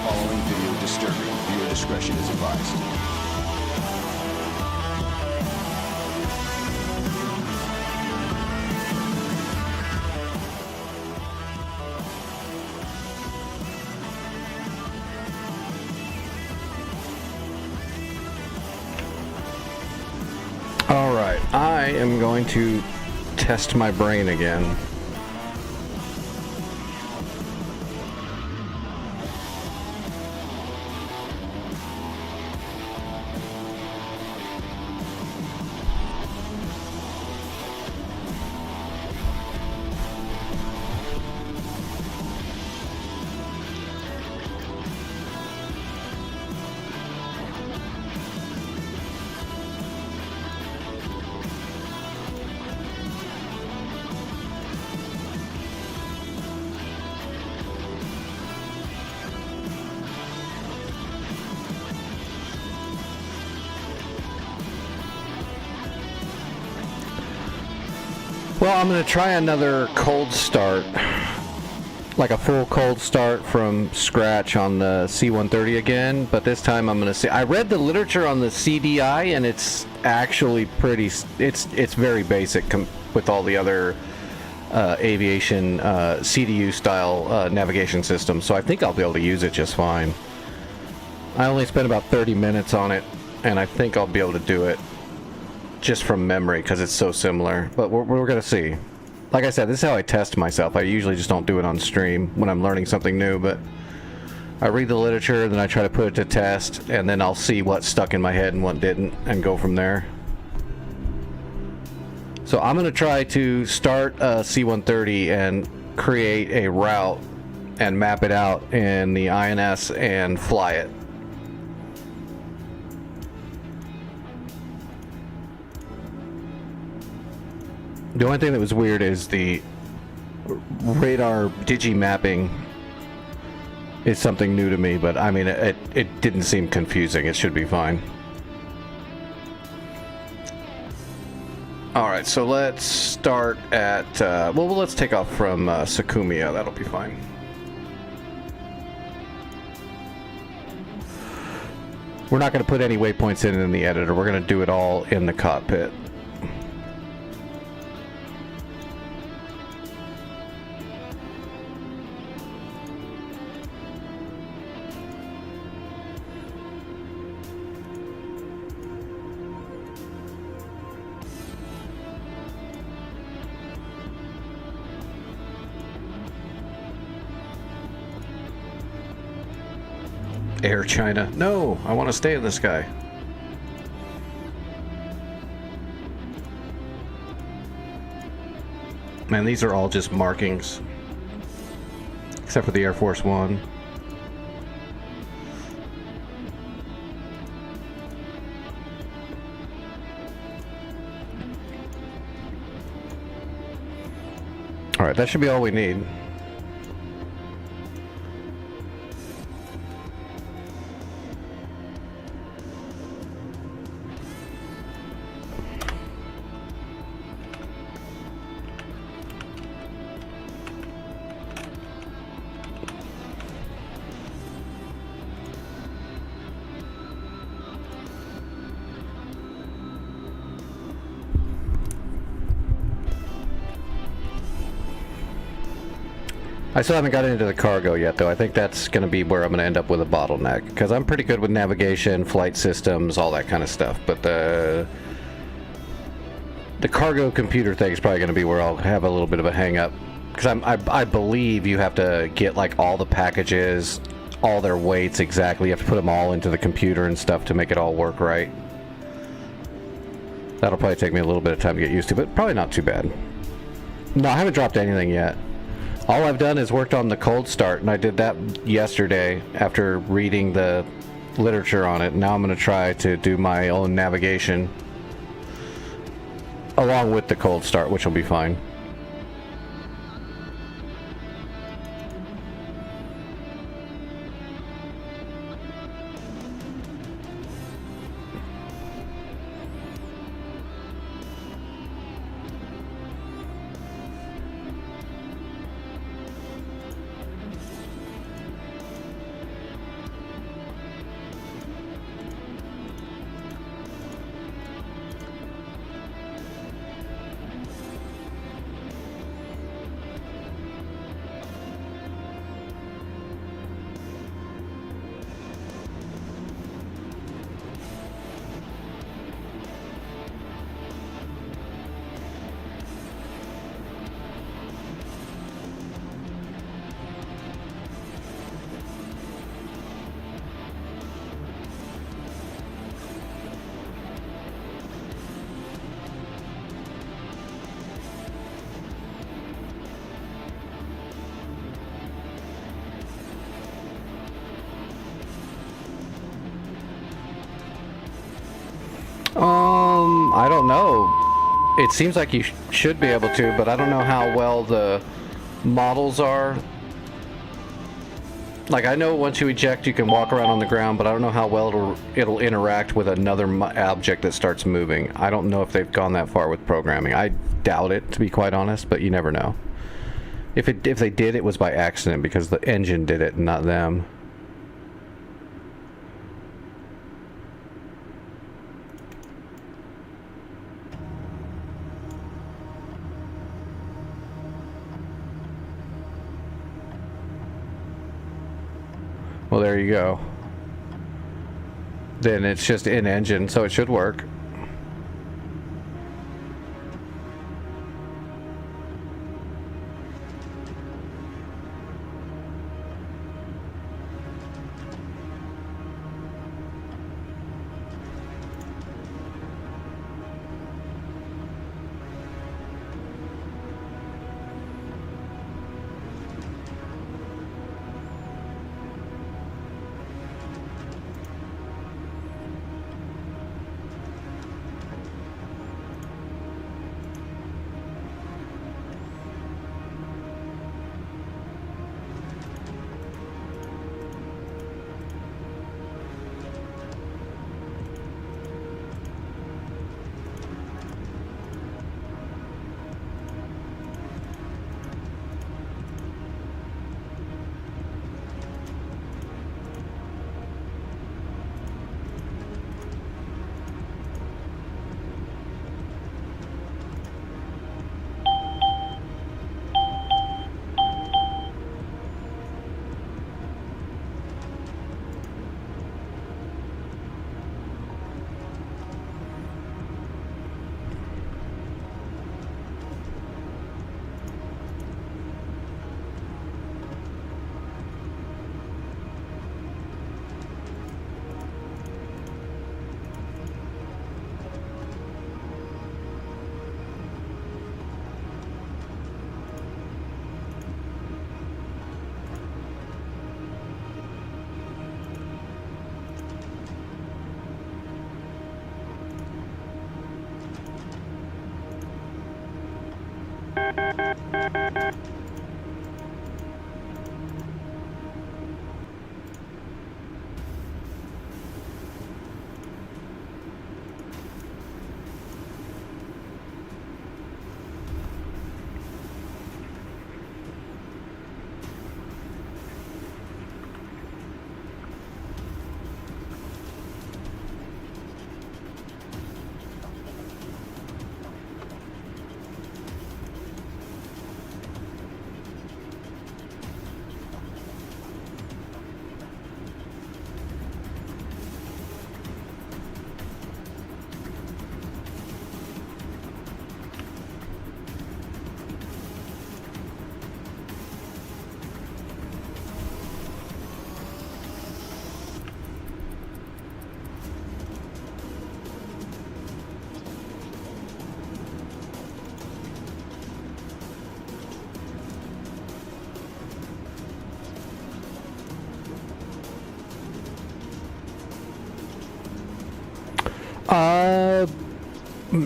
following video disturbing. Viewer discretion is advised. Alright, I am going to test my brain again. Well, I'm going to try another cold start, like a full cold start from scratch on the C-130 again, but this time I'm going to see. I read the literature on the CDI, and it's actually pretty, it's very basic with all the other aviation CDU style navigation systems, so I think I'll be able to use it just fine. I only spent about 30 minutes on it, and I think I'll be able to do it just from memory because it's so similar, but we're gonna see. Like I said, this is how I test myself. I usually just don't do it on stream when I'm learning something new, but I read the literature, then I try to put it to test, and then I'll see what stuck in my head and what didn't, and go from there. So I'm gonna try to start a C-130 and create a route and map it out in the INS and fly it. The only thing that was weird is the radar digi mapping is something new to me, but I mean, it didn't seem confusing. It should be fine. Alright, so let's start at, well, let's take off from Sukumia. That'll be fine. We're not going to put any waypoints in the editor. We're going to do it all in the cockpit. Air China. No, I want to stay in the sky. Man, these are all just markings. Except for the Air Force One. Alright, that should be all we need. I still haven't gotten into the cargo yet, though. I think that's going to be where I'm going to end up with a bottleneck, because I'm pretty good with navigation, flight systems, all that kind of stuff, but the cargo computer thing is probably going to be where I'll have a little bit of a hang-up, because I believe you have to get like all the packages, all their weights exactly. You have to put them all into the computer and stuff to make it all work right. That'll probably take me a little bit of time to get used to, but probably not too bad. No, I haven't dropped anything yet. All I've done is worked on the cold start, and I did that yesterday after reading the literature on it. Now I'm going to try to do my own navigation along with the cold start, which will be fine. I don't know. It seems like you should be able to, but I don't know how well the models are. Like, I know once you eject, you can walk around on the ground, but I don't know how well it'll interact with another object that starts moving. I don't know if they've gone that far with programming. I doubt it, to be quite honest, but you never know. If they did, it was by accident because the engine did it, not them. Well, there you go. Then it's just in engine, so it should work.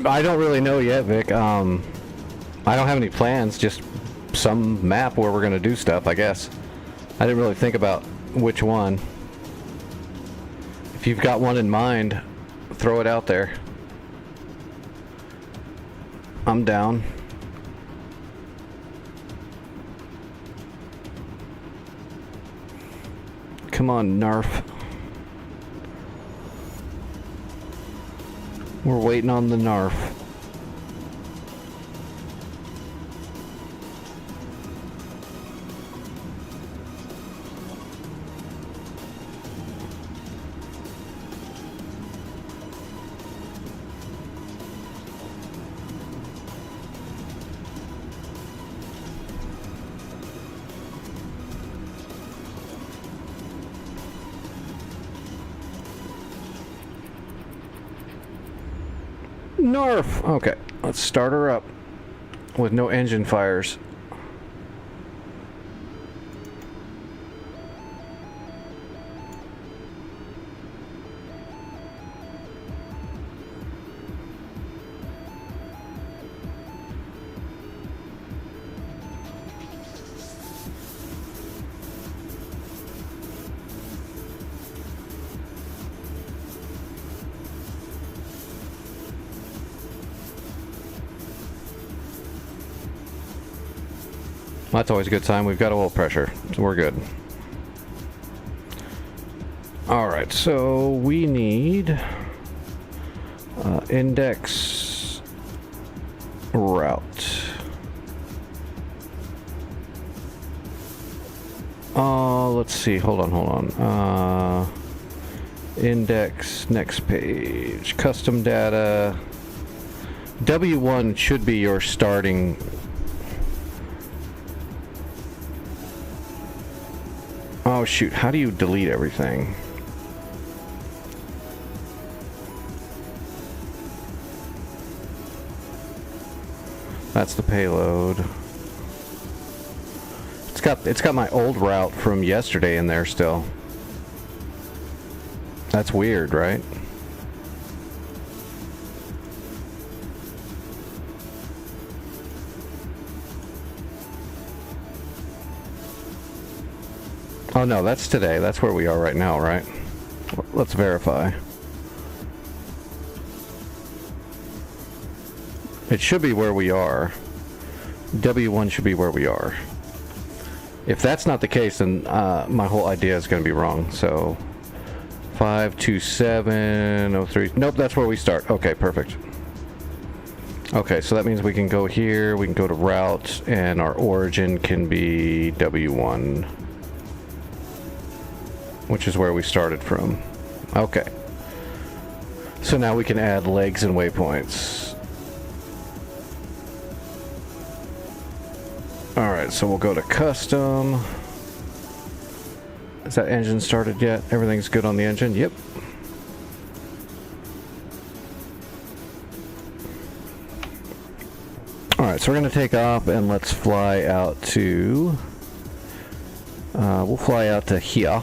I don't really know yet, Vic. I don't have any plans, just some map where we're gonna do stuff, I guess. I didn't really think about which one. If you've got one in mind, throw it out there. I'm down. Come on, Narf. We're waiting on the Narf. Narf! Okay, let's start her up with no engine fires. That's always a good sign. We've got oil pressure, so we're good. Alright, so we need index route. Let's see. Hold on. Index, next page. Custom data. W1 should be your starting. Oh shoot, how do you delete everything? That's the payload. It's got my old route from yesterday in there still. That's weird, right? Oh no, that's today. That's where we are right now, right? Let's verify. It should be where we are. W1 should be where we are. If that's not the case, then my whole idea is going to be wrong. So 52703. Nope, that's where we start. Okay, perfect. Okay, so that means we can go here, we can go to route, and our origin can be W1, which is where we started from. Okay. So now we can add legs and waypoints. Alright, so we'll go to custom. Is that engine started yet? Everything's good on the engine? Yep. Alright, so we're going to take off and let's fly out to... we'll fly out to here.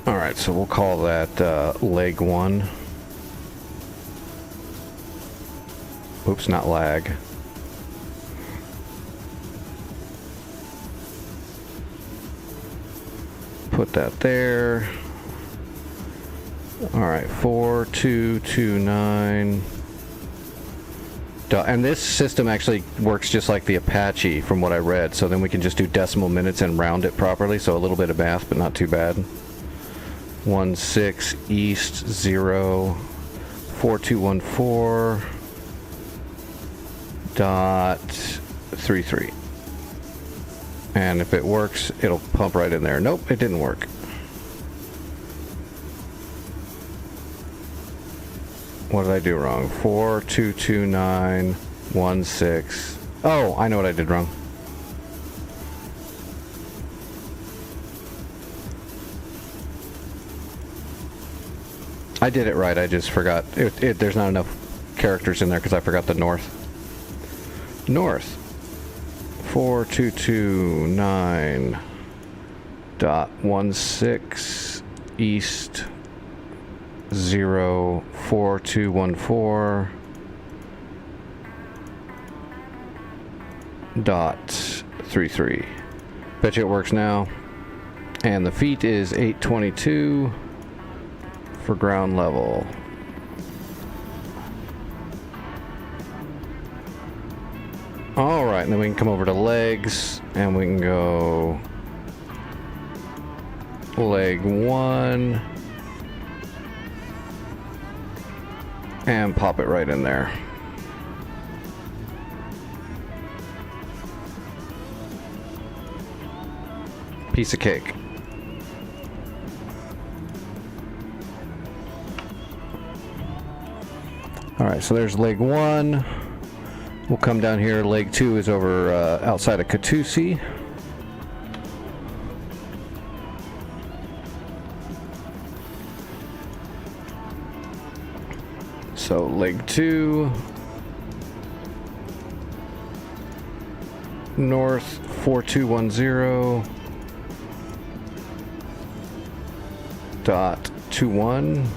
Alright, so we'll call that leg 1. Oops, not lag. Put that there. Alright, 4229. And this system actually works just like the Apache from what I read, so then we can just do decimal minutes and round it properly, so a little bit of math, but not too bad. 16 east 0 4214 dot 33. And if it works, it'll pump right in there. Nope, it didn't work. What did I do wrong? 422916. Oh, I know what I did wrong. I did it right, I just forgot. There's not enough characters in there because I forgot the north. North. 4229.16 east 04214 dot 33. Bet you it works now. And the feet is 822 for ground level. Alright, and then we can come over to legs, and we can go leg 1, and pop it right in there. Piece of cake. Alright, so there's leg 1. We'll come down here. Leg 2 is over outside of Katusi. So leg 2, north 4210 dot 21,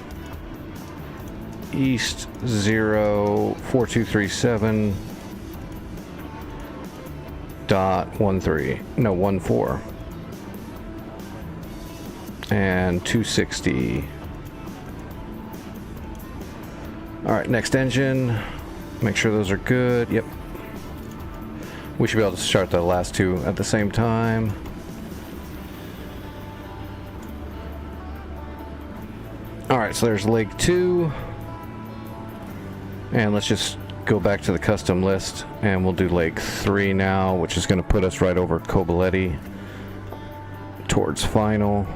east 04237 dot 13, no 14, and 260. All right, next engine. Make sure those are good. Yep. We should be able to start the last two at the same time. Alright, so there's leg 2. And let's just go back to the custom list and we'll do leg 3 now, which is going to put us right over Kobaletti towards final.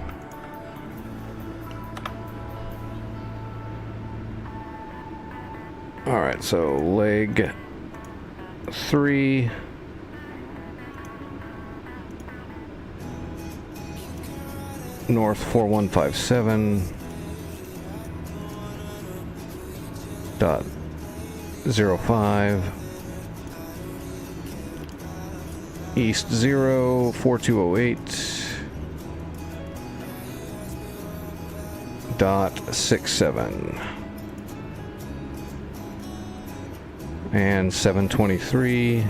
Alright, so leg 3. North 4157. Dot 05. East 0 4208. Dot 67. And 723.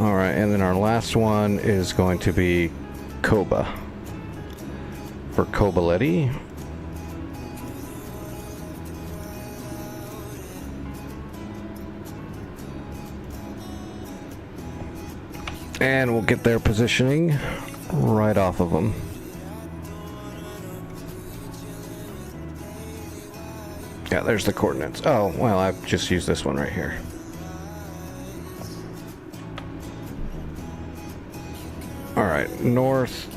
All right, and then our last one is going to be Koba for Kobaletti. And we'll get their positioning right off of them. Yeah, there's the coordinates. Oh, well, I've just used this one right here. All right, north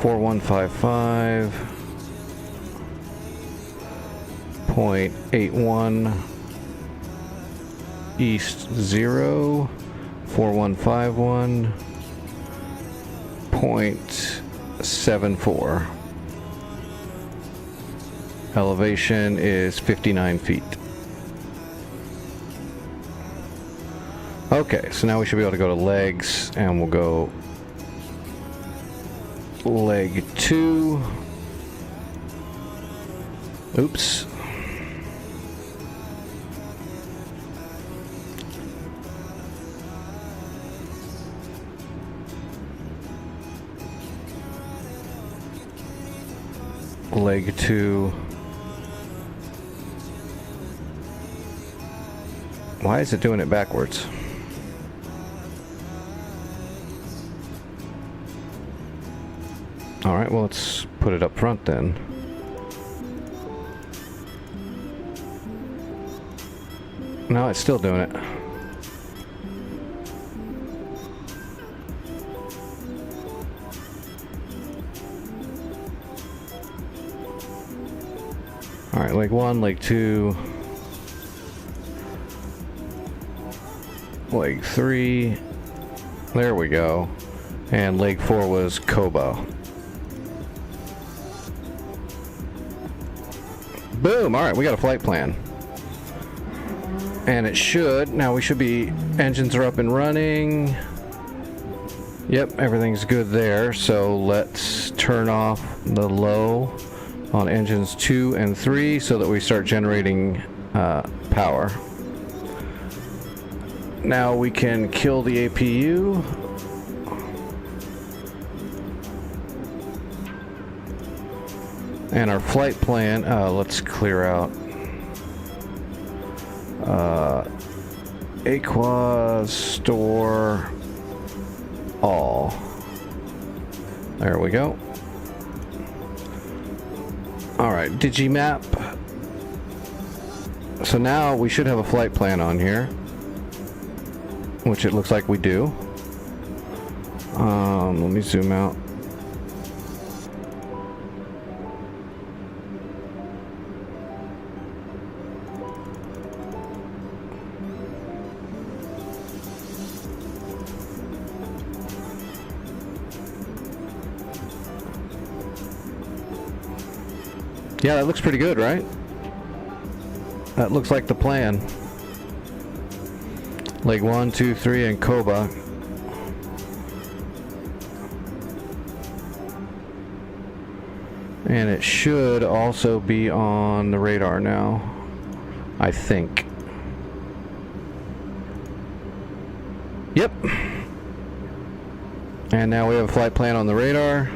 4155.81, east 0 4151.74. Elevation is 59 feet. Okay, so now we should be able to go to legs, and we'll go leg 2. Oops. Leg 2. Why is it doing it backwards? Alright, well, let's put it up front then. No, it's still doing it. Alright, leg 1, leg 2. Leg 3. There we go. And leg 4 was Kobo. Boom! Alright, we got a flight plan. And it should, now we should be, engines are up and running. Yep, everything's good there. So let's turn off the low on engines 2 and 3 so that we start generating power. Now we can kill the APU. And our flight plan, let's clear out Aqua store all. There we go. Alright, Digimap. So now we should have a flight plan on here, which it looks like we do. Let me zoom out. Yeah, that looks pretty good, right? That looks like the plan. Leg 1, 2, 3, and Koba. And it should also be on the radar now, I think. Yep. And now we have a flight plan on the radar.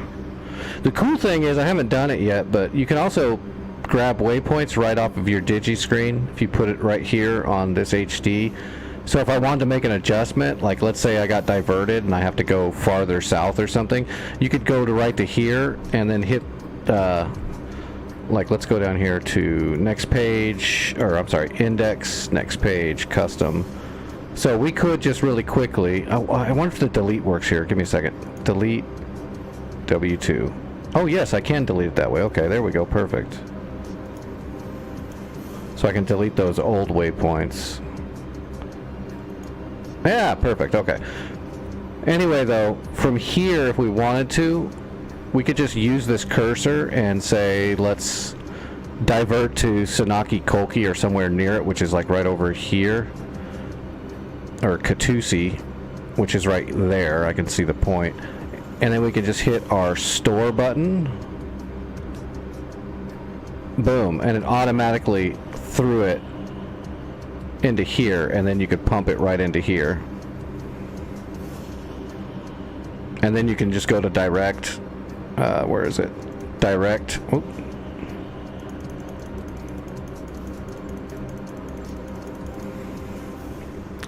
The cool thing is, I haven't done it yet, but you can also grab waypoints right off of your digi screen if you put it right here on this HD. So if I wanted to make an adjustment, like let's say I got diverted and I have to go farther south or something, you could go to right to here and then hit, like let's go down here to next page, or I'm sorry, index, next page, custom. So we could just really quickly, I wonder if the delete works here. Give me a second. Delete W2. Oh yes, I can delete it that way. Okay, there we go, perfect. So I can delete those old waypoints. Yeah, perfect, okay. Anyway though, from here if we wanted to, we could just use this cursor and say, let's divert to Sanaki Kolki or somewhere near it, which is like right over here. Or Katusi, which is right there. I can see the point. And then we can just hit our store button. Boom, and it automatically threw it into here, and then you could pump it right into here. And then you can just go to direct. Where is it? Direct. Oop.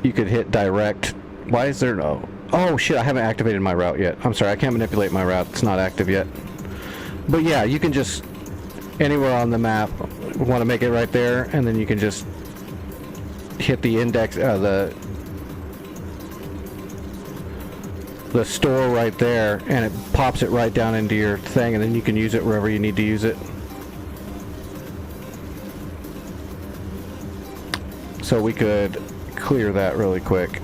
You could hit direct. Why is there no? Oh shit, I haven't activated my route yet. I'm sorry, I can't manipulate my route. It's not active yet. But yeah, you can just, anywhere on the map, want to make it right there, and then you can just hit the index, the store right there, and it pops it right down into your thing, and then you can use it wherever you need to use it. So we could clear that really quick.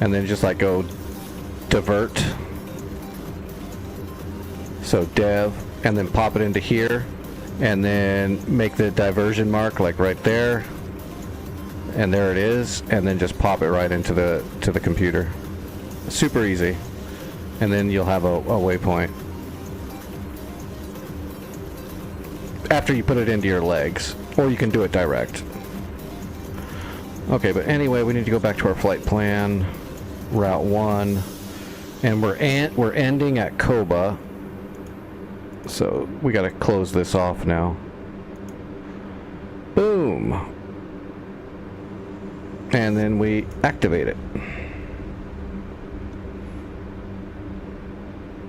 And then just like go divert. So dev, and then pop it into here, and then make the diversion mark like right there. And there it is, and then just pop it right into the computer. Super easy. And then you'll have a waypoint. After you put it into your legs. Or you can do it direct. Okay, but anyway, we need to go back to our flight plan. Route 1. And we're ending at Koba. So we gotta close this off now. Boom. And then we activate it.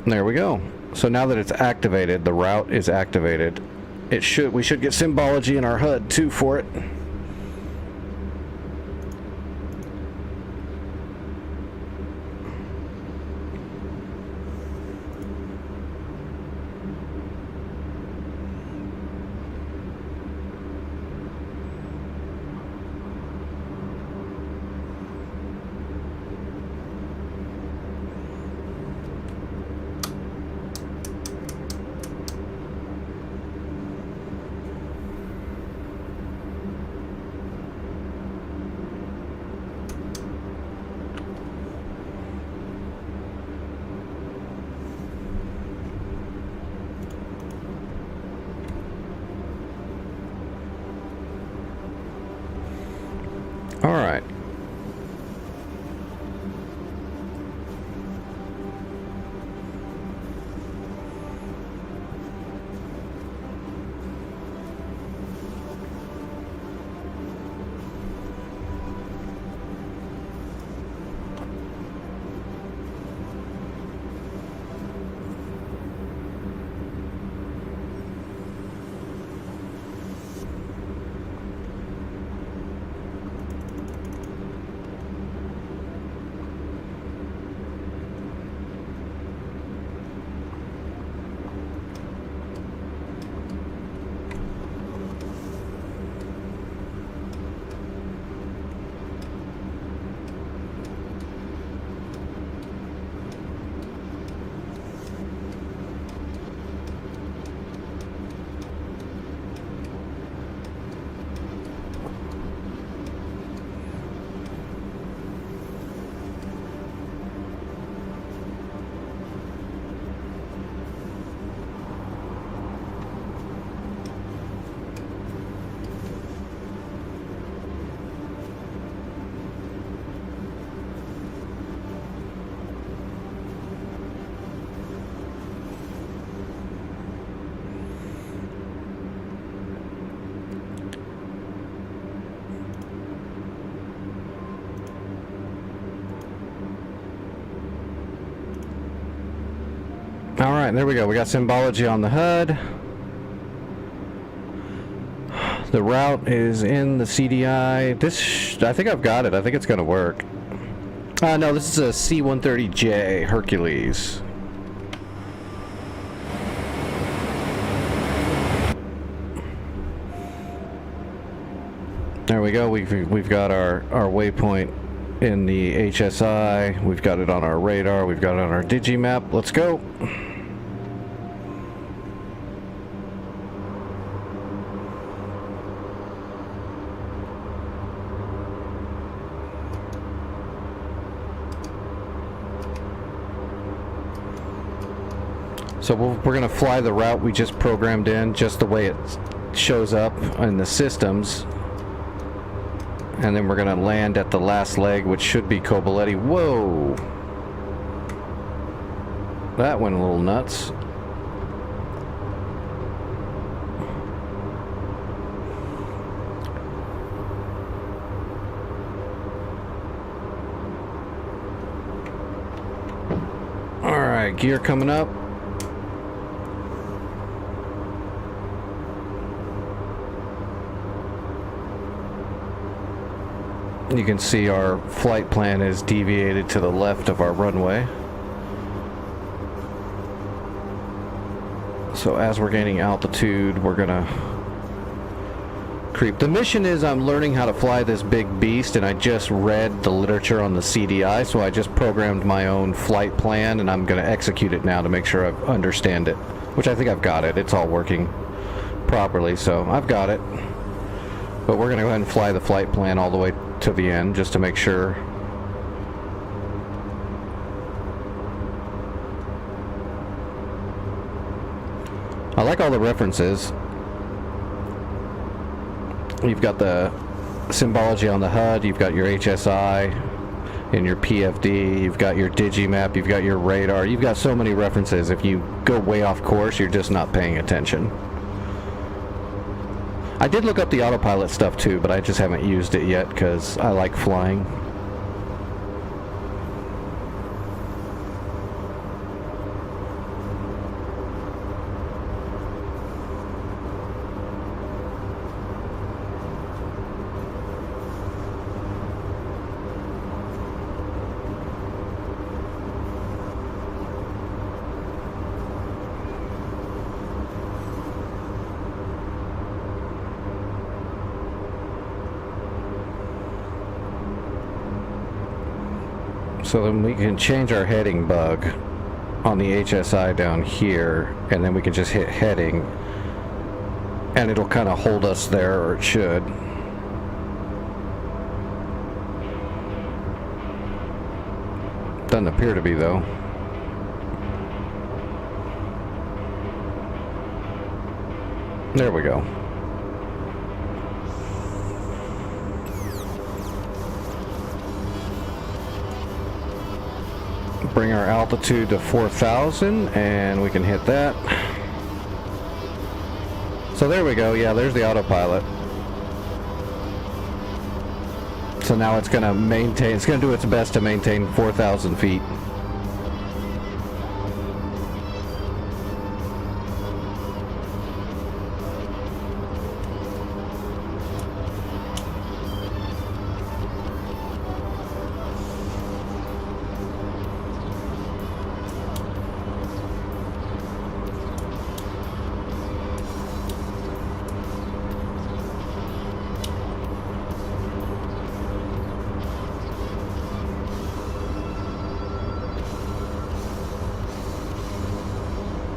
There we go. So now that it's activated, the route is activated. We should get symbology in our HUD too for it. All right. Alright, there we go. We got symbology on the HUD. The route is in the CDI. I think I've got it. I think it's going to work. No, this is a C-130J Hercules. There we go. We've got our waypoint in the HSI. We've got it on our radar. We've got it on our digimap. Let's go. So we're going to fly the route we just programmed in, just the way it shows up in the systems. And then we're going to land at the last leg, which should be Coboletti. Whoa! That went a little nuts. Alright, gear coming up. You can see our flight plan is deviated to the left of our runway. So as we're gaining altitude, we're gonna creep. The mission is I'm learning how to fly this big beast, and I just read the literature on the CDI, so I just programmed my own flight plan, and I'm gonna execute it now to make sure I understand it, which I think I've got it. It's all working properly, so I've got it. But we're gonna go ahead and fly the flight plan all the way to the end just to make sure. I like all the references. You've got the symbology on the HUD, you've got your HSI and your PFD, you've got your digimap, you've got your radar, you've got so many references. If you go way off course, you're just not paying attention. I did look up the autopilot stuff too, but I just haven't used it yet because I like flying. So then we can change our heading bug on the HSI down here, and then we can just hit heading, and it'll kind of hold us there, or it should. Doesn't appear to be, though. There we go. Bring our altitude to 4,000 and we can hit that. So there we go. Yeah, there's the autopilot. So now it's going to maintain, it's going to do its best to maintain 4,000 feet.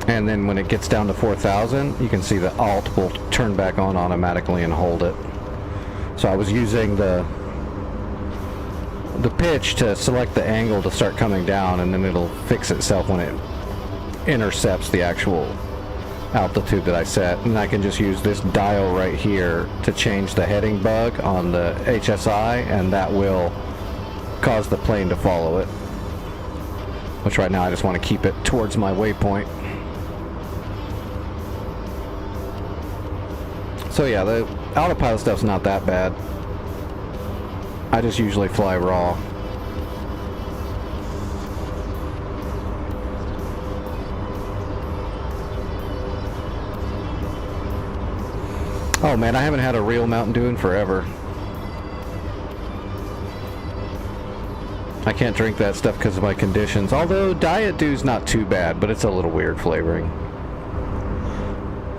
And then when it gets down to 4,000, you can see the alt will turn back on automatically and hold it. So I was using the pitch to select the angle to start coming down, and then it'll fix itself when it intercepts the actual altitude that I set. And I can just use this dial right here to change the heading bug on the HSI, and that will cause the plane to follow it. Which right now I just want to keep it towards my waypoint. So yeah, the autopilot stuff's not that bad. I just usually fly raw. Oh man, I haven't had a real Mountain Dew in forever. I can't drink that stuff because of my conditions. Although Diet Dew's not too bad, but it's a little weird flavoring.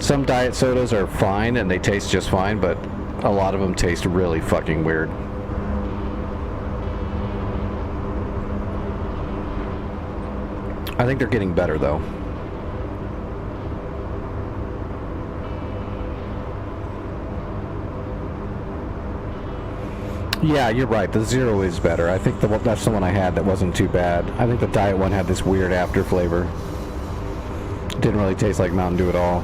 Some diet sodas are fine and they taste just fine, but a lot of them taste really fucking weird. I think they're getting better though. Yeah, you're right. The Zero is better. I think that's the one I had that wasn't too bad. I think the Diet one had this weird after flavor. Didn't really taste like Mountain Dew at all.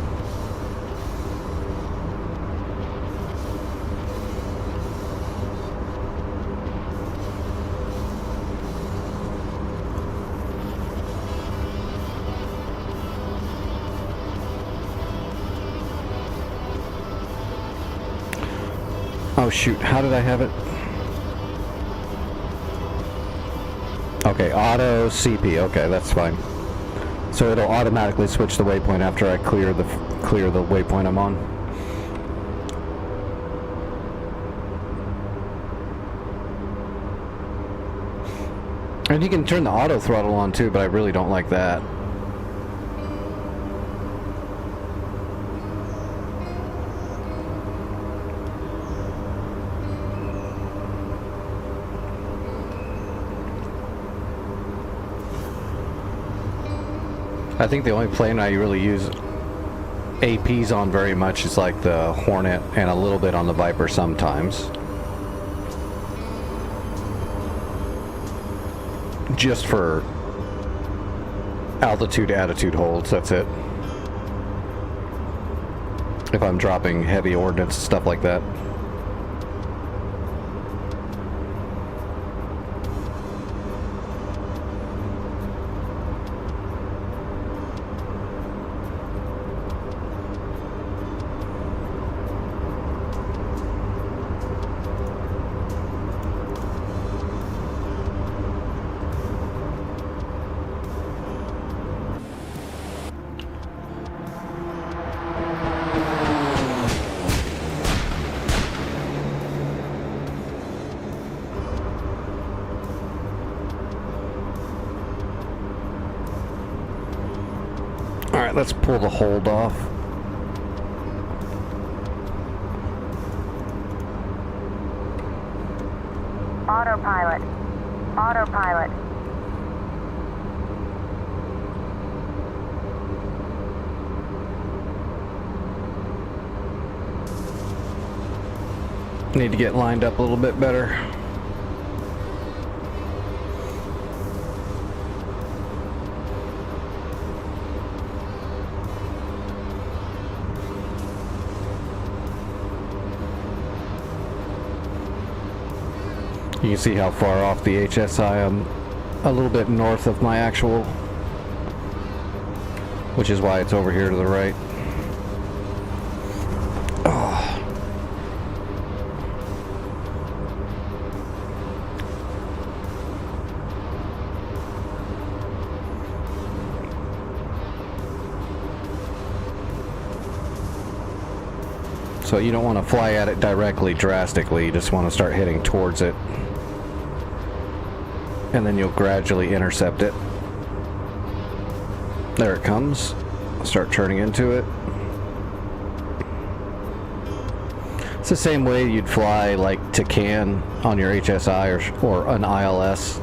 Oh shoot, how did I have it? Okay, auto CP. Okay, that's fine. So it'll automatically switch the waypoint after I clear the waypoint I'm on. And you can turn the auto throttle on too, but I really don't like that. I think the only plane I really use APs on very much is like the Hornet and a little bit on the Viper sometimes. Just for altitude attitude holds, that's it. If I'm dropping heavy ordnance, stuff like that. Alright, let's pull the hold off. Autopilot. Autopilot. Need to get lined up a little bit better. You can see how far off the HSI I'm a little bit north of my actual, which is why it's over here to the right. Oh. So you don't want to fly at it directly drastically, you just want to start heading towards it. And then you'll gradually intercept it. There it comes. Start turning into it. It's the same way you'd fly like to Cannes on your HSI or an ILS.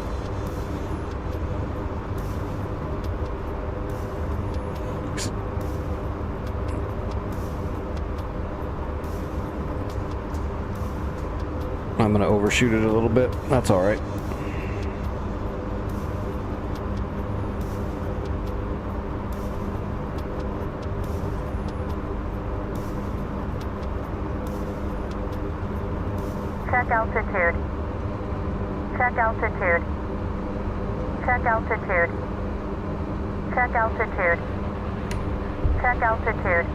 I'm gonna overshoot it a little bit. That's all right. Check altitude. Check altitude. Check altitude. Check altitude. Check altitude.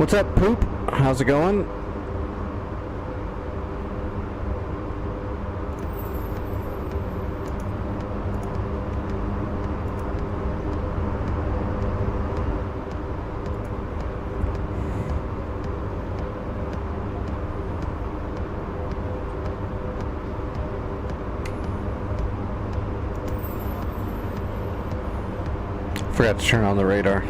What's up, Poop? How's it going? Forgot to turn on the radar.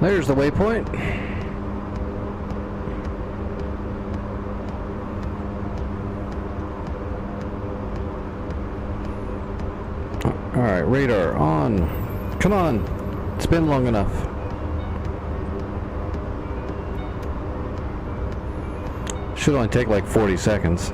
There's the waypoint. Alright, radar on. Come on. It's been long enough. Should only take like 40 seconds.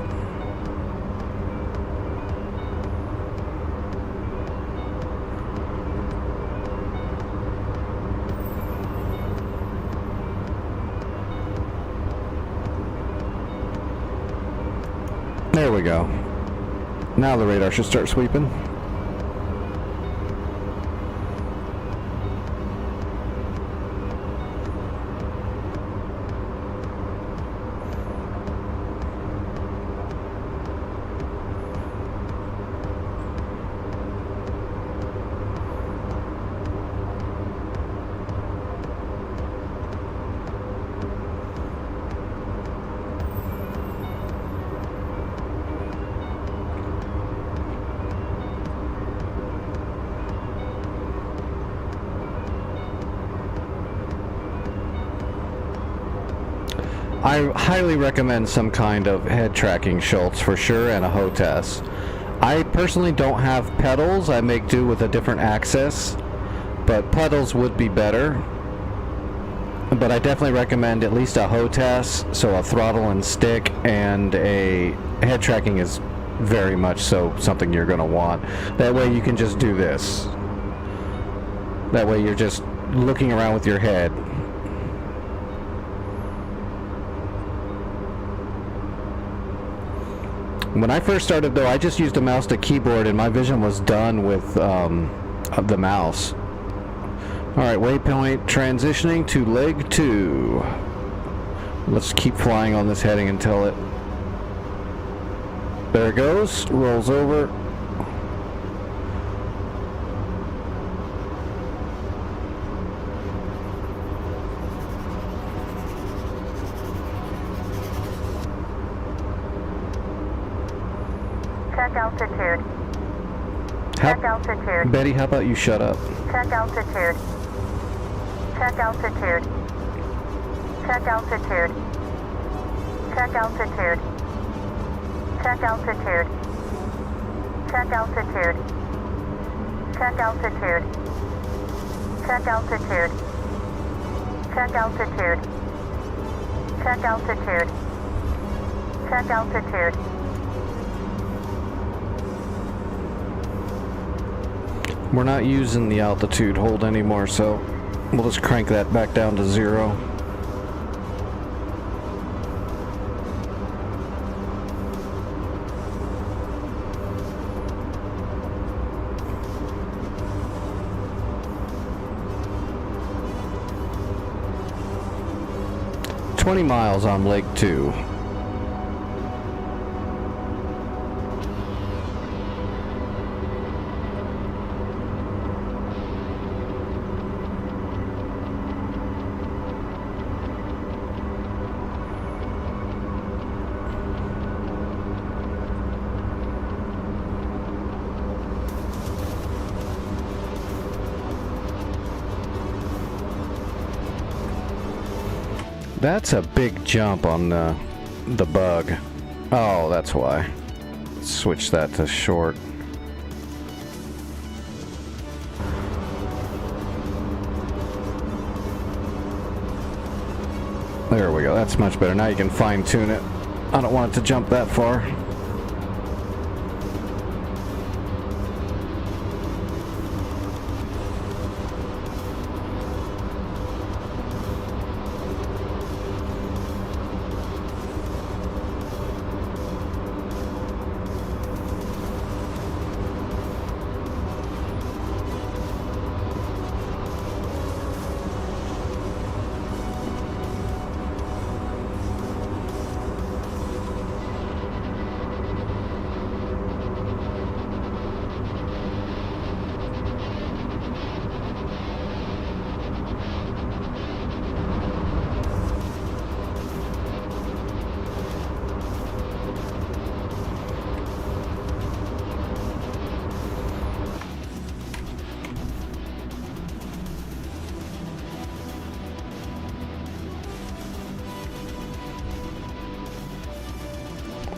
There we go. Now the radar should start sweeping. I highly recommend some kind of head tracking Schultz for sure, and a HOTAS. I personally don't have pedals. I make do with a different axis, but pedals would be better. But I definitely recommend at least a HOTAS, so a throttle and stick, and a head tracking is very much so something you're going to want. That way you can just do this. That way you're just looking around with your head. When I first started, though, I just used a mouse to keyboard, and my vision was done with the mouse. Alright, waypoint transitioning to leg 2. Let's keep flying on this heading until it... There it goes, rolls over. Check altitude. Check altitude. Betty, how about you shut up? Check altitude. Check altitude. Check altitude. Check altitude. Check altitude. Check altitude. Check altitude. Check altitude. Check altitude. Check altitude. Check altitude. We're not using the altitude hold anymore, so we'll just crank that back down to 0. $20 miles on leg 2. That's a big jump on the bug. Oh, that's why. Switch that to short. There we go. That's much better. Now you can fine tune it. I don't want it to jump that far.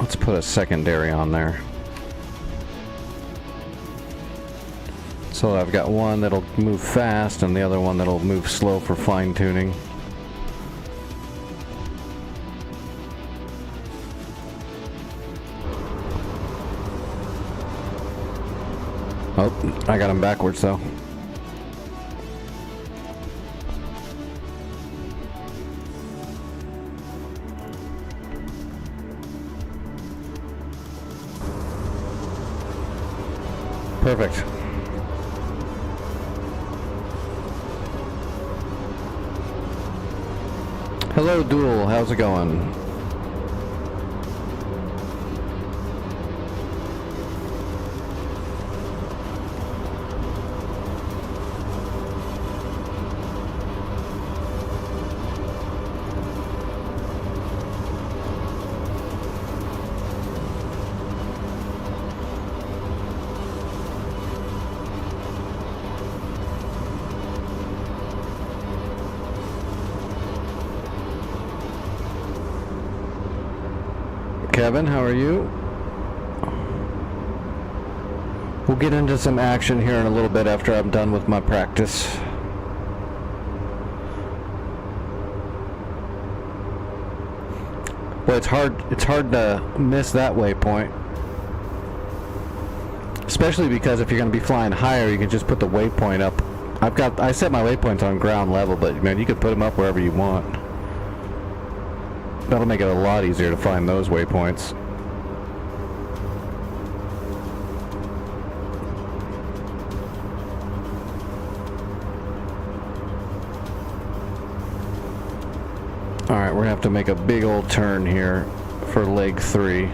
Let's put a secondary on there. So I've got one that'll move fast and the other one that'll move slow for fine tuning. Oh, I got him backwards though. Perfect. Hello, Duel. How's it going? Kevin, how are you? We'll get into some action here in a little bit after I'm done with my practice. Well, it's hard to miss that waypoint. Especially because if you're going to be flying higher, you can just put the waypoint up. I set my waypoints on ground level, but man, you can put them up wherever you want. That'll make it a lot easier to find those waypoints. Alright, we're gonna have to make a big old turn here for leg 3.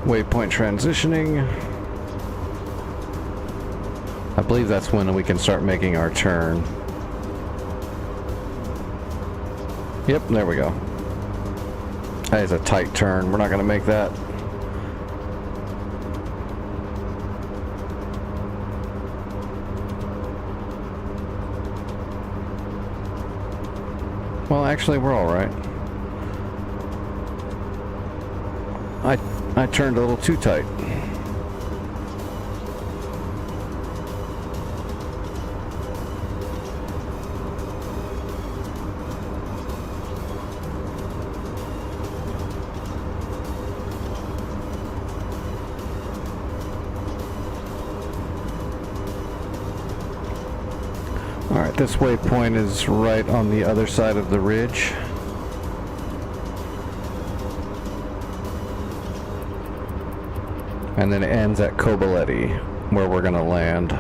Waypoint transitioning. I believe that's when we can start making our turn. Yep, there we go. That is a tight turn. We're not going to make that. Well, actually, we're all right. I turned a little too tight. All right, this waypoint is right on the other side of the ridge. And then it ends at Kobaletti, where we're gonna land.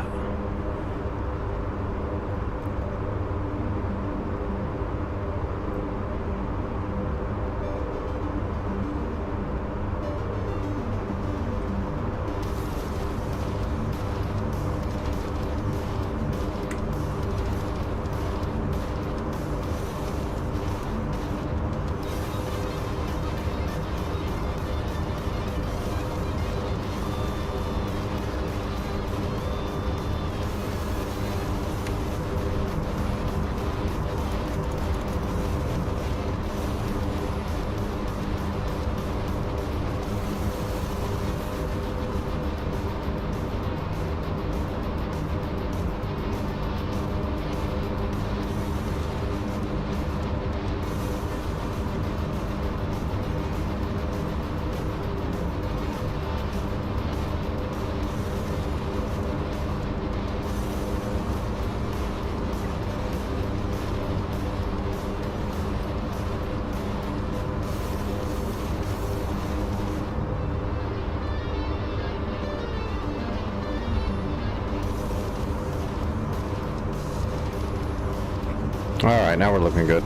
Alright, now we're looking good.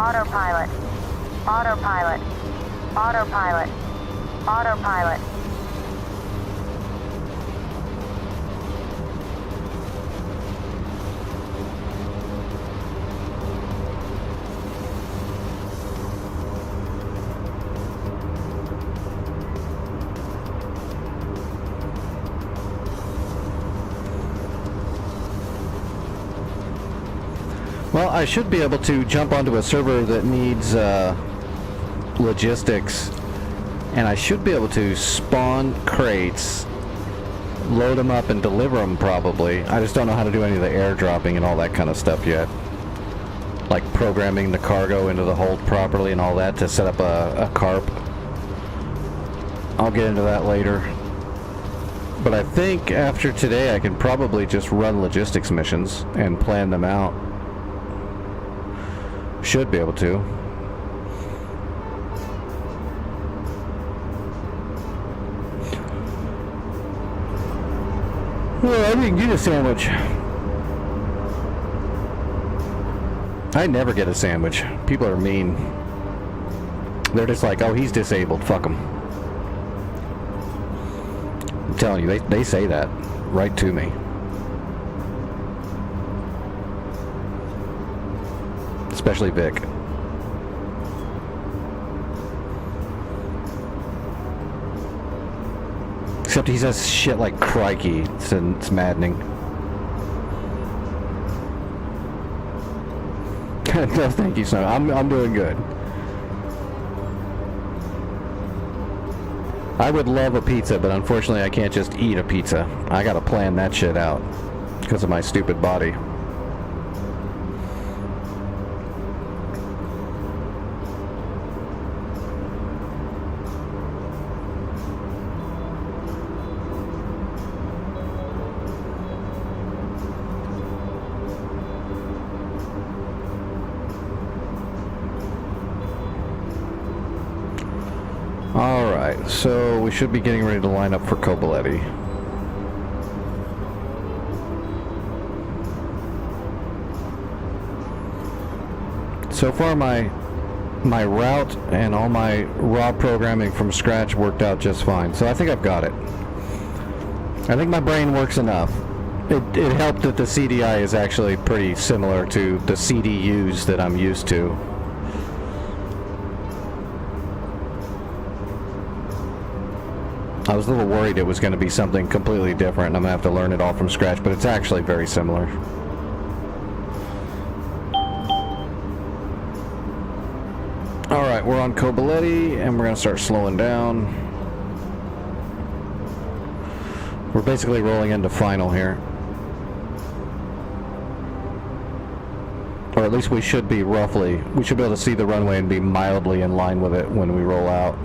Autopilot. Autopilot. Autopilot. Autopilot. Well, I should be able to jump onto a server that needs logistics, and I should be able to spawn crates, load them up, and deliver them probably. I just don't know how to do any of the airdropping and all that kind of stuff yet. Like programming the cargo into the hold properly and all that to set up a carp. I'll get into that later. But I think after today I can probably just run logistics missions and plan them out. Should be able to. Well, I didn't get a sandwich. I never get a sandwich. People are mean. They're just like, oh, he's disabled. Fuck him. I'm telling you, they say that right to me. Especially Vic. Except he says shit like crikey. It's maddening. No, thank you, son. I'm doing good. I would love a pizza, but unfortunately I can't just eat a pizza. I gotta plan that shit out because of my stupid body. Alright, so we should be getting ready to line up for Coboletti. So far my route and all my raw programming from scratch worked out just fine, so I think I've got it. I think my brain works enough. It helped that the CDI is actually pretty similar to the CDUs that I'm used to. I was a little worried it was going to be something completely different and I'm going to have to learn it all from scratch, but it's actually very similar. Alright, we're on Coboletti and we're going to start slowing down. We're basically rolling into final here. Or at least we should be roughly. We should be able to see the runway and be mildly in line with it when we roll out.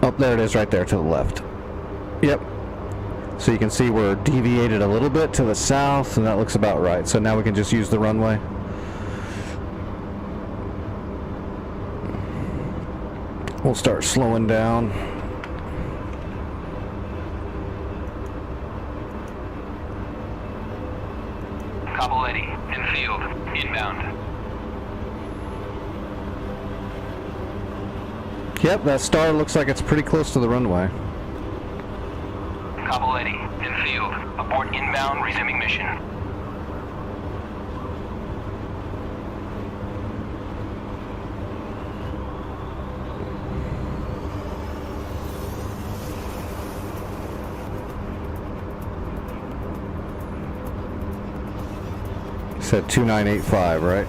Oh, there it is right there to the left. Yep. So you can see we're deviated a little bit to the south, and that looks about right. So now we can just use the runway. We'll start slowing down. Coboletti, in field, inbound. Yep, that star looks like it's pretty close to the runway. Coboletti, in field, abort inbound, resuming mission. Said 2985, right?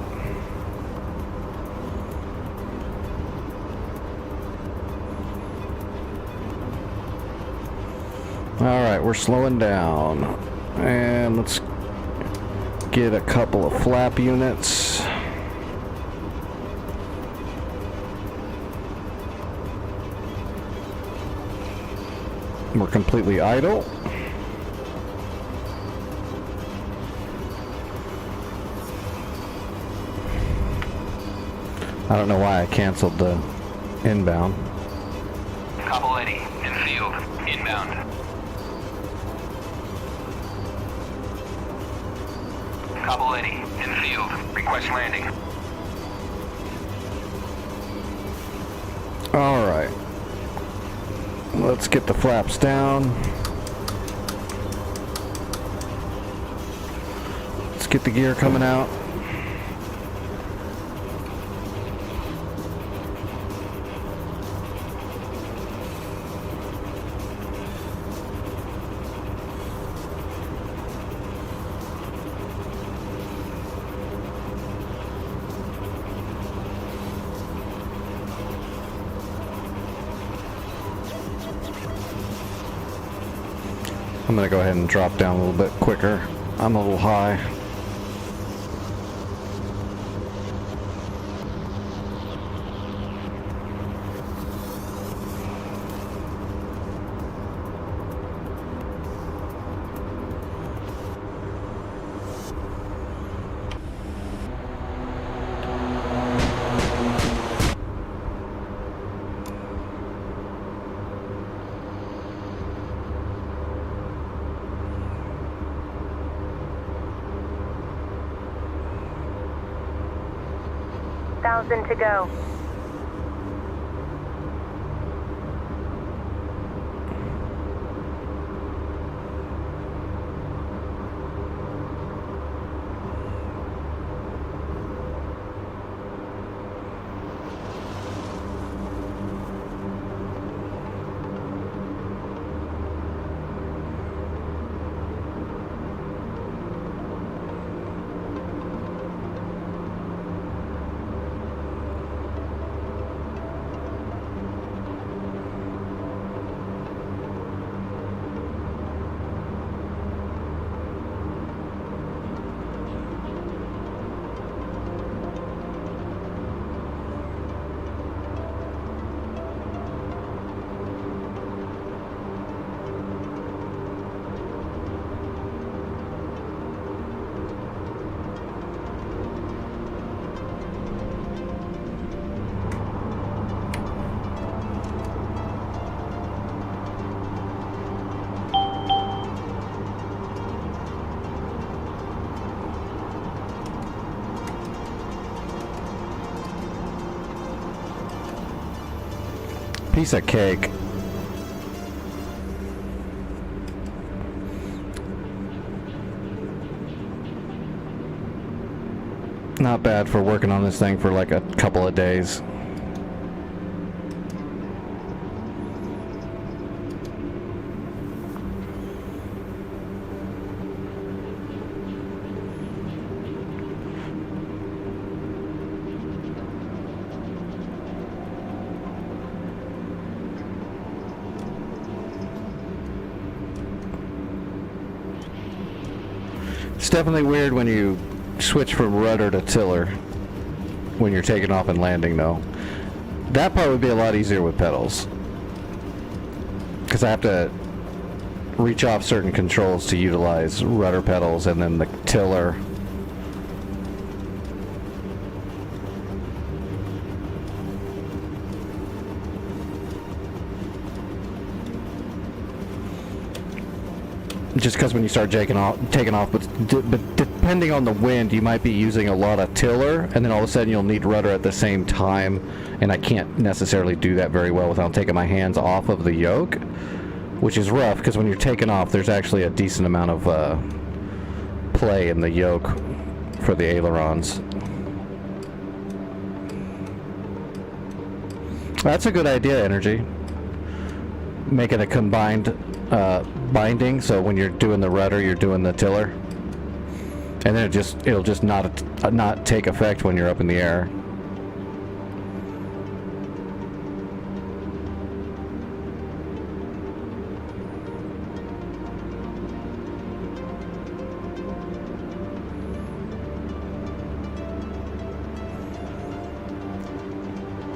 Alright, we're slowing down. And let's get a couple of flap units. We're completely idle. I don't know why I canceled the inbound. Coboletti, in field, inbound. Caballetti, in field. Request landing. Alright. Let's get the flaps down. Let's get the gear coming out. I'm gonna go ahead and drop down a little bit quicker. I'm a little high. To go. Piece of cake. Not bad for working on this thing for like a couple of days. It's definitely weird when you switch from rudder to tiller when you're taking off and landing, though. That part would be a lot easier with pedals, because I have to reach off certain controls to utilize rudder pedals, and then the tiller. Just because when you start taking off, but depending on the wind, you might be using a lot of tiller, and then all of a sudden you'll need rudder at the same time, and I can't necessarily do that very well without taking my hands off of the yoke, which is rough, because when you're taking off, there's actually a decent amount of play in the yoke for the ailerons. That's a good idea, Energy. Making a combined binding, so when you're doing the rudder, you're doing the tiller, and then it'll just not take effect when you're up in the air.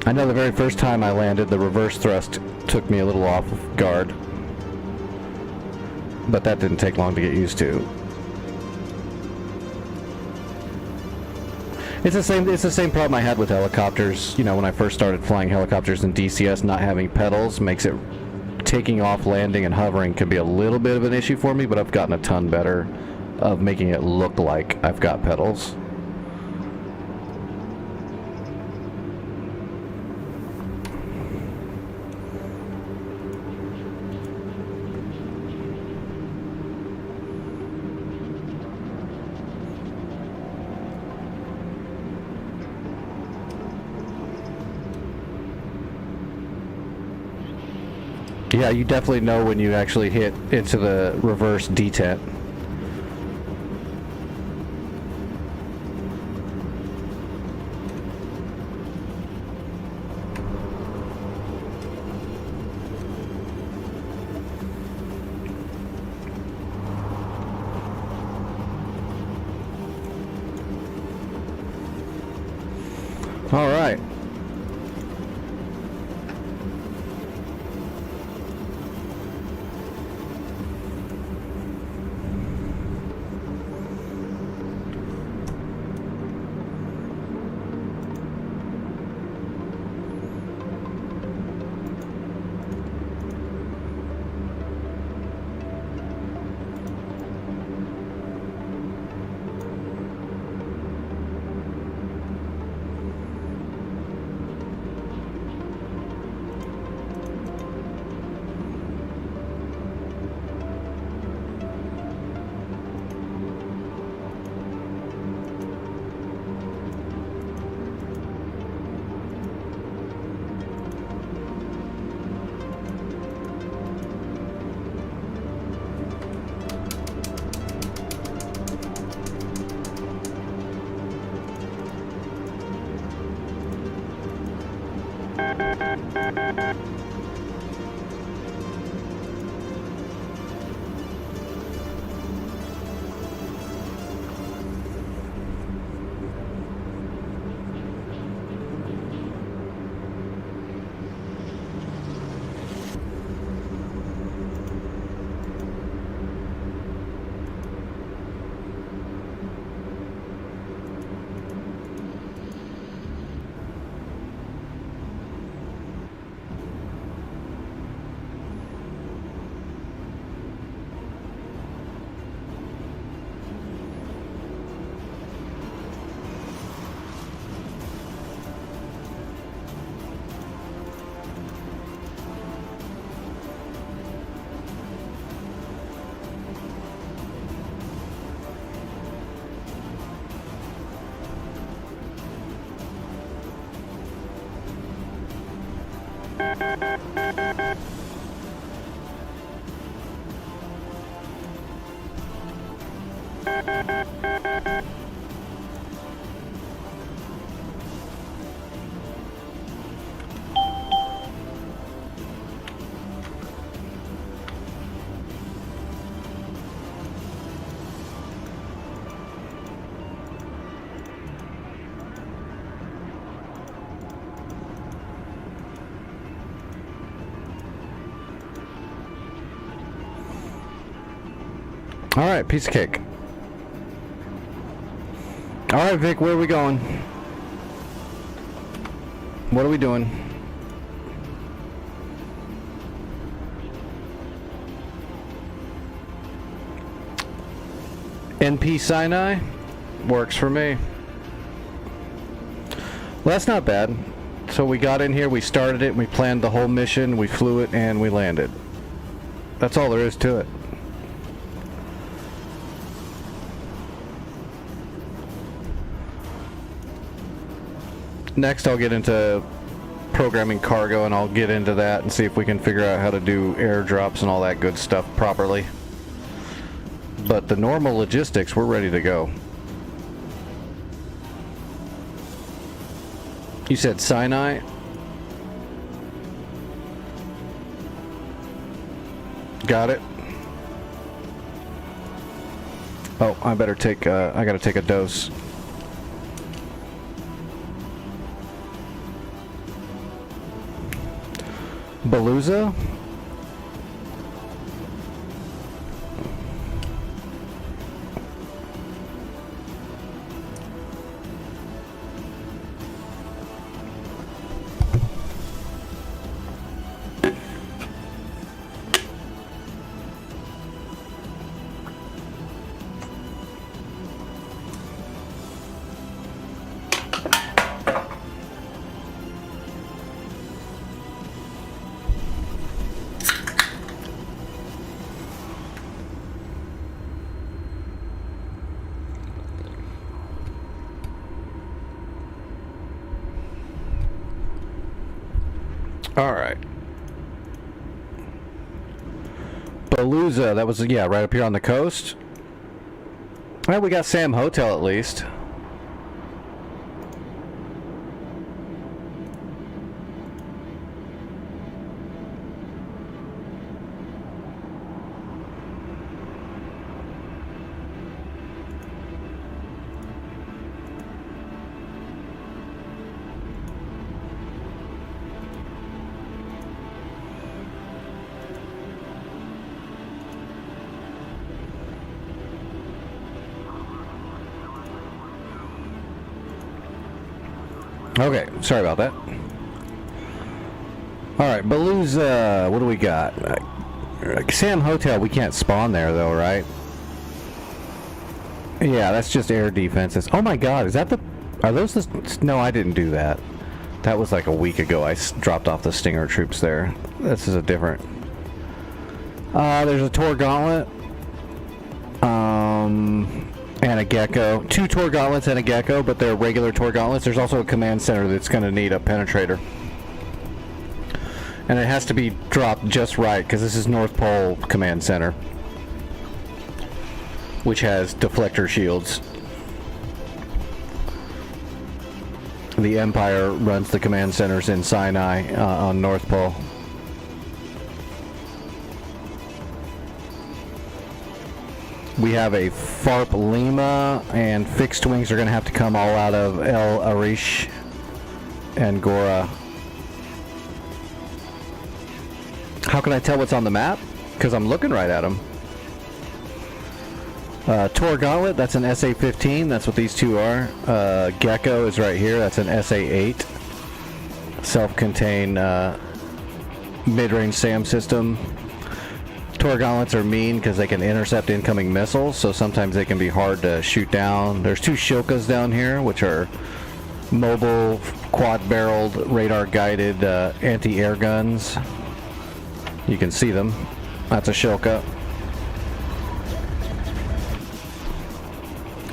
I know the very first time I landed, the reverse thrust took me a little off guard, but that didn't take long to get used to. It's the same problem I had with helicopters. You know, when I first started flying helicopters in DCS, not having pedals makes it, taking off, landing, and hovering can be a little bit of an issue for me, but I've gotten a ton better of making it look like I've got pedals. Yeah, you definitely know when you actually hit into the reverse detent. All right. All right, piece of cake. All right, Vic, where are we going? What are we doing? NP Sinai? Works for me. Well, that's not bad. So we got in here, we started it, we planned the whole mission, we flew it, and we landed. That's all there is to it. Next, I'll get into programming cargo, and I'll get into that and see if we can figure out how to do airdrops and all that good stuff properly. But the normal logistics, we're ready to go. You said Sinai? Got it. Oh, I better take, I gotta take a dose. Beluza? All right. Palooza, that was, yeah, right up here on the coast. Well, we got Sam Hotel at least. Okay, sorry about that. Alright, Palooza, what do we got? Sam Hotel, we can't spawn there though, right? Yeah, that's just air defenses. Oh my god, is that the... Are those the... No, I didn't do that. That was like a week ago. I dropped off the Stinger troops there. This is a different... there's a Tor Gauntlet. And a Gecko. 2 Tor Gauntlets and a Gecko, but they're regular Tor Gauntlets. There's also a command center that's going to need a penetrator. And it has to be dropped just right, because this is North Pole Command Center, which has deflector shields. The Empire runs the command centers in Sinai on North Pole. We have a FARP Lima, and fixed wings are going to have to come all out of El Arish and Gora. How can I tell what's on the map? Because I'm looking right at them. Tor Gauntlet, that's an SA-15. That's what these two are. Gecko is right here. That's an SA-8. Self-contained mid-range SAM system. Tor Gauntlets are mean because they can intercept incoming missiles, so sometimes they can be hard to shoot down. There's 2 Shilkas down here, which are mobile, quad-barreled, radar-guided anti-air guns. You can see them. That's a Shilka.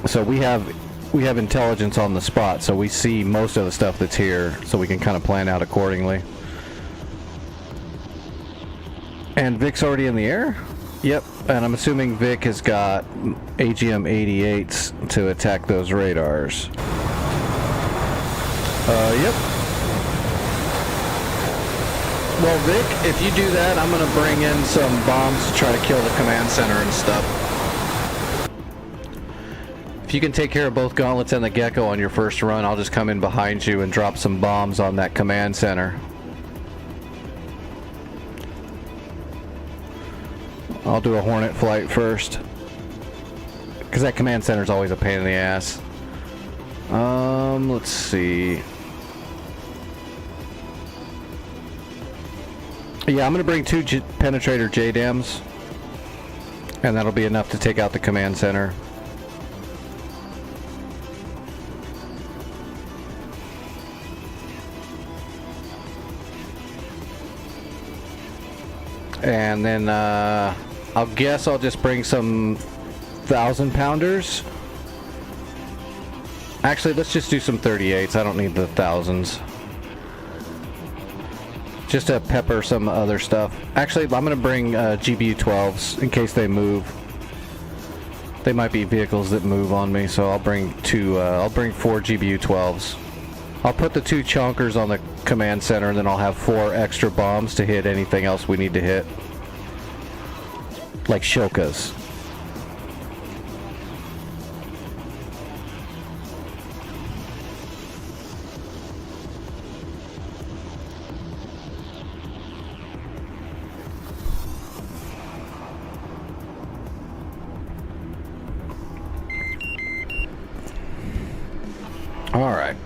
So we have intelligence on the spot, so we see most of the stuff that's here, so we can kind of plan out accordingly. And Vic's already in the air? Yep, and I'm assuming Vic has got AGM-88s to attack those radars. Yep. Well, Vic, if you do that, I'm going to bring in some bombs to try to kill the command center and stuff. If you can take care of both Gauntlets and the Gecko on your first run, I'll just come in behind you and drop some bombs on that command center. I'll do a Hornet flight first, because that command center is always a pain in the ass. Let's see. Yeah, I'm going to bring 2 penetrator JDAMs, and that'll be enough to take out the command center. And then I'll guess I'll just bring some 1,000-pounders. Actually, let's just do some 38s. I don't need the 1000s. Just to pepper some other stuff. Actually, I'm going to bring GBU-12s in case they move. They might be vehicles that move on me, so I'll bring 2. I'll bring 4 GBU-12s. I'll put the 2 chonkers on the command center, and then I'll have 4 extra bombs to hit anything else we need to hit. Like Shilkas. All right.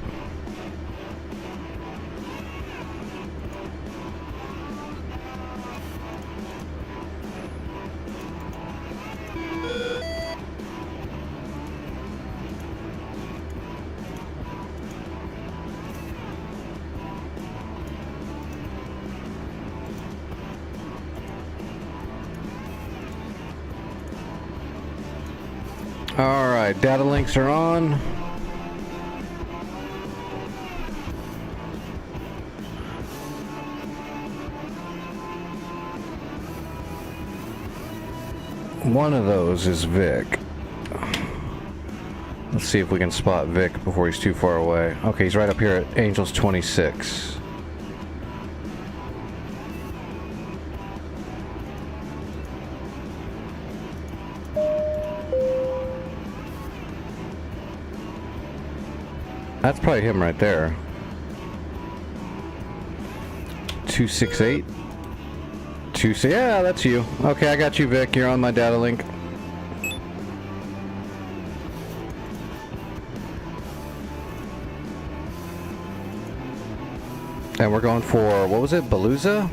All right, data links are on. One of those is Vic. Let's see if we can spot Vic before he's too far away. Okay, he's right up here at Angels 26. That's probably him right there. 268. Yeah, that's you. Okay, I got you, Vic. You're on my data link. And we're going for, what was it, Palooza?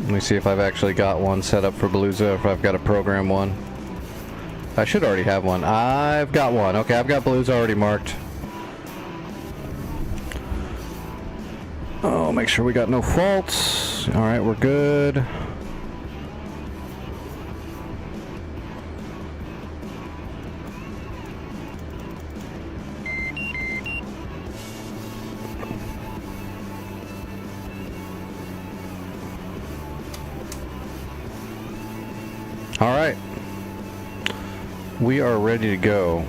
Let me see if I've actually got one set up for Palooza, if I've got a program one. I should already have one. I've got one. Okay, I've got Palooza already marked. Oh, make sure we got no faults. Alright, we're good. Alright. We are ready to go.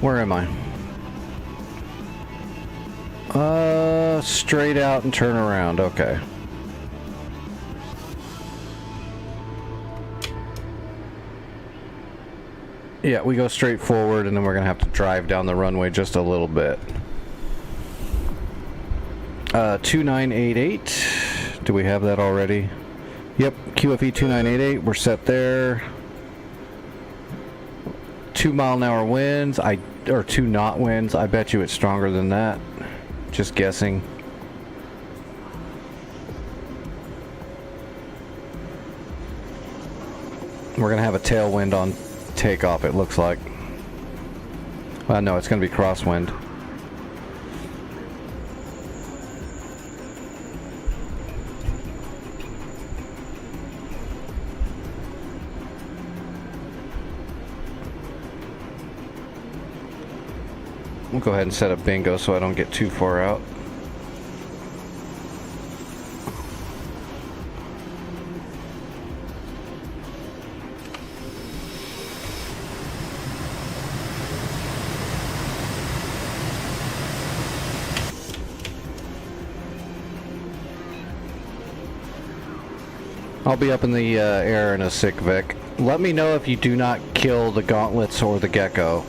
Where am I? Straight out and turn around. Okay. Yeah, we go straight forward and then we're gonna have to drive down the runway just a little bit. 2988. Do we have that already? Yep, QFE 2988. We're set there. 2 mile an hour winds. Or 2 knot winds. I bet you it's stronger than that. Just guessing. We're gonna have a tailwind on takeoff, it looks like. Well, no, it's gonna be crosswind. We'll go ahead and set up bingo so I don't get too far out. I'll be up in the air in a sick Vic. Let me know if you do not kill the gauntlets or the gecko.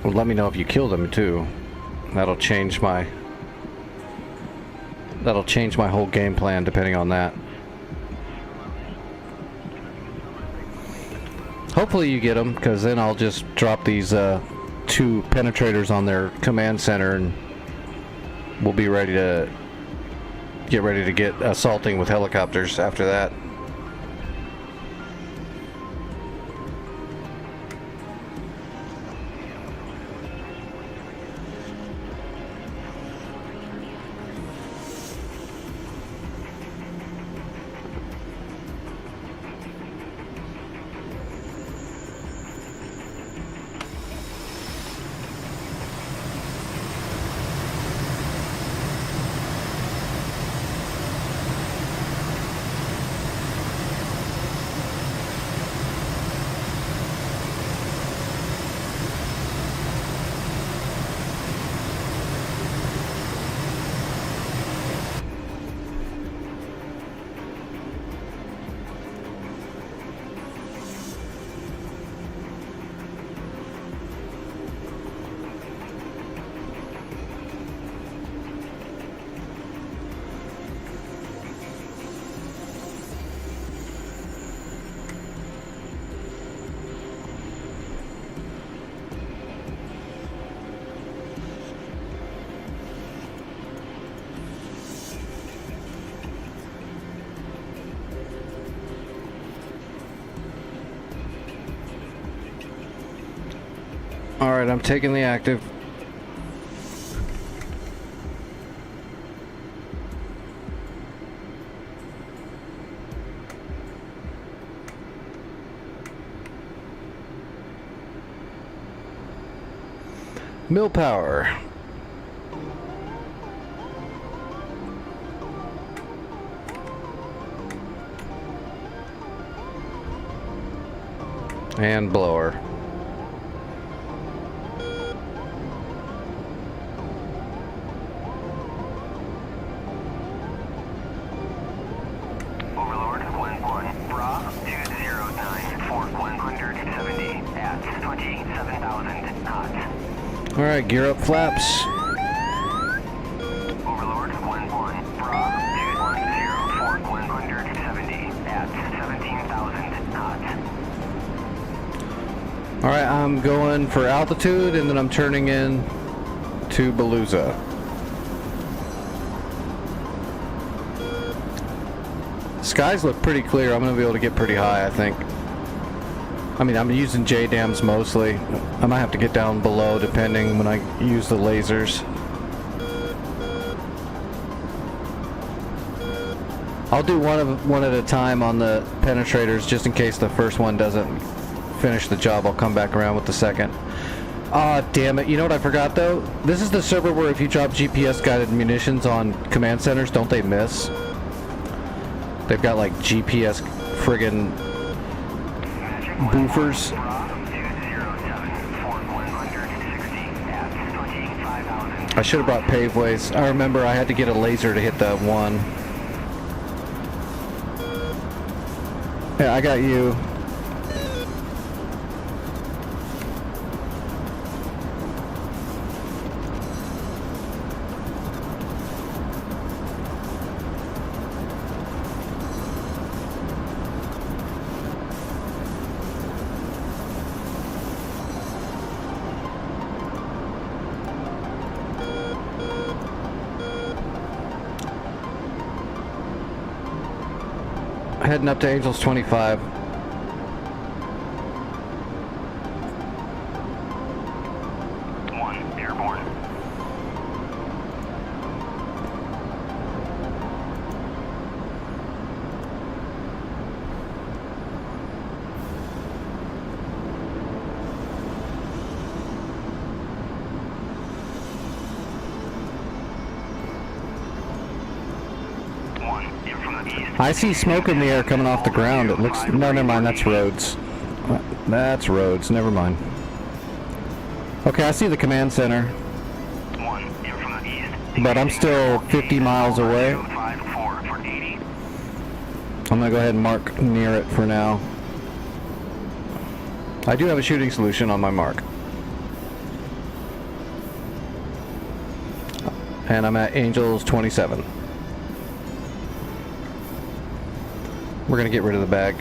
Well, let me know if you kill them too. That'll change my whole game plan depending on that. Hopefully you get them, because then I'll just drop these 2 penetrators on their command center and we'll be ready to get assaulting with helicopters after that. Alright, I'm taking the active. Mill power. And blower. Overlord 1-1, Bra 209, Fort 170 at 27,000 knots. Alright, gear up flaps. Overlord 1-1, Bra 210, Fort 170 at 17,000 knots. Alright, I'm going for altitude and then I'm turning in to Beluza. Skies look pretty clear. I'm going to be able to get pretty high, I think. I mean, I'm using J-dams mostly. I might have to get down below depending when I use the lasers. I'll do one at a time on the penetrators just in case the first one doesn't finish the job. I'll come back around with the second. Ah, damn it. You know what I forgot though? This is the server where if you drop GPS guided munitions on command centers, don't they miss? They've got like GPS friggin' boofers. I should have brought paveways. I remember I had to get a laser to hit that one. Yeah, I got you. Heading up to Angels 25. Airborne. I see smoke in the air coming off the ground. It looks... No, never mind. That's roads. That's roads. Never mind. Okay, I see the command center. But I'm still 50 miles away. I'm gonna go ahead and mark near it for now. I do have a shooting solution on my mark. And I'm at Angels 27. We're gonna get rid of the bag.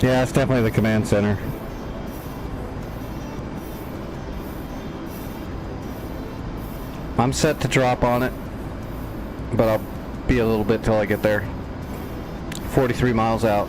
Yeah, it's definitely the command center. I'm set to drop on it, but I'll be a little bit till I get there. 43 miles out.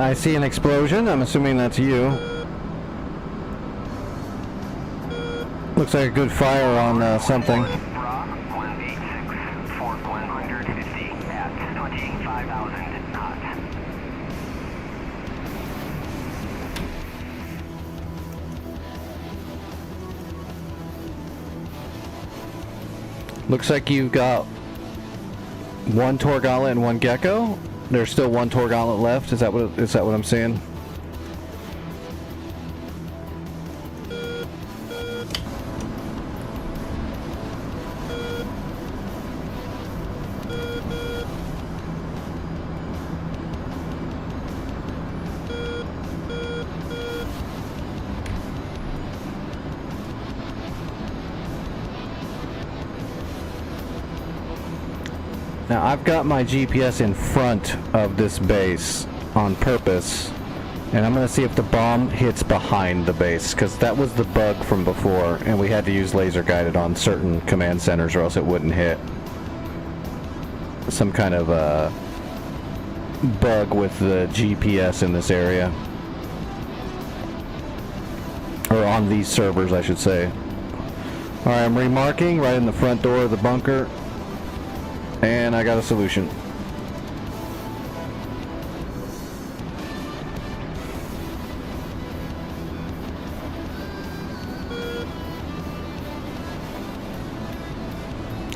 I see an explosion. I'm assuming that's you. Looks like a good fire on something. Looks like you've got one Torgala and one Gecko. There's still one Tor Gauntlet left. Is that what I'm seeing? Now, I've got my GPS in front of this base on purpose, and I'm going to see if the bomb hits behind the base, because that was the bug from before, and we had to use laser guided on certain command centers or else it wouldn't hit. Some kind of bug with the GPS in this area. Or on these servers, I should say. Alright, I'm remarking right in the front door of the bunker. And I got a solution.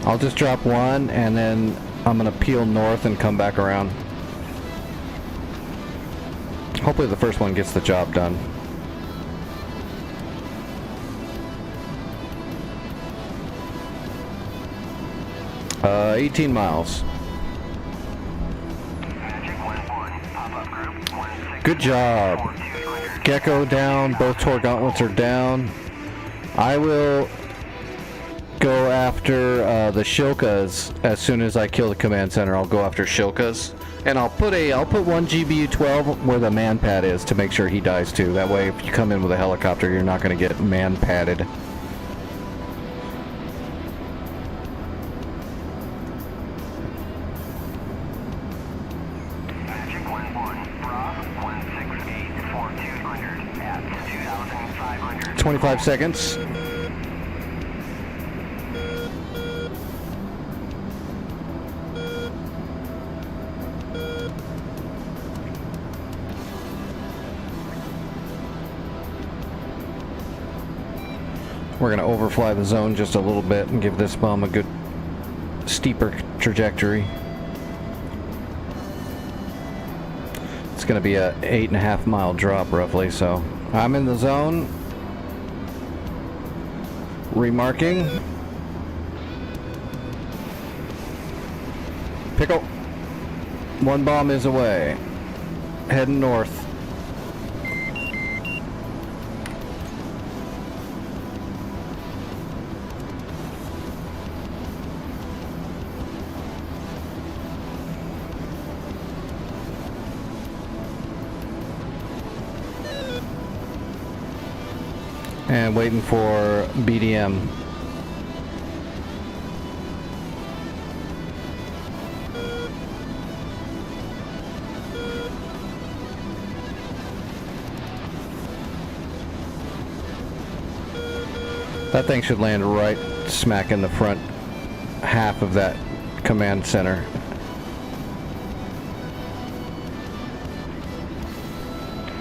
I'll just drop one and then I'm gonna peel north and come back around. Hopefully the first one gets the job done. 18 miles. Good job. Gecko down, both Tor Gauntlets are down. I will go after the Shilkas as soon as I kill the command center. I'll go after Shilkas. And I'll put one GBU-12 where the man pad is to make sure he dies too. That way if you come in with a helicopter, you're not going to get man padded. Magic 1-1, Rob 168-4200 at 2,500. 25 seconds. We're going to overfly the zone just a little bit and give this bomb a good steeper trajectory. It's going to be a 8.5 mile drop roughly, so I'm in the zone. Remarking. Pickle. One bomb is away. Heading north. And waiting for BDM. That thing should land right smack in the front half of that command center.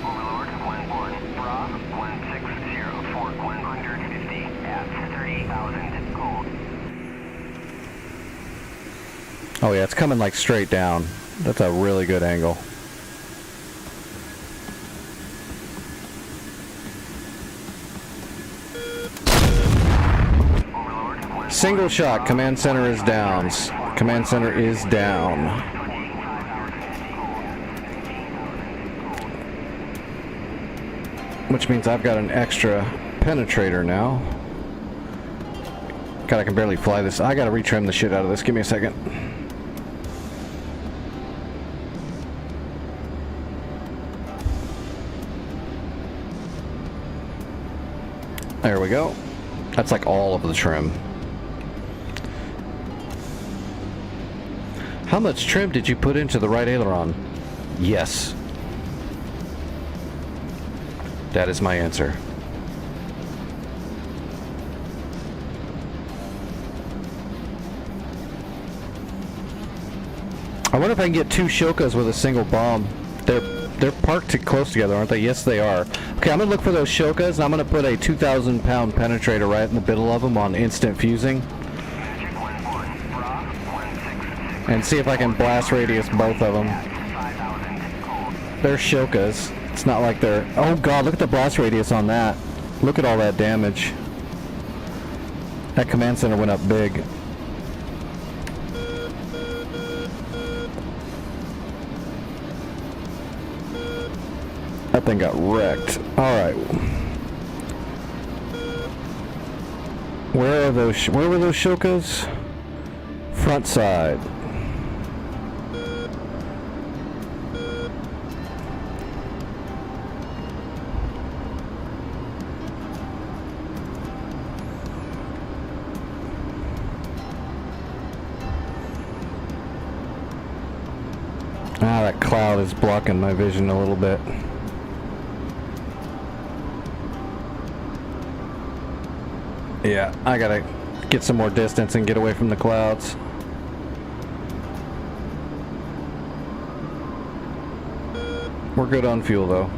Overlord 1-1, Rob 160-4150 at 30,000 gold. Oh yeah, it's coming like straight down. That's a really good angle. Single shot, command center is down. Command center is down. Which means I've got an extra penetrator now. God, I can barely fly this. I gotta retrim the shit out of this. Give me a second. There we go. That's like all of the trim. How much trim did you put into the right aileron? Yes. That is my answer. I wonder if I can get two Shilkas with a single bomb. They're parked close together, aren't they? Yes, they are. Okay, I'm gonna look for those Shilkas, and I'm gonna put a 2,000 pound penetrator right in the middle of them on instant fusing. And see if I can blast radius both of them. They're Shokas. It's not like they're... Oh god, look at the blast radius on that. Look at all that damage. That command center went up big. That thing got wrecked. Alright. Where were those Shokas? Front side. Ah, that cloud is blocking my vision a little bit. Yeah, I gotta get some more distance and get away from the clouds. We're good on fuel though.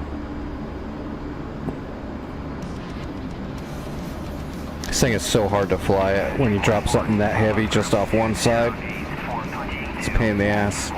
This thing is so hard to fly at when you drop something that heavy just off one side. It's a pain in the ass.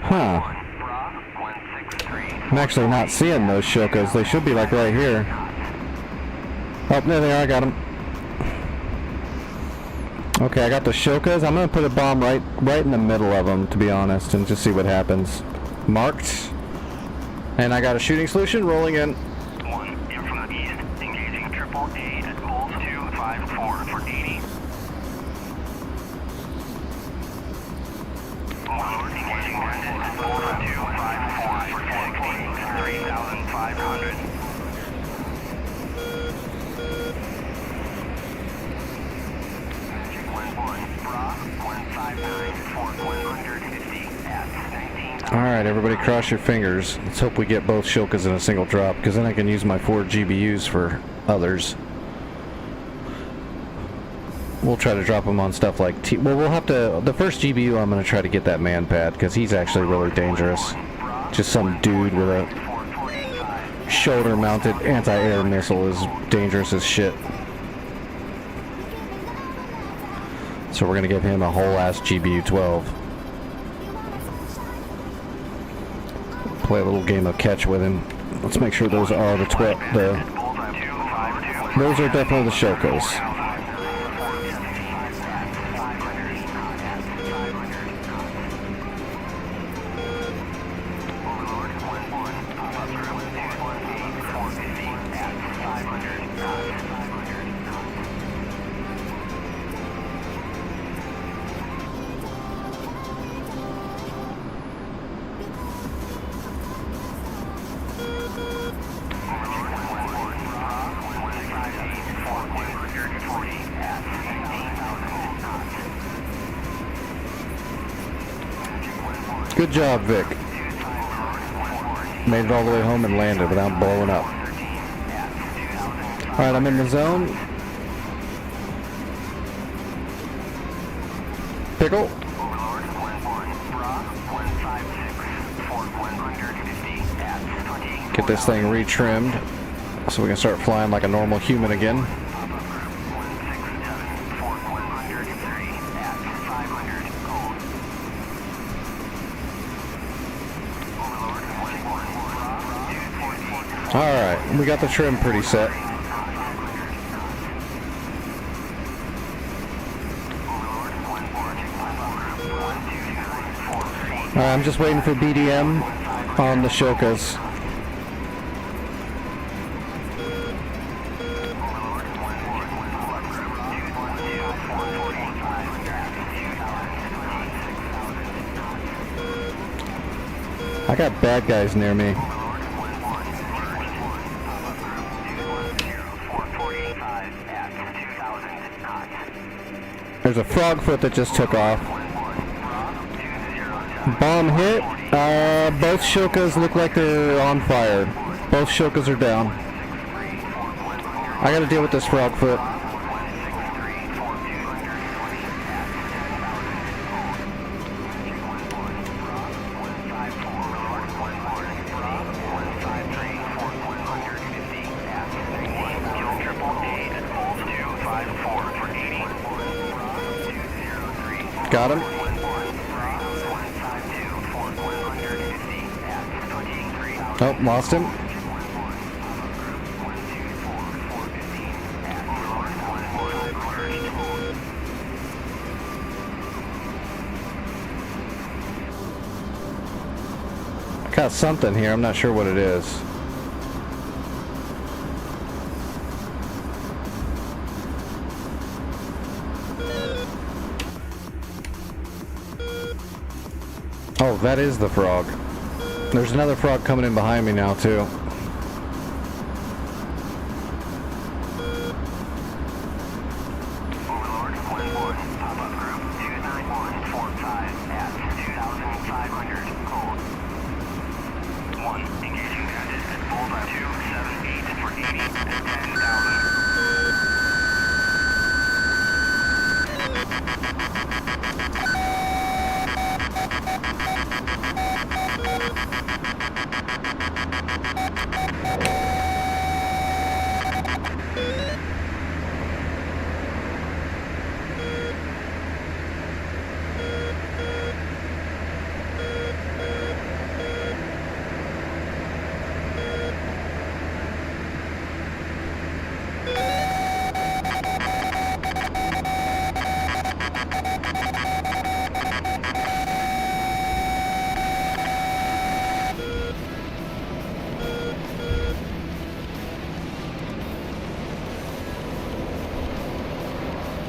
Huh. I'm actually not seeing those Shokas. They should be like right here. Oh, there they are. I got them. Okay, I got the Shokas. I'm gonna put a bomb right in the middle of them, to be honest, and just see what happens. Marked. And I got a shooting solution rolling in. 1 in from the east, engaging triple A at pulse 254 for 80. 1 engaging Brandon at pulse 254 for 60 and 3,500. Magic 1-1, Bra 159 for 150 at 19,000. Alright, everybody cross your fingers. Let's hope we get both Shokas in a single drop, because then I can use my 4 GBUs for others. We'll try to drop them on stuff like well, we'll have to... The first GBU, I'm going to try to get that man pad, because he's actually really dangerous. Just some dude with a shoulder-mounted anti-air missile is dangerous as shit. So we're going to give him a whole-ass GBU-12. Play a little game of catch with him. Let's make sure those are the 12. Those are definitely the Shokas. Good job, Vic. Made it all the way home and landed without blowing up. Alright, I'm in the zone. Pickle. Get this thing retrimmed so we can start flying like a normal human again. Alright, we got the trim pretty set. Alright, I'm just waiting for BDM on the Shokas. I I got bad guys near me. There's a frog foot that just took off. Bomb hit. Both Shilkas look like they're on fire. Both Shilkas are down. I gotta deal with this frog foot. Got him. Oh, lost him. Got something here, I'm not sure what it is. Oh, that is the frog. There's another frog coming in behind me now, too.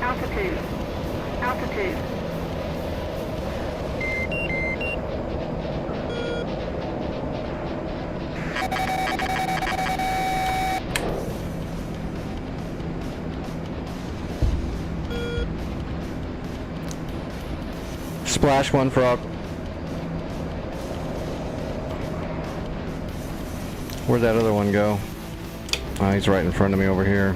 Altitude. Altitude. Splash one frog. Where'd that other one go? Oh, he's right in front of me over here.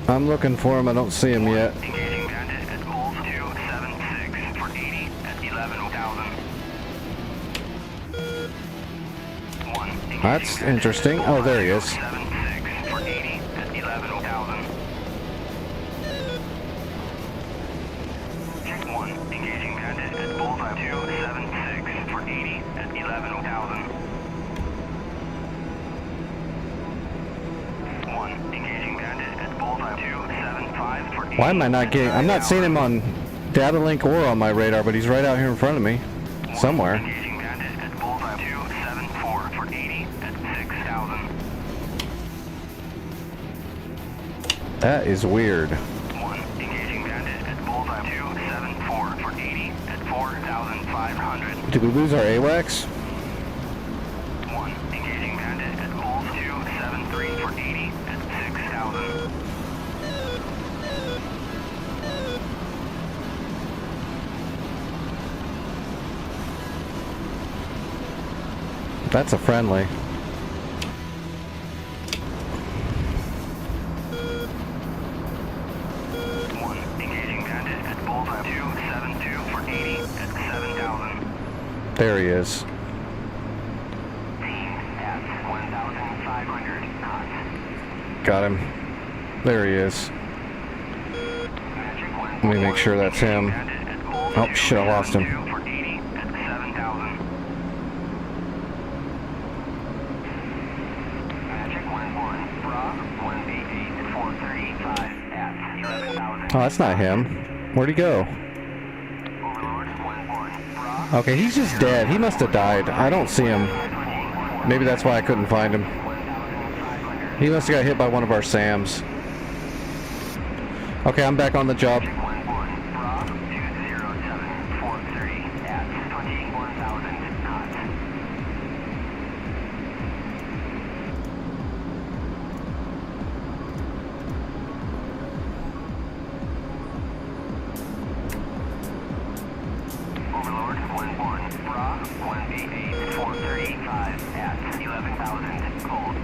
I'm looking for him. I don't see him yet. Engaging bandit at Bulls 276 for 80 at 11,000. That's interesting. Oh, there he is. 76 for 80 at 11,000. 1. Engaging bandit at Bulls 276 for 80 at 11,000. 1. Engaging bandit at Bulls 275 for 80. Why am I not getting... I'm not seeing him on data link or on my radar, but he's right out here in front of me. Somewhere. Engaging bandit at Bulls 274 for 80 at 6,000. That is weird. 1. Engaging bandit at Bulls 274 for 80 at 4,500. Did we lose our AWACS? 1. Engaging bandit at Bulls 273 for 80 at 6,000. That's a friendly. 1. Engaging bandit at Bulls 272 for 80 at 7,000. There he is. Team at 1,500 knots. Got him. There he is. Let me make sure that's him. Oh, shit, I lost him. For 80 at 7,000. Magic 1-1. Frog 188 at 435 at 11,000. Oh, that's not him. Where'd he go? Overlord 1-1. Frog Okay, he's just dead. He must have died. I don't see him. Maybe that's why I couldn't find him. 1,500. He must have got hit by one of our SAMs. Okay, I'm back on the job. 1-1. 11,000 cold.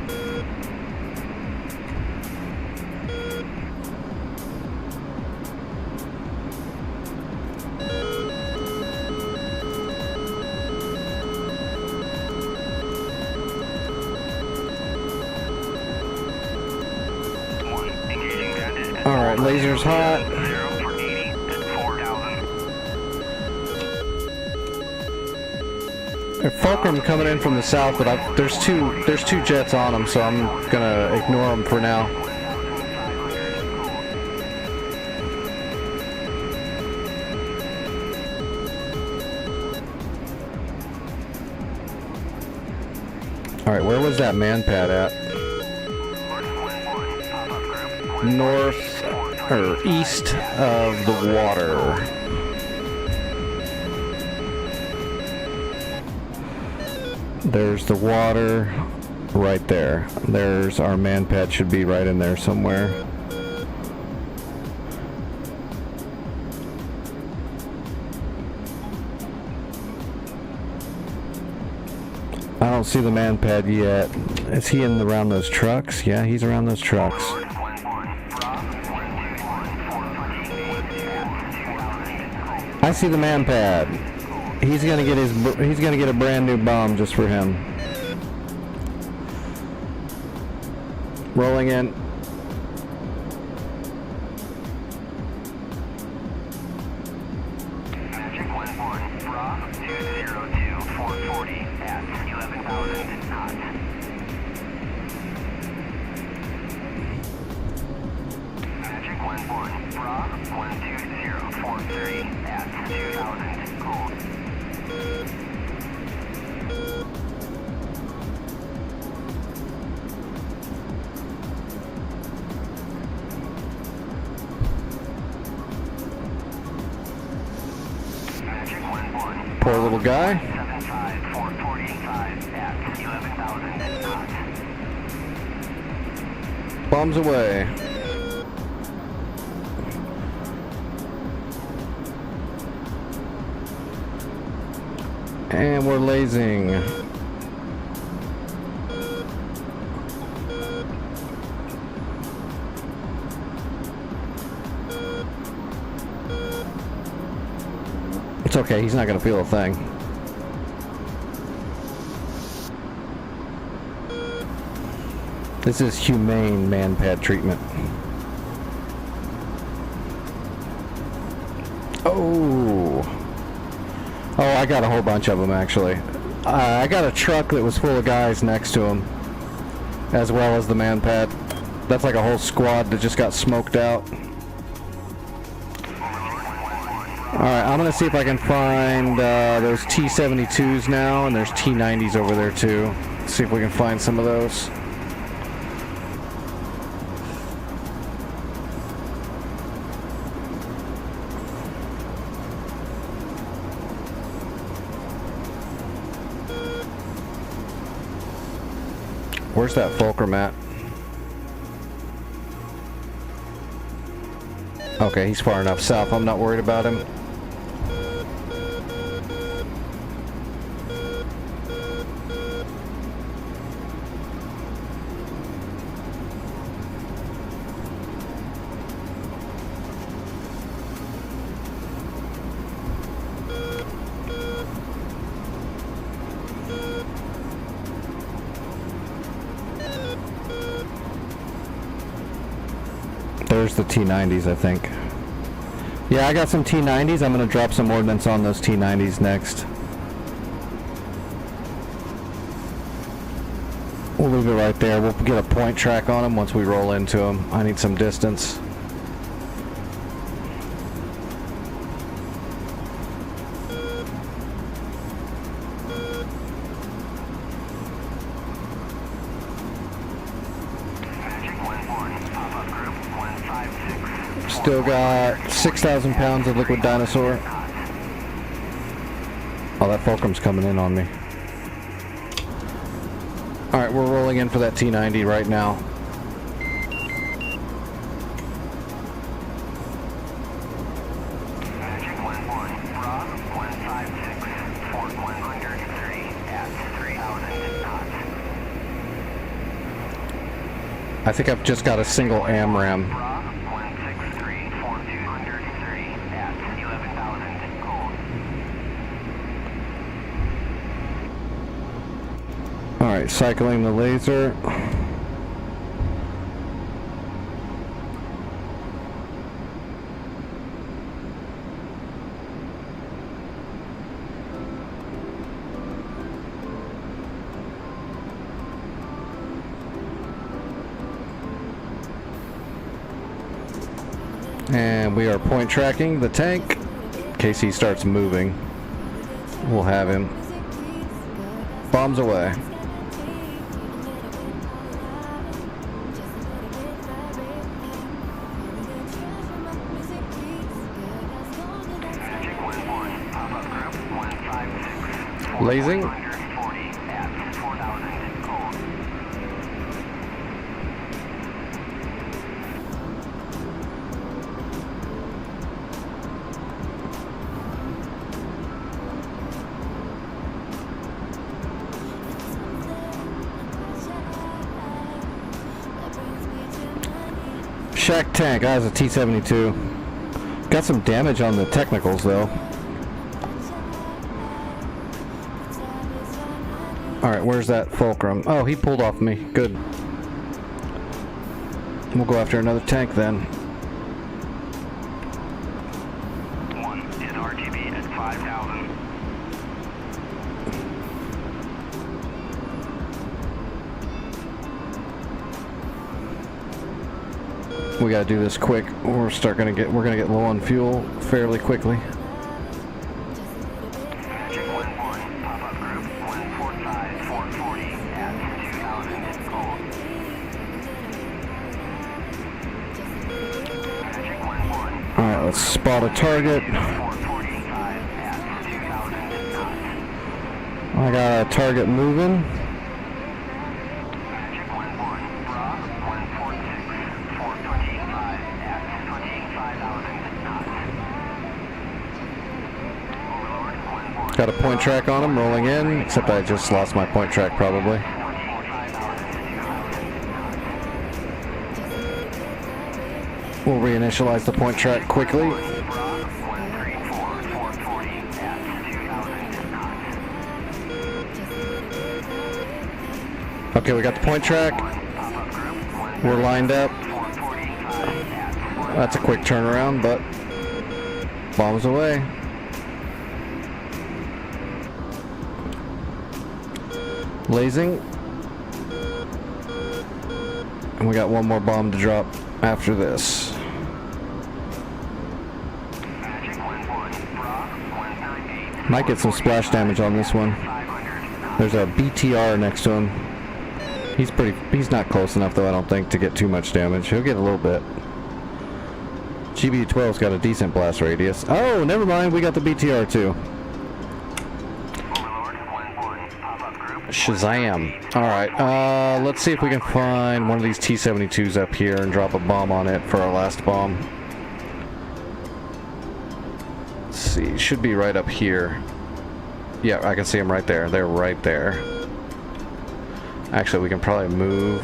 All right, laser's hot. 0 for 80 at 4,000. Fulcrum coming in from the south, but there's two jets on them, so I'm gonna ignore them for now. All right, where was that man pad at? North or east of the water. There's the water right there. There's our man pad, should be right in there somewhere. I don't see the man pad yet. Is he around those trucks? Yeah, he's around those trucks. I see the man pad. He's gonna get a brand new bomb just for him. Rolling in. Magic 1-1, Bra 202, 440 at 11,000 knots. Magic 1-1, Bra 120, 430 at 2,000 cold. Magic 1-1. Poor little guy. 75, 445 at 11,000 knots. Bombs away. And we're lasing. It's okay, he's not gonna feel a thing. This is humane man pad treatment. Oh, I got a whole bunch of them actually. I got a truck that was full of guys next to him, as well as the man pad. That's like a whole squad that just got smoked out. Alright, I'm gonna see if I can find those T-72s now, and there's T-90s over there too. Let's see if we can find some of those. Where's that Fulcrum at? Okay, he's far enough south. I'm not worried about him. There's the T-90s, I think. Yeah, I got some T-90s. I'm going to drop some ordnance on those T-90s next. We'll leave it right there. We'll get a point track on them once we roll into them. I need some distance. Still got 6,000 pounds of liquid dinosaur. Oh, that Fulcrum's coming in on me. Alright, we're rolling in for that T-90 right now. Magic 1-1, Bra 156, Fort 130 at 3,000 knots. I think I've just got a single AMRAM. 163 for 230 at 11,000 gold. Alright, cycling the laser. And we are point tracking the tank in case he starts moving. We'll have him. Bombs away. Lasing. 140 at 4,000 gold. Shack tank, that was a T-72. Got some damage on the technicals though. Alright, where's that fulcrum? Oh, he pulled off me. Good. We'll go after another tank then. One is RTB at 5,000. We gotta do this quick. We're gonna get low on fuel fairly quickly. Magic 1-1, pop-up group 145, 440 at 2,000 gold. Magic 1-1, Alright, let's spot a target. 445 at 2,000 knots. I got a target moving. Magic 1-1, Bra 146, 425 at 25,000 knots. Overlord 1-1. Got a point track on him, rolling in, except I just lost my point track probably. We'll reinitialize the point track quickly. Okay, we got the point track. We're lined up. That's a quick turnaround, but bombs away. Lasing. And we got one more bomb to drop after this. Might get some splash damage on this one. There's a BTR next to him. He's not close enough though, I don't think, to get too much damage. He'll get a little bit. GBU-12's got a decent blast radius. Oh, never mind, we got the BTR too. Shazam. Alright, let's see if we can find one of these T-72s up here and drop a bomb on it for our last bomb. Let's see, should be right up here. Yeah, I can see them right there. They're right there. Actually, we can probably move.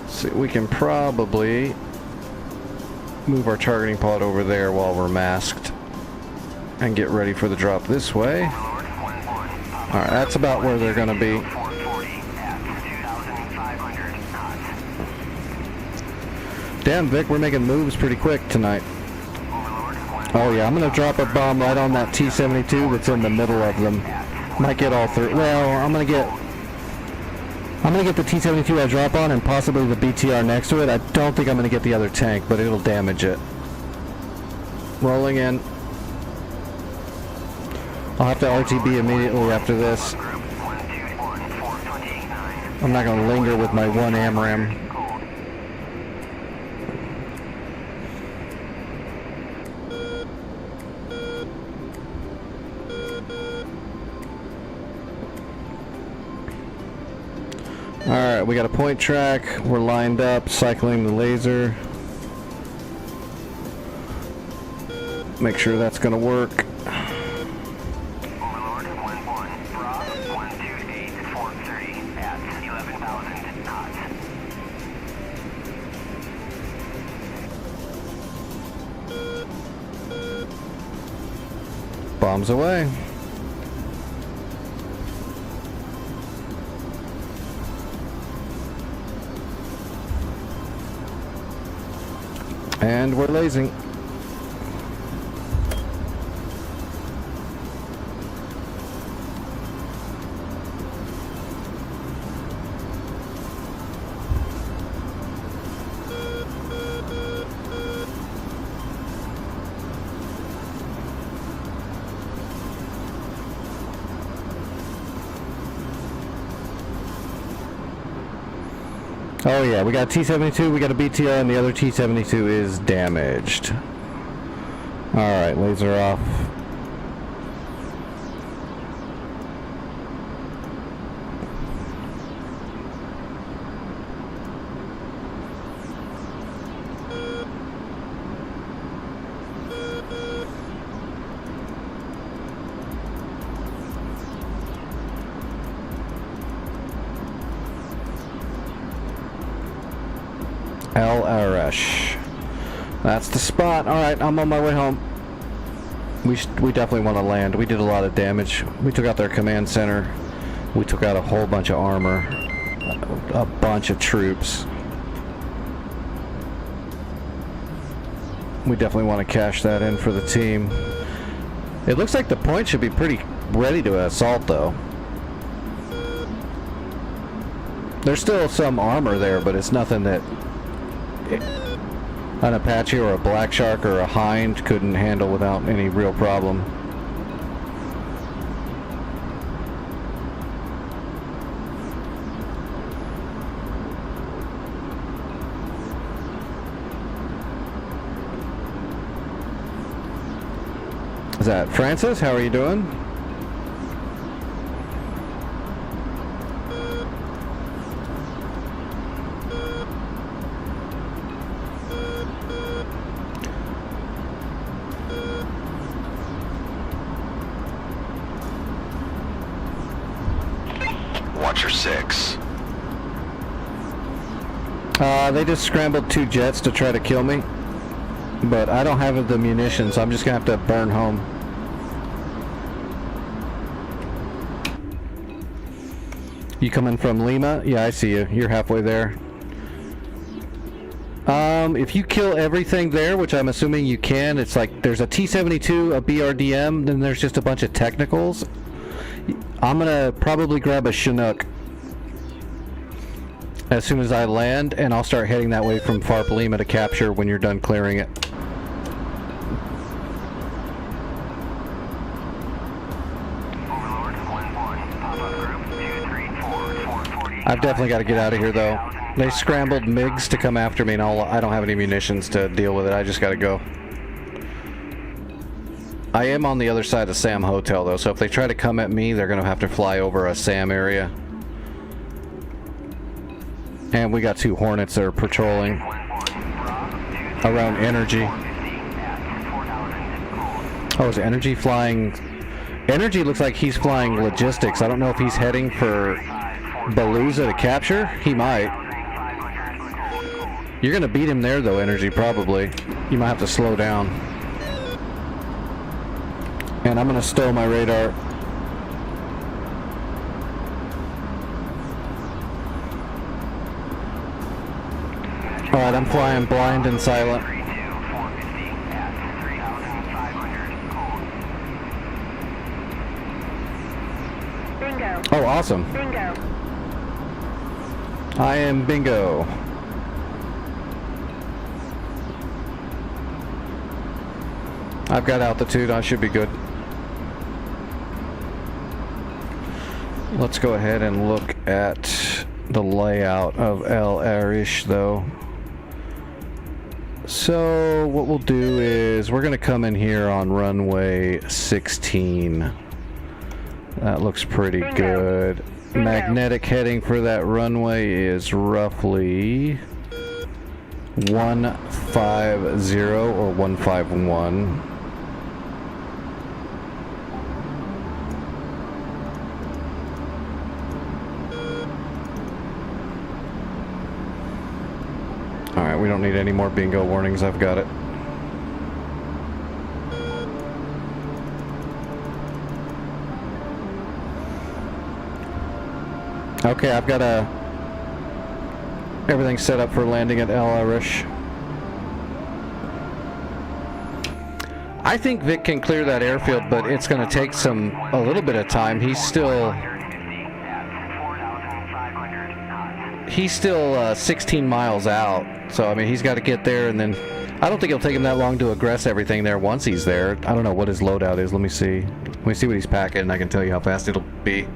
See, we can probably move our targeting pod over there while we're masked and get ready for the drop this way. Alright, that's about where they're going to be. Damn, Vic, we're making moves pretty quick tonight. Oh yeah, I'm going to drop a bomb right on that T-72 that's in the middle of them. Might get all three. Well, I'm going to get the T-72 I drop on and possibly the BTR next to it. I don't think I'm going to get the other tank, but it'll damage it. Rolling in. I'll have to RTB immediately after this. I'm not going to linger with my one AMRAM. Alright, we got a point track. We're lined up, cycling the laser. Make sure that's gonna work. Overlord, 1-1, Bra, 128, 430 at 11,000 knots. Bombs away. And we're lasing. Oh yeah, we got T-72, we got a BTR, and the other T-72 is damaged. Alright, laser off. El Arash. That's the spot. Alright, I'm on my way home. We definitely want to land. We did a lot of damage. We took out their command center. We took out a whole bunch of armor. A bunch of troops. We definitely want to cash that in for the team. It looks like the point should be pretty ready to assault, though. There's still some armor there, but it's nothing that an Apache or a Black Shark or a Hind couldn't handle without any real problem. Is that Francis? How are you doing? Watcher 6. They just scrambled 2 jets to try to kill me, but I don't have the munitions, so I'm just gonna have to burn home. You coming from Lima? Yeah, I see you. You're halfway there. If you kill everything there, which I'm assuming you can, it's like there's a T-72, a BRDM, then there's just a bunch of technicals. I'm gonna probably grab a Chinook as soon as I land, and I'll start heading that way from FARP Lima to capture when you're done clearing it. Overlord, 1-1, pop-up group 234, 440. I've definitely got to get out of here, though. They scrambled MiGs to come after me, and I don't have any munitions to deal with it. I just got to go. I am on the other side of Sam Hotel, though, so if they try to come at me, they're going to have to fly over a Sam area. And we got 2 Hornets that are patrolling around Energy. Oh, is Energy flying? Energy looks like he's flying logistics. I don't know if he's heading for Beluza to capture. He might. You're going to beat him there, though, Energy, probably. You might have to slow down. And I'm going to stow my radar. Alright, I'm flying blind and silent. Bingo. Oh, awesome. Bingo. I am bingo. I've got altitude. I should be good. Let's go ahead and look at the layout of El Arish, though. So what we'll do is we're going to come in here on runway 16. That looks pretty good. Magnetic heading for that runway is roughly 150 or 151. Alright, we don't need any more bingo warnings. I've got it. Okay, I've got everything set up for landing at El Irish. I think Vic can clear that airfield, but it's going to take a little bit of time. He's still 16 miles out. So, I mean, he's got to get there, and then I don't think it'll take him that long to aggress everything there once he's there. I don't know what his loadout is. Let me see. Let me see what he's packing, and I can tell you how fast it'll be.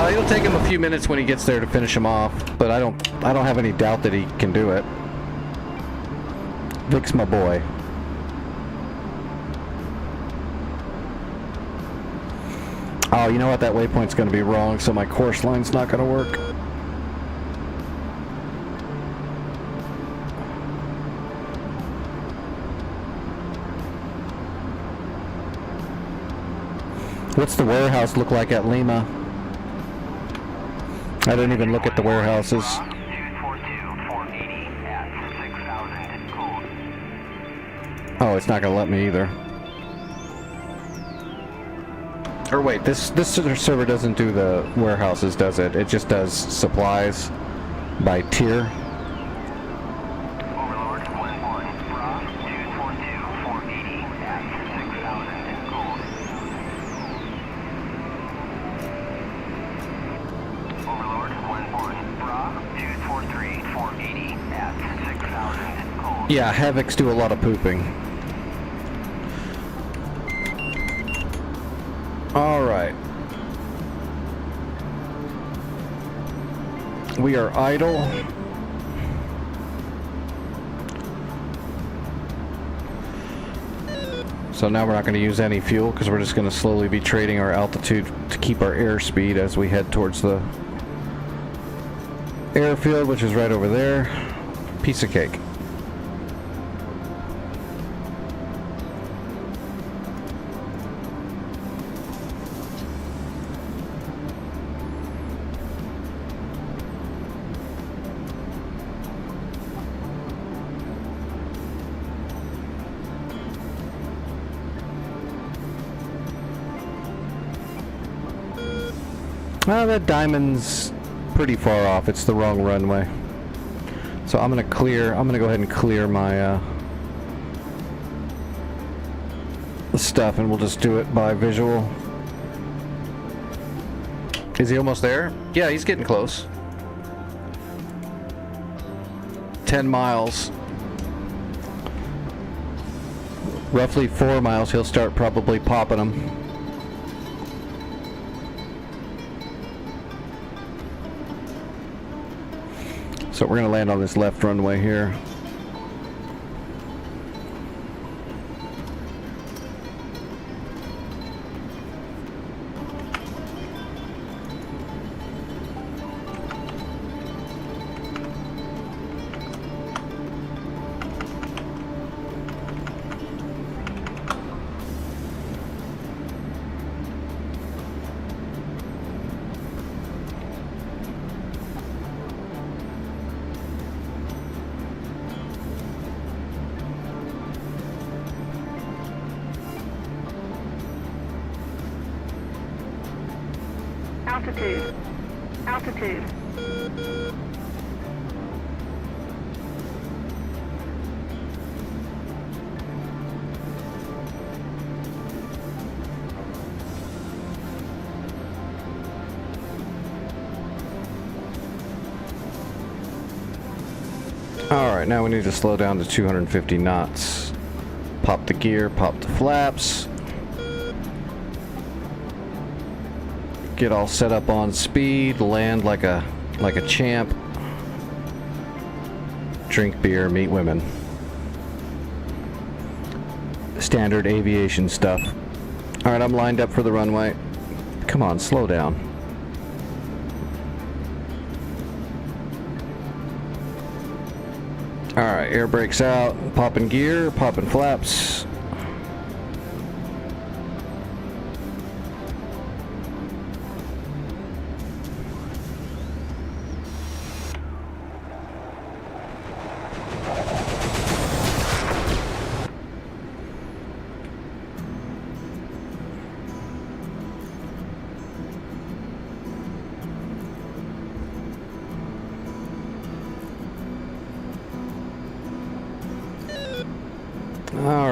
It'll take him a few minutes when he gets there to finish him off, but I don't have any doubt that he can do it. Vic's my boy. Oh, you know what? That waypoint's going to be wrong, so my course line's not going to work. What's the warehouse look like at Lima? I didn't even look at the warehouses. Oh, it's not going to let me either. Or wait, this server doesn't do the warehouses, does it? It just does supplies by tier. Overlord 1-1, Bra 242-480 at 6,000 gold. Overlord 1-1, Bra 243-480 at 6,000 gold. Yeah, Havocs do a lot of pooping. Alright. We are idle. So now we're not going to use any fuel because we're just going to slowly be trading our altitude to keep our airspeed as we head towards the airfield, which is right over there. Piece of cake. Well, that diamond's pretty far off. It's the wrong runway. So I'm gonna go ahead and clear my stuff, and we'll just do it by visual. Is he almost there? Yeah, he's getting close. 10 miles. Roughly 4 miles, he'll start probably popping them. So we're going to land on this left runway here. Altitude. Altitude. Alright, now we need to slow down to 250 knots. Pop the gear, pop the flaps. Get all set up on speed, land like a champ. Drink beer, meet women. Standard aviation stuff. Alright, I'm lined up for the runway. Come on, slow down. Alright, air brakes out, popping gear, popping flaps.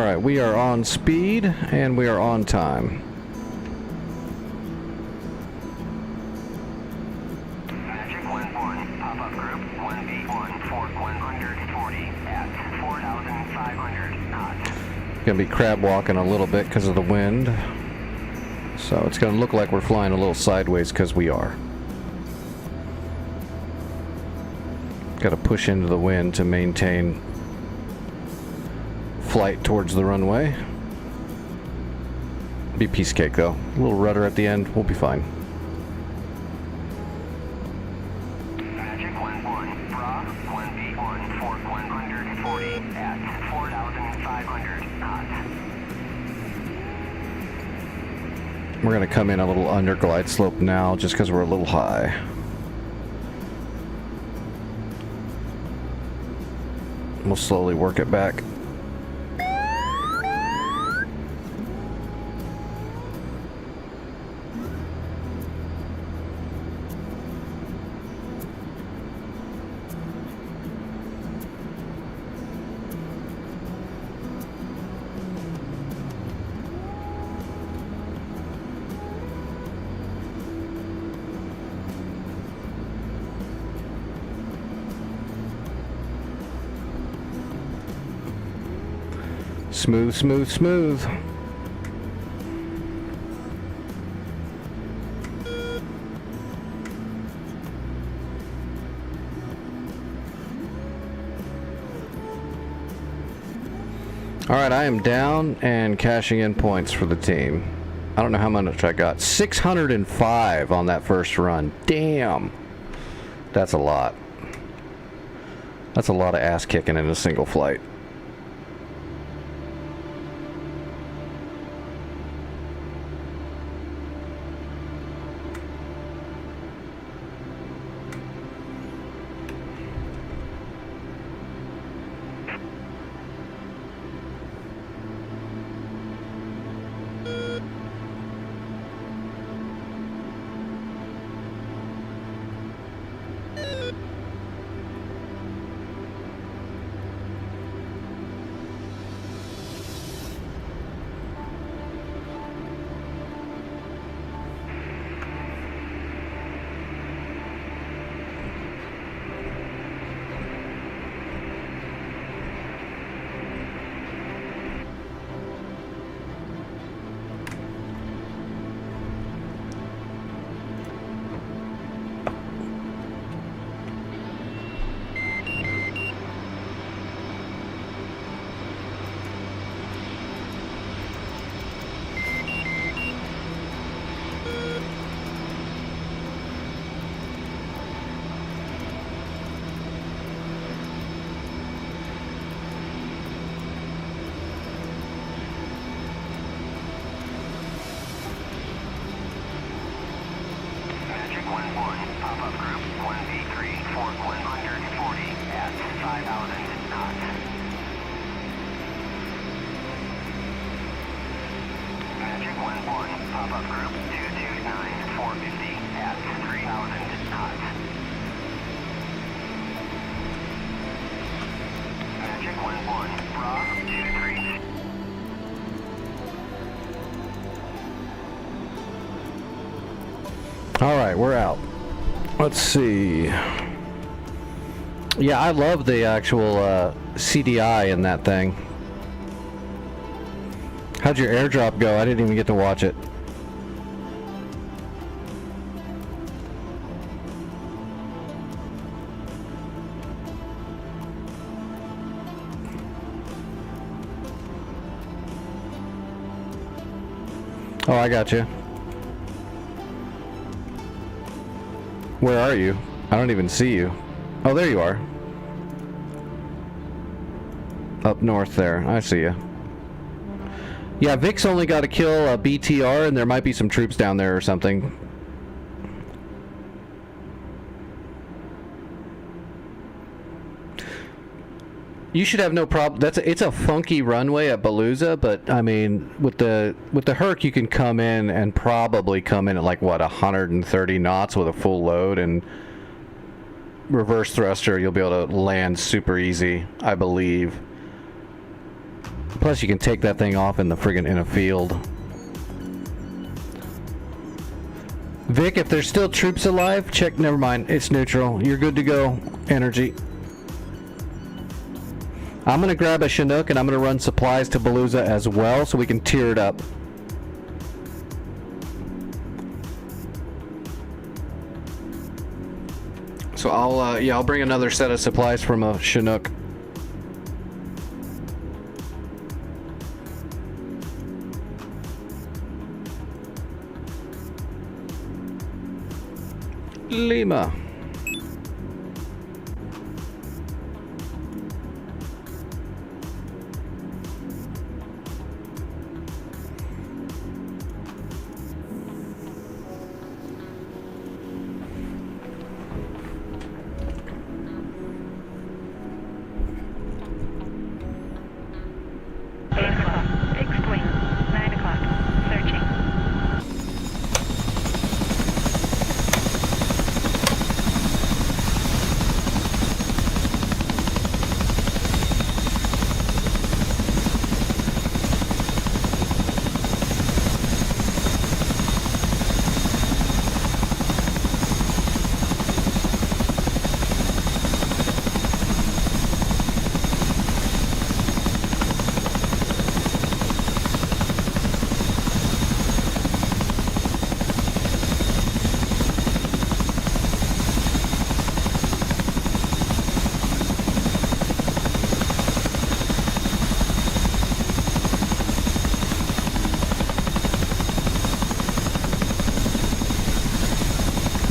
Alright, we are on speed, and we are on time. Magic 1-1, pop-up group 1V1 for 140 at 4,500 knots. Gonna be crab walking a little bit because of the wind. So it's gonna look like we're flying a little sideways because we are. Gotta push into the wind to maintain flight towards the runway. Be piece cake though. A little rudder at the end, we'll be fine. Magic 1-1, bra 1V1 for 140 at 4,500 knots. We're gonna come in a little under glide slope now just because we're a little high. We'll slowly work it back. Smooth, smooth, smooth. Alright, I am down and cashing in points for the team. I don't know how much I got. 605 on that first run. Damn. That's a lot. That's a lot of ass kicking in a single flight. Magic 1-1, pop-up group 1V3 for 140 at 5,000 knots. Magic 1-1, pop-up group 229 450 at 3,000 knots. Magic 1-1, bra 23. Alright, we're out. Let's see. Yeah, I love the actual CDI in that thing. How'd your airdrop go? I didn't even get to watch it. Oh, I got you. Where are you? I don't even see you. Oh, there you are. Up north there. I see you. Yeah, Vic's only got to kill a BTR, and there might be some troops down there or something. You should have no problem. It's a funky runway at Palooza, but I mean, with the Herc, you can come in and probably come in at like what 130 knots with a full load and reverse thruster. You'll be able to land super easy, I believe. Plus, you can take that thing off in the friggin' in a field. Vic, if there's still troops alive, check. Never mind. It's neutral. You're good to go. Energy. I'm gonna grab a Chinook and I'm gonna run supplies to Beluza as well, so we can tier it up. So I'll bring another set of supplies from a Chinook. Lima.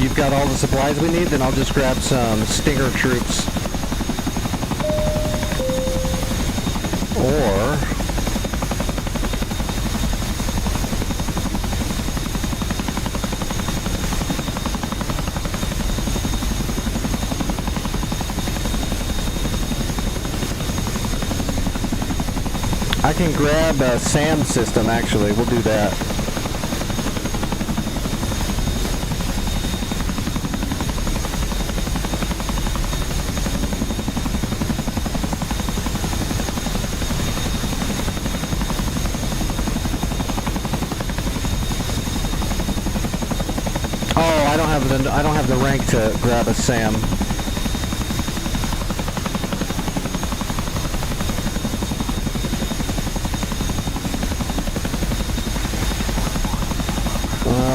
You've got all the supplies we need, then I'll just grab some Stinger troops. Or... I can grab a SAM system, actually. We'll do that. I don't have the rank to grab a SAM.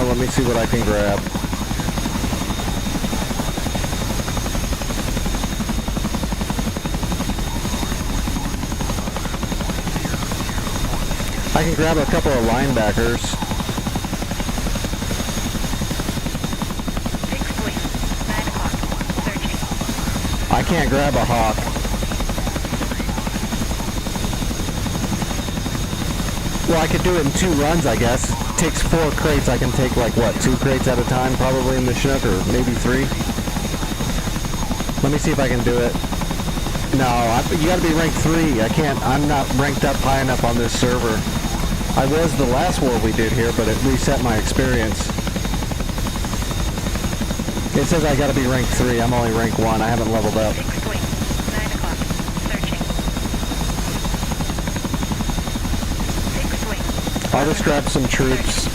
Let me see what I can grab. I can grab a couple of linebackers. I can't grab a Hawk. Well, I could do it in 2 runs, I guess. It takes 4 crates. I can take, like, what, 2 crates at a time, probably in the Chinook, or maybe 3. Let me see if I can do it. No, you gotta be ranked 3. I can't, I'm not ranked up high enough on this server. I was the last war we did here, but it reset my experience. It says I gotta be rank 3. I'm only rank 1. I haven't leveled up. 9 o'clock. Searching. 6 wing. I'll just grab some troops.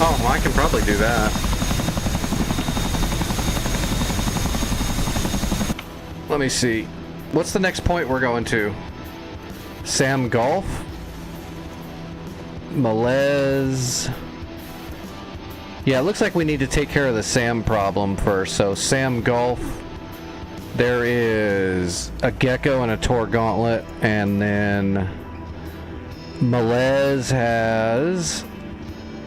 Oh, well, I can probably do that. Let me see. What's the next point we're going to? Sam Gulf? Melez? Yeah, it looks like we need to take care of the Sam problem first. So Sam Gulf, there is a Gecko and a Tor Gauntlet, and then Melez has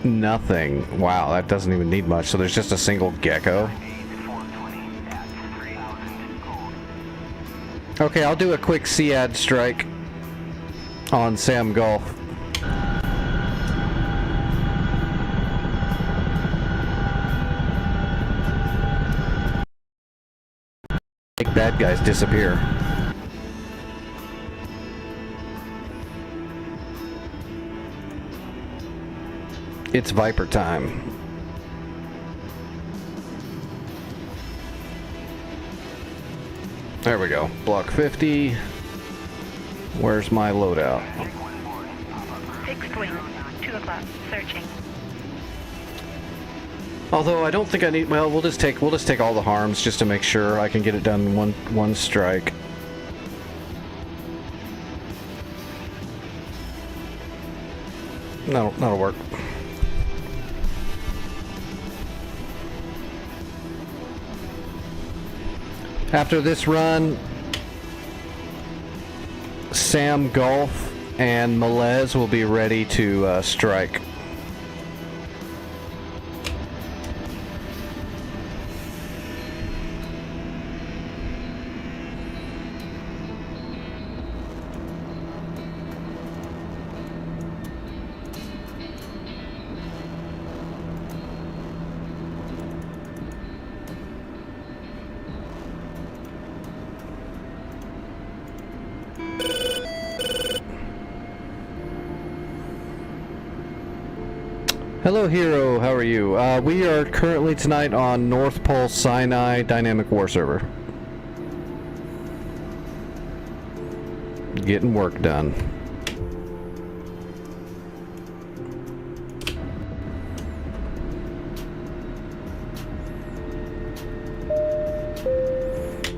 nothing. Wow, that doesn't even need much. So there's just a single Gecko. Okay, I'll do a quick SEAD strike on Sam Gulf. Make bad guys disappear. It's Viper time. There we go. Block 50. Where's my loadout? Fixed wing. 2 o'clock. Searching. Although I don't think I need. Well, we'll just take all the harms just to make sure I can get it done in one strike. That'll work. After this run, Sam Golf and Melez will be ready to strike. Hello, Hero. How are you? We are currently tonight on North Pole Sinai Dynamic War Server. Getting work done.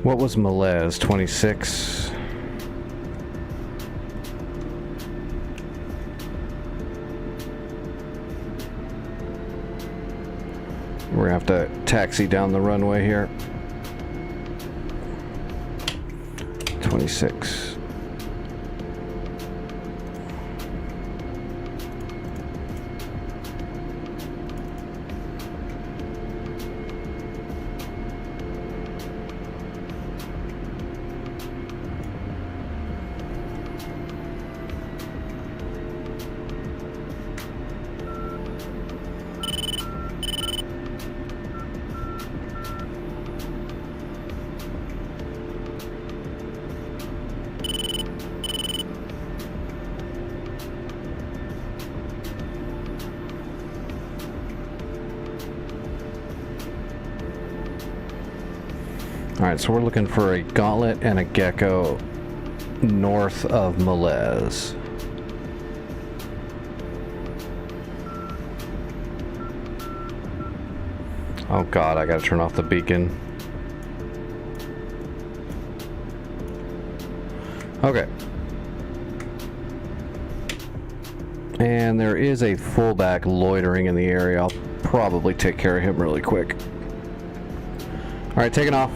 What was Melez? 26? We're gonna have to taxi down the runway here. 26. Alright, so we're looking for a Gauntlet and a Gecko north of Melez. Oh god, I gotta turn off the beacon. Okay. And there is a fullback loitering in the area. I'll probably take care of him really quick. Alright, taking off.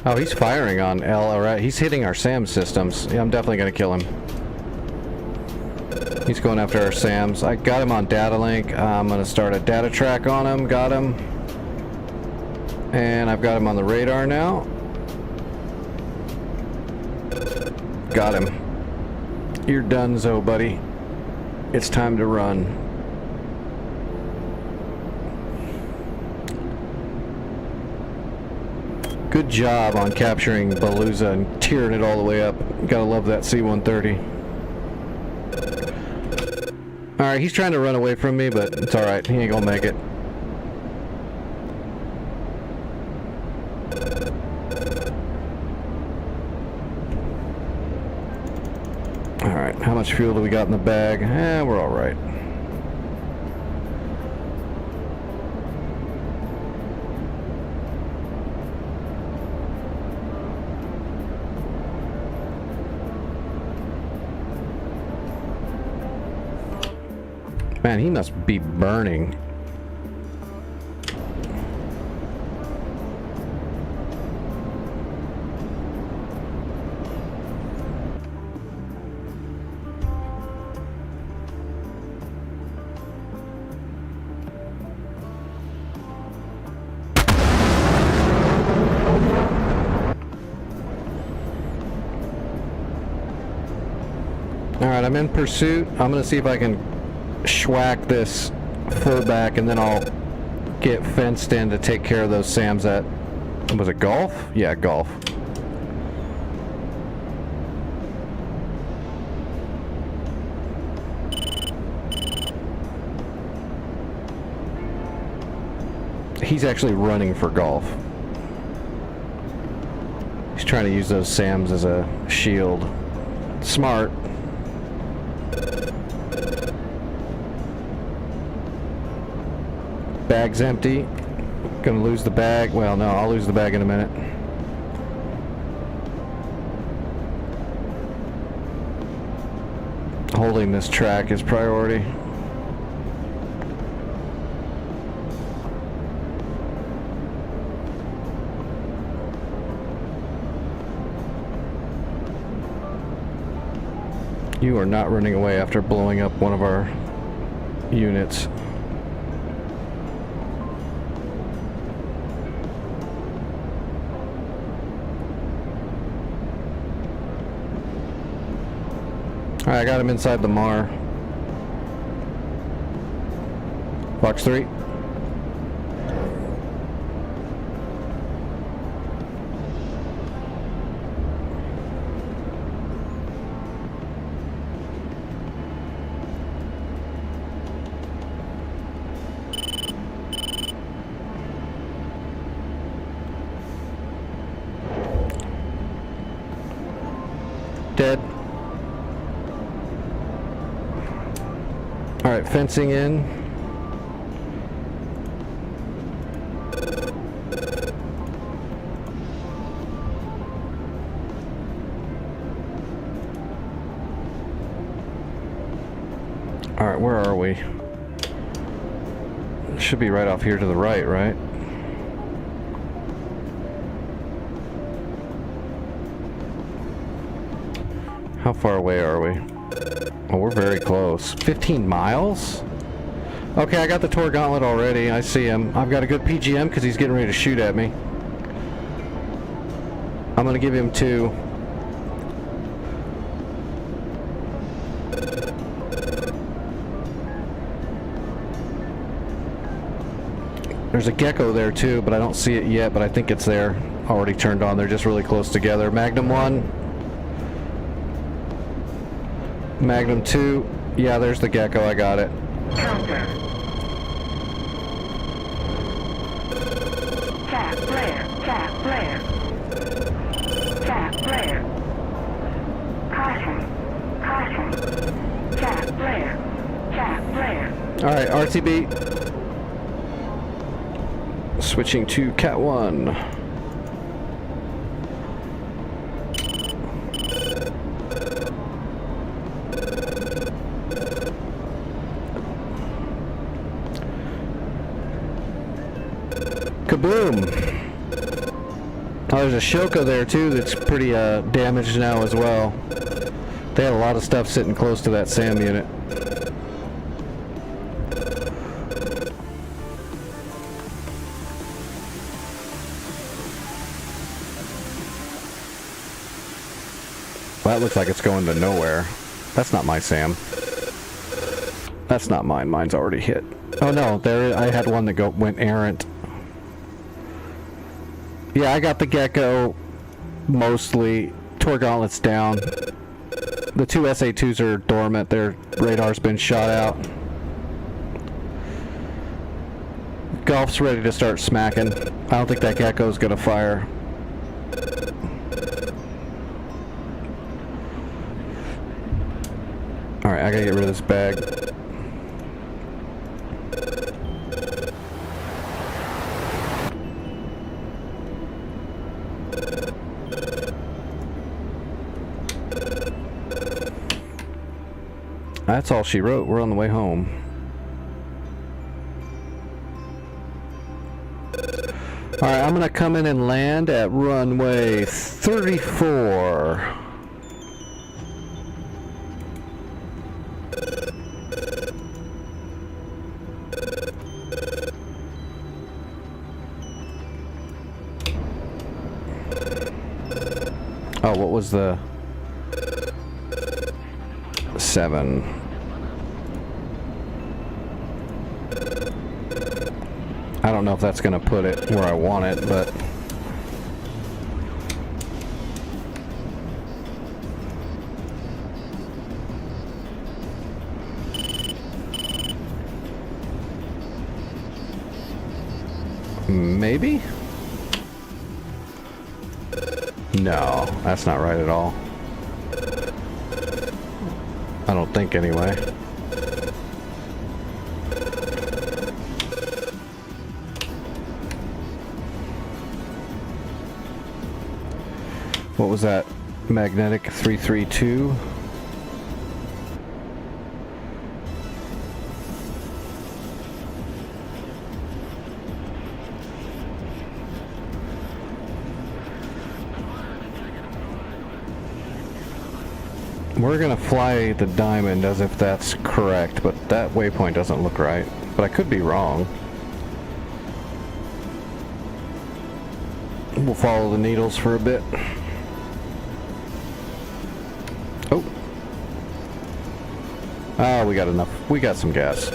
Oh, he's firing on L. Alright, he's hitting our SAM systems. Yeah, I'm definitely gonna kill him. He's going after our SAMs. I got him on data link. I'm gonna start a data track on him. Got him. And I've got him on the radar now. Got him. You're donezo, buddy. It's time to run. Good job on capturing Balooza and tearing it all the way up. Gotta love that C-130. Alright, he's trying to run away from me, but it's alright. He ain't gonna make it. Alright, how much fuel do we got in the bag? We're alright. Man, he must be burning. Alright, I'm in pursuit. I'm gonna see if I can schwack this fullback, and then I'll get fenced in to take care of those Sams at... Was it golf? Yeah, golf. He's actually running for golf. He's trying to use those Sams as a shield. Smart. Bag's empty. Gonna lose the bag. Well, no, I'll lose the bag in a minute. Holding this track is priority. You are not running away after blowing up one of our units. Alright, I got him inside the Mar. Box 3. Dead. Alright, fencing in. Alright, where are we? Should be right off here to the right, right? How far away are we? Oh, we're very close. 15 miles? Okay, I got the Tor Gauntlet already. I see him. I've got a good PGM because he's getting ready to shoot at me. I'm going to give him 2. There's a Gecko there too, but I don't see it yet, but I think it's there. Already turned on. They're just really close together. Magnum 1. Magnum 2. Yeah, there's the Gecko. I got it. Counter. Tap flare. Tap flare. Tap flare. Caution. Caution. Tap flare. Tap flare. Alright, RTB. Switching to Cat 1. Kaboom! Oh, there's a Shoko there too that's pretty damaged now as well. They had a lot of stuff sitting close to that SAM unit. Well, that looks like it's going to nowhere. That's not my SAM. That's not mine. Mine's already hit. Oh no, there I had one that went errant. Yeah, I got the Gecko mostly. Tor Gauntlet's down. The 2 SA2s are dormant. Their radar's been shot out. Golf's ready to start smacking. I don't think that Gecko's gonna fire. Alright, I gotta get rid of this bag. That's all she wrote. We're on the way home. Alright, I'm gonna come in and land at runway 34. Oh, what was the 7. I don't know if that's going to put it where I want it, but... Maybe? No, that's not right at all. I don't think anyway. What was that? Magnetic 332? We're gonna fly the diamond as if that's correct, but that waypoint doesn't look right. But I could be wrong. We'll follow the needles for a bit. Oh. Ah, we got enough. We got some gas.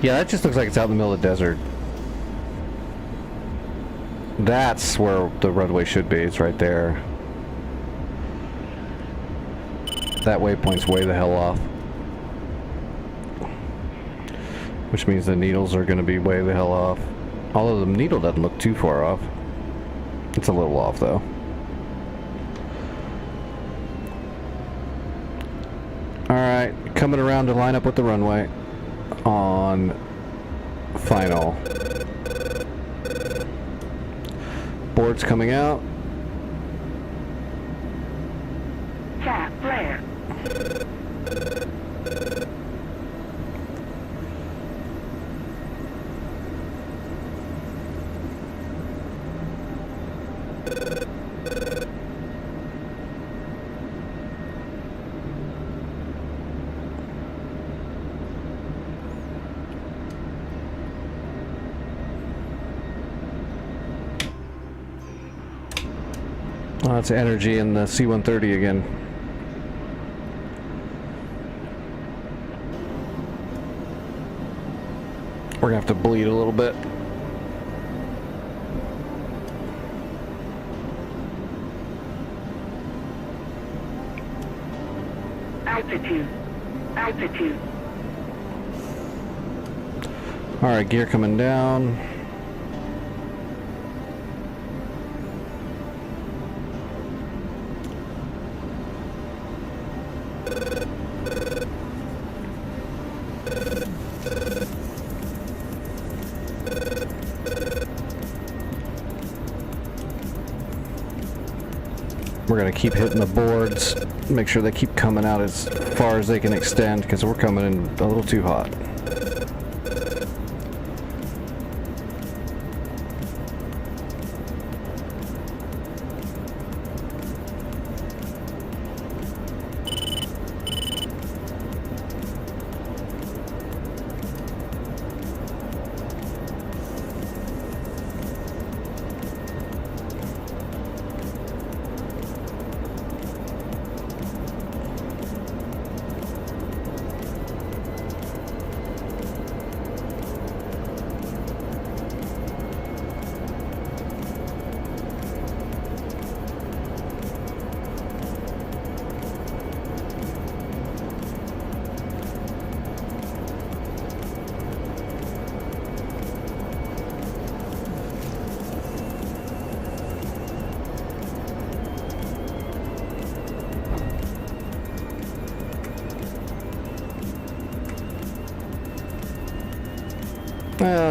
Yeah, that just looks like it's out in the middle of the desert. That's where the runway should be. It's right there. That waypoint's way the hell off. Which means the needles are going to be way the hell off. Although the needle doesn't look too far off. It's a little off though. Alright, coming around to line up with the runway. On final. Board's coming out. Tap flare. Oh, that's energy in the C-130 again. We're gonna have to bleed a little bit. Altitude. Altitude. Alright, gear coming down. We're going to keep hitting the boards, make sure they keep coming out as far as they can extend, because we're coming in a little too hot.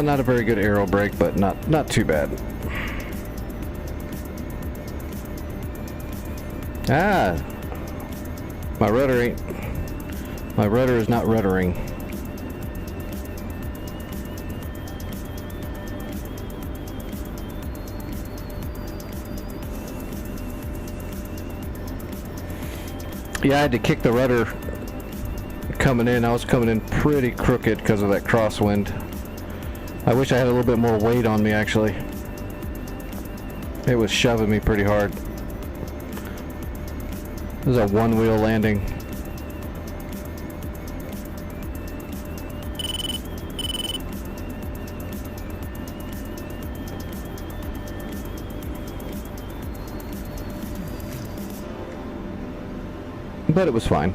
Not a very good aero brake, but not too bad. Ah! My rudder is not ruddering. Yeah, I had to kick the rudder coming in. I was coming in pretty crooked because of that crosswind. I wish I had a little bit more weight on me, actually. It was shoving me pretty hard. This is a one-wheel landing. But it was fine.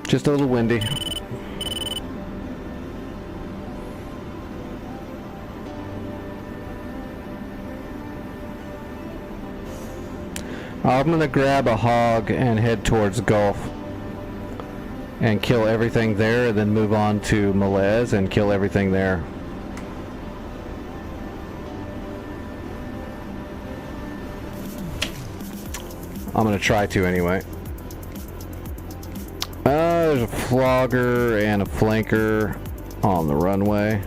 Just a little windy. I'm gonna grab a hog and head towards Gulf and kill everything there, and then move on to Melez and kill everything there. I'm gonna try to anyway. There's a flogger and a flanker on the runway.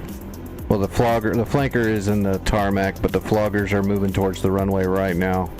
Well, the flanker is in the tarmac, but the floggers are moving towards the runway right now.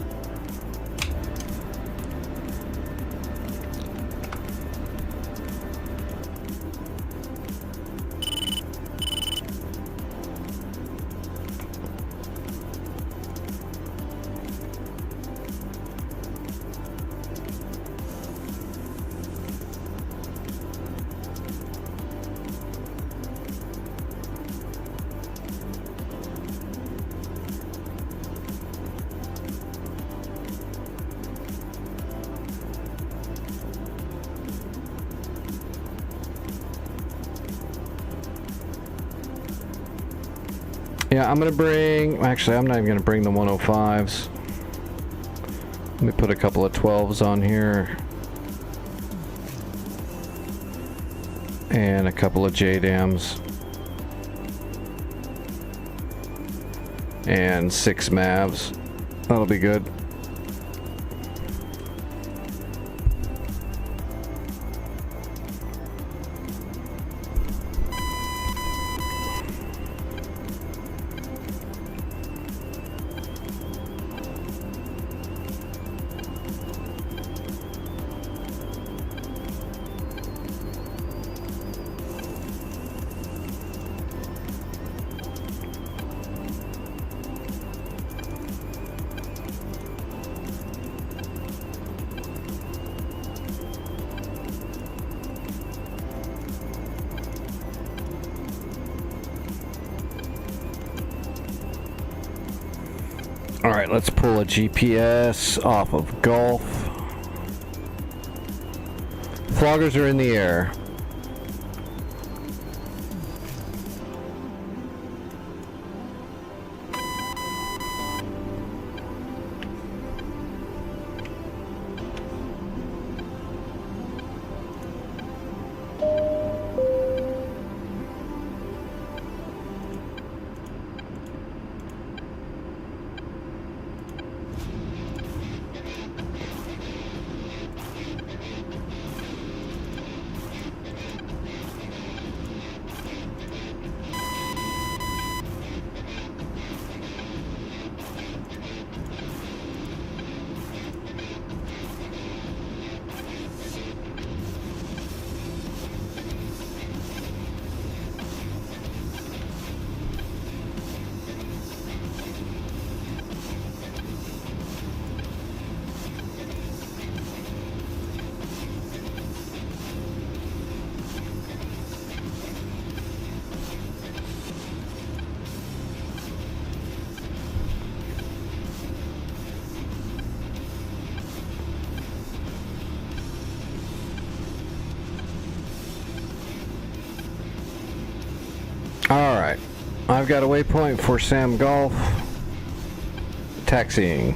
Yeah, I'm gonna bring, actually I'm not even gonna bring the 105s. Let me put a couple of 12s on here. And a couple of JDAMs. And 6 MAVs. That'll be good. Alright, let's pull a GPS off of Gulf. Floggers are in the air. Alright, I've got a waypoint for Sam Gulf. Taxiing.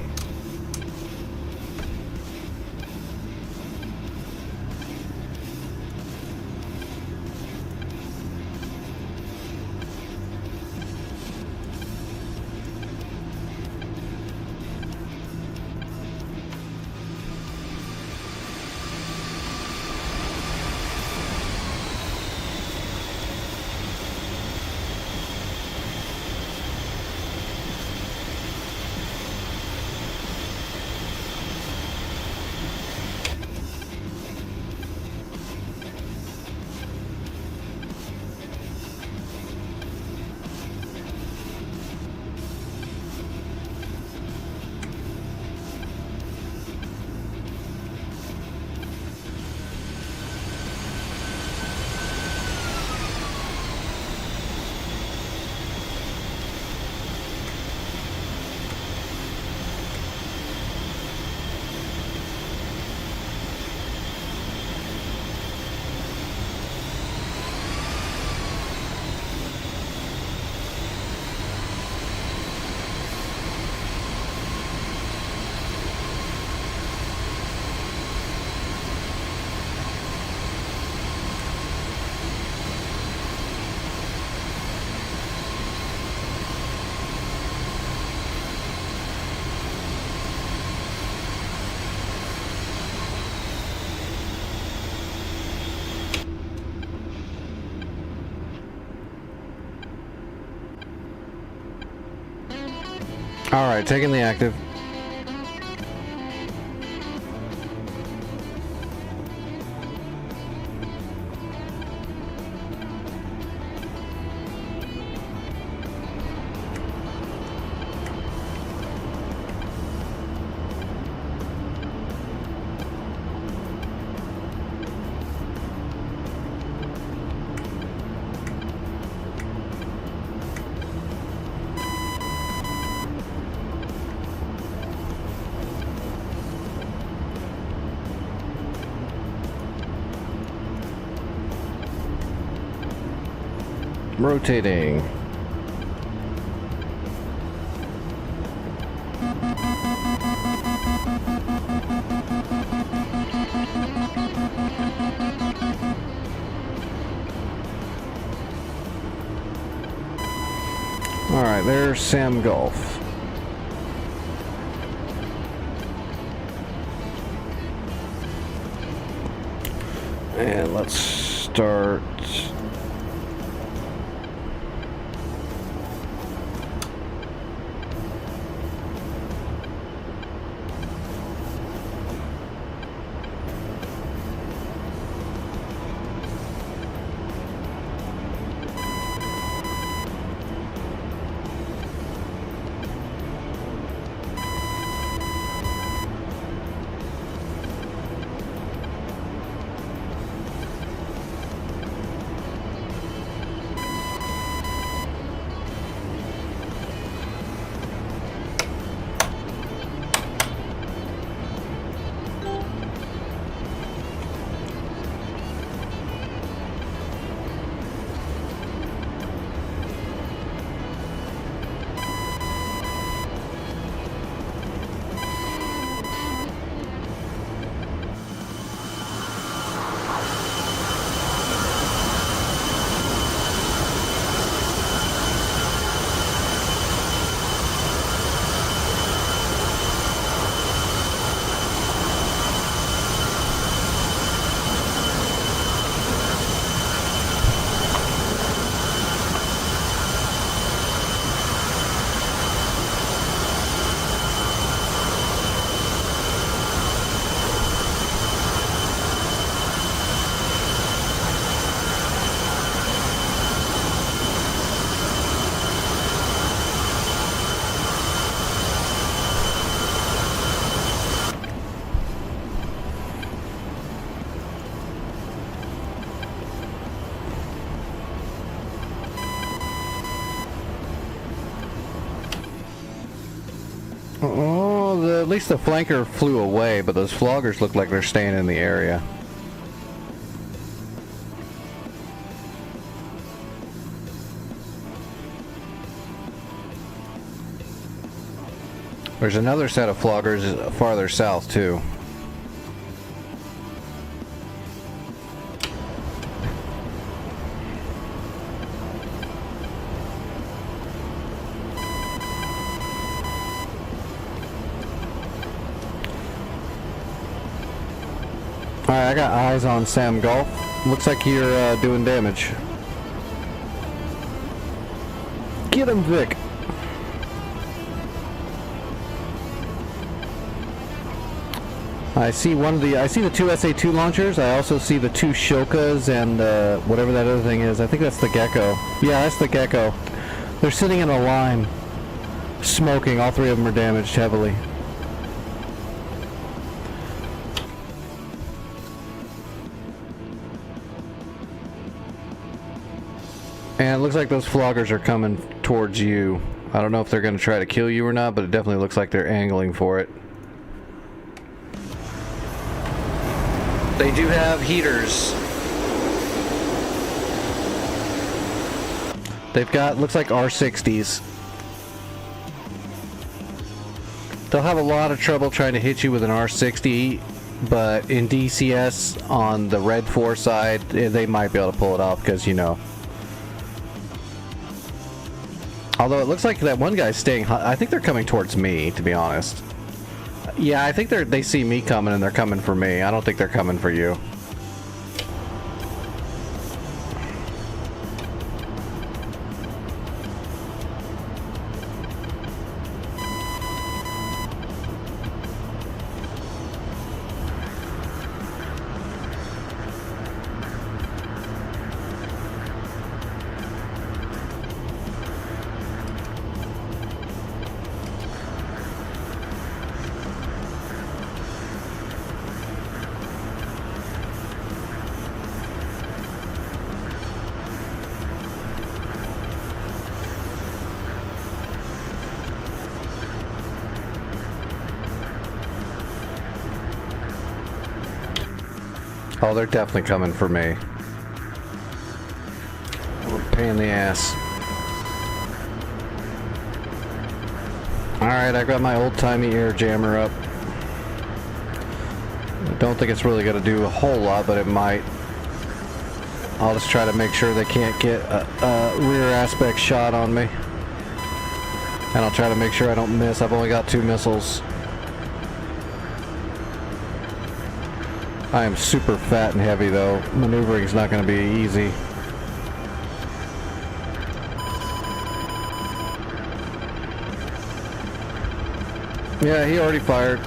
Alright, taking the active. Rotating. Alright, there's Sam Gulf. And let's start. Oh, at least the flanker flew away, but those floggers look like they're staying in the area. There's another set of floggers farther south, too. Alright, I got eyes on Sam Gulf. Looks like you're doing damage. Get him, Vic! I see the two SA-2 launchers. I also see the two Shokas and whatever that other thing is. I think that's the Gecko. Yeah, that's the Gecko. They're sitting in a line, smoking. All three of them are damaged heavily. And it looks like those floggers are coming towards you. I don't know if they're going to try to kill you or not, but it definitely looks like they're angling for it. They do have heaters. They've got, looks like R60s. They'll have a lot of trouble trying to hit you with an R60, but in DCS on the Red 4 side, they might be able to pull it off because, you know. Although it looks like that one guy's staying hot. I think they're coming towards me, to be honest. Yeah, I think they see me coming and they're coming for me. I don't think they're coming for you. Oh, they're definitely coming for me. Pain in the ass. Alright, I got my old-timey air jammer up. I don't think it's really going to do a whole lot, but it might. I'll just try to make sure they can't get a rear aspect shot on me. And I'll try to make sure I don't miss. I've only got 2 missiles. I am super fat and heavy though. Maneuvering's not going to be easy. Yeah, he already fired.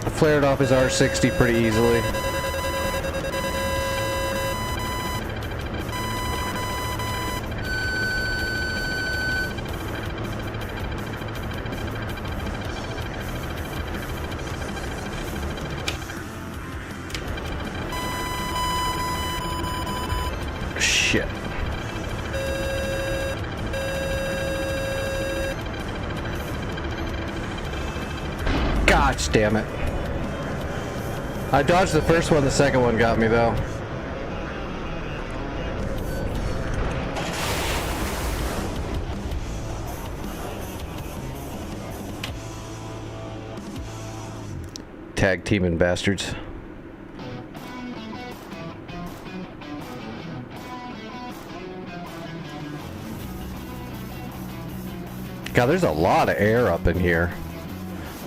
I flared off his R60 pretty easily. Shit. Gosh damn it. I dodged the first one, the second one got me though. Tag teaming bastards. God, there's a lot of air up in here.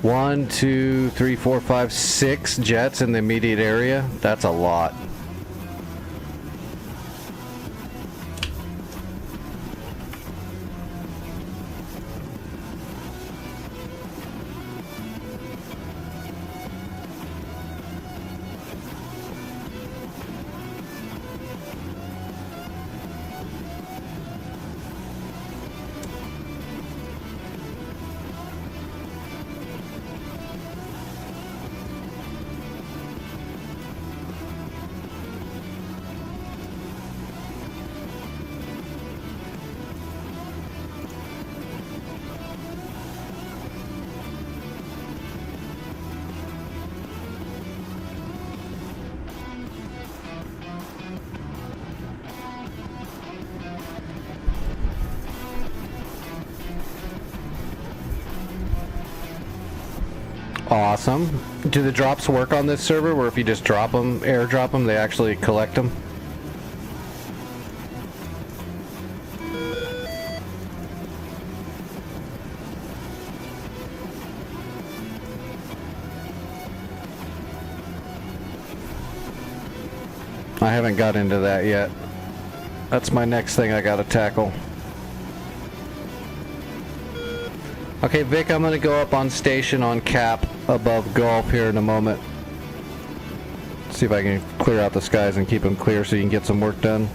1, 2, 3, 4, 5, 6 jets in the immediate area. That's a lot. Awesome. Do the drops work on this server where if you just drop them, airdrop them, they actually collect them? I haven't got into that yet. That's my next thing I gotta tackle. Okay, Vic, I'm gonna go up on station on cap above Gulf here in a moment. See if I can clear out the skies and keep them clear so you can get some work done.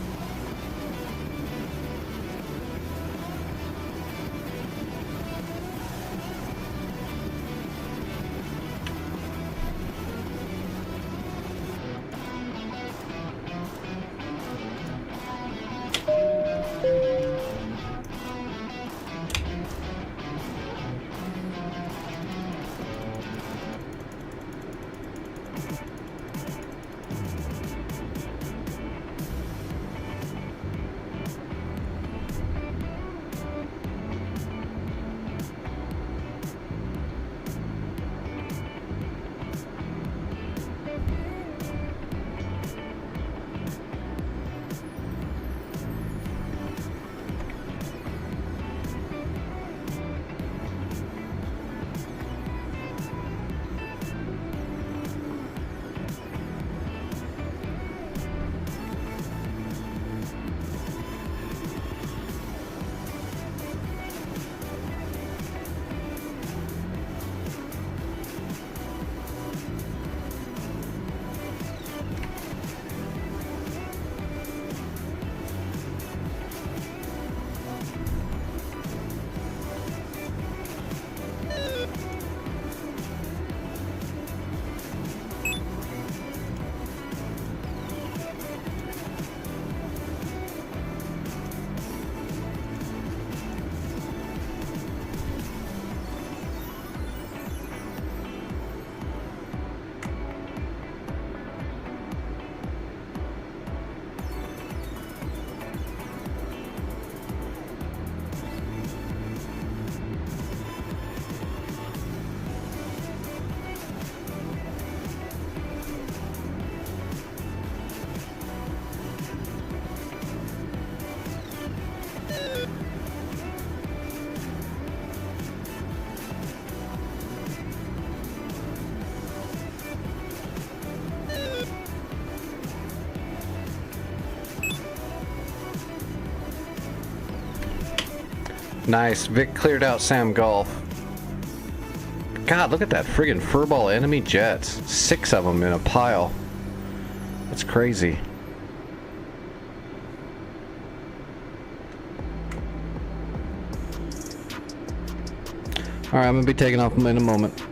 Nice. Vic cleared out Sam Golf. God, look at that friggin' furball enemy jets. 6 of them in a pile. That's crazy. Alright, I'm gonna be taking off in a moment.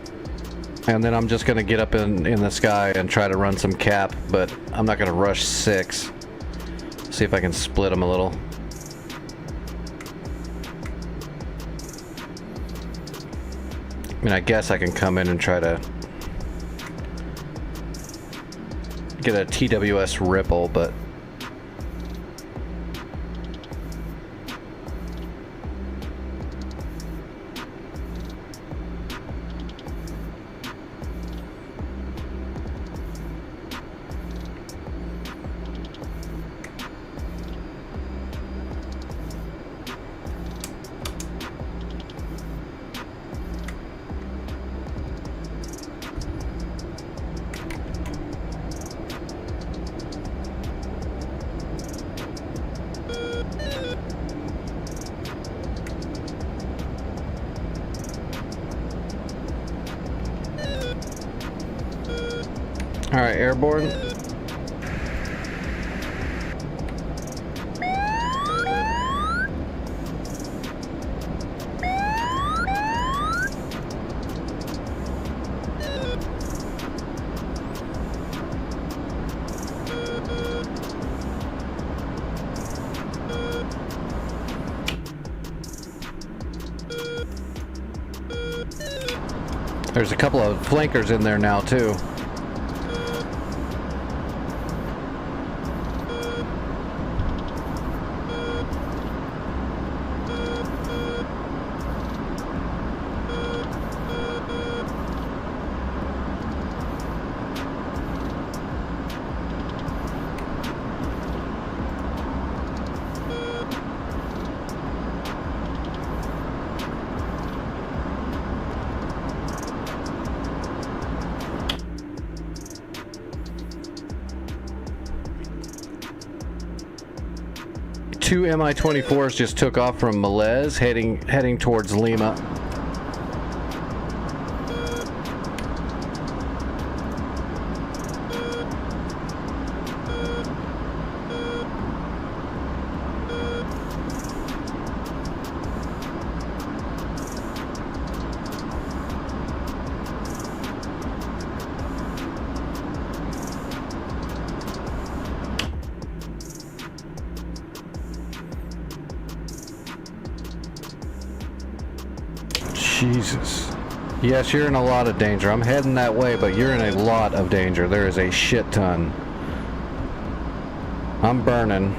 And then I'm just gonna get up in the sky and try to run some cap, but I'm not gonna rush 6. See if I can split them a little. I mean, I guess I can come in and try to get a TWS ripple, but alright, airborne. There's a couple of flankers in there now too. Two Mi-24s just took off from Melez, heading towards Lima. Jesus. Yes, you're in a lot of danger. I'm heading that way, but you're in a lot of danger. There is a shit ton. I'm burning.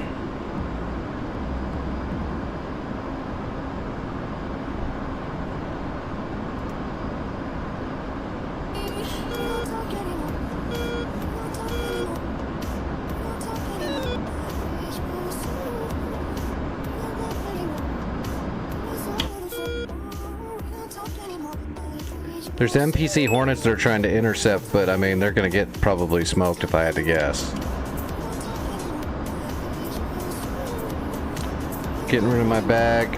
There's NPC Hornets that are trying to intercept, but I mean, they're gonna get probably smoked if I had to guess. Getting rid of my bag.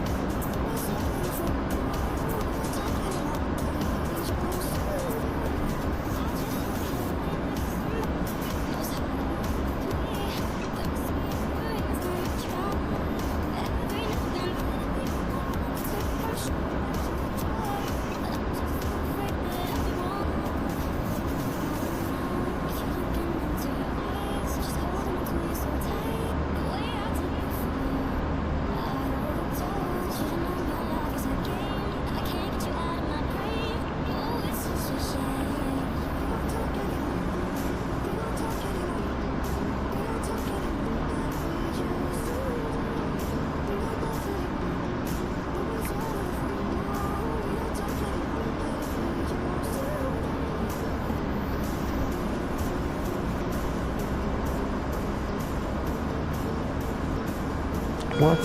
What?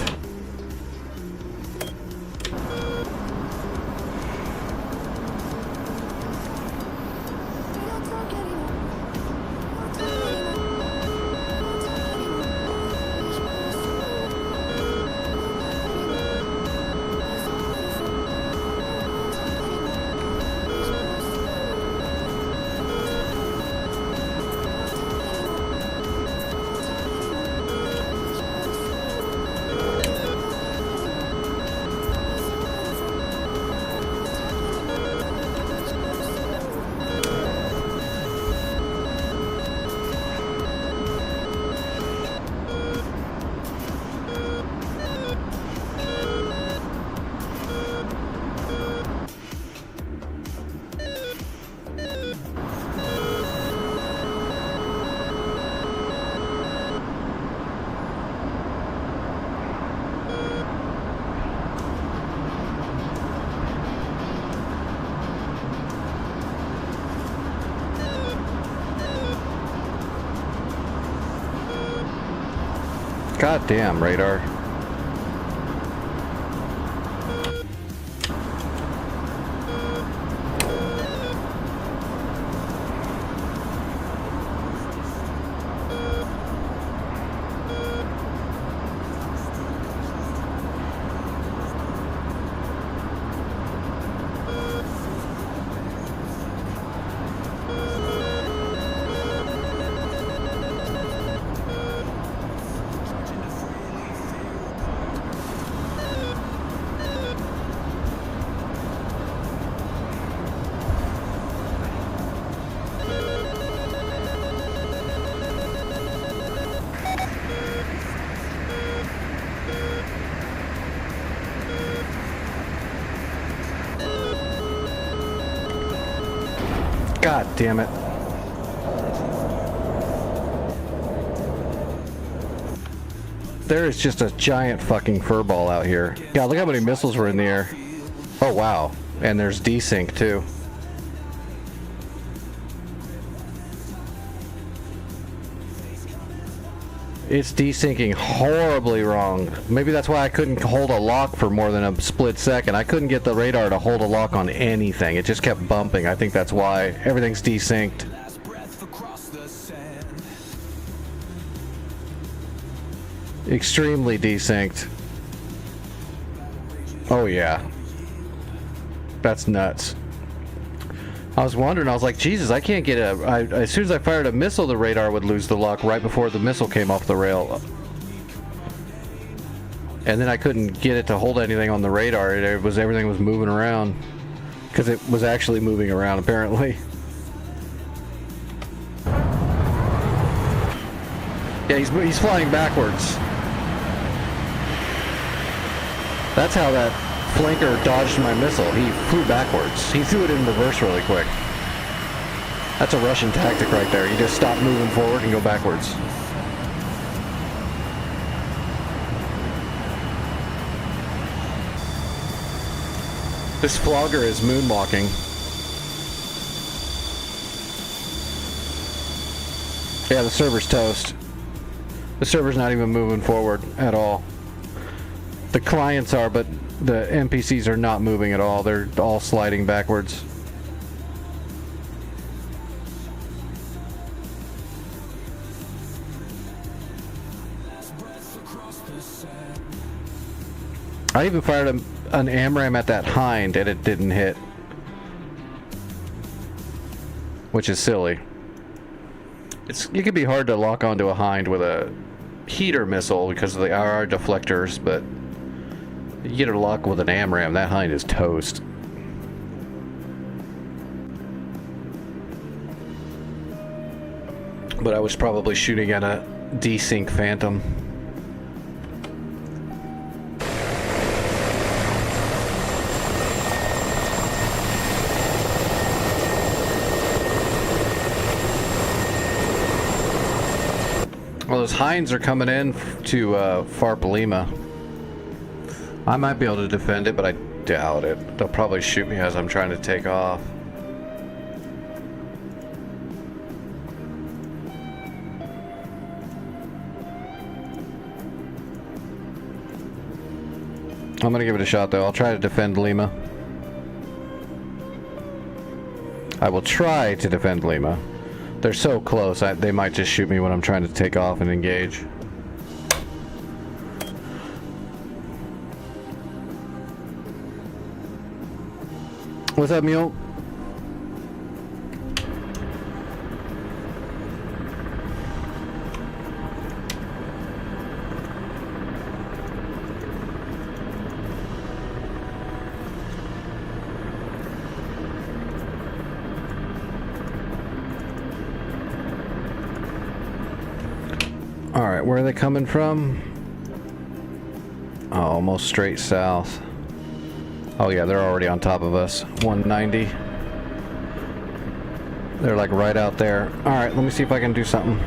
God damn, radar. God damn it. There is just a giant fucking furball out here. God, look how many missiles were in the air. Oh, wow. And there's desync, too. It's desyncing horribly wrong. Maybe that's why I couldn't hold a lock for more than a split second. I couldn't get the radar to hold a lock on anything. It just kept bumping. I think that's why everything's desynced. Extremely desynced. Oh yeah. That's nuts. I was wondering, I was like, Jesus, I can't get as soon as I fired a missile, the radar would lose the lock right before the missile came off the rail. And then I couldn't get it to hold anything on the radar. Everything was moving around. Because it was actually moving around, apparently. Yeah, he's flying backwards. That's how that flanker dodged my missile. He flew backwards. He threw it in reverse really quick. That's a Russian tactic right there. You just stop moving forward and go backwards. This flogger is moonwalking. Yeah, the server's toast. The server's not even moving forward at all. The clients are, but the NPCs are not moving at all. They're all sliding backwards. I even fired an AMRAAM at that hind and it didn't hit. Which is silly. It can be hard to lock onto a hind with a heater missile because of the IR deflectors, but you get a lock with an AMRAAM, that hind is toast. But I was probably shooting at a desync Phantom. Well, those hinds are coming in to FARP Lima. I might be able to defend it, but I doubt it. They'll probably shoot me as I'm trying to take off. I'm gonna give it a shot though. I'll try to defend Lima. I will try to defend Lima. They're so close, they might just shoot me when I'm trying to take off and engage. What's up, Mule? Alright, where are they coming from? Oh, almost straight south. Oh yeah, they're already on top of us. 190. They're like right out there. Alright, let me see if I can do something.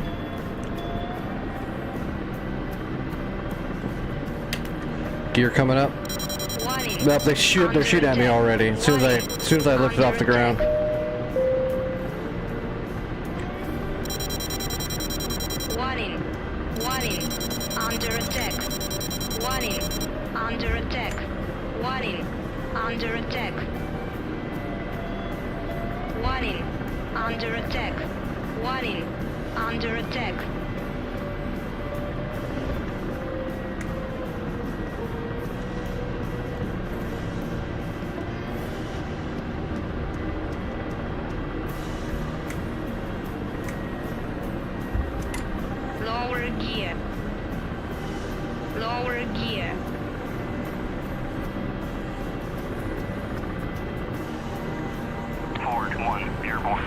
Gear coming up. Nope, they're shooting at me already. As soon as I lift it off the ground. Under attack. Warning. Under attack. Warning. Under attack. Warning. Under attack. Warning. Under attack. Lower gear. Lower gear. Forward 1, airborne.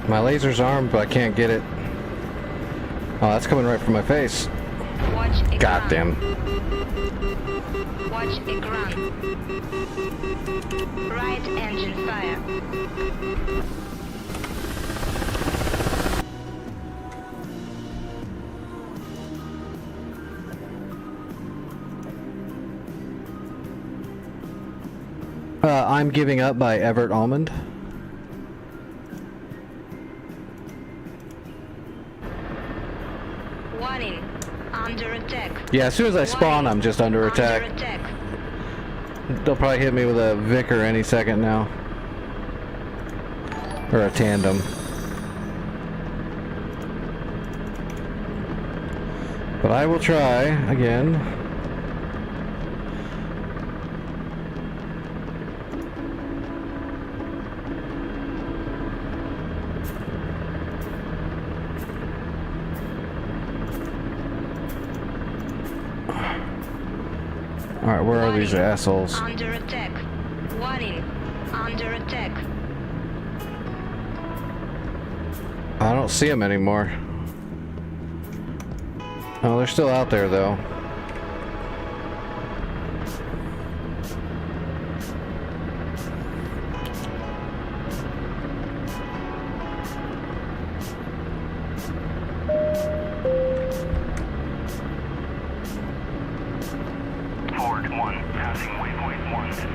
My laser's armed, but I can't get it. Oh, that's coming right from my face. Watch a God damn. Watch a ground. Right engine fire. I'm Giving Up by Everett Almond. Warning. Under attack. Yeah, as soon as I spawn, I'm just under attack. Under attack. They'll probably hit me with a Vicar any second now. Or a tandem. But I will try again. Alright, where are these assholes? Under attack. Warning. Under attack. I don't see them anymore. Oh, they're still out there though. Forward 1, passing waypoint 1 at 600.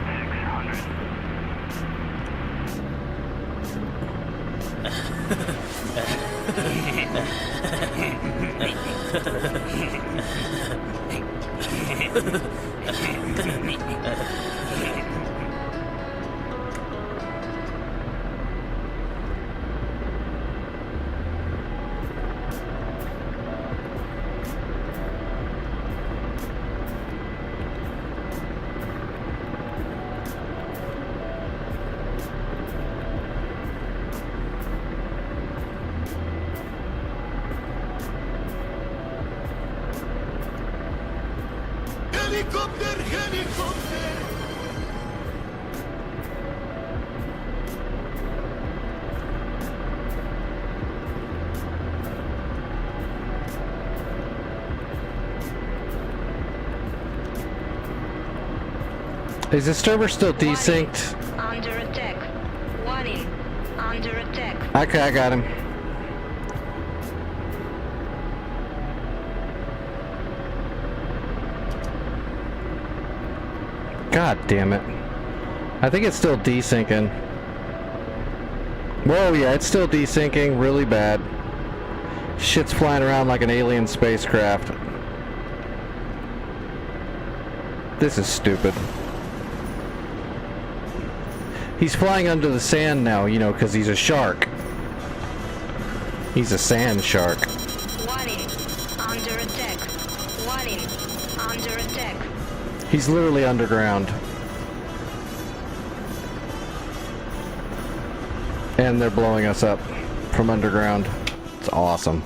Helicopter, helicopter! Is the server still desynced? Under attack. Warning. Under attack. Okay, I got him. God damn it. I think it's still desyncing. Whoa, yeah, it's still desyncing really bad. Shit's flying around like an alien spacecraft. This is stupid. He's flying under the sand now, you know, because he's a shark. He's a sand shark. Warning. Under attack. Warning. Under attack. He's literally underground. And they're blowing us up from underground. It's awesome.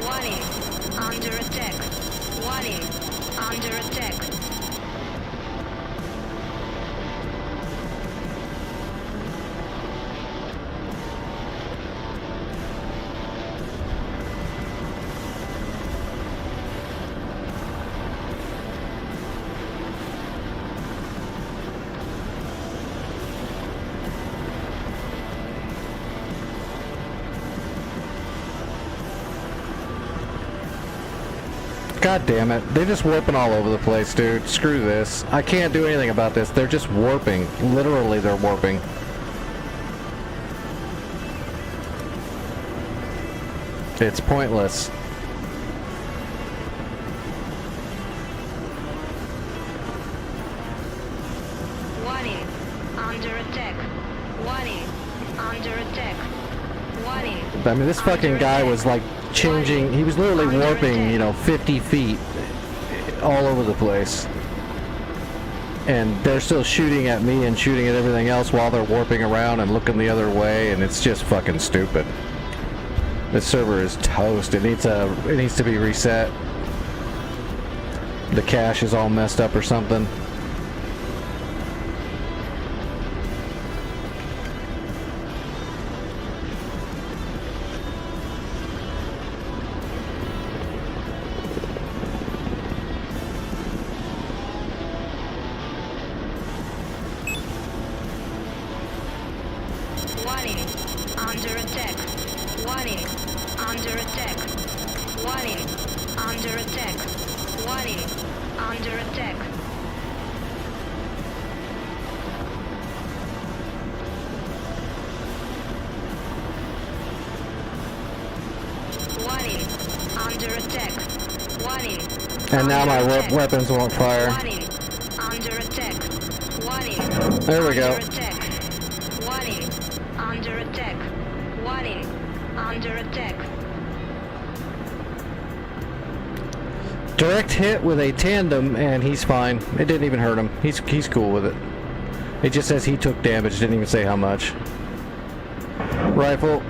Warning. Under attack. Warning. Under attack. God damn it. They're just warping all over the place, dude. Screw this. I can't do anything about this. They're just warping. Literally, they're warping. It's pointless. Warning. Under attack. Warning. Under attack. Warning. I mean, this fucking guy was like changing. He was literally warping, you know, 50 feet all over the place. And they're still shooting at me and shooting at everything else while they're warping around and looking the other way, and it's just fucking stupid. This server is toast. It needs to be reset. The cache is all messed up or something. Warning. Under attack. Warning. Under attack. Warning. Under attack. Warning. Under attack. Warning. Under attack. Warning. And now my Under attack. weapons won't fire. Warning. Under attack. Warning. There we go. Under attack. Warning. Under attack. Warning. Under attack. Direct hit with a tandem, and he's fine. It didn't even hurt him. He's cool with it. It just says he took damage. Didn't even say how much. Rifle.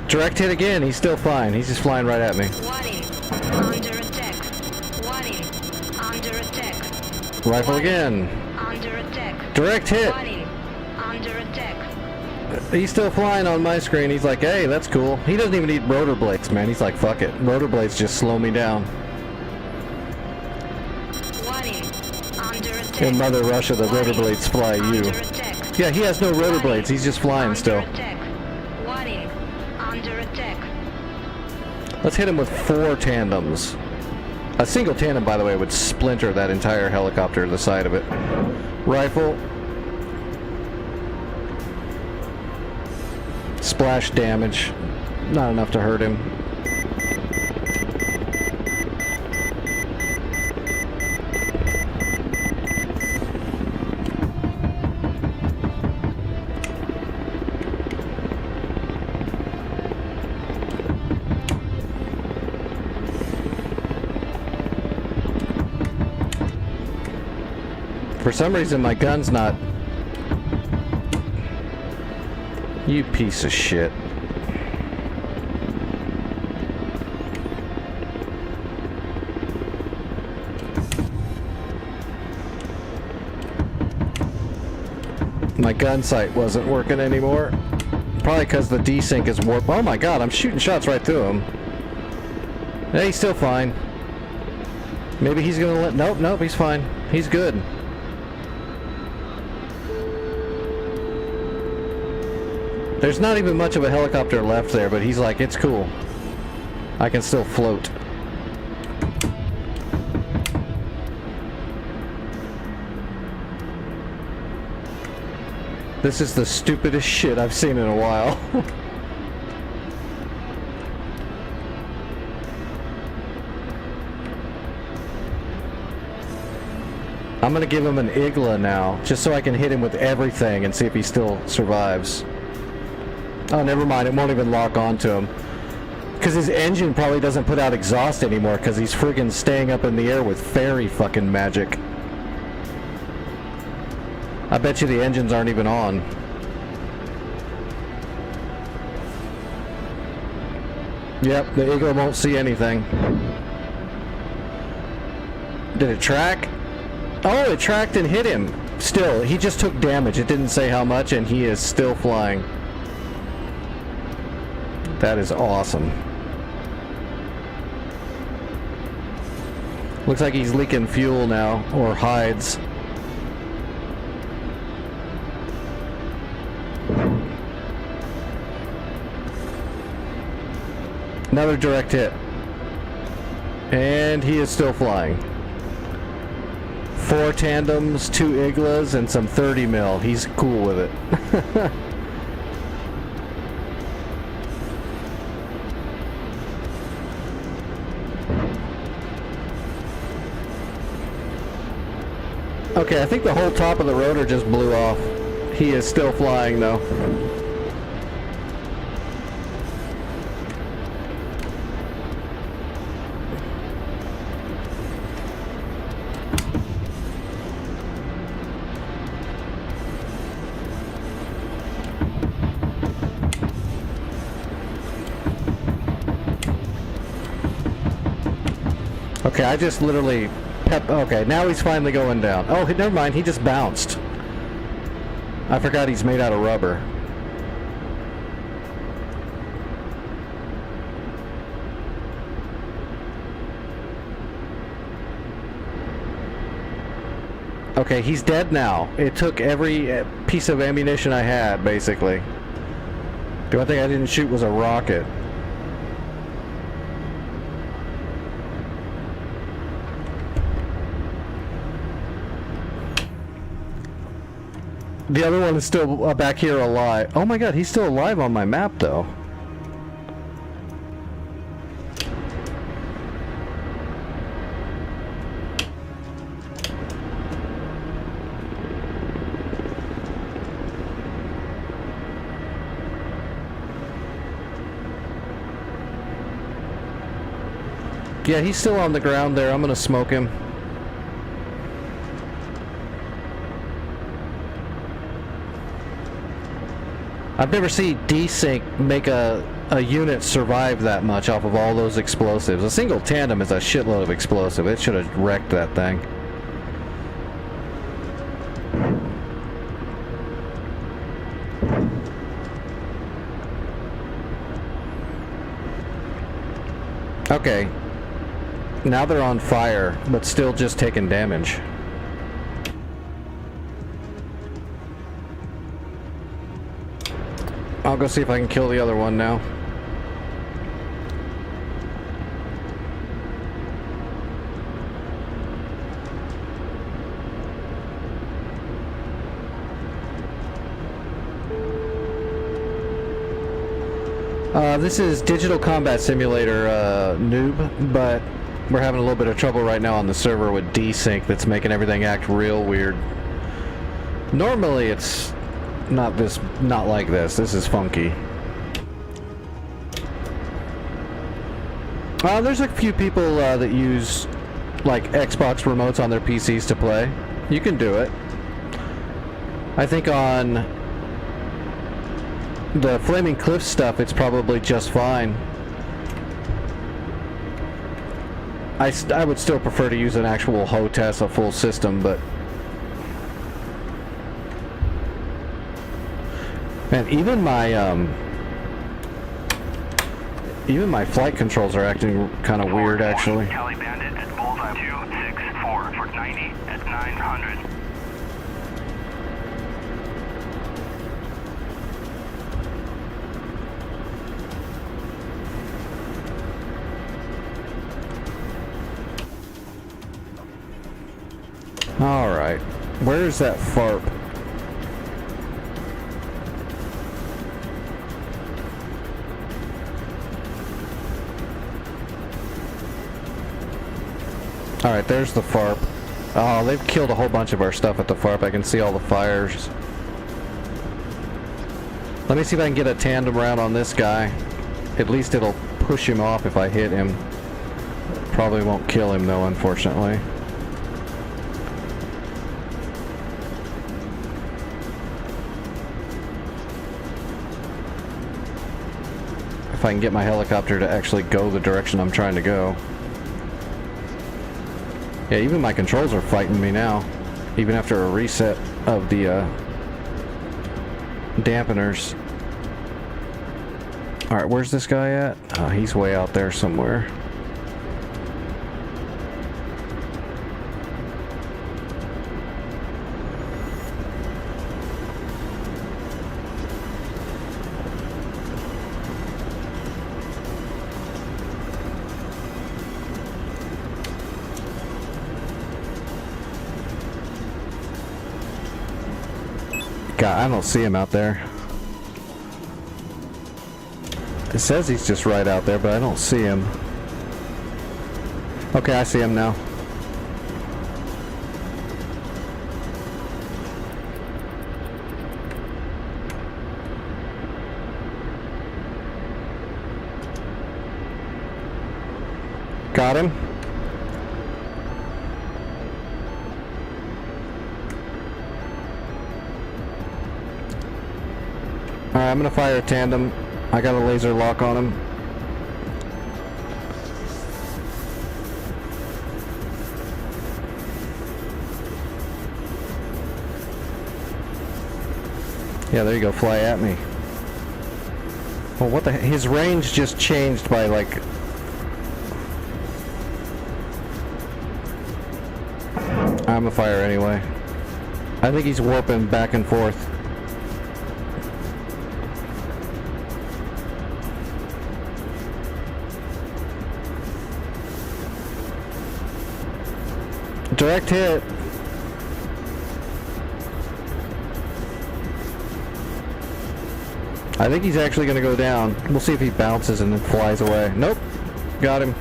Direct hit again. He's still fine. He's just flying right at me. Warning. Under attack. Warning. Under attack. Rifle Warning. again. Under attack. Direct hit. Warning. Under attack. He's still flying on my screen. He's like, hey, that's cool. He doesn't even need rotor blades, man. He's like, fuck it. Rotor blades just slow me down. Warning. Under attack. In Mother Russia, the rotor Warning. blades fly you. Under attack. Yeah, he has no rotor Warning. blades. He's just flying Under still. attack. Warning. Under attack. Let's hit him with 4 tandems. A single tandem, by the way, would splinter that entire helicopter to the side of it. Rifle. Splash damage. Not enough to hurt him. For some reason, my gun's not... You piece of shit. My gun sight wasn't working anymore. Probably because the desync is warped. Oh my god, I'm shooting shots right through him. Yeah, he's still fine. Maybe he's gonna let... Nope, he's fine. He's good. There's not even much of a helicopter left there, but he's like, it's cool. I can still float. This is the stupidest shit I've seen in a while. I'm gonna give him an Igla now, just so I can hit him with everything and see if he still survives. Oh, never mind. It won't even lock onto him. Because his engine probably doesn't put out exhaust anymore because he's friggin' staying up in the air with fairy fucking magic. I bet you the engines aren't even on. Yep, the Eagle won't see anything. Did it track? Oh, it tracked and hit him. Still, he just took damage. It didn't say how much, and he is still flying. That is awesome. Looks like he's leaking fuel now, or hides. Another direct hit. And he is still flying. 4 tandems, 2 iglas, and some 30 mil. He's cool with it. Okay, I think the whole top of the rotor just blew off. He is still flying though. Okay, I just literally okay, now he's finally going down. Oh, never mind, he just bounced. I forgot he's made out of rubber. Okay, he's dead now. It took every piece of ammunition I had, basically. The only thing I didn't shoot was a rocket. The other one is still back here alive. Oh my god, he's still alive on my map though. Yeah, he's still on the ground there. I'm gonna smoke him. I've never seen desync make a unit survive that much off of all those explosives. A single tandem is a shitload of explosive. It should have wrecked that thing. Okay. Now they're on fire, but still just taking damage. I'll go see if I can kill the other one now. This is Digital Combat Simulator noob, but we're having a little bit of trouble right now on the server with desync that's making everything act real weird. Normally it's not like this. This is funky. There's a few people that use like Xbox remotes on their PCs to play. You can do it. I think on the Flaming Cliff stuff it's probably just fine. I would still prefer to use an actual HOTAS, a full system, but man, even my flight controls are acting kind of weird, actually. Cali Bandit at bullseye 264 for 90 at 900. All right, where is that FARP? Alright, there's the FARP. Oh, they've killed a whole bunch of our stuff at the FARP. I can see all the fires. Let me see if I can get a tandem round on this guy. At least it'll push him off if I hit him. Probably won't kill him though, unfortunately. If I can get my helicopter to actually go the direction I'm trying to go. Yeah, even my controls are fighting me now. Even after a reset of the dampeners. Alright, where's this guy at? He's way out there somewhere. God, I don't see him out there. It says he's just right out there, but I don't see him. Okay, I see him now. Got him. Alright, I'm gonna fire a tandem. I got a laser lock on him. Yeah, there you go, fly at me. Well, what the heck? His range just changed by like... I'm a fire anyway. I think he's warping back and forth. Direct hit. I think he's actually going to go down. We'll see if he bounces and then flies away. Nope. Got him.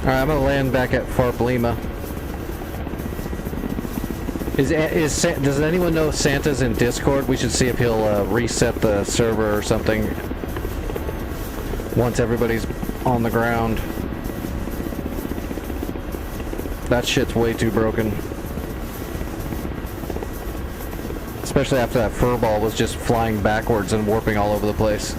Alright, I'm going to land back at Farp Lima. Does anyone know if Santa's in Discord? We should see if he'll reset the server or something once everybody's on the ground. That shit's way too broken. Especially after that furball was just flying backwards and warping all over the place.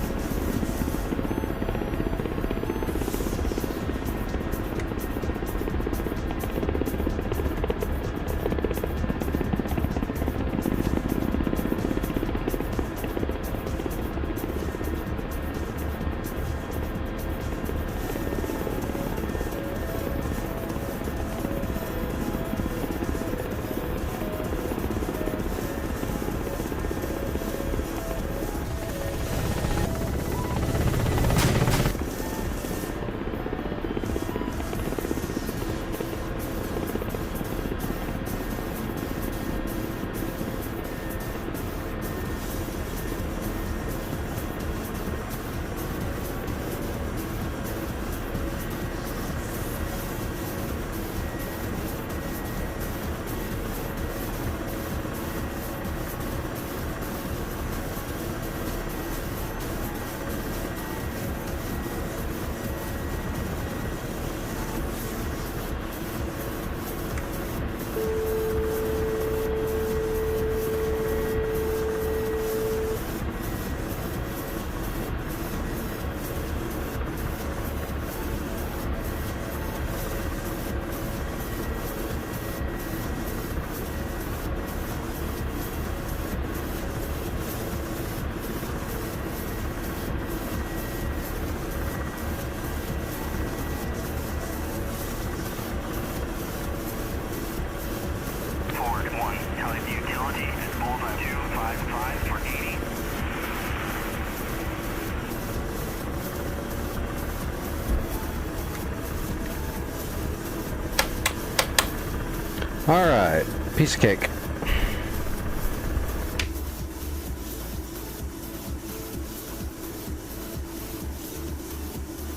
Alright, piece of cake.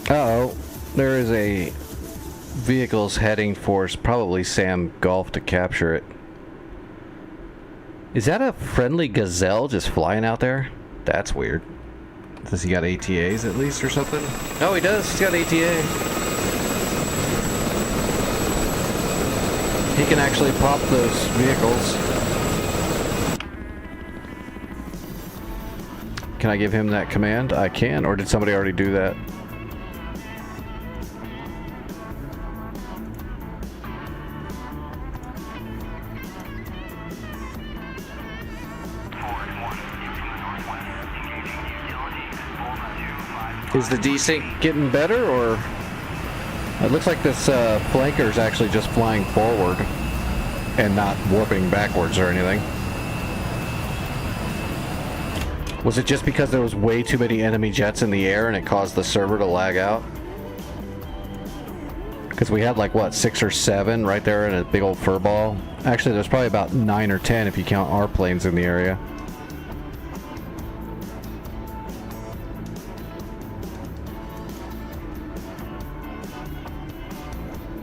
Uh-oh, there is a vehicle's heading for probably Sam Golf to capture it. Is that a friendly gazelle just flying out there? That's weird. Does he got ATAs at least or something? Oh, he does. He's got ATA. He can actually pop those vehicles. Can I give him that command? I can, or did somebody already do that? Is the desync getting better, or? It looks like this flanker is actually just flying forward. and not warping backwards or anything. Was it just because there was way too many enemy jets in the air and it caused the server to lag out? Because we had like, what, 6 or 7 right there in a big old fur ball? Actually, there's probably about 9 or 10 if you count our planes in the area.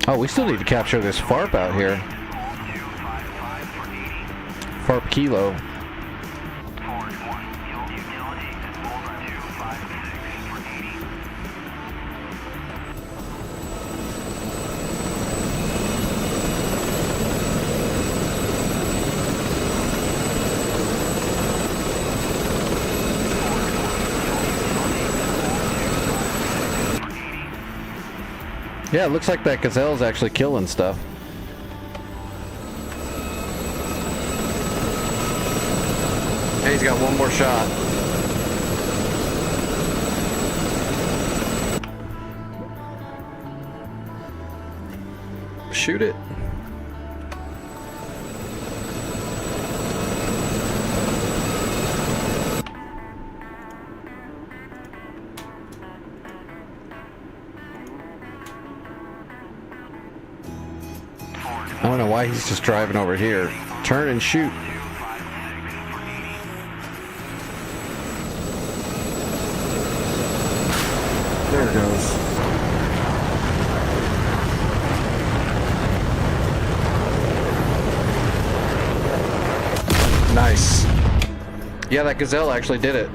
Oh, we still need to capture this FARP out here. FARP Kilo. Yeah, it looks like that Gazelle's actually killing stuff. Hey, he's got one more shot. Shoot it. I don't know why he's just driving over here. Turn and shoot. There it goes. Nice. Yeah, that Gazelle actually did it.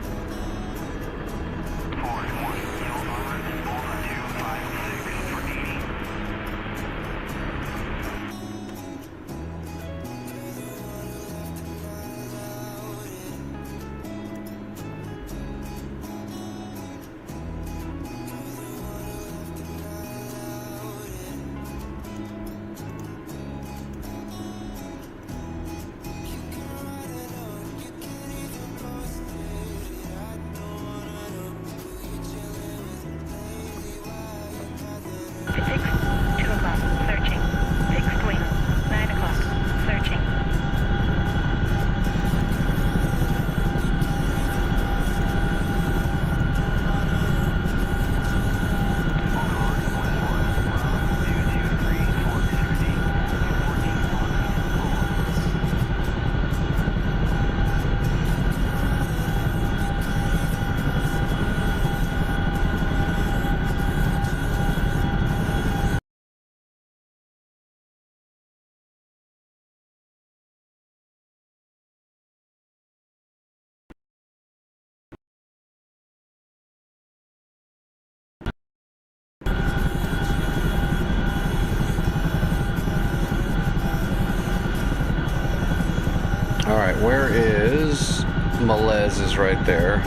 Alright, where is... Melez is right there.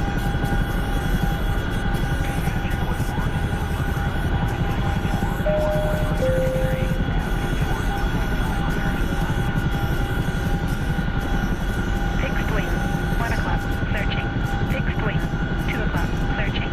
Fixed wing, 1 o'clock, searching. Fixed wing, 2 o'clock, searching.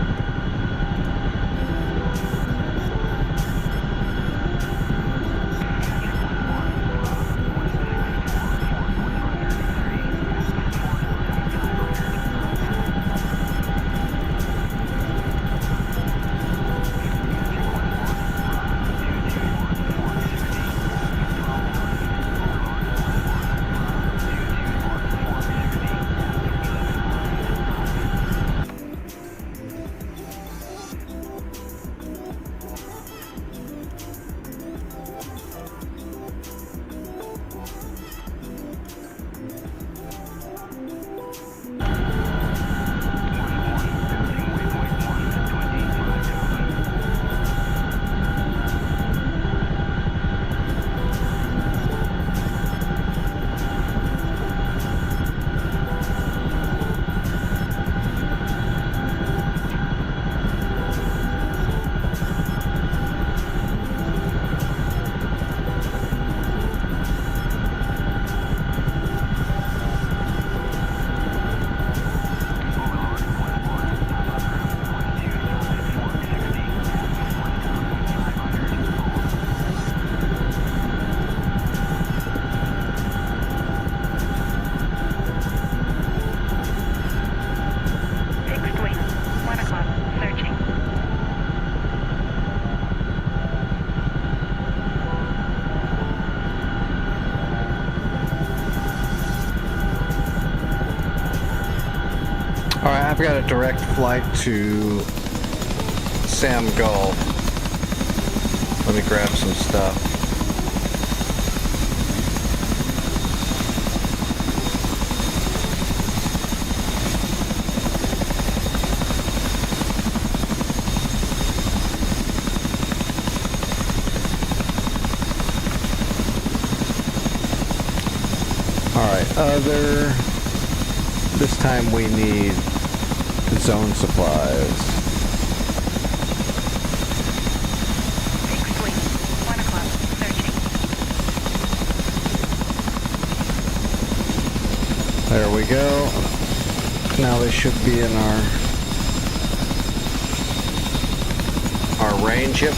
Alright, I've got a direct flight to Sam Gulf. Let me grab some stuff. Alright, this time we need zone supplies. Fixed wing. 1 o'clock. Searching. There we go. Now they should be in our range. Yep.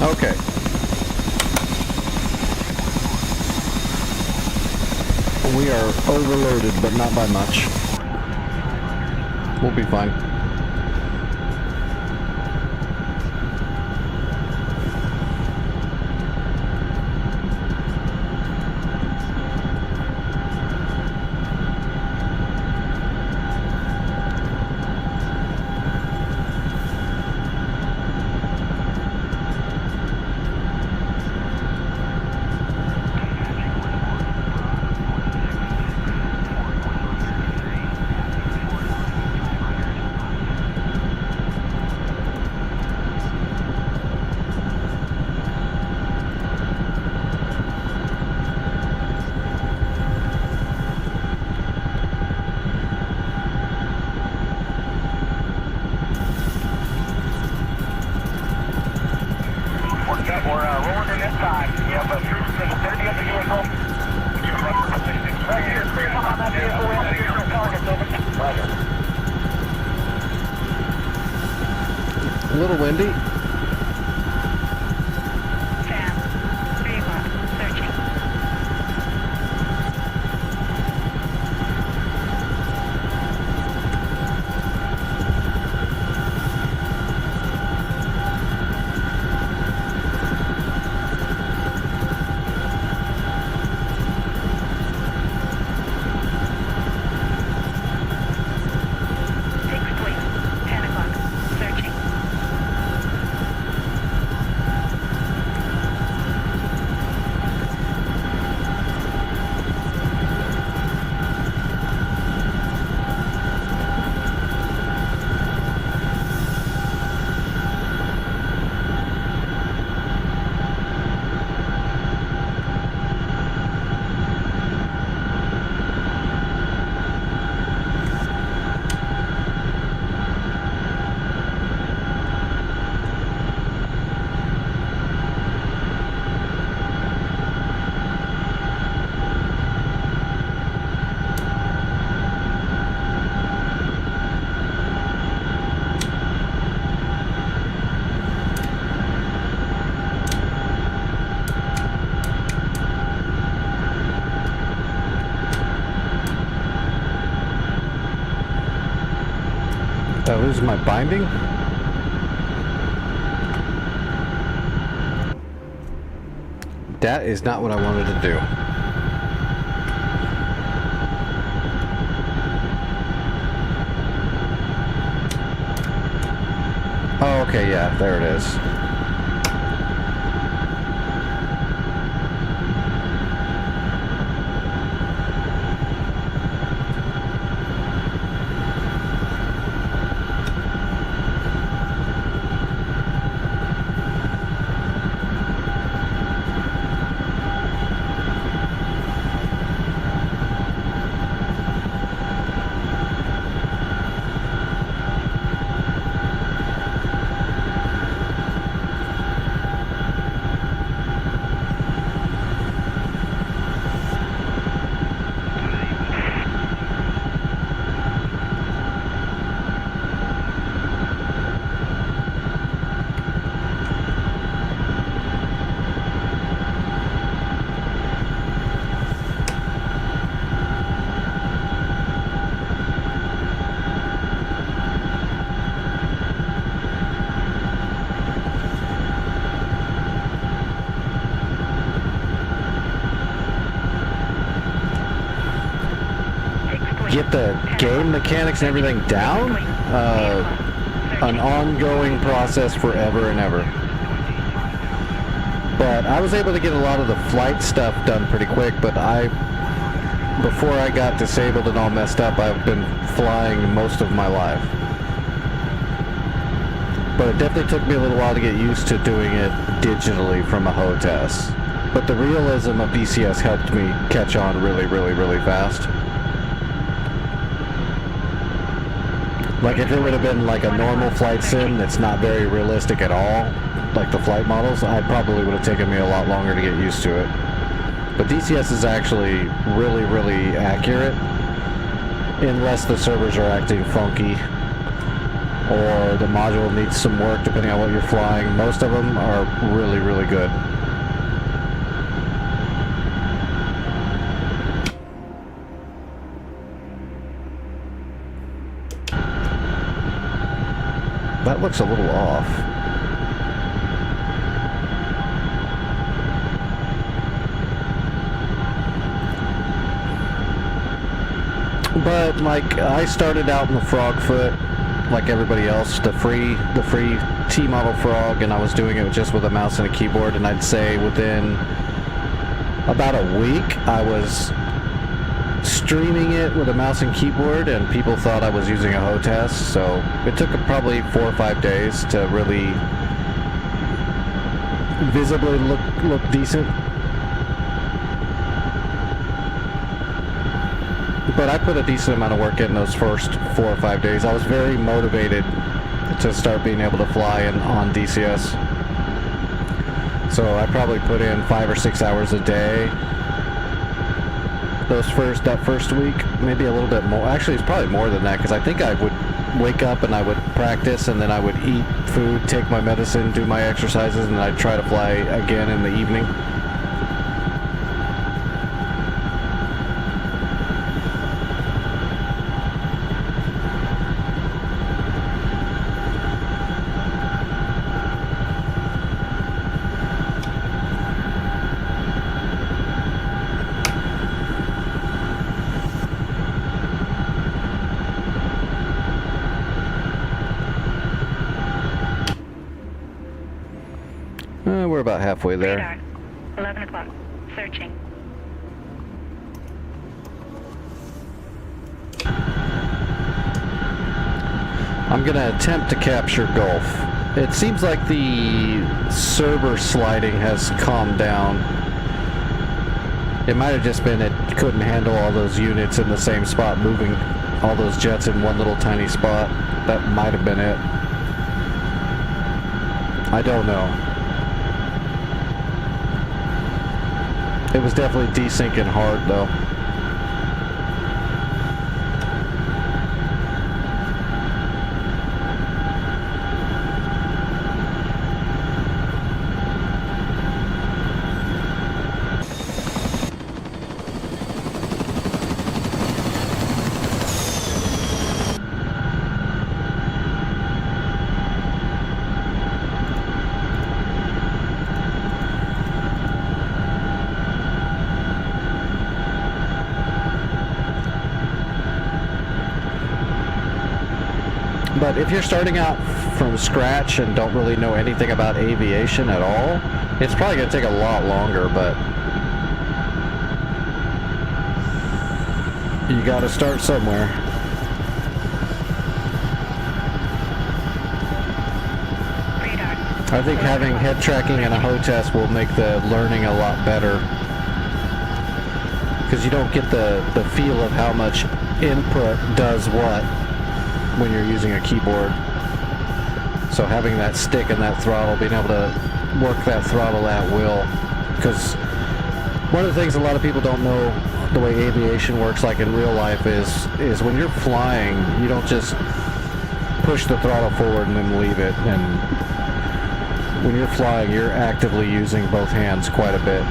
Okay. We are overloaded, but not by much. We'll be fine. We're rolling in this time. You have a troops to the 30 of the vehicle. Right here, clear behind that vehicle. We have additional targets, over. Roger. A little windy. Sam. 3 o'clock. Searching. Fixed wing. 10 o'clock. Searching. Did I lose my binding? That is not what I wanted to do. Oh, okay, yeah, there it is. get the game mechanics and everything down, an ongoing process forever and ever. But I was able to get a lot of the flight stuff done pretty quick, but before I got disabled and all messed up, I've been flying most of my life. But it definitely took me a little while to get used to doing it digitally from a hotess. But the realism of DCS helped me catch on really, really, really fast. Like if it would have been like a normal flight sim that's not very realistic at all, like the flight models, I probably would have taken me a lot longer to get used to it. But DCS is actually really, really accurate, unless the servers are acting funky or the module needs some work depending on what you're flying. Most of them are really, really good. That looks a little off. But like I started out in the frog foot like everybody else, the free T-model frog, and I was doing it just with a mouse and a keyboard, and I'd say within about a week I was streaming it with a mouse and keyboard, and people thought I was using a hotess. So it took probably 4 or 5 days to really visibly look decent. But I put a decent amount of work in those first 4 or 5 days. I was very motivated to start being able to fly on DCS. So I probably put in 5 or 6 hours a day that first week, maybe a little bit more. Actually, it's probably more than that, because I think I would wake up and I would practice, and then I would eat food, take my medicine, do my exercises, and then I'd try to fly again in the evening. We're about halfway there. Radar. 11 o'clock. Searching. I'm going to attempt to capture Gulf. It seems like the server sliding has calmed down. It might have just been it couldn't handle all those units in the same spot, moving all those jets in one little tiny spot. That might have been it. I don't know. It was definitely desyncing hard though. But if you're starting out from scratch and don't really know anything about aviation at all, it's probably going to take a lot longer, but you got to start somewhere. I think having head tracking and a hotess will make the learning a lot better, because you don't get the feel of how much input does what when you're using a keyboard. So having that stick and that throttle, being able to work that throttle at will, because one of the things a lot of people don't know the way aviation works like in real life is when you're flying, you don't just push the throttle forward and then leave it. And when you're flying, you're actively using both hands quite a bit.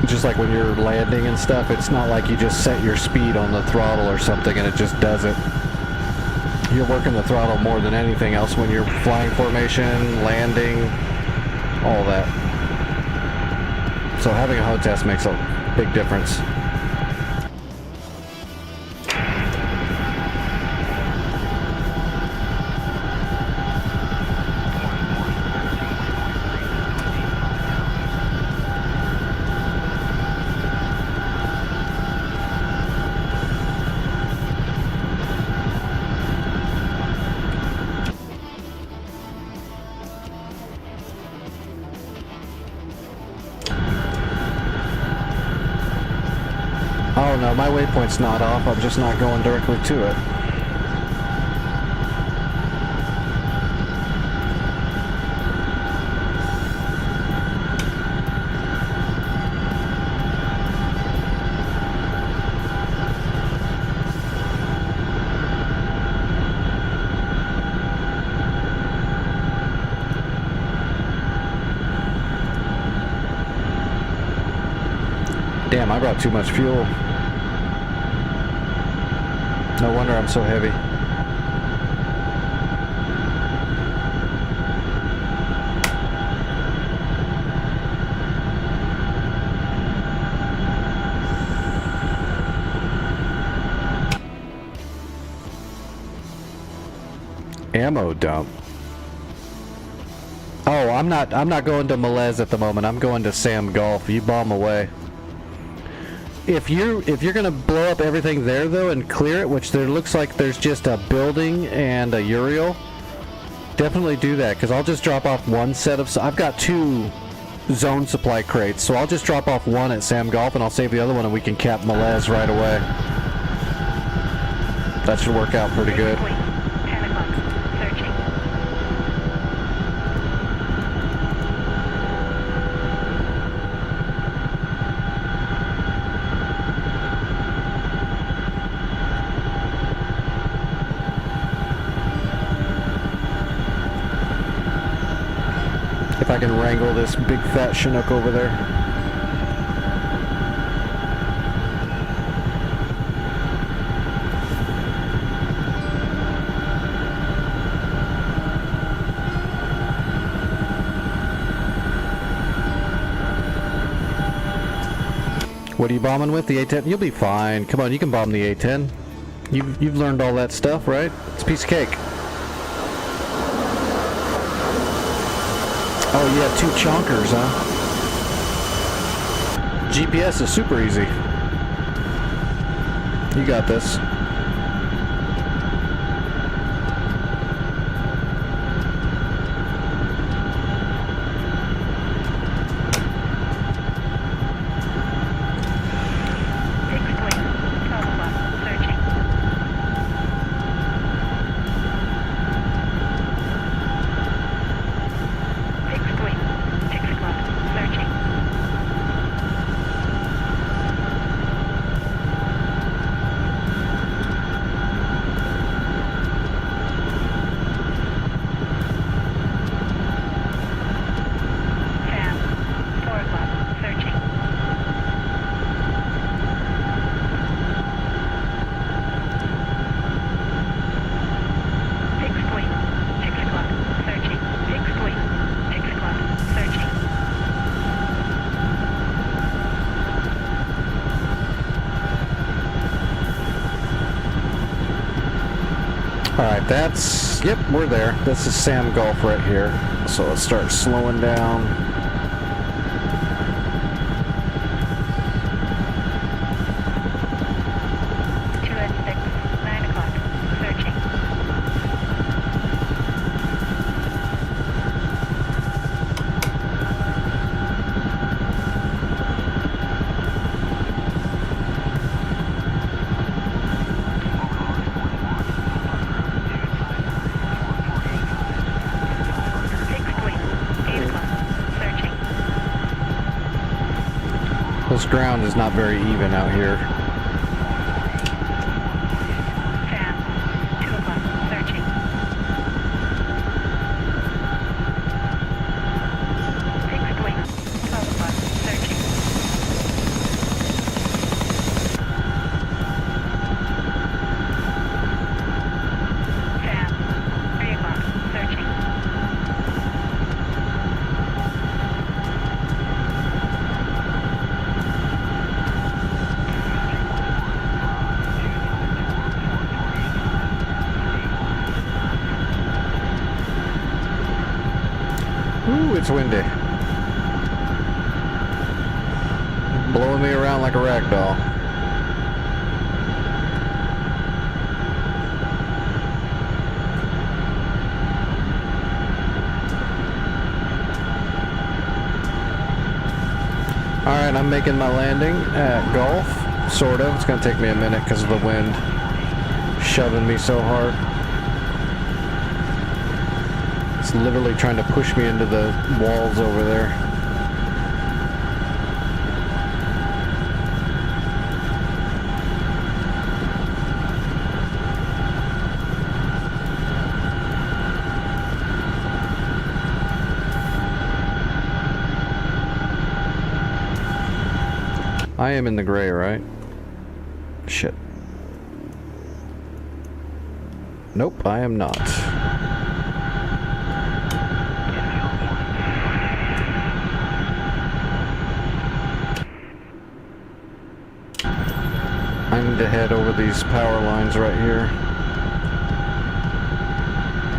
Just like when you're landing and stuff, it's not like you just set your speed on the throttle or something and it just does it. You're working the throttle more than anything else when you're flying formation, landing, all that. So having a hotess makes a big difference. Oh no, my waypoint's not off. I'm just not going directly to it. Damn, I brought too much fuel. No wonder I'm so heavy. Ammo dump. Oh, I'm not going to Melez at the moment. I'm going to Sam Gulf. You bomb away. If you're gonna blow up everything there though and clear it, which there looks like there's just a building and a Uriel, definitely do that, because I'll just drop off one set of. I've got 2 zone supply crates, so I'll just drop off one at Sam Gulf and I'll save the other one and we can cap Melez right away. That should work out pretty good. 10 o'clock. Searching. If I can wrangle this big fat Chinook over there. What are you bombing with? The A-10? You'll be fine. Come on, you can bomb the A-10. You've learned all that stuff, right? It's a piece of cake. Oh, you have 2 chonkers, huh? GPS is super easy. You got this. Fixed wing. 12 o'clock. Searching. Fixed wing. 6 o'clock. Searching. Sam. 4 o'clock. Searching. Fixed wing. 6 o'clock. Searching. Fixed wing. 6 o'clock. Searching. Alright, yep, we're there. This is Sam Gulf right here. So let's start slowing down. Two at 6. 9 o'clock. Searching. Fixed wing. 8 o'clock. Searching. This ground is not very even out here. Sam. 2 o'clock. Searching. Fixed wing. 12 o'clock. Searching. Sam. 3 o'clock. Searching. Ooh, it's windy. Blowing me around like a rag doll. Alright, I'm making my landing at Gulf. Sort of. It's going to take me a minute because of the wind shoving me so hard. It's literally trying to push me into the walls over there. I am in the gray, right? Shit. Nope, I am not. I need to head over these power lines right here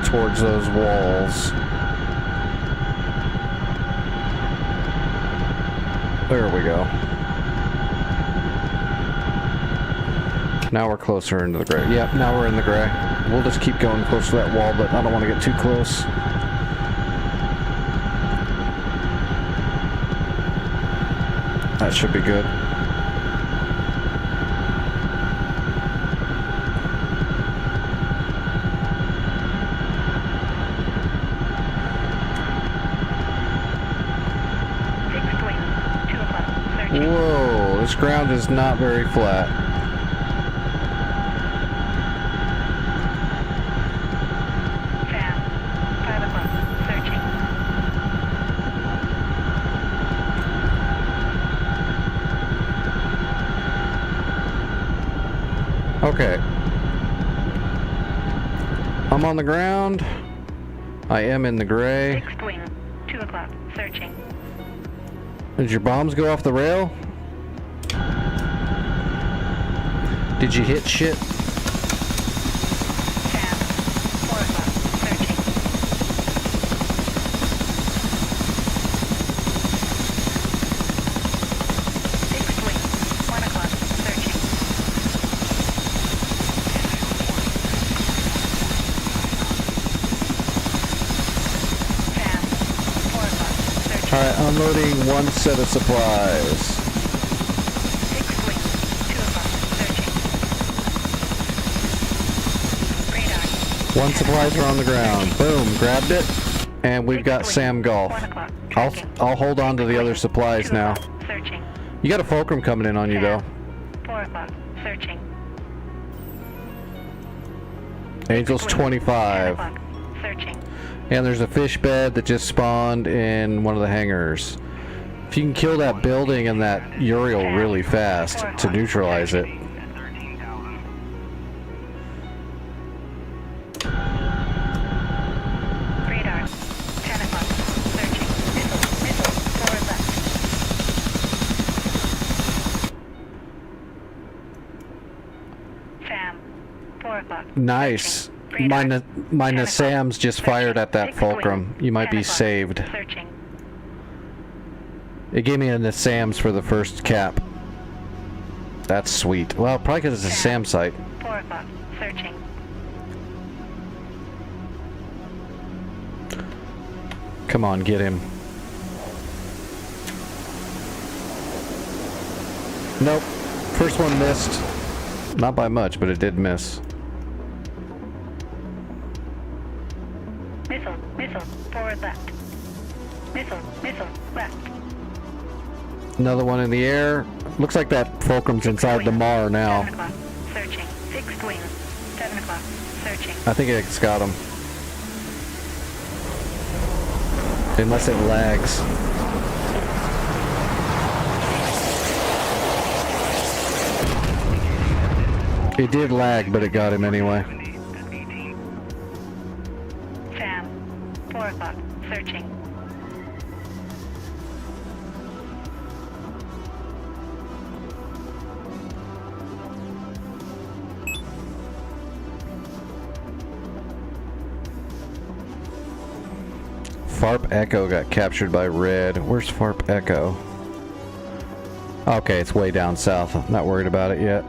towards those walls. There we go. Now we're closer into the gray. Yep, now we're in the gray. We'll just keep going close to that wall, but I don't want to get too close. That should be good. Whoa, this ground is not very flat. Okay. I'm on the ground. I am in the gray. Fixed wing, 2 o'clock, searching. Did your bombs go off the rail? Did you hit shit? Sam, 4 o'clock, searching. Fixed wing, 1 o'clock, searching. Sam, 4 o'clock, searching. Alright, unloading one set of supplies. Fixed wing, 2 o'clock, searching. Radar. One supplies are on the ground. Boom, grabbed it. And we've got Sam Golf. 1 o'clock, I'll tracking. hold on to the other supplies 2 now. o'clock, searching. You got a fulcrum coming in on you though. 4 o'clock, searching. Angel's Fixed wing, 10 25. o'clock, searching. And there's a fish bed that just spawned in one of the hangars. If you can kill that building and that Uriel really fast to neutralize it. Radar. 10 o'clock. Searching. Missile. Forward left. Sam. 4 o'clock. Nice. Searching. My Radar. 10 o'clock. Nassams just fired at that Fixed wing. fulcrum. You might 10 be o'clock. saved. Searching. It gave me a Nassams for the first cap. That's sweet. Well, probably because it's a SAM site. 4 o'clock. Searching. Come on, get him. Nope. First one missed. Not by much, but it did miss. Missile. Missile. Forward left. Missile. Missile. Left. Another one in the air. Looks like that fulcrum's inside the Mar 7 now. o'clock. Searching. Fixed wing. 7 o'clock. Searching. I think it's got him. Unless it lags. It did lag, but it got him anyway. Sam. 4 o'clock. Searching. Farp Echo got captured by Red. Where's Farp Echo? Okay, it's way down south. I'm not worried about it yet.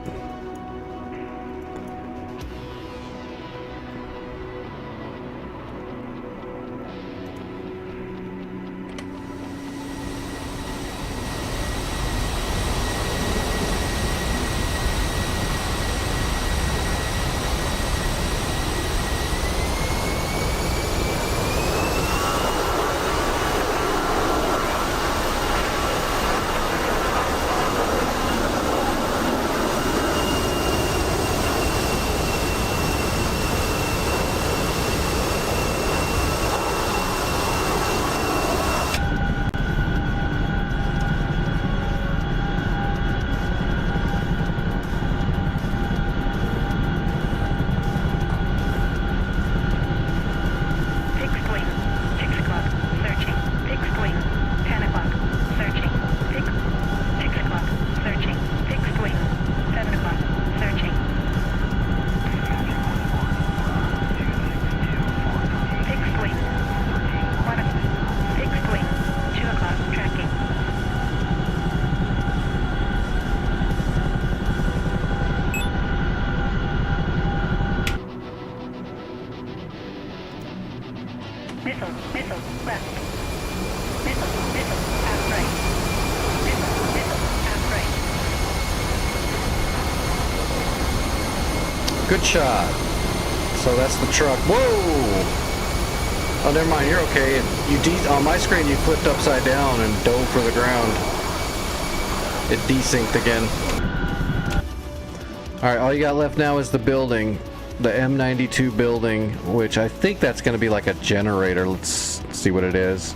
Fixed wing, 6 o'clock, searching. Fixed wing, 10 o'clock, searching. 6 o'clock, searching. Fixed wing, 7 o'clock, searching. Fixed wing, 1 o'clock. Fixed wing, 2 o'clock, tracking. Missile, left. Missile, half right. Missile, half right. Good shot. So that's the truck. Whoa! Oh, never mind. You're okay. On my screen, you flipped upside down and dove for the ground. It desynced again. All right. All you got left now is the building, the M92 building, which I think that's going to be like a generator. Let's see what it is.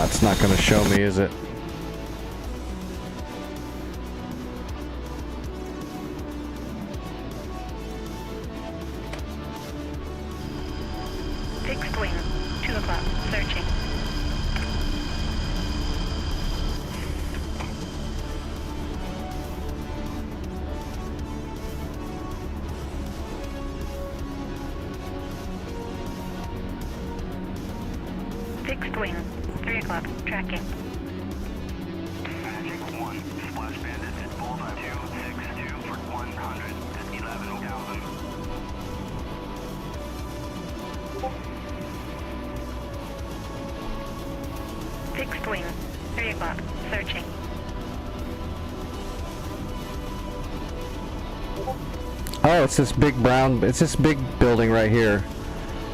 It's not going to show me, is it? Fixed wing, 2 o'clock, searching. Fixed wing, 3 o'clock, tracking. Magic 1, Splash Bandit, Bullseye 262 for 100 at 11,000. Fixed wing, 3 o'clock, searching. Oh, it's this big building right here.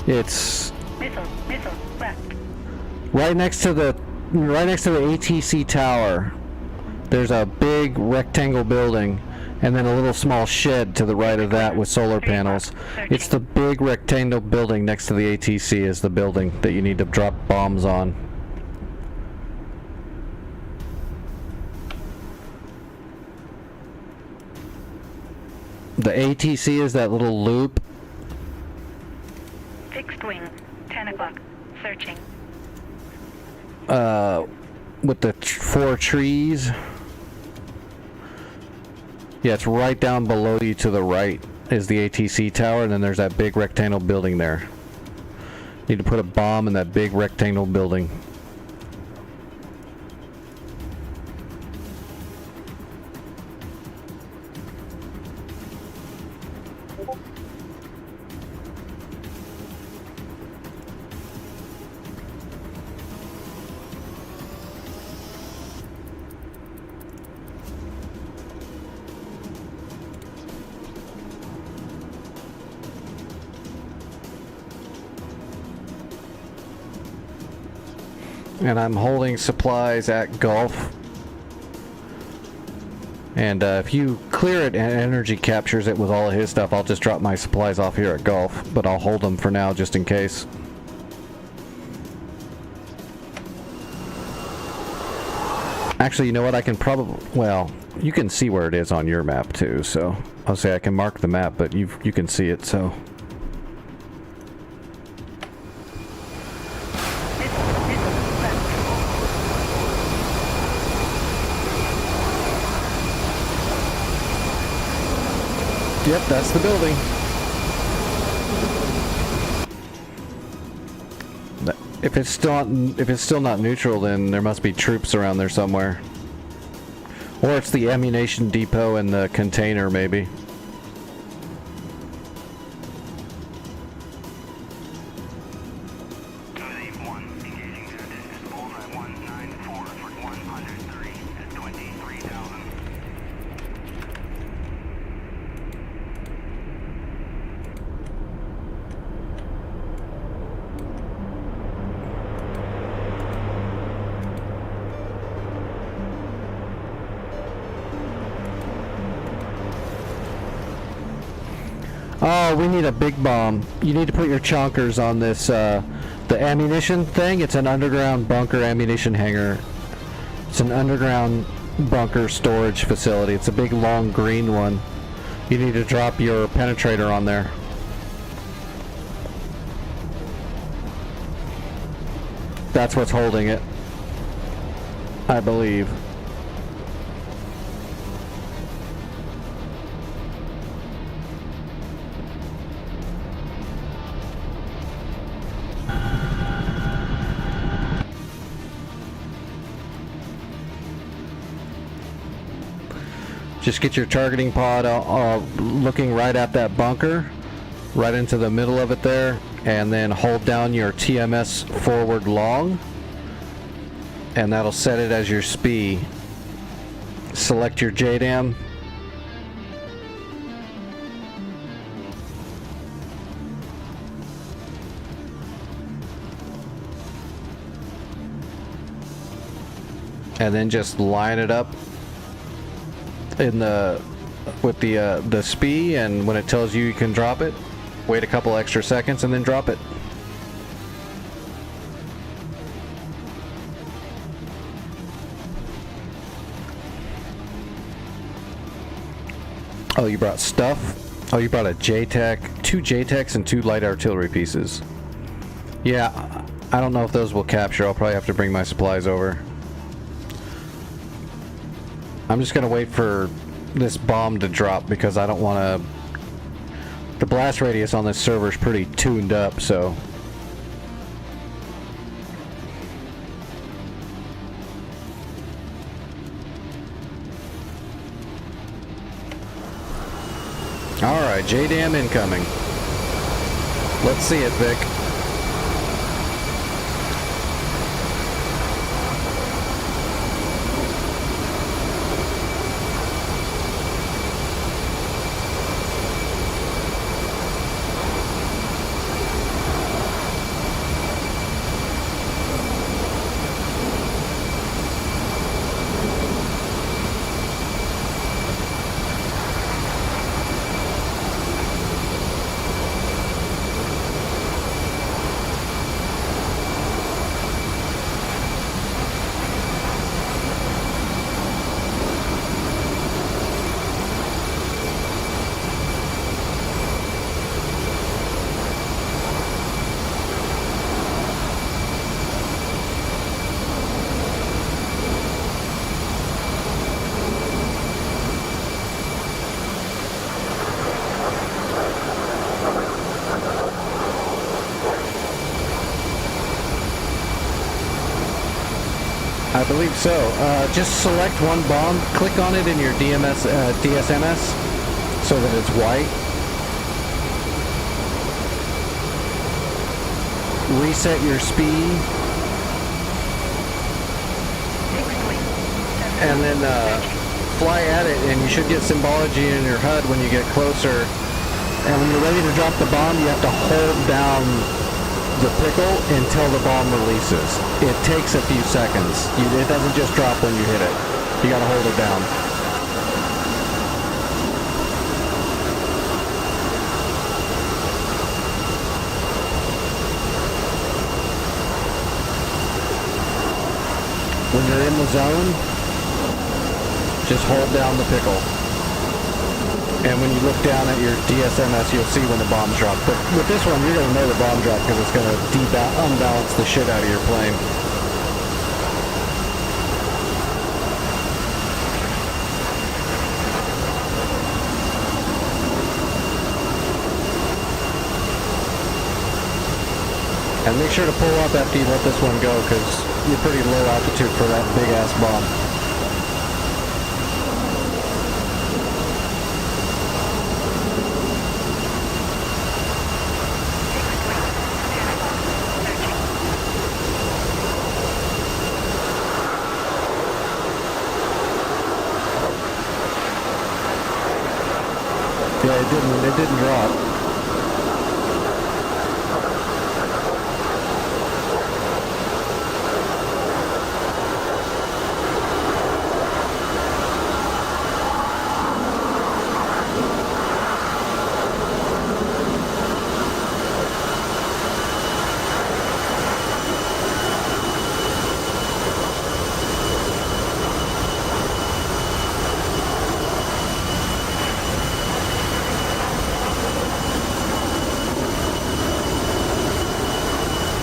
It's Missile, left. right next to the ATC tower. There's a big rectangle building and then a little small shed to the right of that with solar panels. It's the big rectangle building next to the ATC is the building that you need to drop bombs on. The ATC is that little loop. Fixed wing, 10 o'clock, searching. With the 4 trees. Yeah, it's right down below you to the right is the ATC tower, and then there's that big rectangle building there. Need to put a bomb in that big rectangle building. And I'm holding supplies at Gulf. And if you clear it and Energy captures it with all of his stuff, I'll just drop my supplies off here at Gulf. But I'll hold them for now just in case. Actually, you know what? I can probably... Well, you can see where it is on your map too, so... I'll say I can mark the map, but you can see it, so... Yep, that's the building. If it's still not neutral, then there must be troops around there somewhere. Or it's the ammunition depot and the container, maybe. Oh, we need a big bomb. You need to put your chonkers on this, the ammunition thing. It's an underground bunker ammunition hangar. It's an underground bunker storage facility. It's a big, long, green one. You need to drop your penetrator on there. That's what's holding it, I believe. Just get your targeting pod looking right at that bunker, right into the middle of it there, and then hold down your TMS forward long, and that'll set it as your SPI. Select your JDAM. And then just line it up in with the SPI, and when it tells you can drop it, wait a couple extra seconds and then drop it. Oh, you brought stuff? Oh, you brought a JTAC, 2 JTACs and 2 light artillery pieces. Yeah, I don't know if those will capture. I'll probably have to bring my supplies over. I'm just gonna wait for this bomb to drop because I don't want to. The blast radius on this server is pretty tuned up, so. Alright, JDAM incoming. Let's see it, Vic. I believe so. Just select one bomb, click on it in your DSMS so that it's white. Reset your speed. And then fly at it, and you should get symbology in your HUD when you get closer. And when you're ready to drop the bomb, you have to hold down the pickle until the bomb releases. It takes a few seconds. It doesn't just drop when you hit it. You gotta hold it down. When you're in the zone, just hold down the pickle. And when you look down at your DSMS, you'll see when the bombs drop. But with this one, you're going to know the bomb drop because it's going to unbalance the shit out of your plane. sure to pull up after you let this one go, because you're pretty low altitude for that big ass bomb. Yeah, it didn't drop.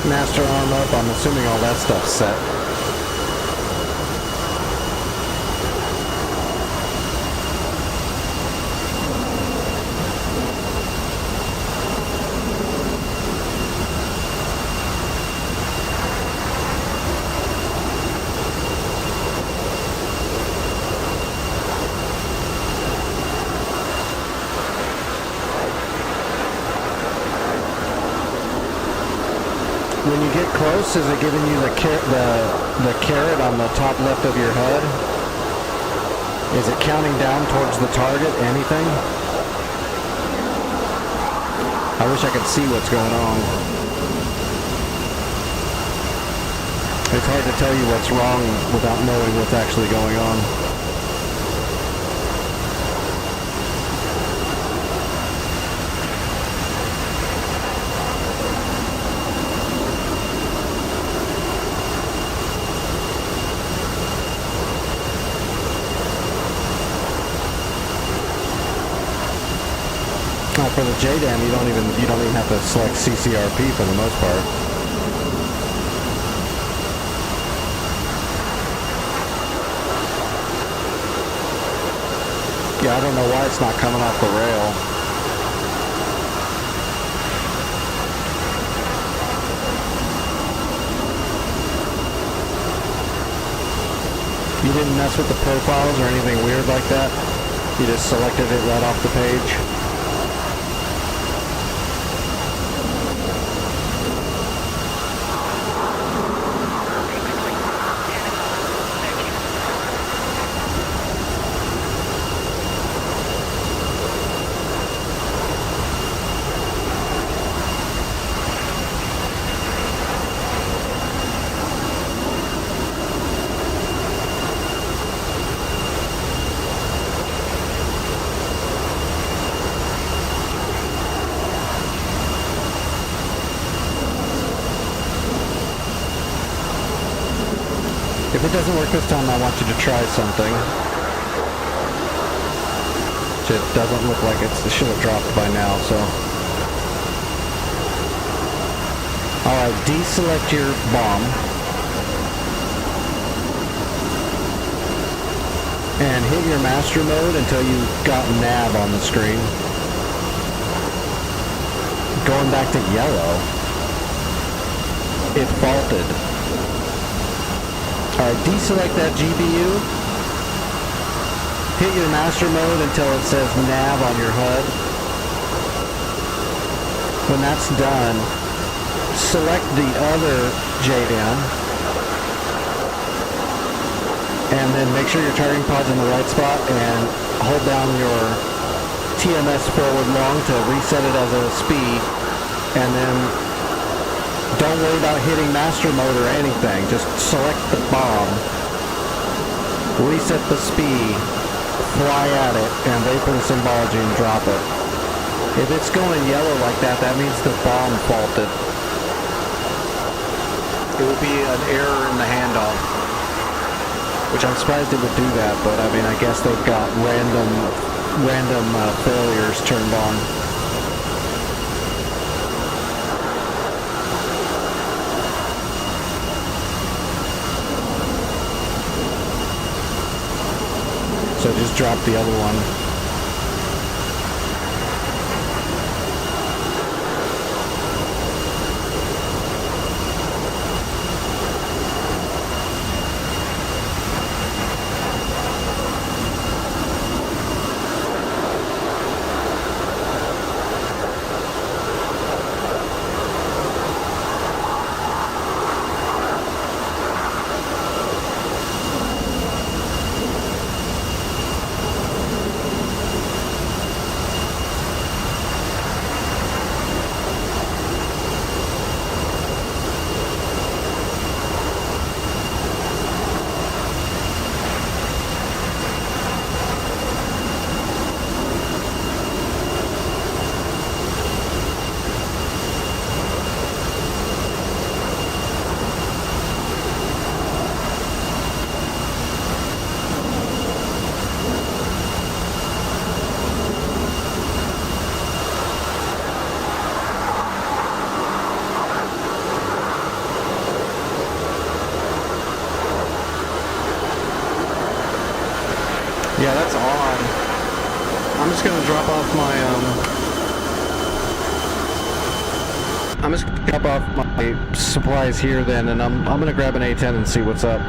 Master arm up, I'm assuming all that stuff's set. When you get close, is it giving you the carrot on the top left of your HUD? Is it counting down towards the target? Anything? I wish I could see what's going on. It's hard to tell you what's wrong without knowing what's actually going on. For the JDAM, you don't even have to select CCRP for the most part. Yeah, I don't know why it's not coming off the rail. You didn't mess with the profiles or anything weird like that? You just selected it right off the page? If it doesn't work this time, I want you to try something. It doesn't look like it should have dropped by now, so. Alright, deselect your bomb. And hit your master mode until you got nav on the screen. Going back to yellow. It faulted. Alright, deselect that GPU. Hit your master mode until it says nav on your HUD. When that's done, select the other JDAM. And then make sure your targeting pod's in the right spot and hold down your TMS forward long to reset it as a speed. And then don't worry about hitting master mode or anything. Just select the bomb, reset the speed, fly at it, and wait for the symbology and drop it. If it's going yellow like that, that means the bomb faulted. It would be an error in the handoff, which I'm surprised it would do that, but I mean, I guess they've got random failures turned on. So just drop the other one. Yeah, that's odd. I'm just gonna drop off my I'm just gonna drop off my supplies here then, and I'm gonna grab an A10 and see what's up.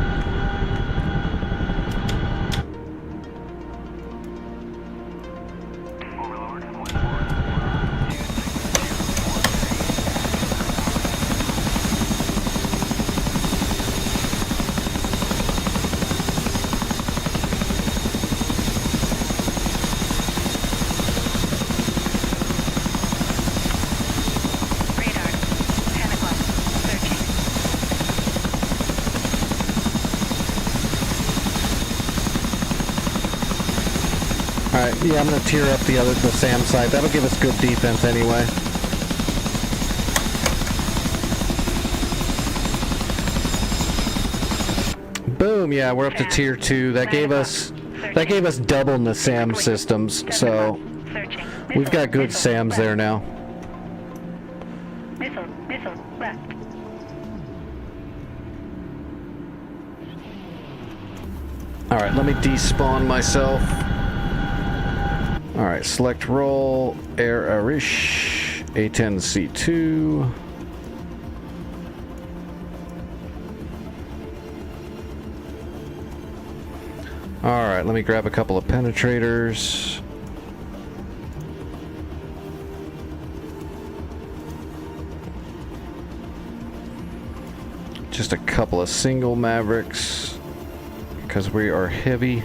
Radar. 10 o'clock. Searching. Alright, yeah, I'm gonna tear up the SAM site. That'll give us good defense anyway. Boom, yeah, we're up to tier 2. That gave us double in the SAM systems, so Searching. we've got good SAMs there now. Missile left. Alright, let me despawn myself. Alright, select role, Air Arish, A10C2. Alright, let me grab a couple of penetrators. Just a couple of single Mavericks, because we are heavy.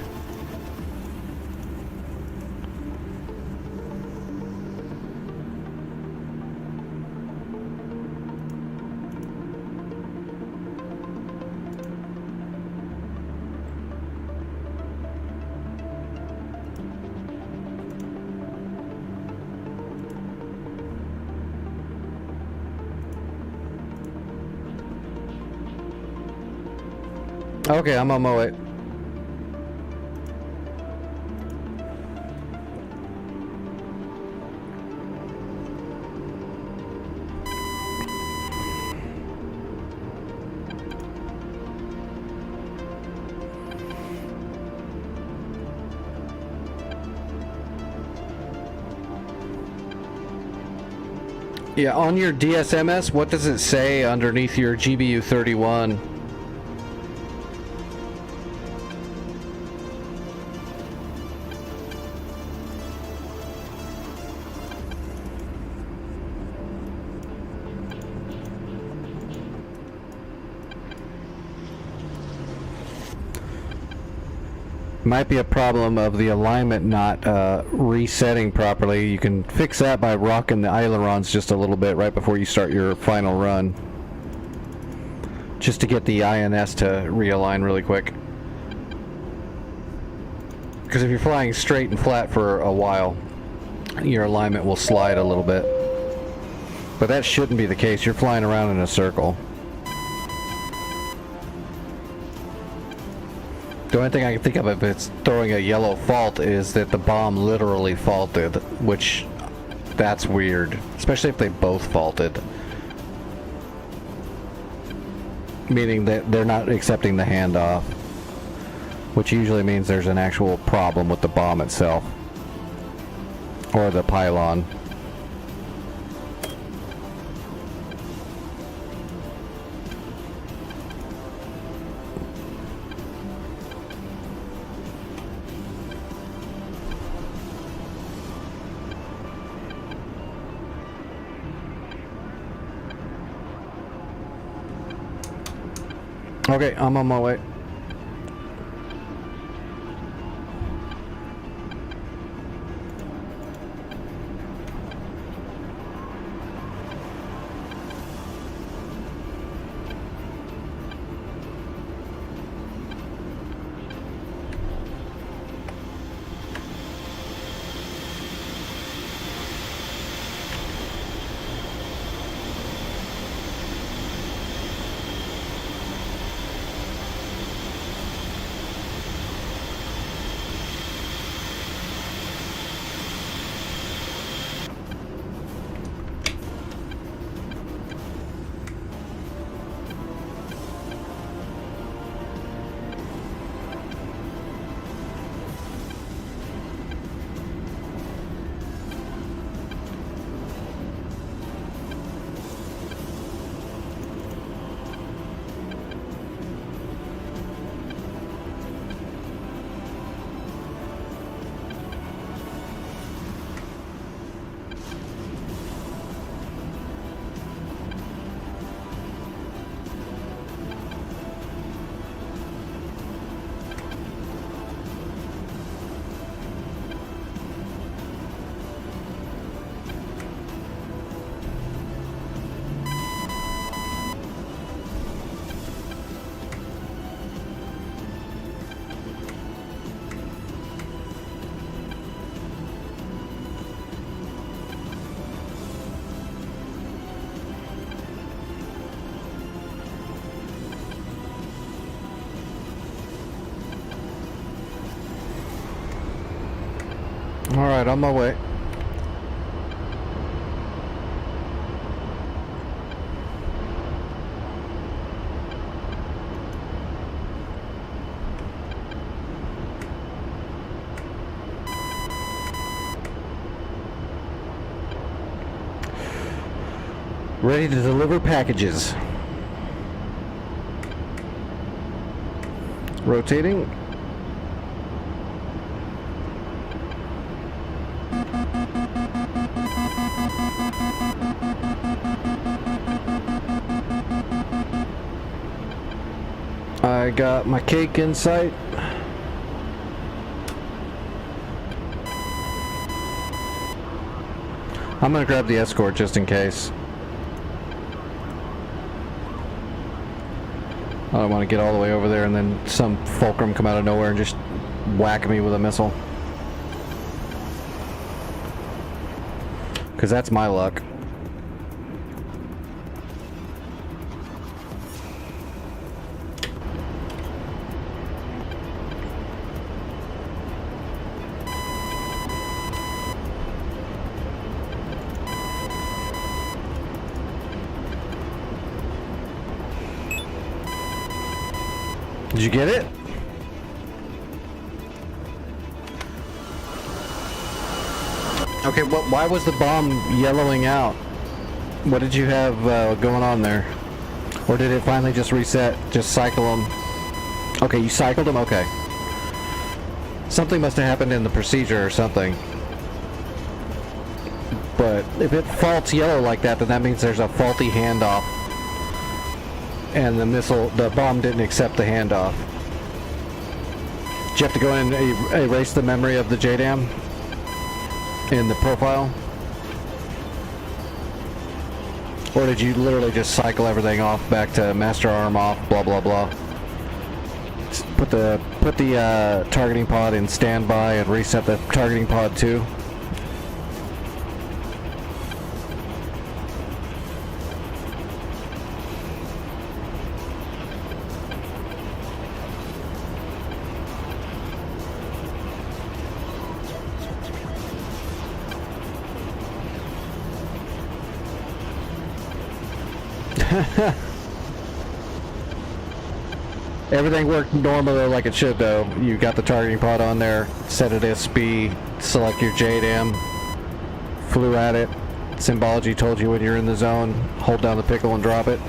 Okay, I'm on my way. Yeah, on your DSMS, what does it say underneath your GBU 31? Might be a problem of the alignment not resetting properly. You can fix that by rocking the ailerons just a little bit right before you start your final run, just to get the INS to realign really quick. Because if you're flying straight and flat for a while, your alignment will slide a little bit. But that shouldn't be the case. You're flying around in a circle. The only thing I can think of if it's throwing a yellow fault is that the bomb literally faulted, which that's weird, especially if they both faulted. Meaning that they're not accepting the handoff, which usually means there's an actual problem with the bomb itself or the pylon. Okay, I'm on my way. Alright, on my way. Ready to deliver packages. Rotating. I got my cake in sight. I'm gonna grab the escort just in case. I don't want to get all the way over there and then some fulcrum come out of nowhere and just whack me with a missile. Because that's my luck. Did you get it? Okay, why was the bomb yellowing out? What did you have going on there? Or did it finally just reset? Just cycle them? Okay, you cycled them? Okay. Something must have happened in the procedure or something. But if it faults yellow like that, then that means there's a faulty handoff. And the bomb didn't accept the handoff. Did you have to go in and erase the memory of the JDAM in the profile? Or did you literally just cycle everything off back to master arm off, blah blah blah? Put the targeting pod in standby and reset the targeting pod too. Everything worked normally like it should though. You got the targeting pod on there, set it SP, select your JDAM, flew at it. Symbology told you when you're in the zone, hold down the pickle and drop it.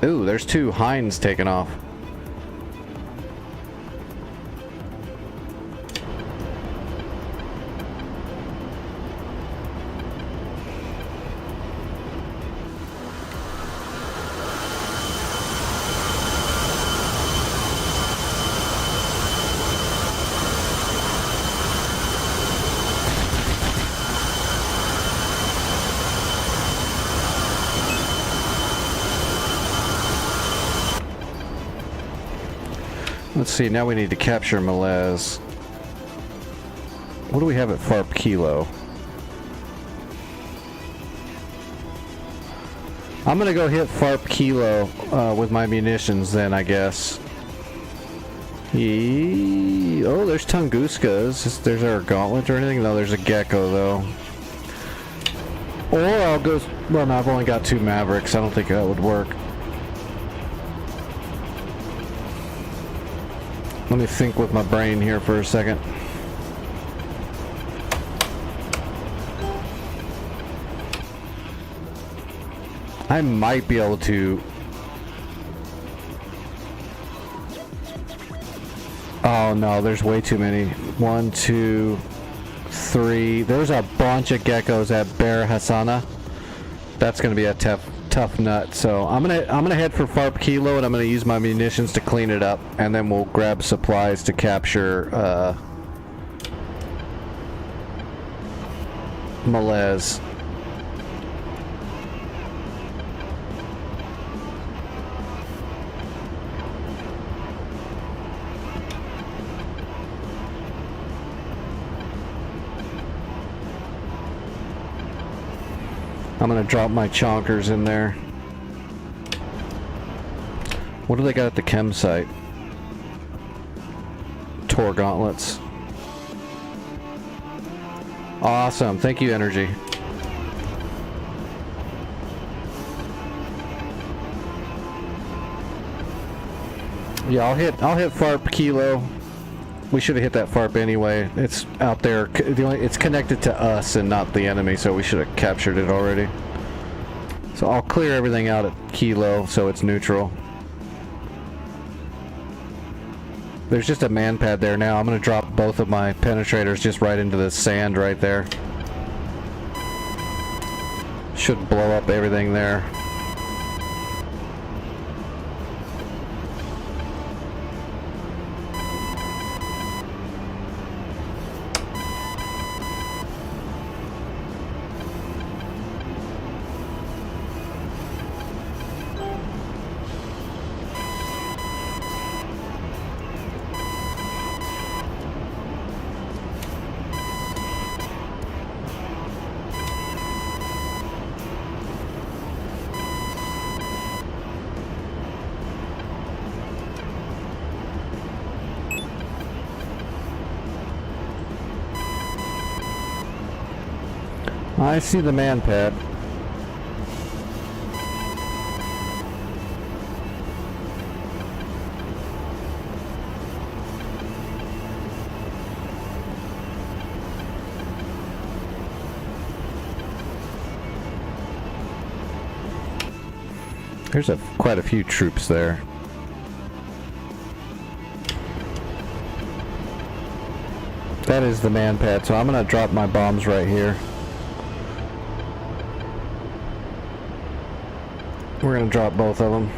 Ooh, there's 2 Hinds taken off. Let's see, now we need to capture Melez. What do we have at FARP Kilo? I'm gonna go hit FARP Kilo with my munitions then, I guess. Oh, there's Tunguskas. There's our gauntlet or anything? No, there's a Gecko though. Or I'll go... Well, no, I've only got 2 Mavericks. I don't think that would work. Let me think with my brain here for a second. I might be able to... Oh no, there's way too many. 1, 2, 3. There's a bunch of geckos at Bear Hassana. That's gonna be a tough nut. So I'm gonna head for FARP Kilo and I'm gonna use my munitions to clean it up, and then we'll grab supplies to capture Melez. I'm gonna drop my chonkers in there. What do they got at the chem site? Tor gauntlets. Awesome. Thank you, Energy. Yeah, I'll hit FARP Kilo. We should have hit that FARP anyway. It's out there. It's connected to us and not the enemy, so we should have captured it already. So I'll clear everything out at Kilo so it's neutral. There's just a man pad there now. I'm going to drop both of my penetrators just right into the sand right there. Should blow up everything there. I see the man pad. There's quite a few troops there. That is the man pad, so I'm gonna drop my bombs right here. We're gonna drop both of them.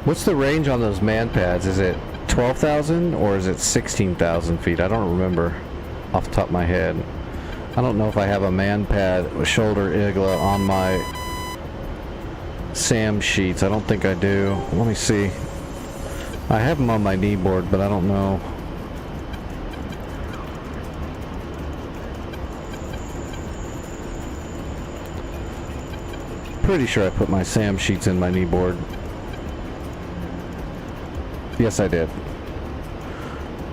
What's the range on those man pads? Is it 12,000 or is it 16,000 feet? I don't remember off the top of my head. I don't know if I have a man pad with shoulder igla on my SAM sheets. I don't think I do. Let me see. I have them on my knee board, but I don't know. Pretty sure I put my SAM sheets in my knee board. Yes, I did.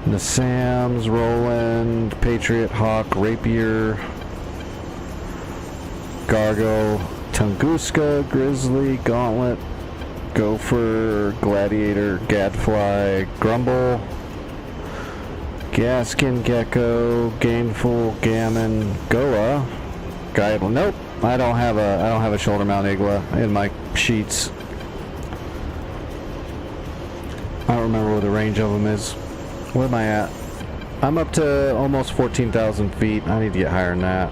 The SAMs, Roland, Patriot, Hawk, Rapier, Gargo, Tunguska, Grizzly, Gauntlet, Gopher, Gladiator, Gadfly, Grumble, Gaskin, Gecko, Gainful, Gammon, Goa, Guide. Nope, I don't have a shoulder mount igla in my sheets. I don't remember what the range of them is. Where am I at? I'm up to almost 14,000 feet. I need to get higher than that.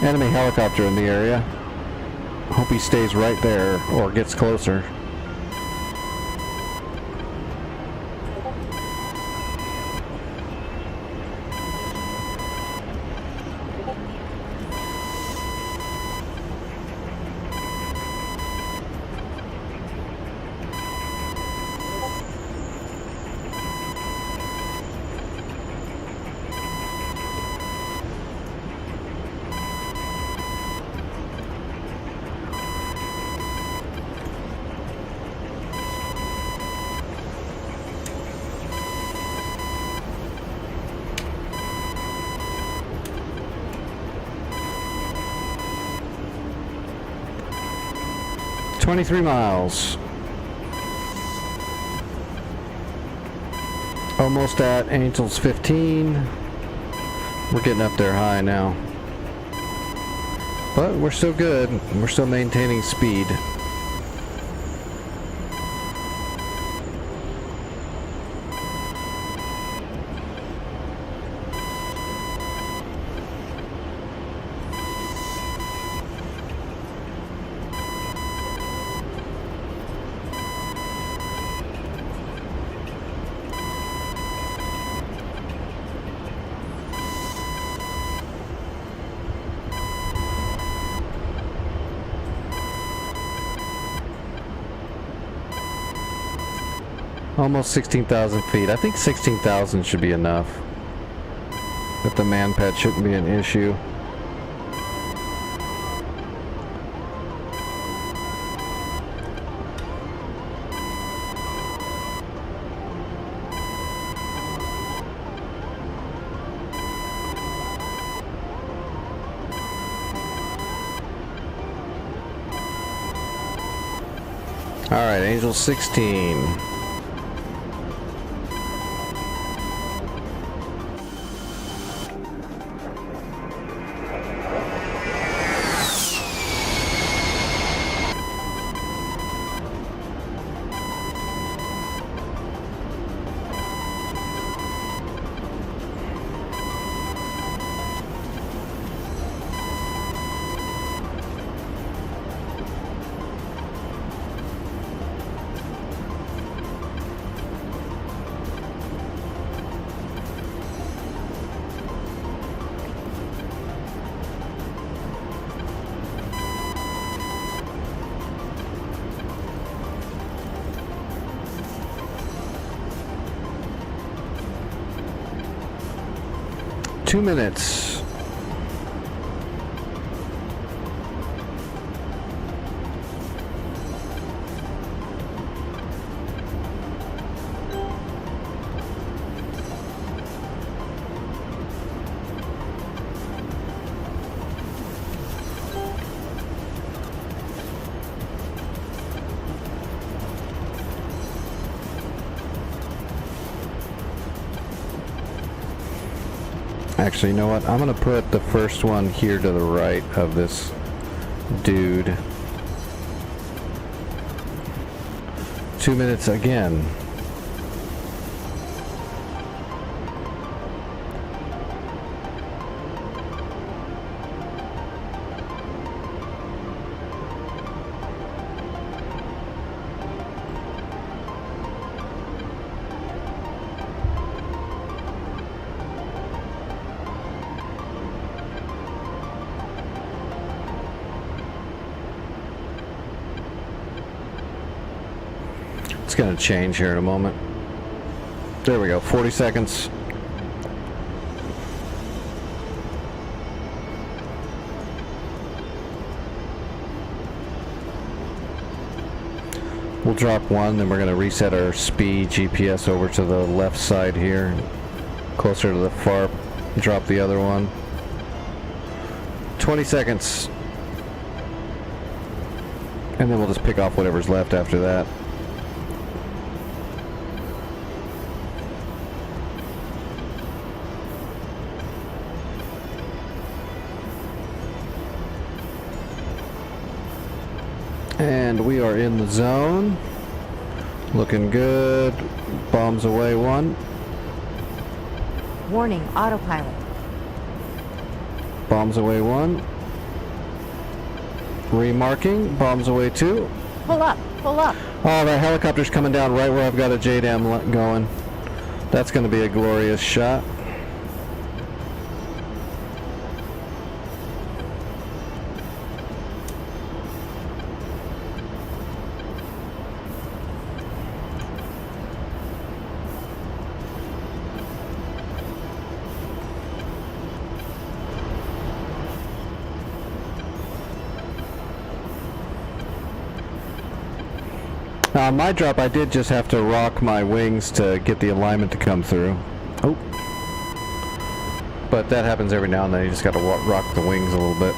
Enemy helicopter in the area. Hope he stays right there or gets closer. $23 miles. Almost at Angels 15. We're getting up there high now. But we're still good. We're still maintaining speed. Almost 16,000 feet. I think 16,000 should be enough. That the man pad shouldn't be an issue. Alright, Angel 16. Two minutes. Actually, you know what? I'm gonna put the first one here to the right of this dude. 2 minutes again. It's going to change here in a moment. There we go, 40 seconds. We'll drop one, then we're going to reset our speed GPS over to the left side here, closer to the FARP. Drop the other one. 20 seconds. And then we'll just pick off whatever's left after that. And we are in the zone. Looking good. Bombs away one. Warning, autopilot. Bombs away one. Remarking. Bombs away two. Pull up, pull up. Oh, that helicopter's coming down right where I've got a JDAM going. That's going to be a glorious shot. My drop, I did just have to rock my wings to get the alignment to come through. Oh. But that happens every now and then. You just got to rock the wings a little bit.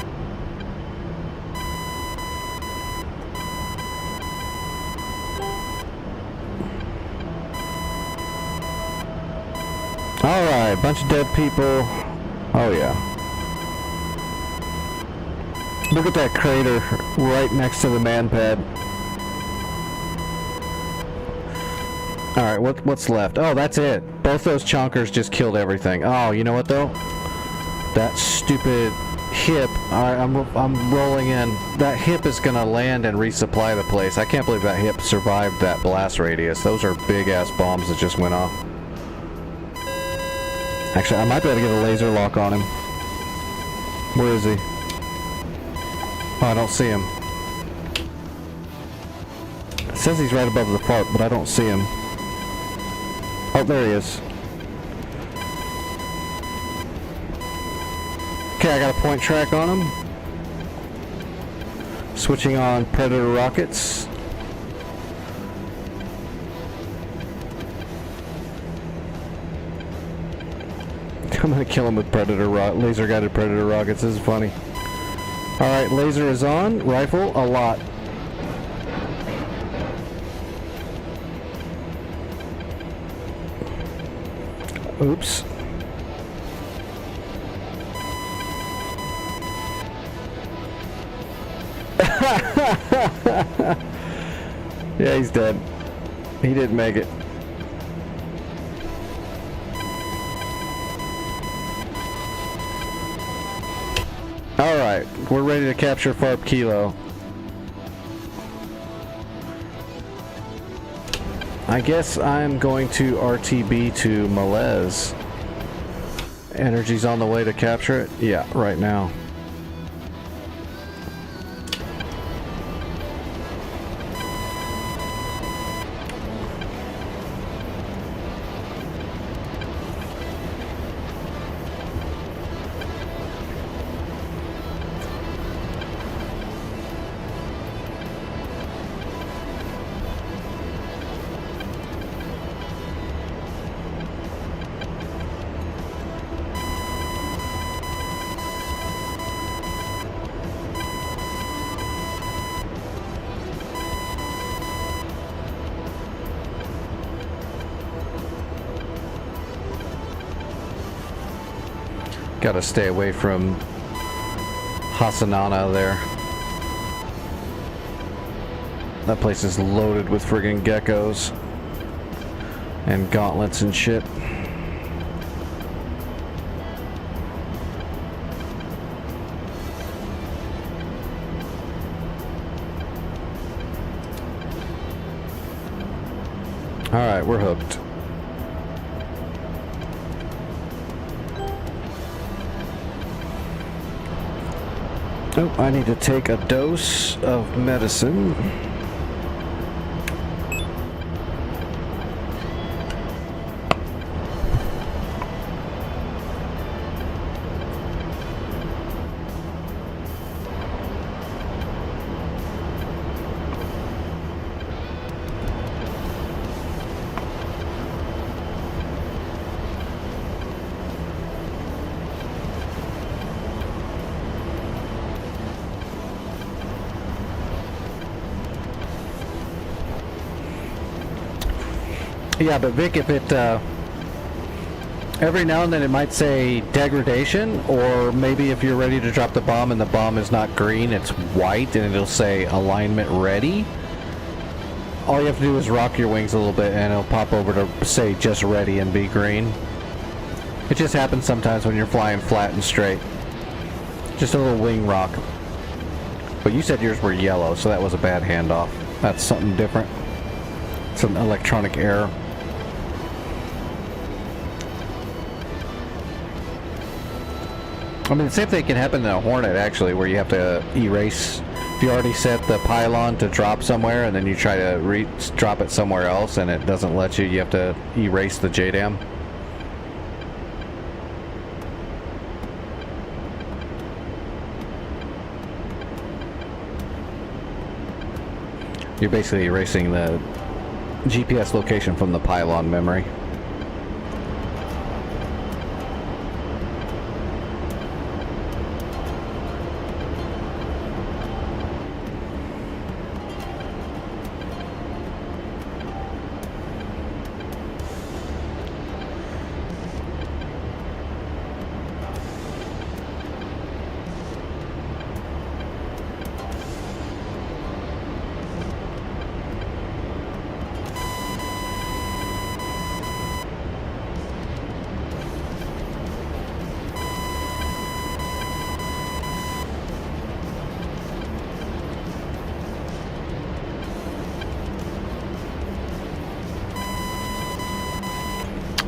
Alright, bunch of dead people. Oh yeah. Look at that crater right next to the man pad. Alright, what's left? Oh, that's it. Both those chonkers just killed everything. Oh, you know what though? That stupid hip. Alright, I'm rolling in. That hip is gonna land and resupply the place. I can't believe that hip survived that blast radius. Those are big ass bombs that just went off. Actually, I might be able to get a laser lock on him. Where is he? Oh, I don't see him. It says he's right above the FARP, but I don't see him. Oh, there he is. Okay, I got a point track on him. Switching on Predator rockets. I'm gonna kill him with laser-guided Predator rockets. This is funny. Alright, laser is on. Rifle, a lot. Oops. Yeah, he's dead. He didn't make it. Alright, we're ready to capture Farp Kilo. I guess I'm going to RTB to Malez. Energy's on the way to capture it? Yeah, right now. Gotta stay away from Hasanana there. That place is loaded with friggin' geckos and gauntlets and shit. Alright, we're hooked. Oh, I need to take a dose of medicine. Yeah, but Vic, if it, every now and then it might say degradation, or maybe if you're ready to drop the bomb and the bomb is not green, it's white, and it'll say alignment ready. All you have to do is rock your wings a little bit and it'll pop over to say just ready and be green. It just happens sometimes when you're flying flat and straight. Just a little wing rock. But you said yours were yellow, so that was a bad handoff. That's something different. It's an electronic error. I mean, the same thing can happen in a Hornet, actually, where you have to erase. If you already set the pylon to drop somewhere, and then you try to drop it somewhere else, and it doesn't let you, you have to erase the JDAM. You're basically erasing the GPS location from the pylon memory.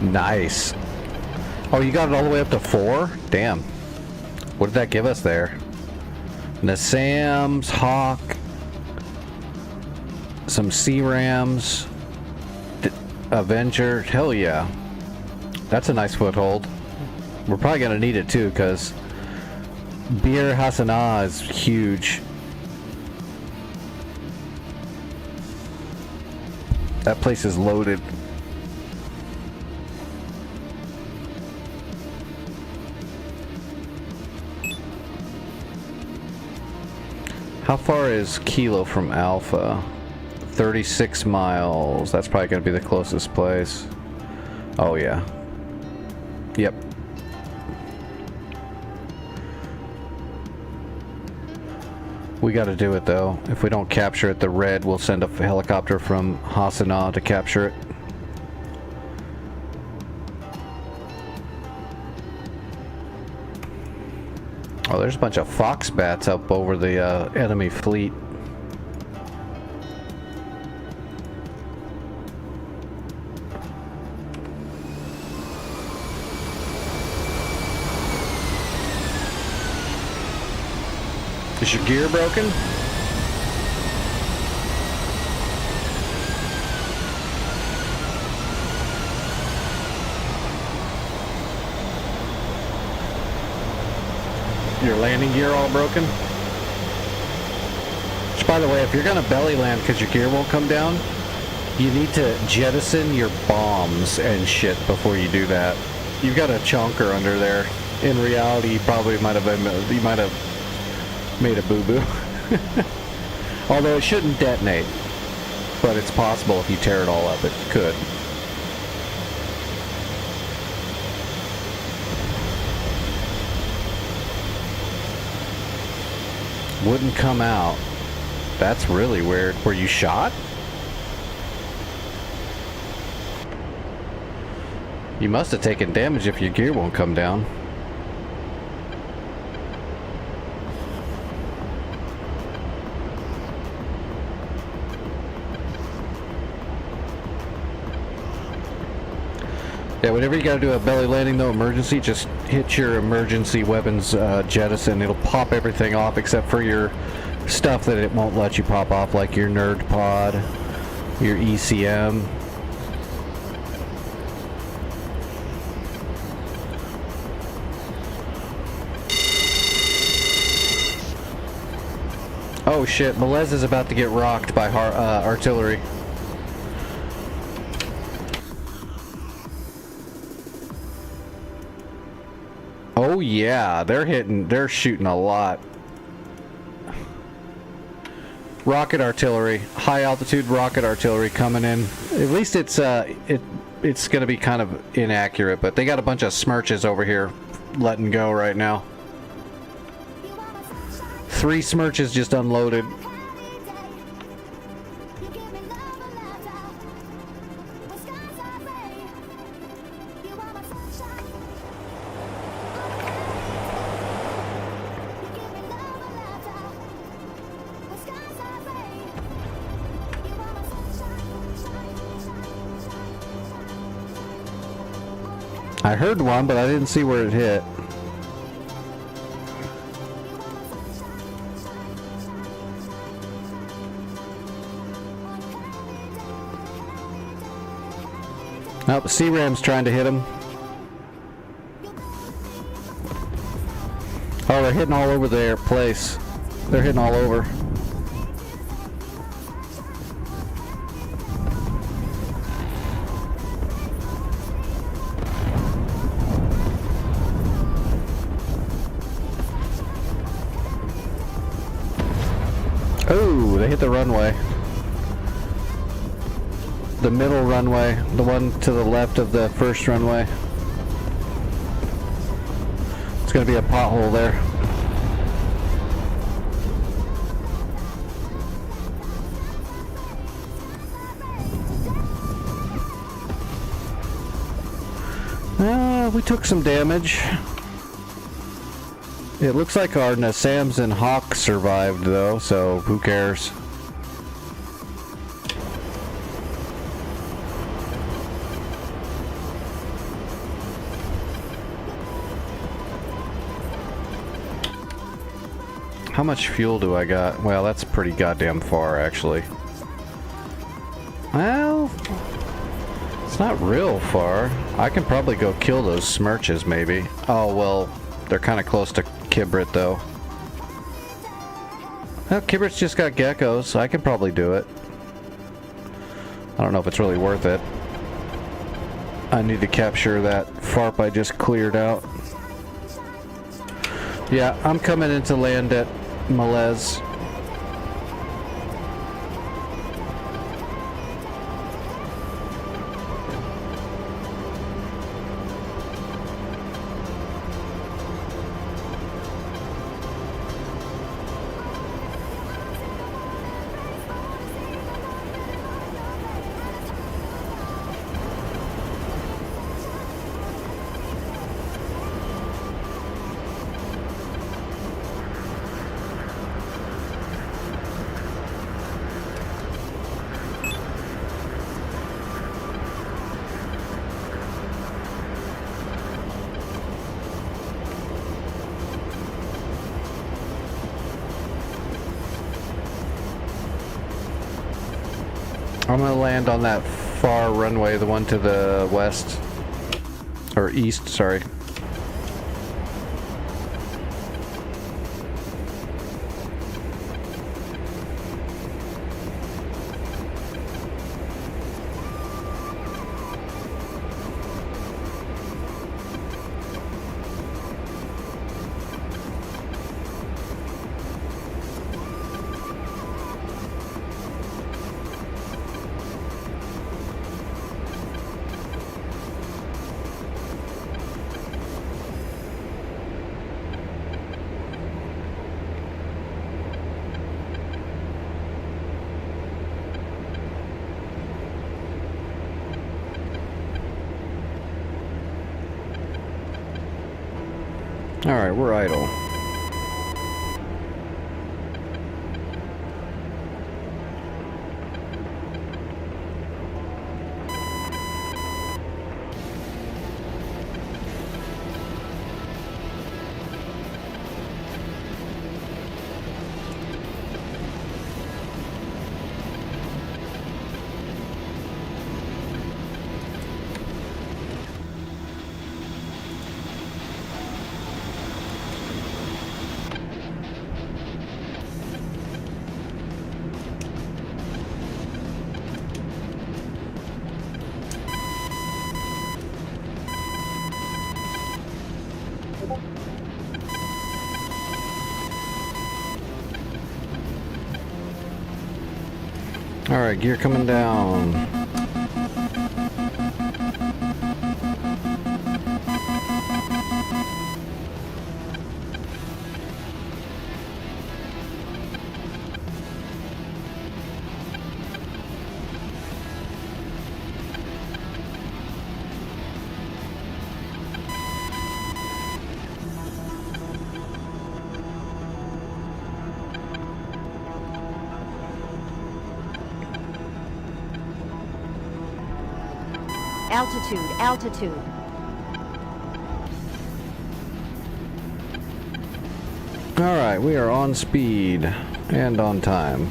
Nice. Oh, you got it all the way up to 4? Damn. What did that give us there? Nassams, Hawk, some C-Rams. Avenger, hell yeah. That's a nice foothold. We're probably gonna need it too, because Bir Hasanah is huge. That place is loaded. How far is Kilo from Alpha? 36 miles. That's probably going to be the closest place. Oh, yeah. Yep. We got to do it, though. If we don't capture it, the Red will send a helicopter from Hasanah to capture it. Oh, there's a bunch of fox bats up over the enemy fleet. Is your gear broken? Your landing gear all broken? Which, by the way, if you're gonna belly land because your gear won't come down, you need to jettison your bombs and shit before you do that. You've got a chonker under there. In reality, you probably might have made a boo-boo. Although it shouldn't detonate, but it's possible if you tear it all up, it could. Wouldn't come out. That's really weird. Were you shot? You must have taken damage if your gear won't come down. Yeah, whenever you gotta do a belly landing, though, emergency, just hit your emergency weapons jettison. It'll pop everything off except for your stuff that it won't let you pop off, like your nerd pod, your ECM. Oh shit, Melez is about to get rocked by artillery. Oh yeah, they're shooting a lot. Rocket artillery, high altitude rocket artillery coming in. At least it's gonna be kind of inaccurate, but they got a bunch of smirches over here letting go right now. 3 smirches just unloaded. I heard one, but I didn't see where it hit. Nope, C-Ram's trying to hit him. Oh, they're hitting all over their place. They're hitting all over. Oh, they hit the runway. The middle runway, the one to the left of the first runway. It's gonna be a pothole there. We took some damage. It looks like our Nassams and Hawk survived though, so who cares? How much fuel do I got? Well, that's pretty goddamn far, actually. Well, It's not real far. I can probably go kill those smirches, maybe. Oh, well, they're kind of close to Kibrit, though. Well, Kibrit's just got geckos, so I can probably do it. I don't know if it's really worth it. I need to capture that FARP I just cleared out. Yeah, I'm coming into land at Malez. I'm gonna land on that far runway, the one to the west. Or east, sorry. Alright, we're idle. Alright, gear coming down. Altitude, altitude. Alright, we are on speed and on time.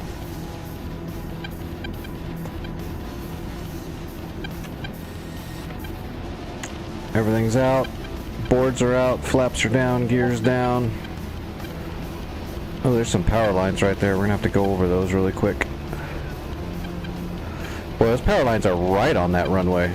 Everything's out, boards are out, flaps are down, gears down. Oh, there's some power lines right there. We're gonna have to go over those really quick. Boy, those power lines are right on that runway.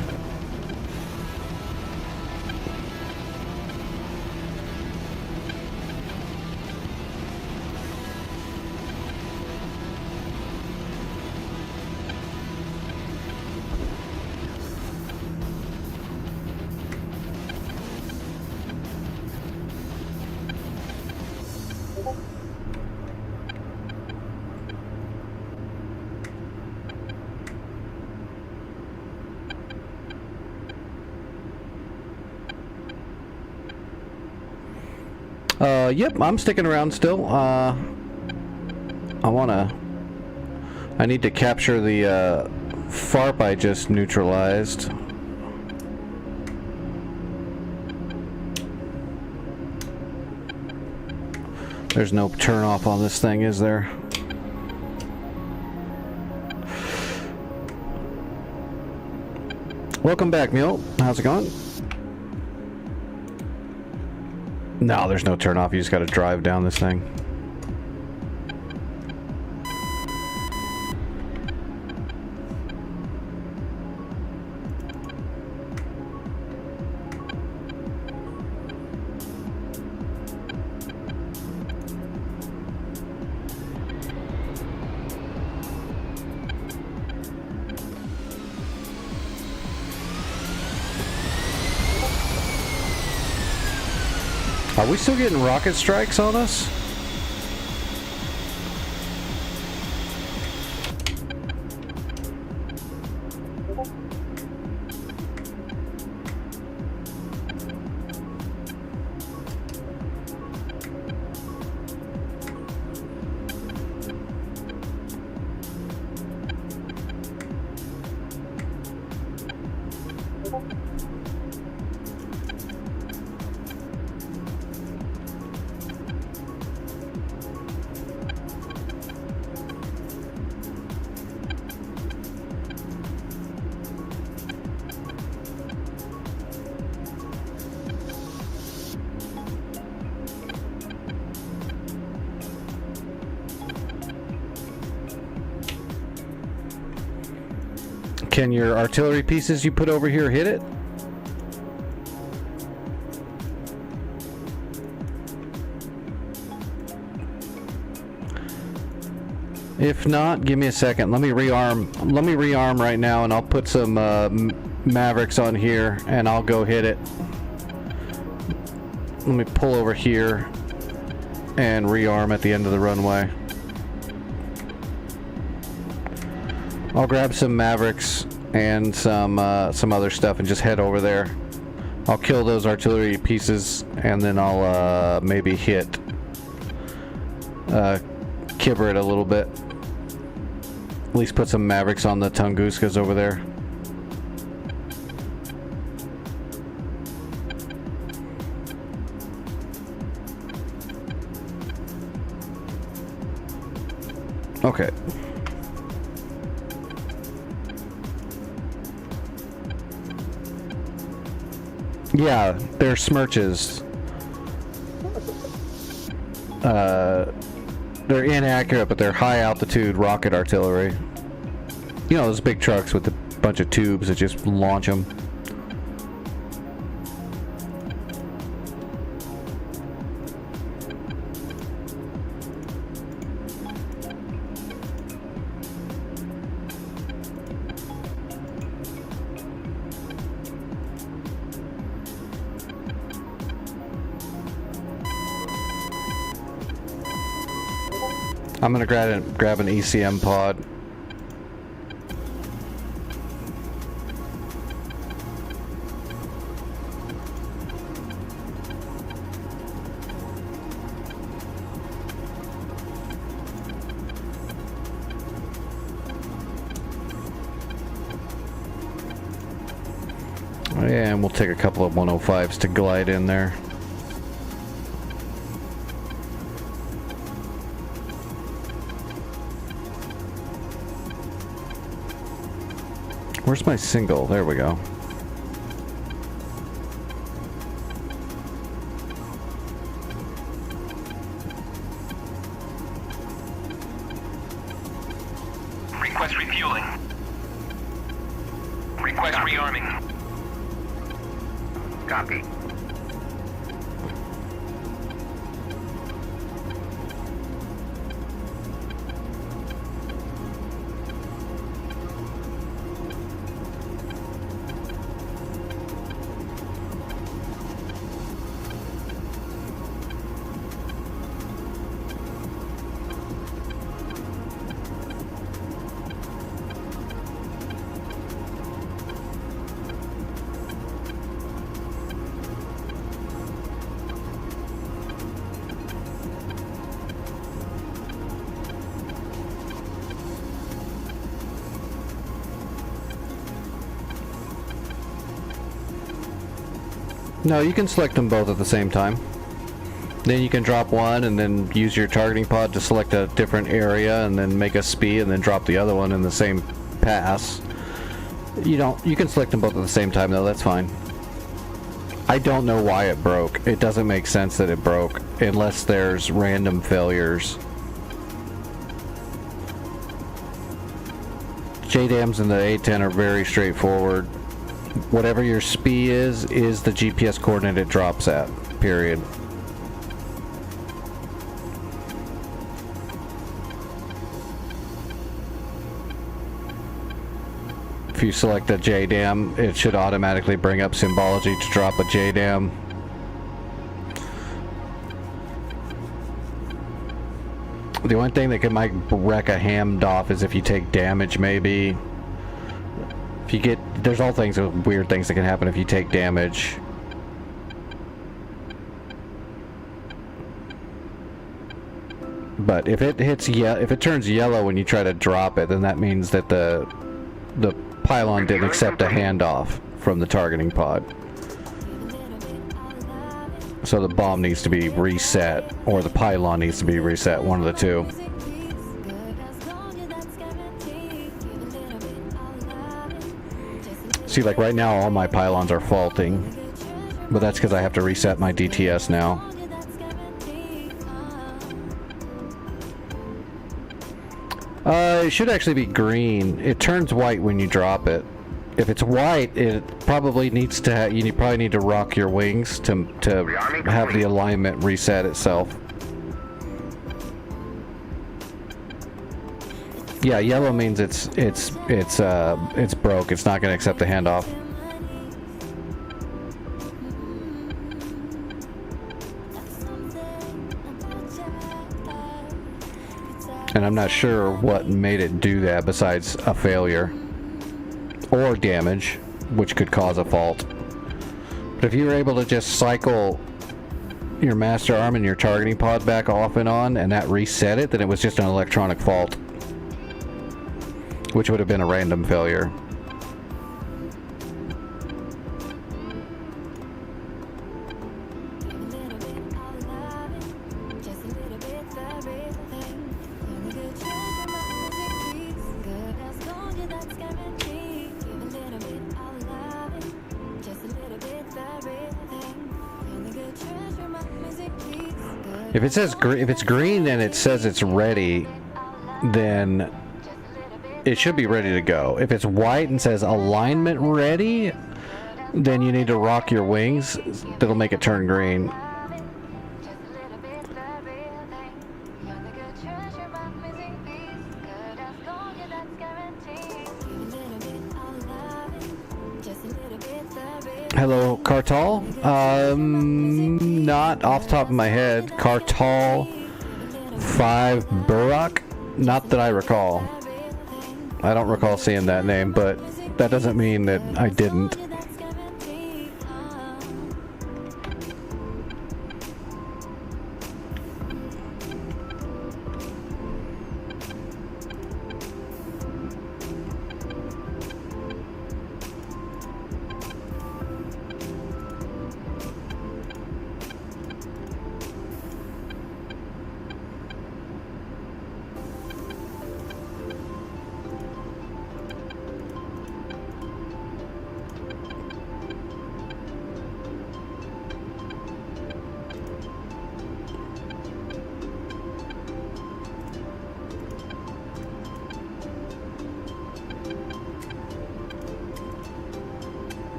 Yep, I'm sticking around still. I need to capture the FARP I just neutralized. There's no turn off on this thing, is there? Welcome back, Mule. How's it going? No, there's no turn off. You just got to drive down this thing. Are we still getting rocket strikes on us? Can your artillery pieces you put over here hit it? If not, give me a second. Let me rearm. Let me rearm right now, and I'll put some Mavericks on here, and I'll go hit it. Let me pull over here and rearm at the end of the runway. I'll grab some Mavericks and some other stuff and just head over there. I'll kill those artillery pieces, and then I'll maybe hit Kibber it a little bit. At least put some Mavericks on the Tunguskas over there. Okay. Yeah, they're Smirches. They're inaccurate, but they're high altitude rocket artillery. You know, those big trucks with a bunch of tubes that just launch them. I'm gonna grab an ECM pod. And we'll take a couple of 105s to glide in there. Where's my single? There we go. Request refueling. Request rearming. Copy. No, you can select them both at the same time. Then you can drop one and then use your targeting pod to select a different area and then make a SPI and then drop the other one in the same pass. You can select them both at the same time though, that's fine. I don't know why it broke. It doesn't make sense that it broke unless there's random failures. JDAMs and the A10 are very straightforward. Whatever your SPI is the GPS coordinate it drops at, period. If you select a JDAM, it should automatically bring up symbology to drop a JDAM. The only thing that might wreck a hammed off is if you take damage, maybe. If you get... There's all things of weird things that can happen if you take damage. But if it hits if it turns yellow when you try to drop it, then that means that the pylon didn't accept a handoff from the targeting pod. So the bomb needs to be reset, or the pylon needs to be reset, one of the two. See, like right now all my pylons are faulting, but that's because I have to reset my DTS now. It should actually be green. It turns white when you drop it. If it's white, it probably needs to. You probably need to rock your wings to have the alignment reset itself. Yeah, yellow means it's broke. It's not going to accept the handoff. And I'm not sure what made it do that besides a failure or damage, which could cause a fault. But if you were able to just cycle your master arm and your targeting pod back off and on, and that reset it, then it was just an electronic fault, which would have been a random failure. If it says if it's green and it says it's ready, then it should be ready to go. If it's white and says alignment ready, then you need to rock your wings. That'll make it turn green. Hello, Cartal? Not off the top of my head. Cartal 5 Burak? Not that I recall. I don't recall seeing that name, but that doesn't mean that I didn't.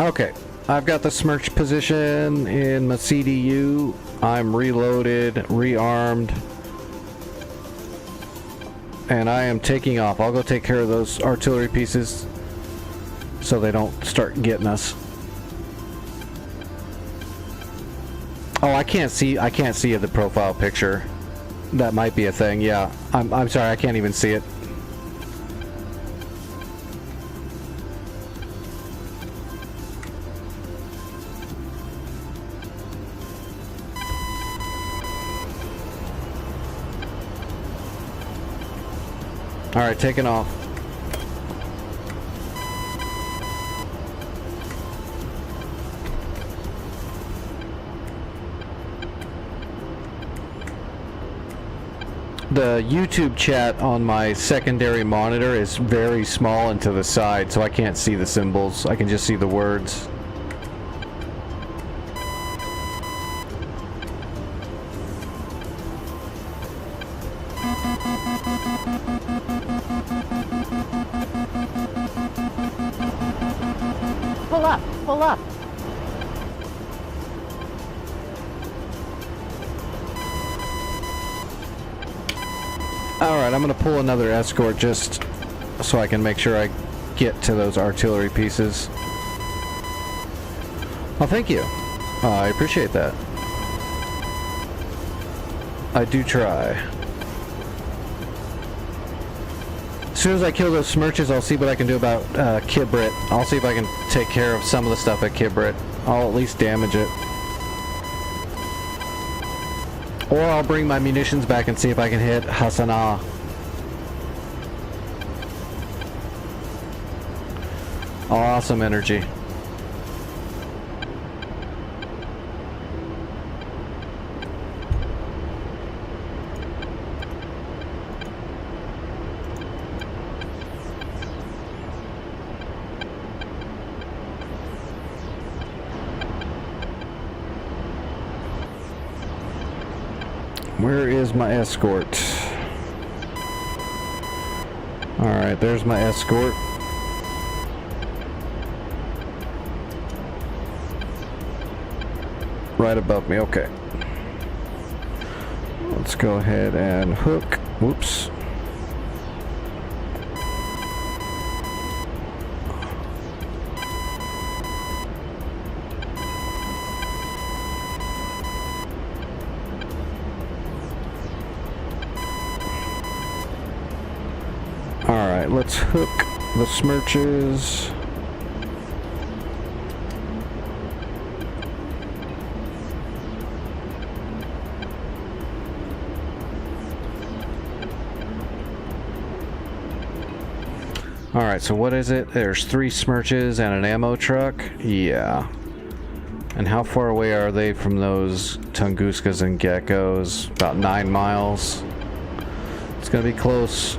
Okay, I've got the smirch position in my CDU. I'm reloaded, rearmed, and I am taking off. I'll go take care of those artillery pieces so they don't start getting us. Oh, I can't see the profile picture. That might be a thing. Yeah, I'm sorry, I can't even see it. Alright, taking off. The YouTube chat on my secondary monitor is very small and to the side, so I can't see the symbols. I can just see the words. Pull up, pull up. Alright, I'm gonna pull another escort just so I can make sure I get to those artillery pieces. Well, thank you. I appreciate that. I do try. As soon as I kill those smirches, I'll see what I can do about Kibrit. I'll see if I can take care of some of the stuff at Kibrit. I'll at least damage it. Or I'll bring my munitions back and see if I can hit Hassanah. Awesome energy. Where is my escort? Alright, there's my escort. Right above me, okay. Let's go ahead and hook. Whoops. Alright, let's hook the smirches. Alright, so what is it? There's 3 smirches and an ammo truck? Yeah. And how far away are they from those Tunguskas and geckos? About 9 miles. It's gonna be close.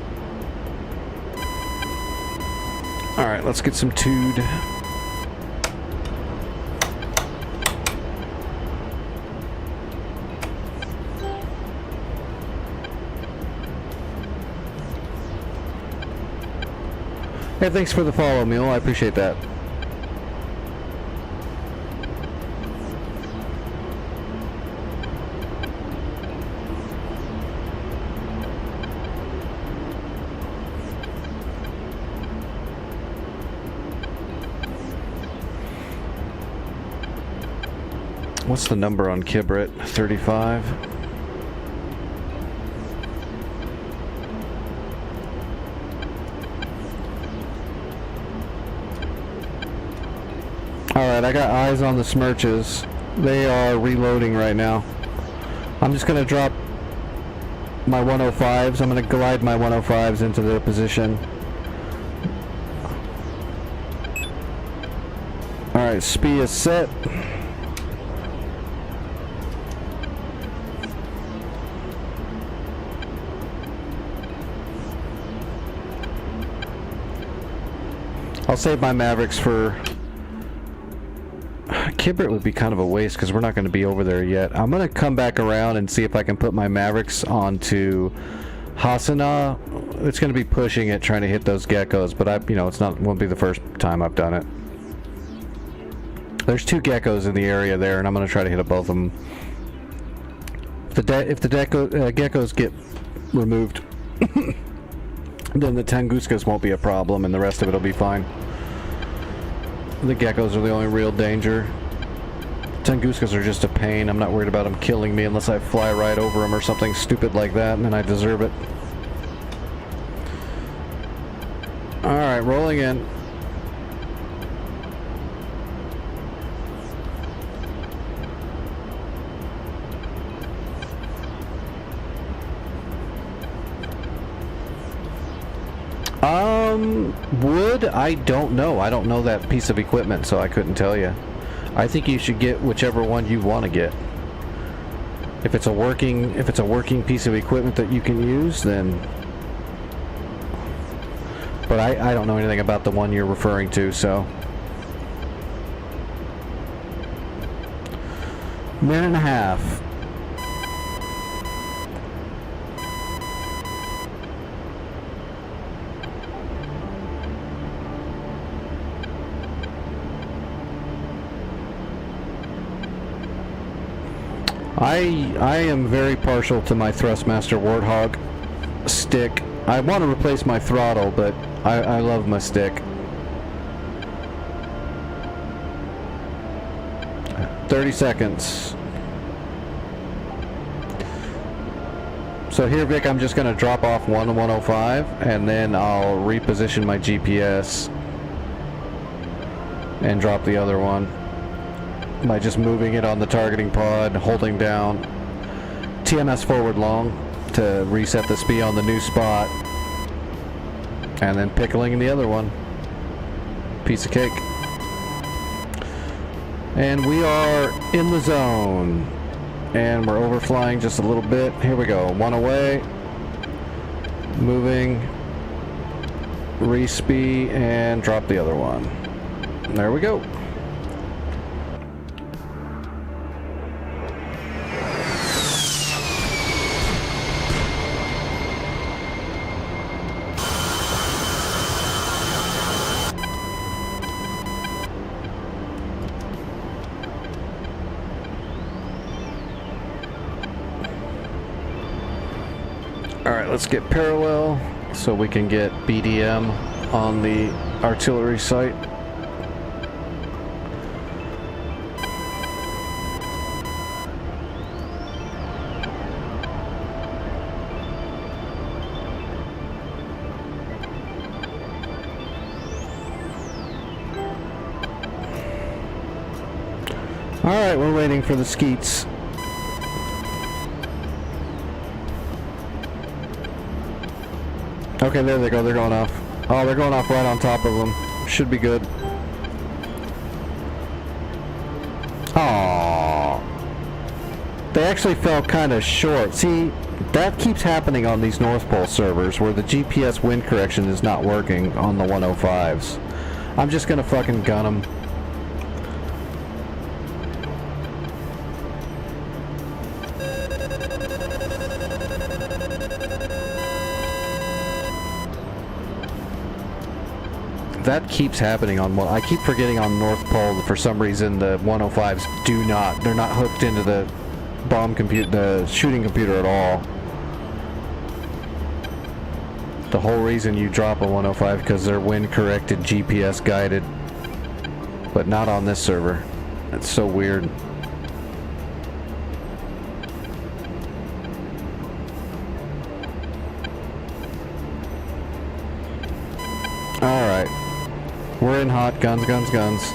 Alright, let's get some tood. Hey, thanks for the follow, Mule. I appreciate that. What's the number on Kibrit? 35? Alright, I got eyes on the smirches. They are reloading right now. I'm just gonna drop my 105s. I'm gonna glide my 105s into their position. Alright, SPI is set. I'll save my Mavericks for... Kibrit would be kind of a waste because we're not going to be over there yet. I'm going to come back around and see if I can put my Mavericks onto Hassanah. It's going to be pushing it, trying to hit those geckos, but won't be the first time I've done it. There's 2 geckos in the area there, and I'm going to try to hit both of them. If the geckos get removed, then the Tunguskas won't be a problem, and the rest of it will be fine. The geckos are the only real danger. Tunguskas are just a pain. I'm not worried about them killing me unless I fly right over them or something stupid like that, and then I deserve it. Alright, rolling in. Wood? I don't know. I don't know that piece of equipment, so I couldn't tell you. I think you should get whichever one you want to get. If it's a working piece of equipment that you can use, then. But I don't know anything about the one you're referring to, so. Minute and a half. I am very partial to my Thrustmaster Warthog stick. I want to replace my throttle, but I love my stick. 30 seconds. So here, Vic, I'm just going to drop off 105, and then I'll reposition my GPS and drop the other one by just moving it on the targeting pod, holding down TMS forward long to reset the speed on the new spot, and then pickling the other one. Piece of cake. And we are in the zone, and we're overflying just a little bit. Here we go. One away, moving, re-speed, and drop the other one. There we go. Alright, let's get parallel so we can get BDM on the artillery site. Alright, we're waiting for the skeets. Okay, there they go. They're going off. Oh, they're going off right on top of them. Should be good. Aww. They actually fell kind of short. See, that keeps happening on these North Pole servers where the GPS wind correction is not working on the 105s. I'm just gonna fucking gun them. That keeps happening on I keep forgetting on North Pole that for some reason the 105s they're not hooked into the the shooting computer at all. The whole reason you drop a 105 because they're wind corrected, GPS guided, but not on this server. It's so weird. Alright. We're in hot. Guns, guns, guns.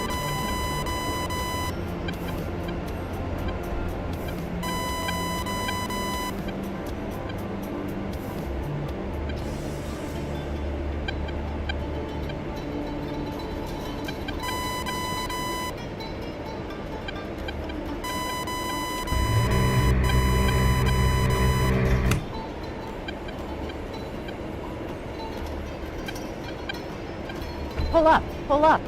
Pull up, pull up.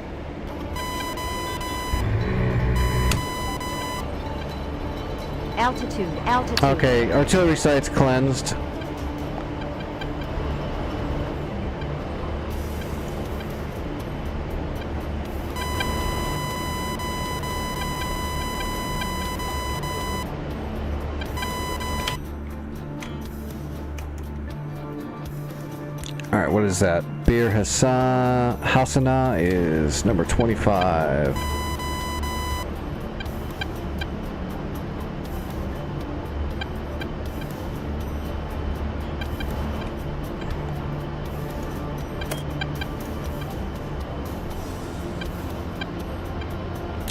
Altitude, altitude. Okay, artillery site's cleansed. Alright, what is that? Bir Hassana is number 25.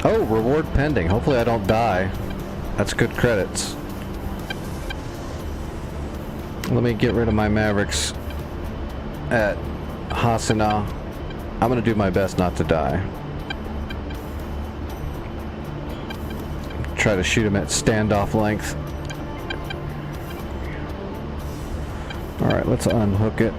Oh, reward pending. Hopefully I don't die. That's good credits. Let me get rid of my Mavericks at Hasina. I'm gonna do my best not to die. Try to shoot him at standoff length. Alright, let's unhook it.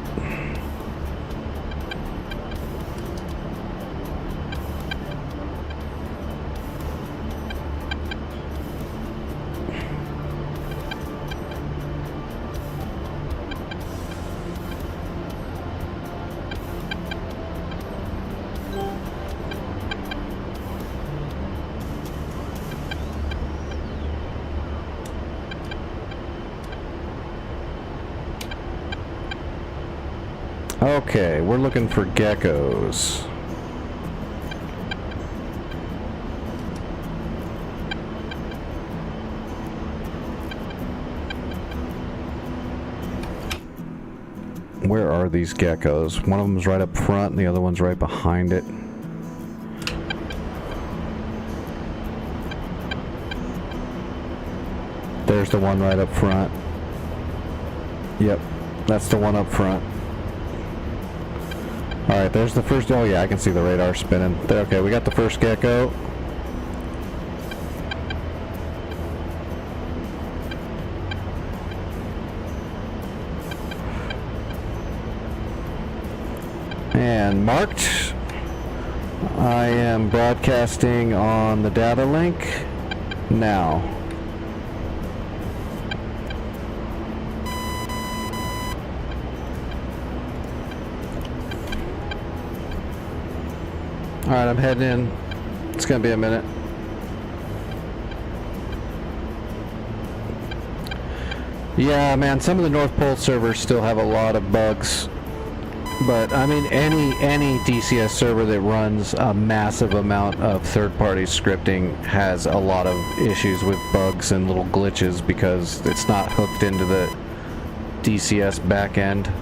Okay, we're looking for geckos. Where are these geckos? One of them's right up front and the other one's right behind it. There's the one right up front. Yep, that's the one up front. Alright, there's the first... Oh yeah, I can see the radar spinning. There, okay, we got the first gecko. And marked. I am broadcasting on the data link now. Alright, I'm heading in. It's gonna be a minute. Yeah, man, some of the North Pole servers still have a lot of bugs. But, I mean, any DCS server that runs a massive amount of third-party scripting has a lot of issues with bugs and little glitches because it's not hooked into the DCS backend.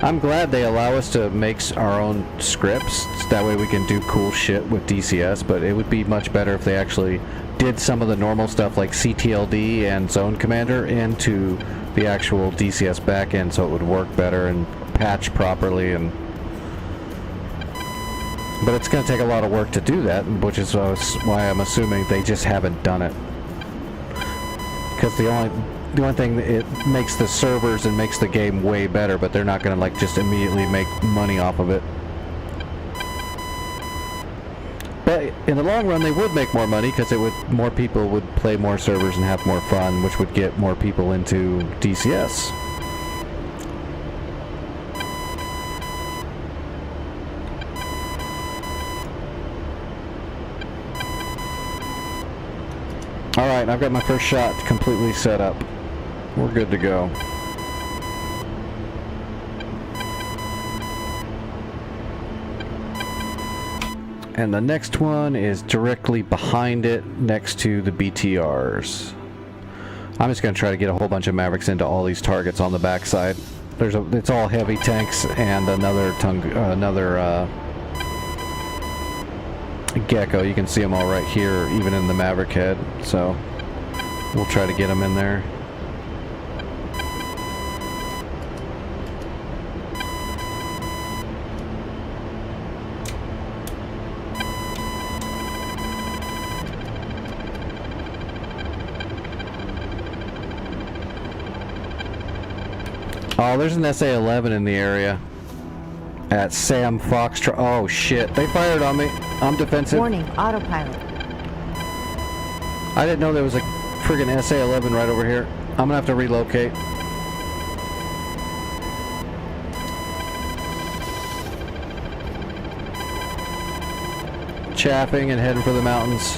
I'm glad they allow us to make our own scripts, that way we can do cool shit with DCS, but it would be much better if they actually did some of the normal stuff like CTLD and Zone Commander into the actual DCS backend so it would work better and patch properly. But it's going to take a lot of work to do that, which is why I'm assuming they just haven't done it. Because the only thing, it makes the servers and makes the game way better, but they're not going to like just immediately make money off of it. But in the long run, they would make more money because more people would play more servers and have more fun, which would get more people into DCS. All right, I've got my first shot completely set up. We're good to go. And the next one is directly behind it, next to the BTRs. I'm just going to try to get a whole bunch of Mavericks into all these targets on the backside. It's all heavy tanks and another gecko. You can see them all right here, even in the Maverick head. So we'll try to get them in there. Oh, there's an SA-11 in the area. At Sam Foxtrot. Oh shit, they fired on me. I'm defensive. Warning, autopilot. I didn't know there was a friggin' SA-11 right over here. I'm gonna have to relocate. Chaffing and heading for the mountains.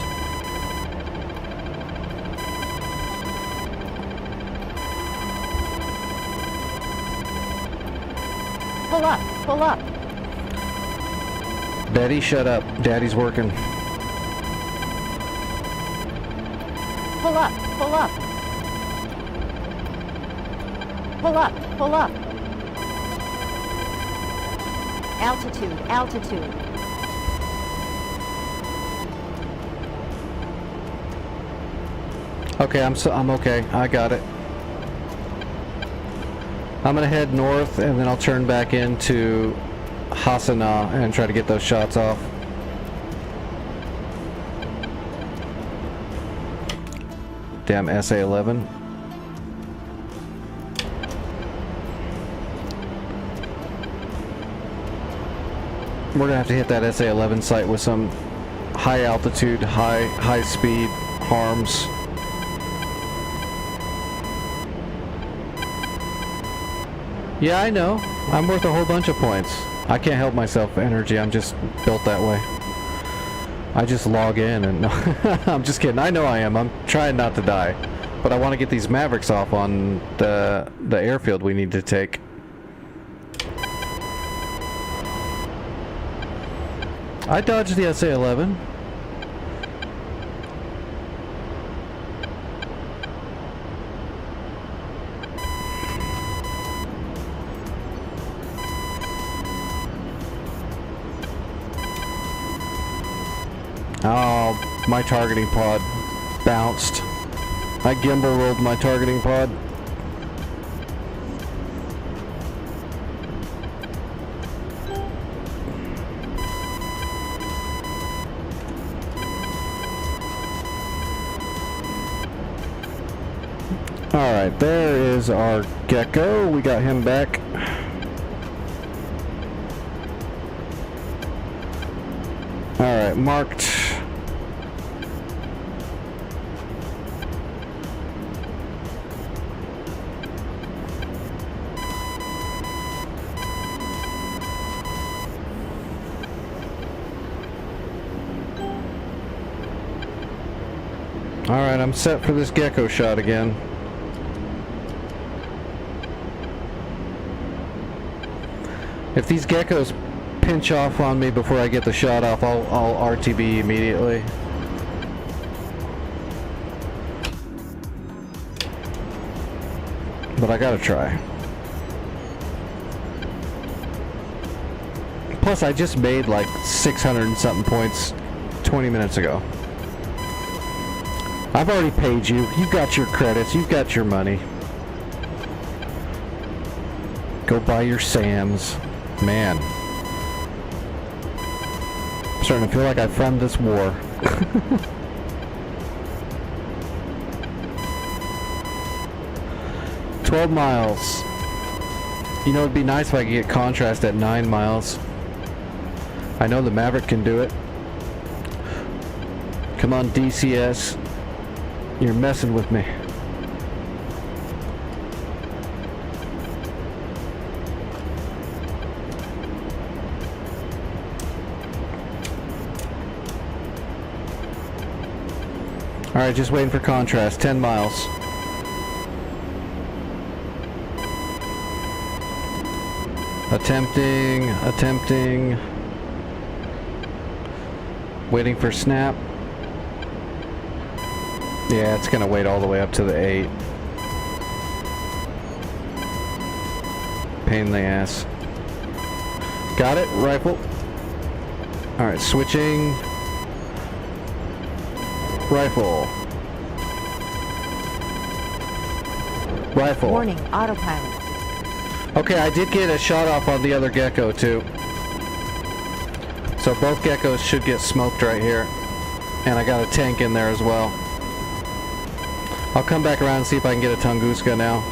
Pull up, pull up. Betty, shut up. Daddy's working. Pull up, pull up. Pull up, pull up. Altitude, altitude. Okay, I'm okay. I got it. I'm gonna head north and then I'll turn back into Hasana and try to get those shots off. Damn SA-11. We're gonna have to hit that SA-11 site with some high altitude, high speed harms. Yeah, I know. I'm worth a whole bunch of points. I can't help myself for energy. I'm just built that way. I just log in and I'm just kidding. I know I am. I'm trying not to die. But I want to get these Mavericks off on the airfield we need to take. I dodged the SA-11. Oh, my targeting pod bounced. I gimbal rolled my targeting pod. Alright, there is our gecko. We got him back. Alright, marked. Alright, I'm set for this gecko shot again. If these geckos pinch off on me before I get the shot off, I'll RTB immediately. But I gotta try. Plus, I just made like 600 and something points 20 minutes ago. I've already paid you. You got your credits. You've got your money. Go buy your Sams. Man. I'm starting to feel like I funded this war. $12 miles. You know, it'd be nice if I could get contrast at 9 miles. I know the Maverick can do it. Come on, DCS. You're messing with me. Alright, just waiting for contrast. 10 miles. Attempting. Waiting for snap. Yeah, it's gonna wait all the way up to the 8. Pain in the ass. Got it, rifle. Alright, switching. Rifle. Rifle. Warning, autopilot. Okay, I did get a shot off on the other gecko too. So both geckos should get smoked right here. And I got a tank in there as well. I'll come back around and see if I can get a Tunguska now.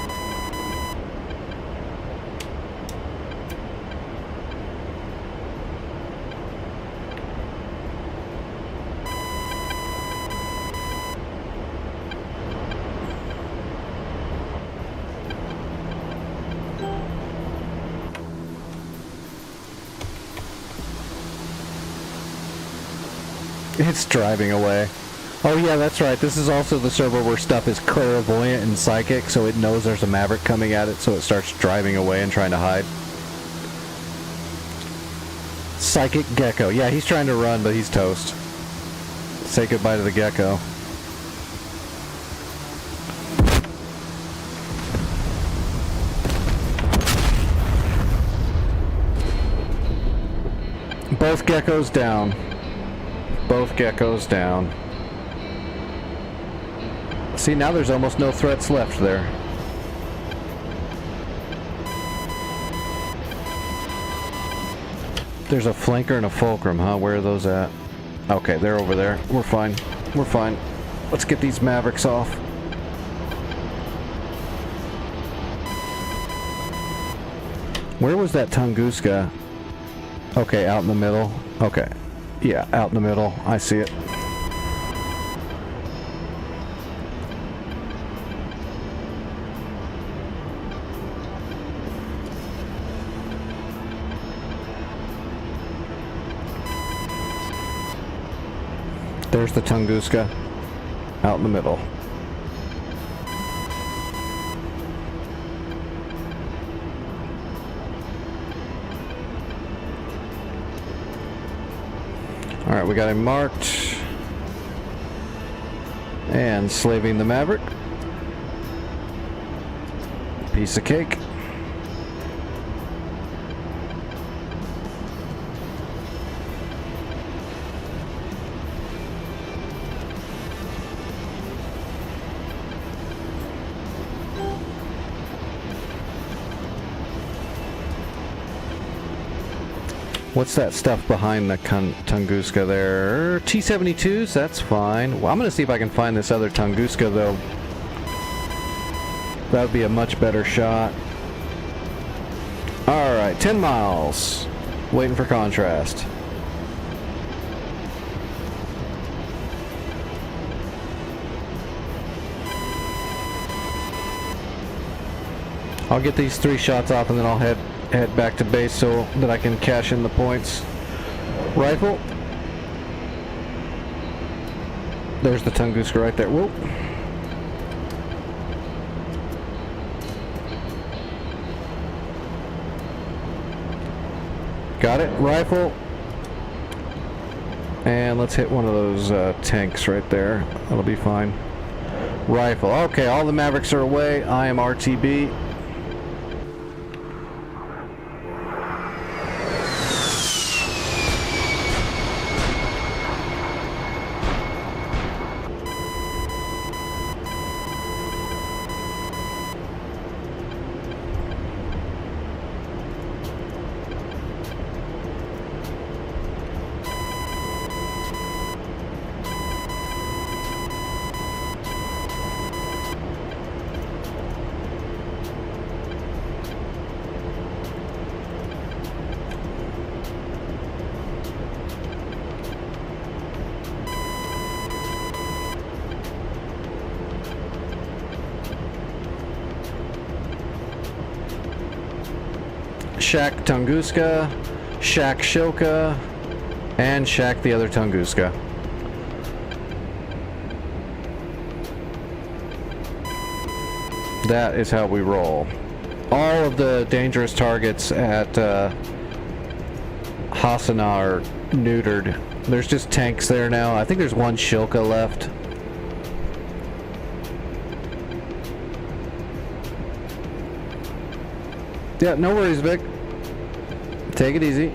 It's driving away. Oh yeah, that's right. This is also the server where stuff is clairvoyant and psychic, so it knows there's a Maverick coming at it, so it starts driving away and trying to hide. Psychic Gecko. Yeah, he's trying to run, but he's toast. Say goodbye to the gecko. Both geckos down. Both geckos down. See, now there's almost no threats left there. There's a flanker and a fulcrum, huh? Where are those at? Okay, they're over there. We're fine. We're fine. Let's get these Mavericks off. Where was that Tunguska? Okay, out in the middle. Okay. Yeah, out in the middle. I see it. There's the Tunguska. Out in the middle. Alright, we got him marked. And slaving the Maverick. Piece of cake. What's that stuff behind the Tunguska there? T-72s, that's fine. Well, I'm going to see if I can find this other Tunguska, though. That would be a much better shot. Alright, 10 miles. Waiting for contrast. I'll get these 3 shots off and then I'll head back to base so that I can cash in the points. Rifle. There's the Tunguska right there. Whoop. Got it. Rifle. And let's hit one of those tanks right there. That'll be fine. Rifle. Okay, all the Mavericks are away. I am RTB. Shack Tunguska, Shack Shilka, and Shack the other Tunguska. That is how we roll. All of the dangerous targets at Hasana are neutered. There's just tanks there now. I think there's one Shilka left. Yeah, no worries, Vic. Take it easy.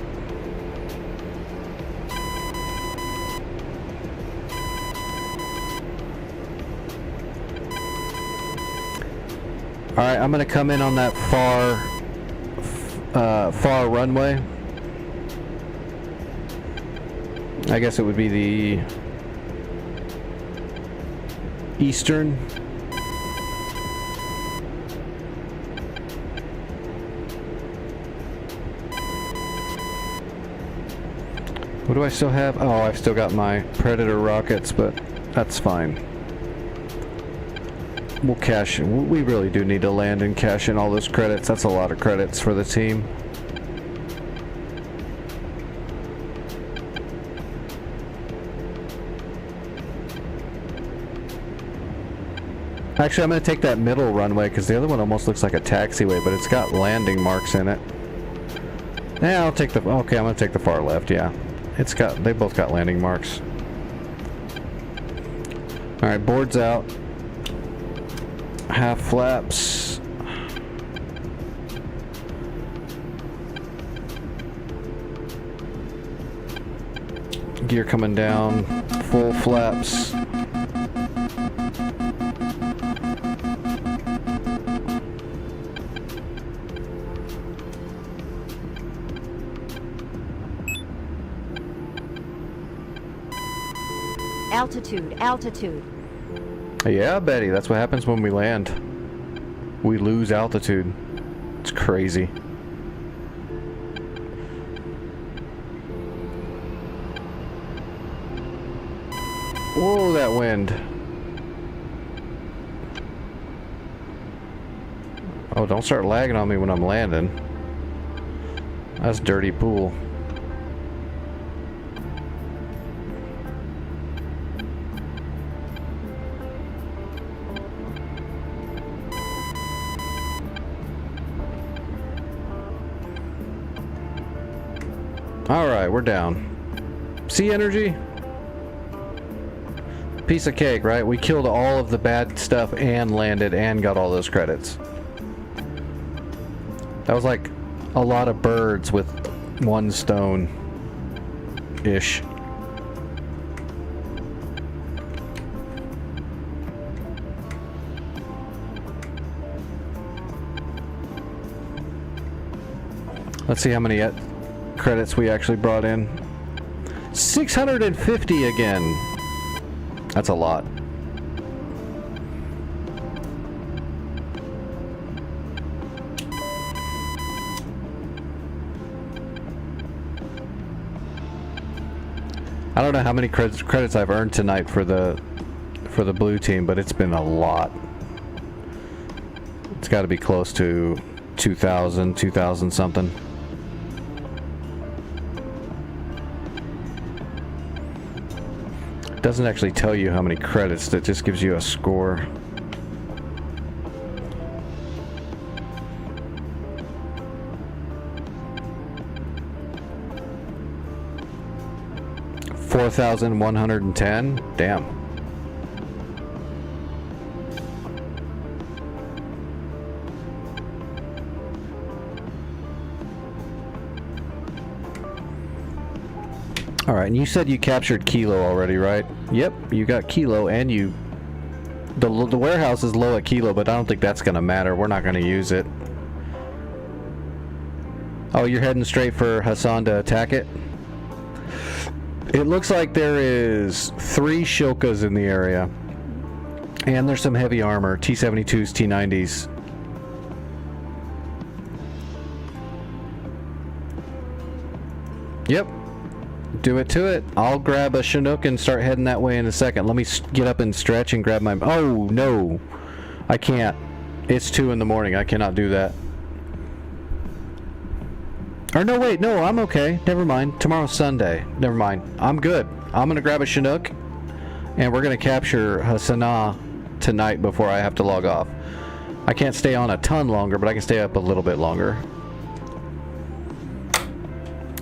Alright, I'm gonna come in on that far runway. I guess it would be the eastern. What do I still have? Oh, I've still got my Predator rockets, but that's fine. We'll cash in. We really do need to land and cash in all those credits. That's a lot of credits for the team. Actually, I'm going to take that middle runway because the other one almost looks like a taxiway, but it's got landing marks in it. Yeah, I'll take the... Okay, I'm going to take the far left, yeah. It's got... They both got landing marks. Alright, boards out. Half flaps. Gear coming down. Full flaps. Altitude, altitude. Yeah, Betty, that's what happens when we land. We lose altitude. It's crazy. Whoa, that wind. Oh, don't start lagging on me when I'm landing. That's dirty pool. Alright, we're down. Sea energy? Piece of cake, right? We killed all of the bad stuff and landed and got all those credits. That was like a lot of birds with one stone-ish. Let's see how many credits we actually brought in. 650 again. That's a lot. I don't know how many credits I've earned tonight for the blue team, but it's been a lot. It's got to be close to 2,000 something. It doesn't actually tell you how many credits, that just gives you a score. $4,110? Damn. Alright, and you said you captured Kilo already, right? Yep, you got Kilo, and you... The warehouse is low at Kilo, but I don't think that's gonna matter. We're not gonna use it. Oh, you're heading straight for Hassan to attack it? It looks like there is 3 Shilkas in the area. And there's some heavy armor, T-72s, T-90s. Yep. Do it to it. I'll grab a Chinook and start heading that way in a second. Let me get up and stretch and grab my... Oh, no. I can't. It's 2 in the morning. I cannot do that. Or no, wait. No, I'm okay. Never mind. Tomorrow's Sunday. Never mind. I'm good. I'm going to grab a Chinook, and we're going to capture Hassanah tonight before I have to log off. I can't stay on a ton longer, but I can stay up a little bit longer.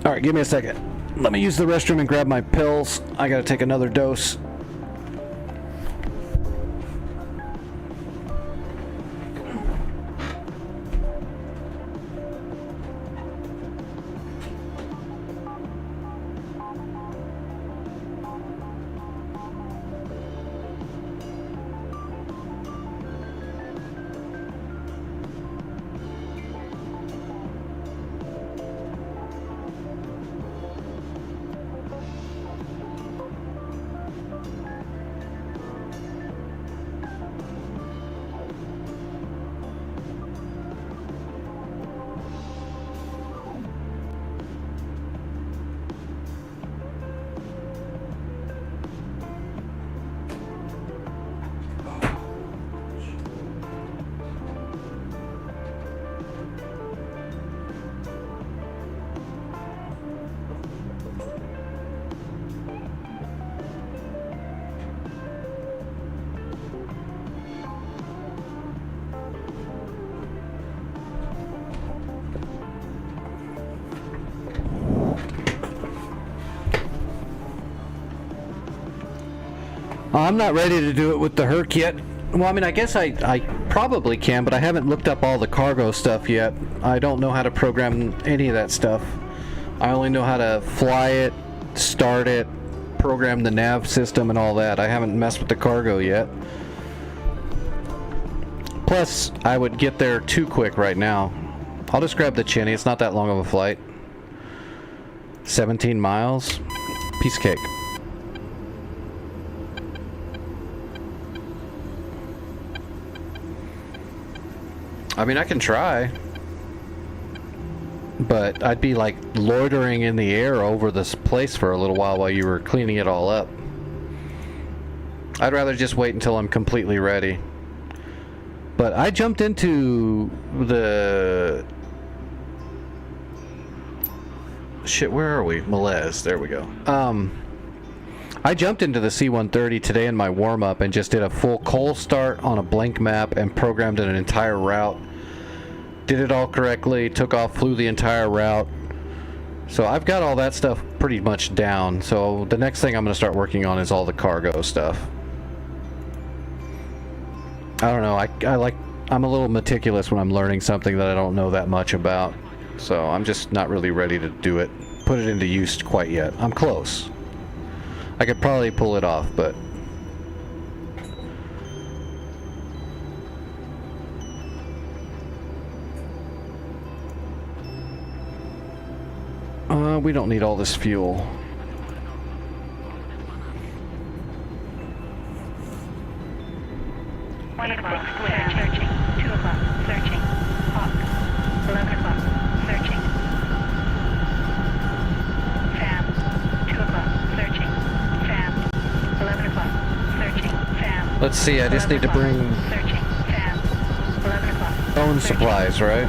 Alright, give me a second. Let me use the restroom and grab my pills. I gotta take another dose. I'm not ready to do it with the Herc yet. Well, I mean, I guess I probably can, but I haven't looked up all the cargo stuff yet. I don't know how to program any of that stuff. I only know how to fly it, start it, program the nav system and all that. I haven't messed with the cargo yet. Plus, I would get there too quick right now. I'll just grab the Chinny. It's not that long of a flight. 17 miles. Piece of cake. I mean, I can try. But I'd be like loitering in the air over this place for a little while you were cleaning it all up. I'd rather just wait until I'm completely ready. But I jumped into the... Shit, where are we? Melez, there we go. I jumped into the C-130 today in my warm-up and just did a full cold start on a blank map and programmed an entire route. Did it all correctly, took off, flew the entire route. So I've got all that stuff pretty much down. So the next thing I'm going to start working on is all the cargo stuff. I don't know, I'm a little meticulous when I'm learning something that I don't know that much about. So I'm just not really ready to do it, put it into use quite yet. I'm close. I could probably pull it off, but... we don't need all this fuel. One o'clock, searching. 2 o'clock, searching. Hawk. 11 o'clock, searching. Fam. 2 o'clock, searching. Fam. 11 o'clock, searching. Fam. Let's see, I just need to bring Searching. Fam. 11 o'clock. own searching. supplies, right?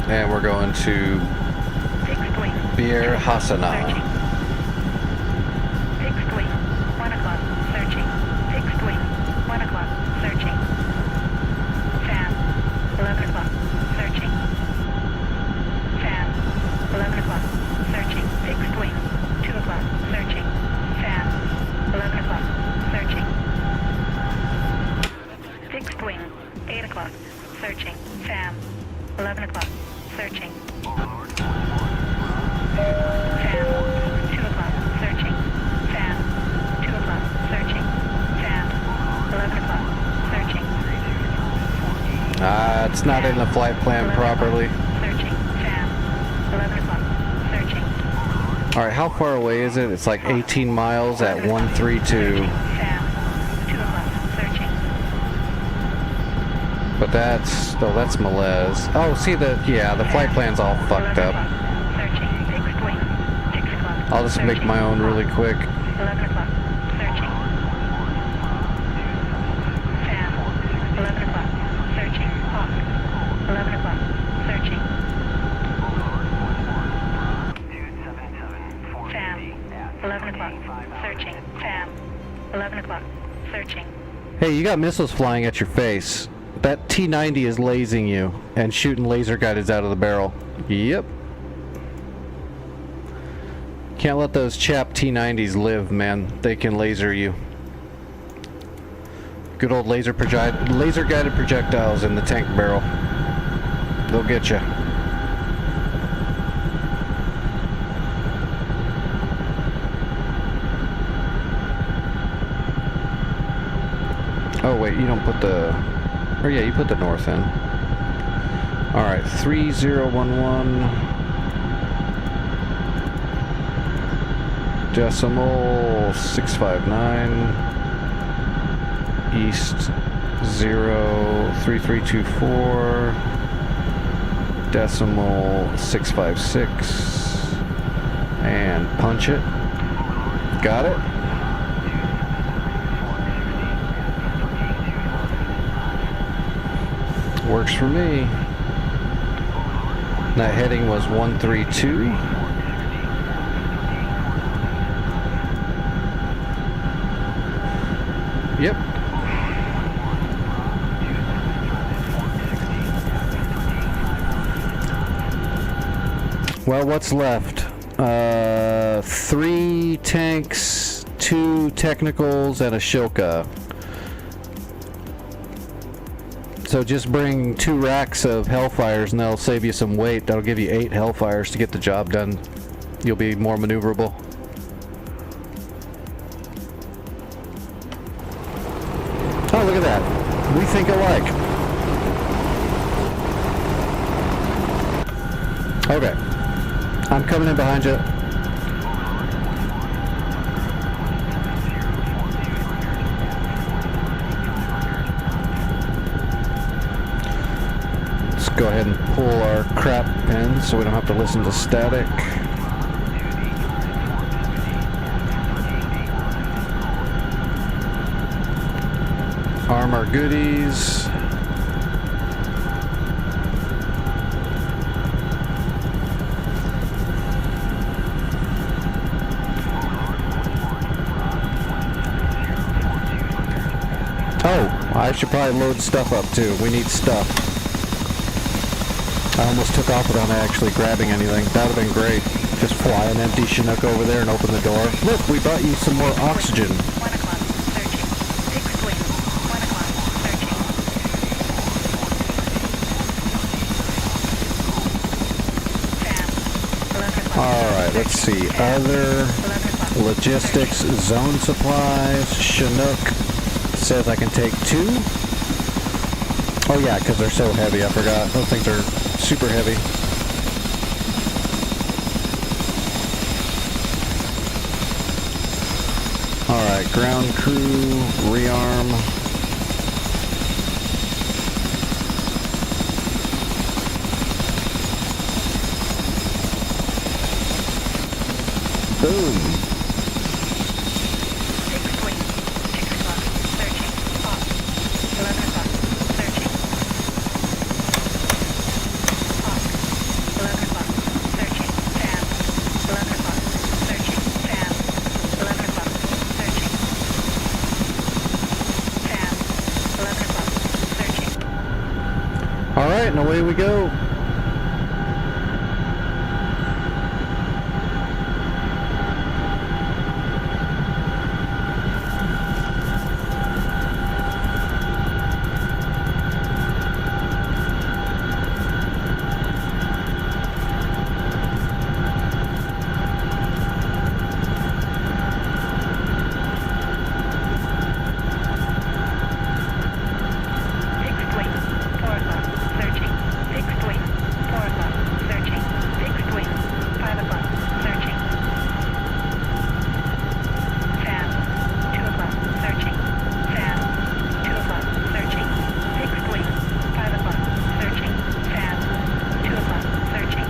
And we're going to Fixed wing. Bir Hassana. Searching. Fixed wing. 1 o'clock, searching. Fixed wing. 1 o'clock, searching. Fam. 11 o'clock, searching. Fam. 11 o'clock, searching. Fixed wing. 2 o'clock, searching. Fam. 11 o'clock, searching. Fixed wing. 8 o'clock, searching. Fam. 11 o'clock, searching. Fam. 2 o'clock, searching. Fam. 2 o'clock, searching. Fam. 11 o'clock, searching. It's not in the flight plan 11 properly. o'clock, searching. Fam. 11 o'clock, searching. Alright, how far away is it? It's like 18 miles at 132. Fam. 2 o'clock, searching. But that's... oh, that's Melez. Oh, see the... yeah, the flight plan's all fucked 11 up. o'clock, searching. Fixed wing. 6 o'clock, I'll just make searching. my own really quick. 11 o'clock, searching. Fam. 11 o'clock, searching. Hawk. 11 o'clock, searching. Fam. 11 o'clock, searching. Fam. 11 o'clock, searching. Hey, you got missiles flying at your face. That T-90 is lasing you and shooting laser guideds out of the barrel. Yep. Can't let those chap T-90s live, man. They can laser you. Good old laser guided projectiles in the tank barrel. They'll get you. Oh wait, you don't put the... or yeah, you put the north in. Alright, 3011 decimal 659 east 03324 decimal 656 and punch it. Got it? Works for me. That heading was 132. Yep. Well, what's left? 3 tanks, 2 technicals, and a Shilka. So just bring 2 racks of Hellfires and that'll save you some weight. That'll give you 8 Hellfires to get the job done. You'll be more maneuverable. Oh, look at that. We think alike. Okay. I'm coming in behind you. go ahead and pull our crap pin so we don't have to listen to static. Arm our goodies. Oh, I should probably load stuff up too. We need stuff. I almost took off without actually grabbing anything. That would have been great. Just fly an empty Chinook over there and open the door. Look, we brought you some more oxygen. 1 o'clock, searching. Fixed wing. 1 o'clock, searching. Sam. 11 o'clock. Alright, let's see. Other 11 o'clock. logistics, zone supplies, Chinook says I can take 2. Oh yeah, because they're so heavy, I forgot. Those things are super heavy. Alright, ground crew, rearm. Boom. Fixed wing. 6 o'clock, searching. Off. 11 o'clock, searching. Off. 11 o'clock, searching. Sam. 11 o'clock, searching. Sam. 11 o'clock, searching. Sam. 11 o'clock, searching. Alright, and away we go. Fixed wing. 4 o'clock, searching. Fixed wing. 4 o'clock, searching. Fixed wing. 5 o'clock, searching. Sam. 2 o'clock, searching. Sam. 2 o'clock, searching. Fixed wing. 5 o'clock, searching. Sam. 2 o'clock, searching.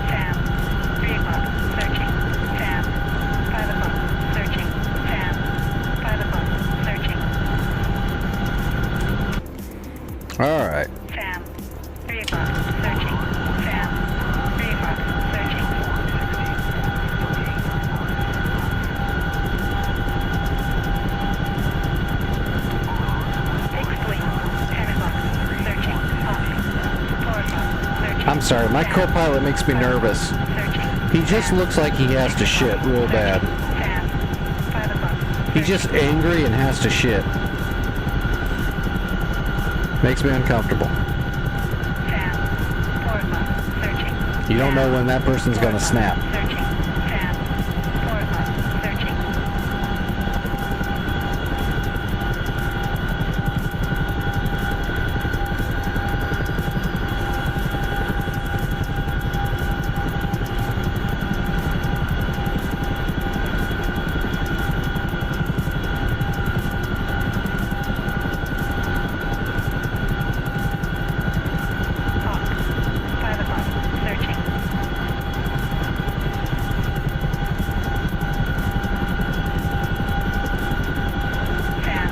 Sam. 3 o'clock, searching. Sam. 5 o'clock, searching. Sam. 5 o'clock, searching. Alright. Sam. 3 o'clock, searching. Sam. 3 o'clock, searching. Fixed wing. 10 o'clock, searching. Off. 4 o'clock, searching. I'm sorry, my co-pilot makes me nervous. Searching. He just looks like he has to shit real bad. Sam. 5 o'clock. He's just angry and has to shit. Makes me uncomfortable. Sam. 4 o'clock, searching. You don't know when that person's gonna 4 o'clock, snap. Searching. Sam. 4 o'clock, searching. Hawk. 5 o'clock, searching. Sam.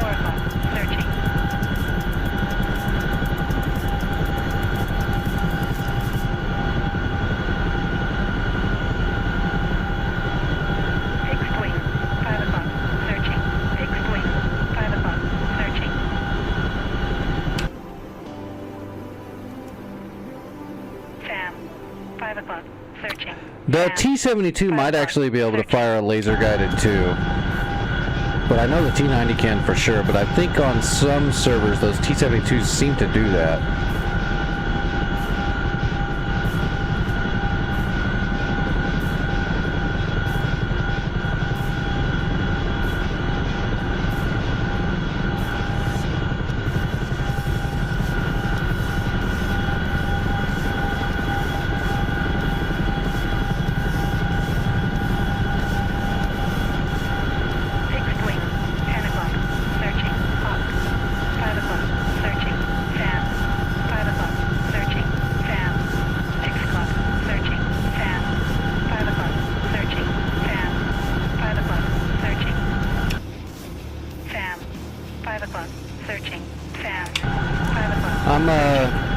4 o'clock, searching. Fixed wing. 5 o'clock, searching. Fixed wing. 5 o'clock, searching. Sam. 5 o'clock, searching. The Sam. T-72 might actually be able to fire a laser guided too. But I know the T-90 can for sure, but I think on some servers those T-72s seem to do that. Fixed wing. 10 o'clock, searching. Hawk. 5 o'clock, searching. Sam. I'm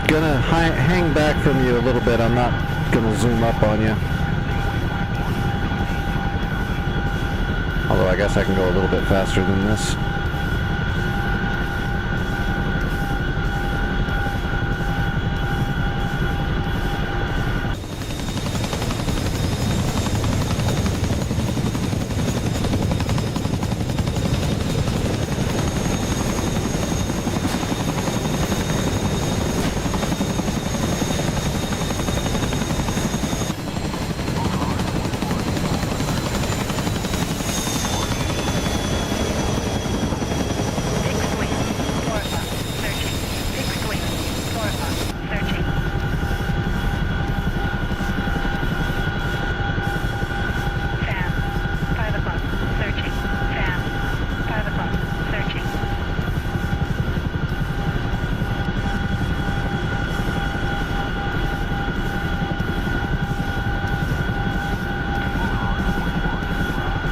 gonna hang back from you a little bit. I'm not gonna zoom up on you. Although I guess I can go a little bit faster than this.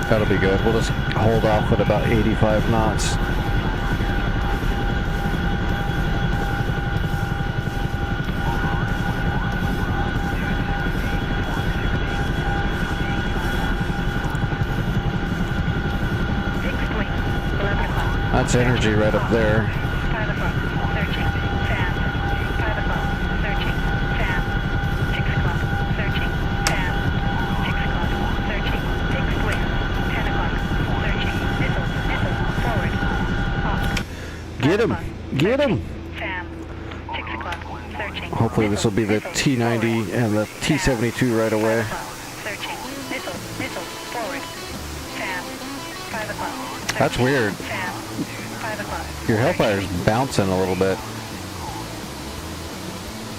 That'll be good. We'll just hold off at about 85 knots. That's energy right up there. 5 o'clock, searching, Sam. 5 o'clock, searching, Sam. 6 o'clock, searching, Sam. 6 o'clock, searching, fixed wing. 10 o'clock, searching, missile, forward. Off. Get him! Get him! Sam. 6 o'clock, searching. Hopefully this will be the T90 and the T72 right away. Searching, missile, forward. Sam. 5 o'clock. That's weird. Sam. 5 o'clock. Your Hellfire's bouncing a little bit,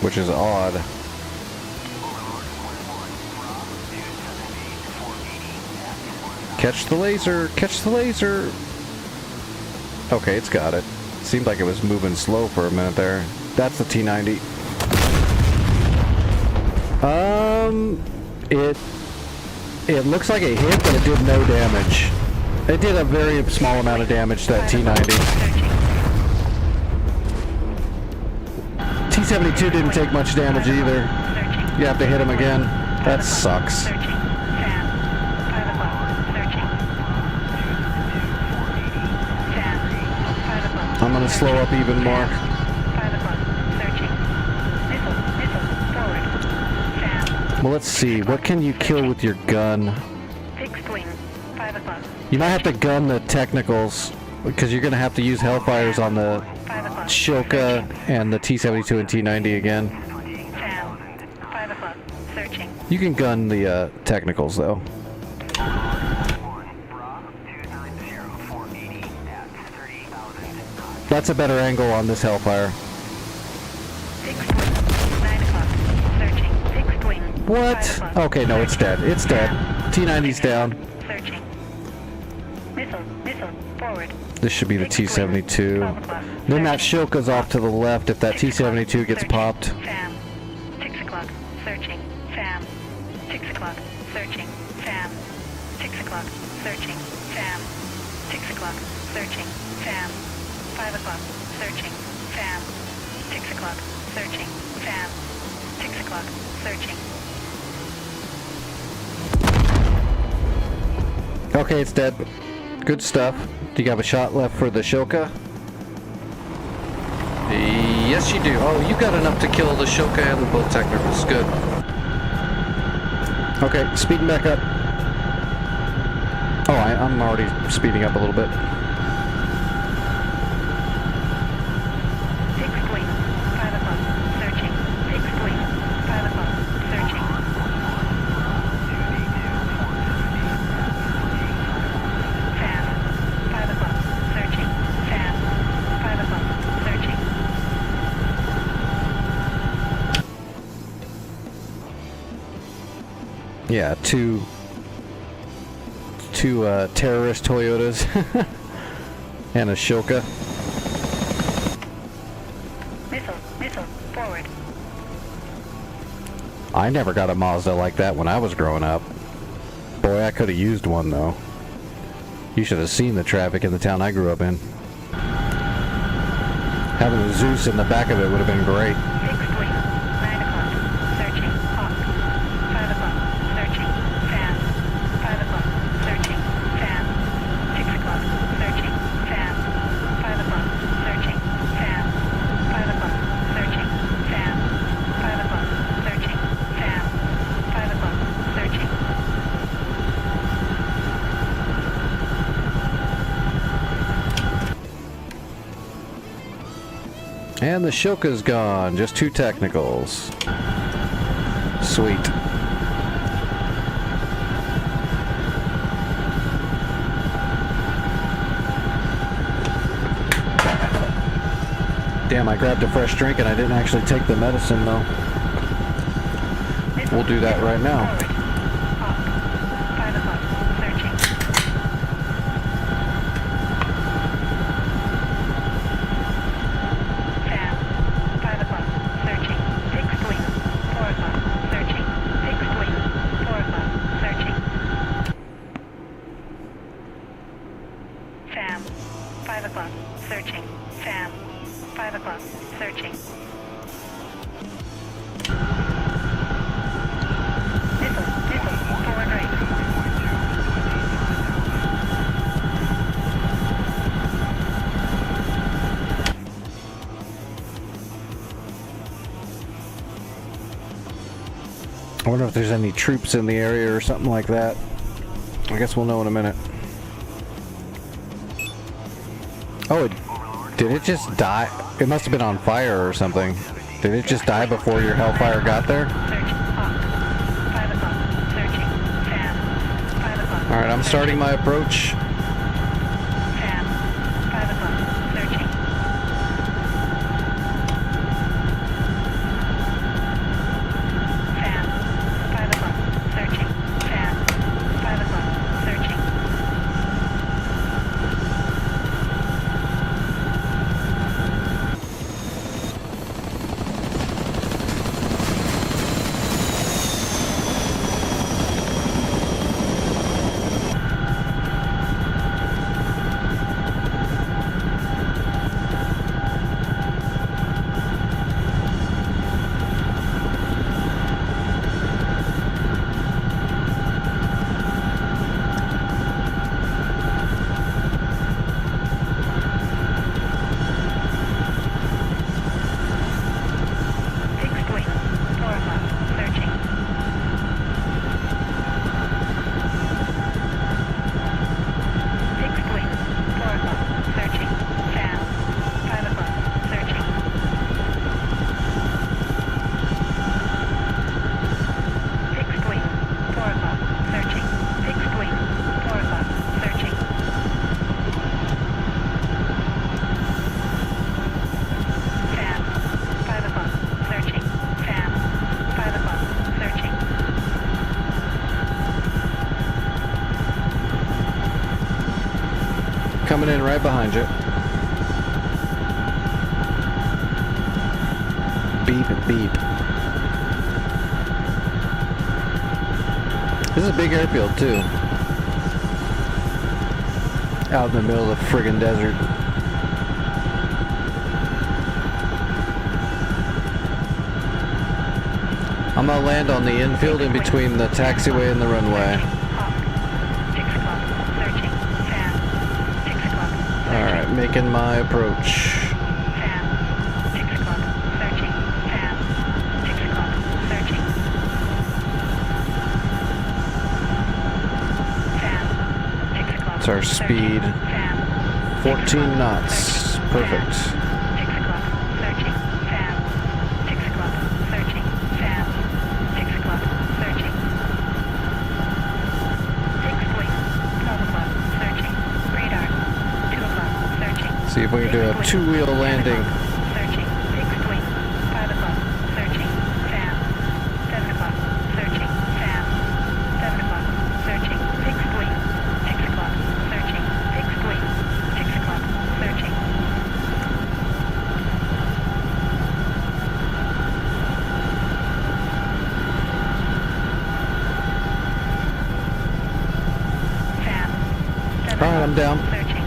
which is odd. Catch the laser! Catch the laser! Okay, it's got it. Seemed like it was moving slow for a minute there. That's the T90. It looks like it hit, but it did no damage. It did a very small amount of damage to that T90. T72 didn't take much damage either. You have to hit him again. That sucks. I'm gonna slow up even more. Well, let's see. What can you kill with your gun? Fixed wing. 5 o'clock. You might have to gun the technicals, because you're gonna have to use Hellfires on the 5 o'clock. Shoka and the T72 and T90 again. Sam. 5 o'clock. Searching. You can gun the technicals though. That's a better angle on this Hellfire. Fixed wing. 9 o'clock. Searching. Fixed wing. 5 What? o'clock. Okay, no, it's dead. It's dead. T90's down. Searching. Missile. Forward. This should be the T72. Then that Shoka's off to the left if that T72 gets popped. Sam. 6 o'clock. Searching. Sam. 6 o'clock. Searching. Sam. 6 o'clock. Searching. Sam. 6 o'clock. Searching. Sam. 5 o'clock. Searching. Sam. 6 o'clock. Searching. Sam. 6 o'clock. Searching. Okay, it's dead. Good stuff. Do you have a shot left for the Shoka? Yes, you do. Oh, you got enough to kill the Shoka and both technicals. Good. Okay, speeding back up. Oh, I'm already speeding up a little bit. Fixed wing. 5 o'clock. Searching. Fixed wing. 5 o'clock. Searching. Sam. 5 o'clock. Searching. Sam. 5 o'clock. Searching. Yeah, two terrorist Toyotas and a Shoka. Missile. Forward. I never got a Mazda like that when I was growing up. Boy, I could have used one though. You should have seen the traffic in the town I grew up in. Having the Zeus in the back of it would have been great. Fixed wing. 9 o'clock. Searching. Hawk. 5 o'clock. Searching. Fan. 5 o'clock. Searching. Fan. 6 o'clock. Searching. Fan. 5 o'clock. Searching. Fan. 5 o'clock. Searching. Fan. 5 o'clock. Searching. Fan. 5 o'clock. Searching. And the Shilka's gone. Just 2 technicals. Sweet. Damn, I grabbed a fresh drink and I didn't actually take the medicine though. We'll do that right now. Forward. Hawk. 5 o'clock. Searching. Fan. 5 o'clock. Searching. Fixed wing. 4 o'clock. Searching. Fixed wing. 4 o'clock. Searching. Fan. 5 o'clock. Searching. Fan. 5 o'clock. Searching. Missile. Forward right. I wonder if there's any troops in the area or something like that. I guess we'll know in a minute. Oh, did it just die? It must have been on fire or something. Did it just die before your Hellfire got there? Search. Hawk. 5 o'clock. Searching. Fan. 5 o'clock. Alright, I'm starting my approach. Fan. 5 o'clock. Searching. Fan. 5 o'clock. Searching. Fan. 5 o'clock. Searching. Fixed wing. 4 o'clock. Searching. Fixed wing. 4 o'clock. Searching. Fan. 5 o'clock. Searching. Fixed wing. 4 o'clock. Searching. Fixed wing. 4 o'clock. Searching. Fan. 5 o'clock. Searching. Fan. 5 o'clock. Searching. Coming in right behind you. Beep, beep. This is a big airfield too. Out in the middle of the friggin' desert. I'm gonna land on the infield in between the taxiway and the runway. Hawk. 6 o'clock. Searching. Fan. 6 o'clock. Alright, making my approach. Fan. 6 o'clock. Searching. Fan. 6 o'clock. Searching. Fan. 6 o'clock. It's our speed. Fan. 14 knots. Perfect. 6 o'clock. Searching. Fan. 6 o'clock. Searching. Fan. 6 o'clock. Searching. Fixed wing. 12 o'clock. Searching. Radar. 2 o'clock. Searching. See if we can do a two-wheel landing. Searching. Fixed wing. 5 o'clock. Searching. Fan. 7 o'clock. Searching. Fan. 7 o'clock. Searching. Fixed wing. 6 o'clock. Searching. Fixed wing. 6 o'clock. Searching. Fan. 7 Alright, I'm down. Searching.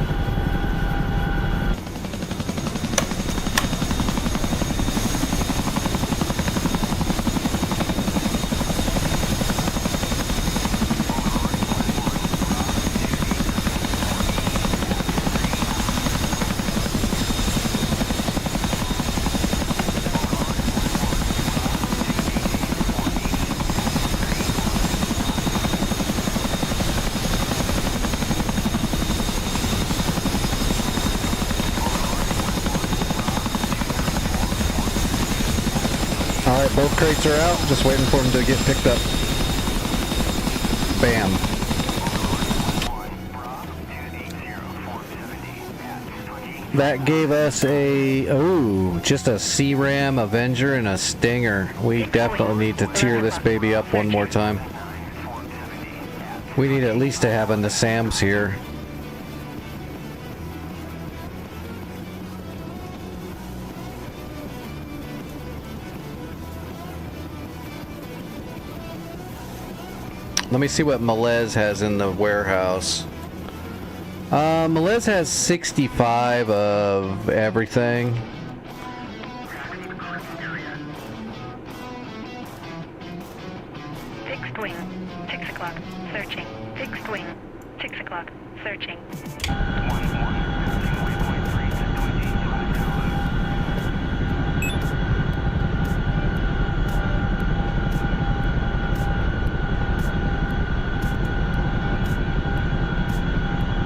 Alright, both crates are out. Just waiting for them to get picked up. Bam. That gave us just a C-Ram, Avenger, and a Stinger. We definitely need to tier this baby up one more time. We need at least to have a Nassams here. Let me see what Melez has in the warehouse. Melez has 65 of everything. Fixed wing. 6 o'clock. Searching. Fixed wing. 6 o'clock. Searching.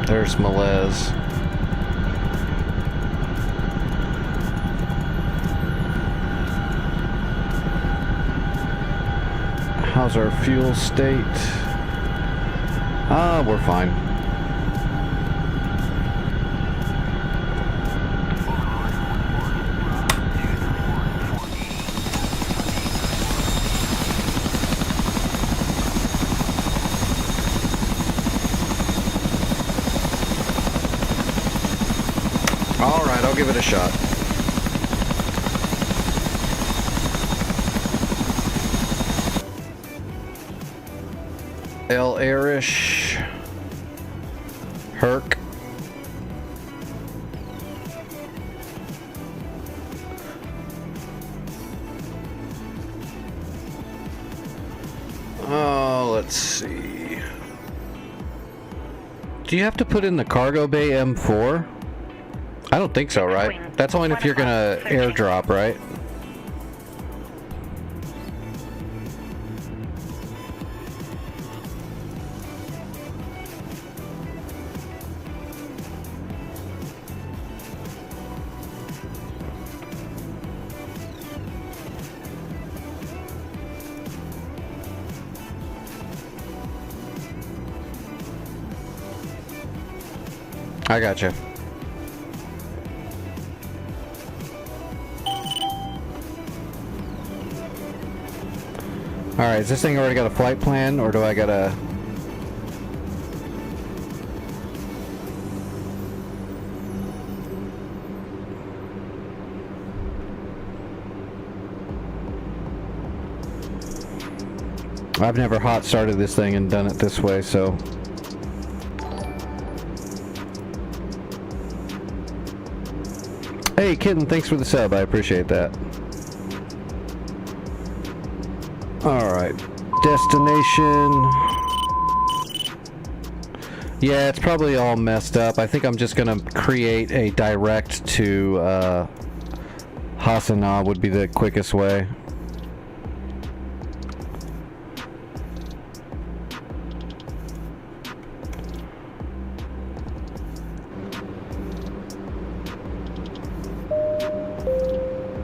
There's Melez. How's our fuel state? We're fine. Alright, I'll give it a shot. El Irish. Herc. Oh, let's see. Do you have to put in the cargo bay M4? I don't think so, right? That's only if you're gonna airdrop, right? I gotcha. Alright, is this thing already got a flight plan, or do I gotta... I've never hot started this thing and done it this way, so... Hey, Kitten, thanks for the sub. I appreciate that. Alright. Destination. Yeah, it's probably all messed up. I think I'm just gonna create a direct to Hassanah would be the quickest way.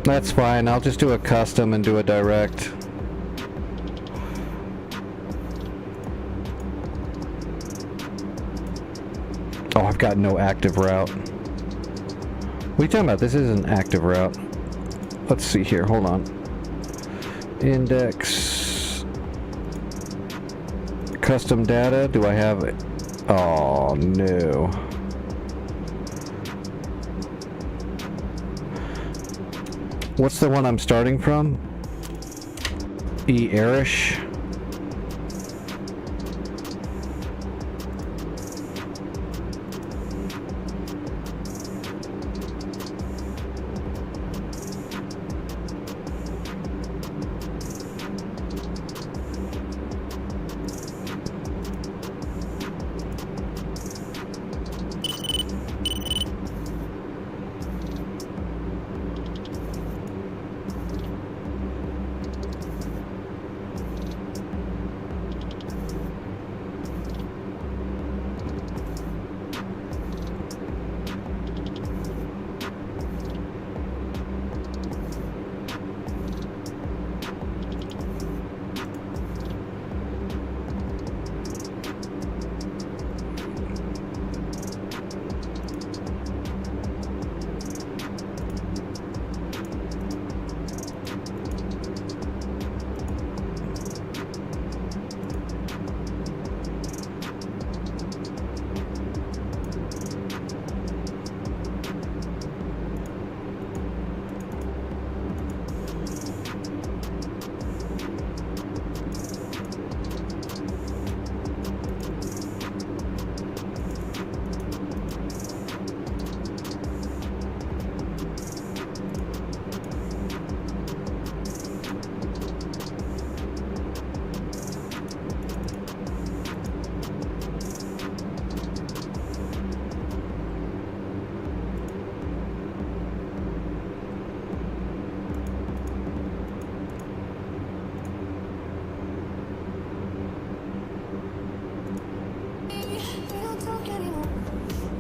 That's fine. I'll just do a custom and do a direct. Oh, I've got no active route. What are you talking about? This is an active route. Let's see here. Hold on. Index. Custom data. Do I have it? Oh, no. What's the one I'm starting from? Irish.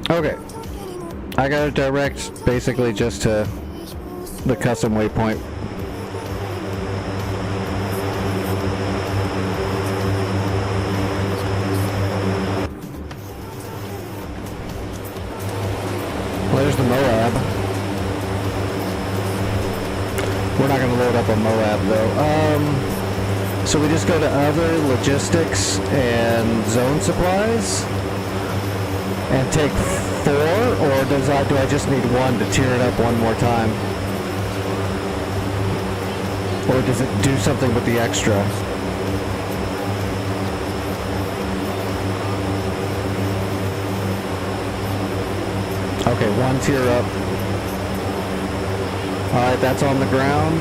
Okay. I got it direct basically just to the custom waypoint. Well, there's the Moab. We're not going to load up a Moab though. So we just go to other logistics and zone supplies and take 4, or do I just need 1 to tear it up one more time? Or does it do something with the extra? Okay, 1 tier up. Alright, that's on the ground.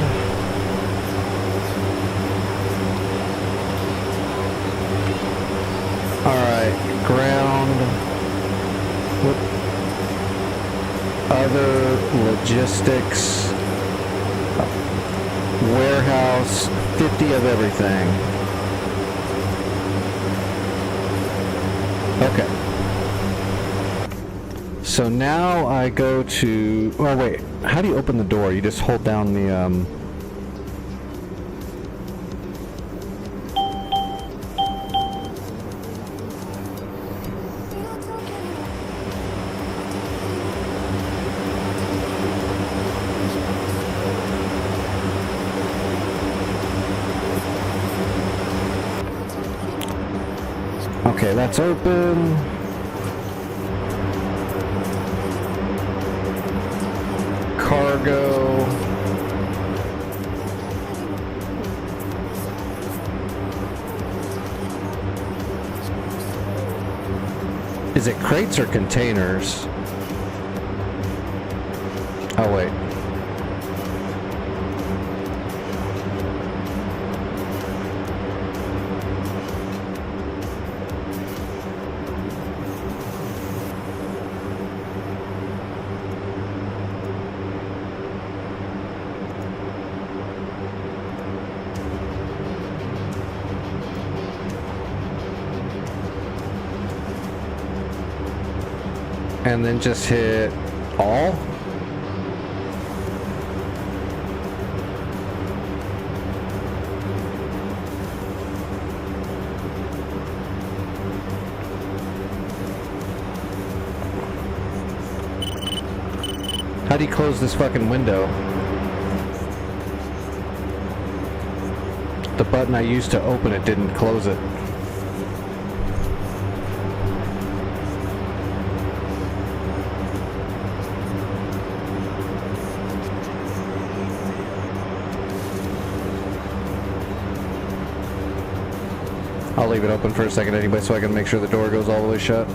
Alright, ground. Other logistics. Warehouse. 50 of everything. Okay. So now I go to... Oh, wait. How do you open the door? You just hold down the, Okay, that's open. Cargo. Is it crates or containers? Oh, wait. And then just hit all. How do you close this fucking window? The button I used to open it didn't close it. I'll leave it open for a second anyway so I can make sure the door goes all the way shut.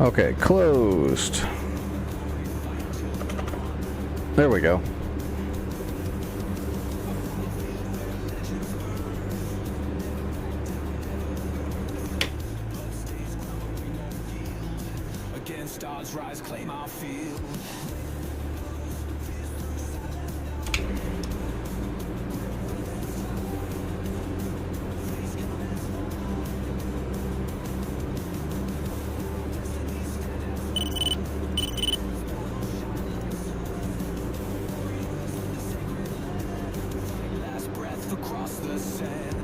Okay, closed. There we go. Against odds, rise, claim our field. Across the sand.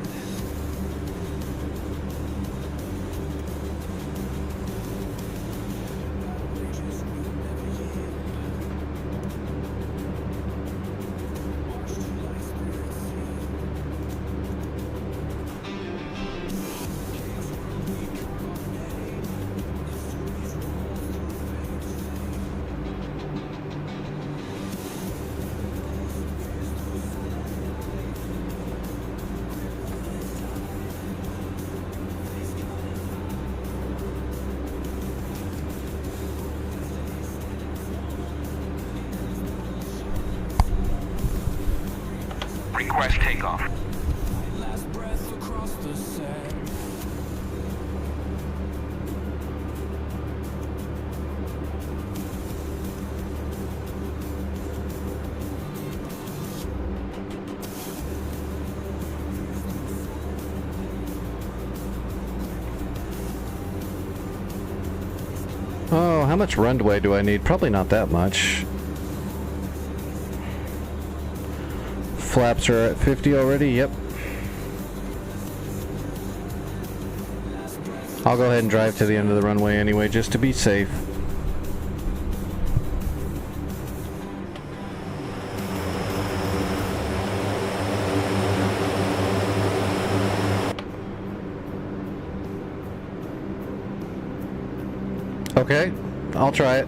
Request takeoff. Last breath across the sand. Oh, how much runway do I need? Probably not that much. Flaps are at 50 already, yep. I'll go ahead and drive to the end of the runway anyway, just to be safe. Okay, I'll try it.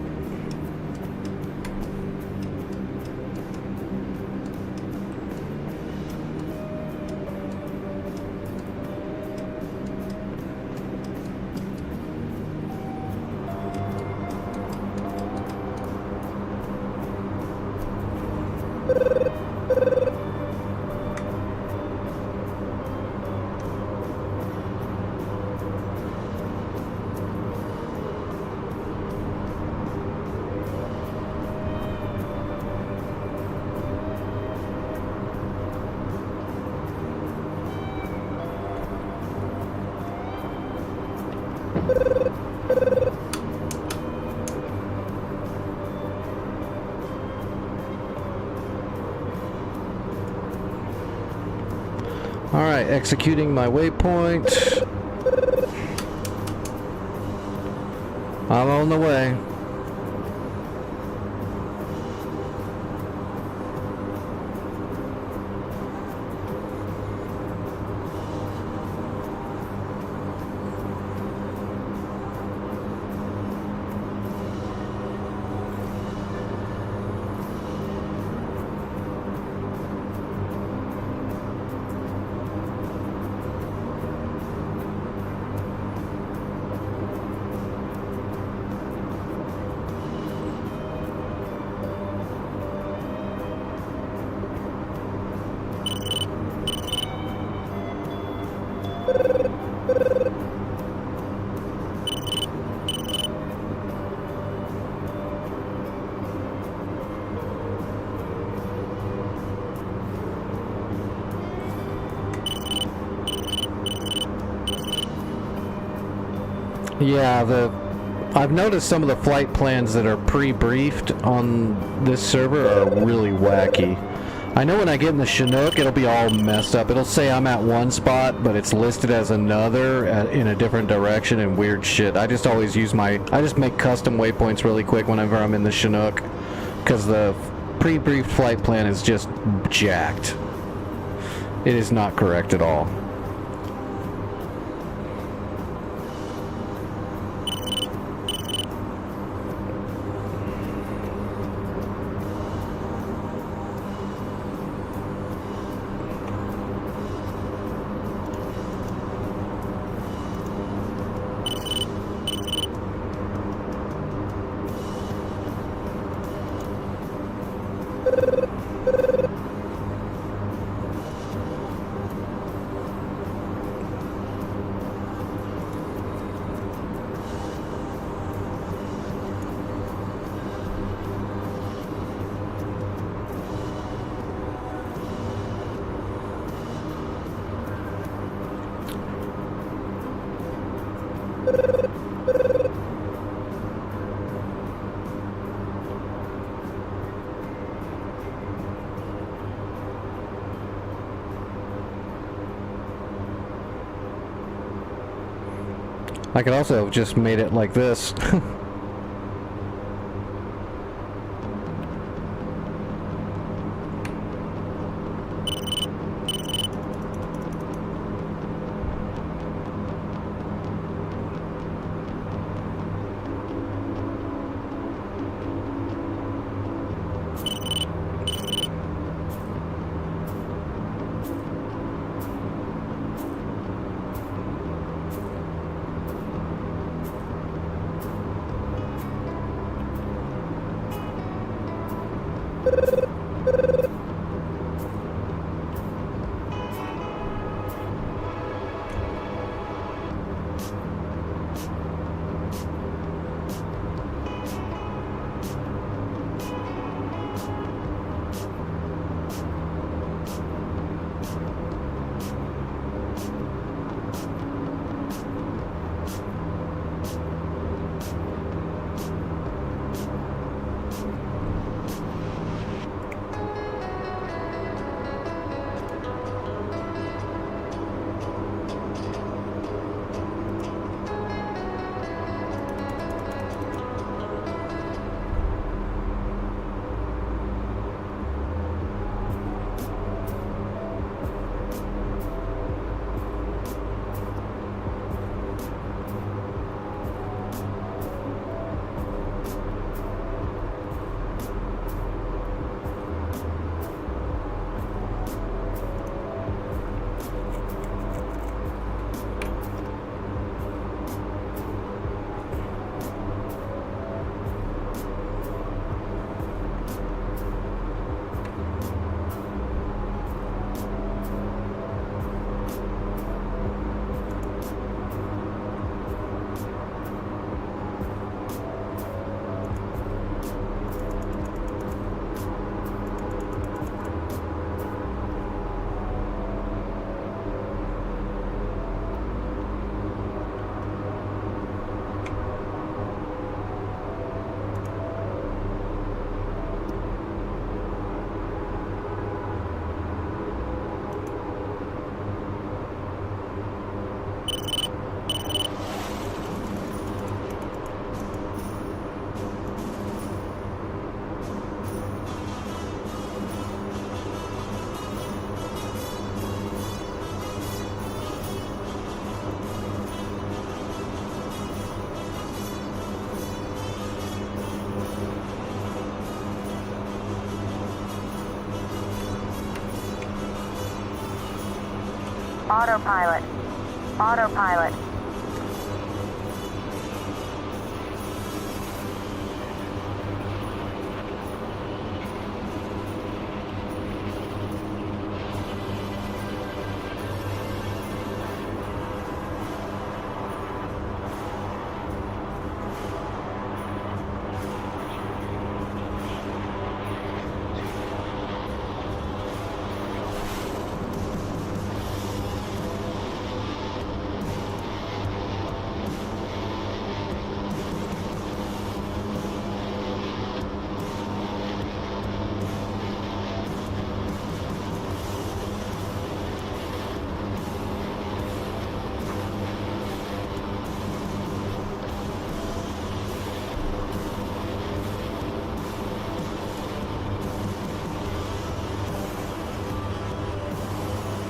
Alright, executing my waypoint. I'm on the way. Yeah, I've noticed some of the flight plans that are pre-briefed on this server are really wacky. I know when I get in the Chinook, it'll be all messed up. It'll say I'm at one spot, but it's listed as another in a different direction and weird shit. I just always use I just make custom waypoints really quick whenever I'm in the Chinook, because the pre-briefed flight plan is just jacked. It is not correct at all. I could also have just made it like this. Autopilot. Autopilot.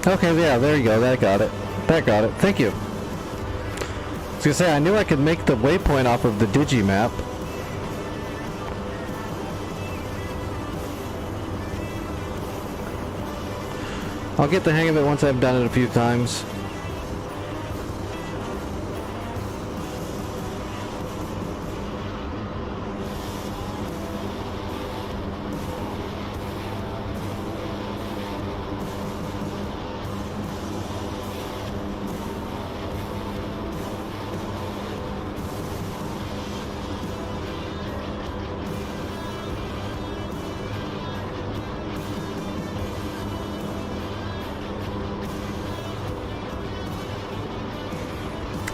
Okay, yeah, there you go. That got it. That got it. Thank you. I was gonna say, I knew I could make the waypoint off of the digimap. I'll get the hang of it once I've done it a few times.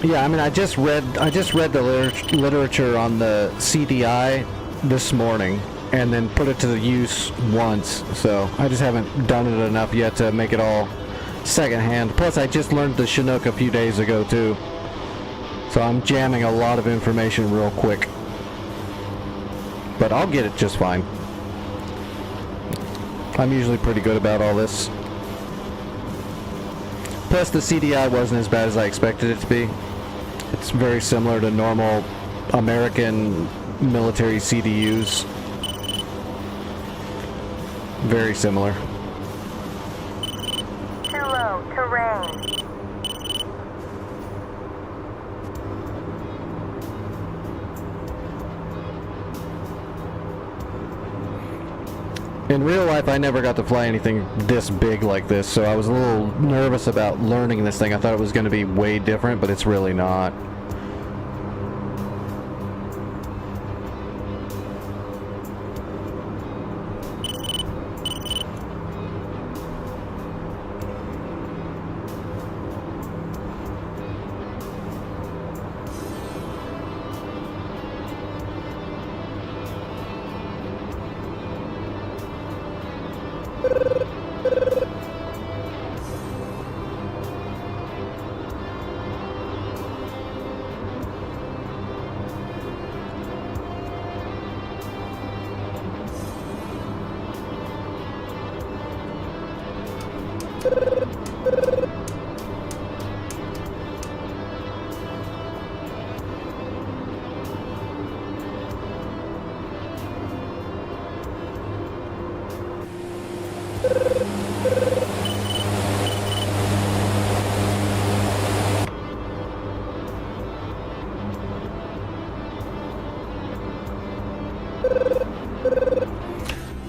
Yeah, I mean, I just read the literature on the CDI this morning, and then put it to the use once. So I just haven't done it enough yet to make it all secondhand. Plus, I just learned the Chinook a few days ago too, so I'm jamming a lot of information real quick. But I'll get it just fine. I'm usually pretty good about all this. Plus, the CDI wasn't as bad as I expected it to be. It's very similar to normal American military CDUs. Very similar. Too low. Terrain. In real life, I never got to fly anything this big like this, so I was a little nervous about learning this thing. I thought it was going to be way different, but it's really not.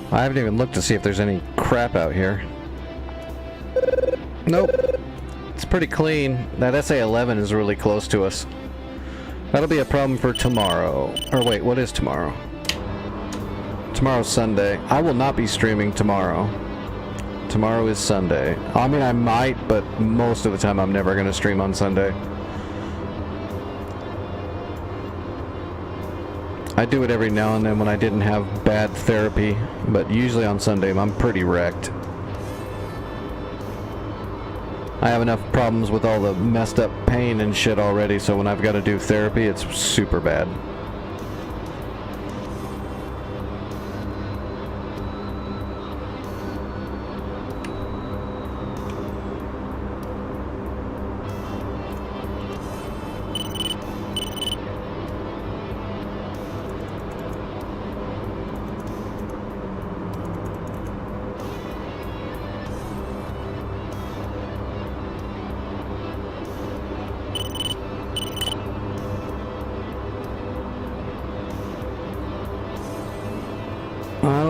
I haven't even looked to see if there's any crap out here. Nope. It's pretty clean. That SA-11 is really close to us. That'll be a problem for tomorrow. Or wait, what is tomorrow? Tomorrow's Sunday. I will not be streaming tomorrow. Tomorrow is Sunday. I mean, I might, but most of the time I'm never going to stream on Sunday. I do it every now and then when I didn't have bad therapy, but usually on Sunday I'm pretty wrecked. I have enough problems with all the messed up pain and shit already, so when I've got to do therapy, it's super bad.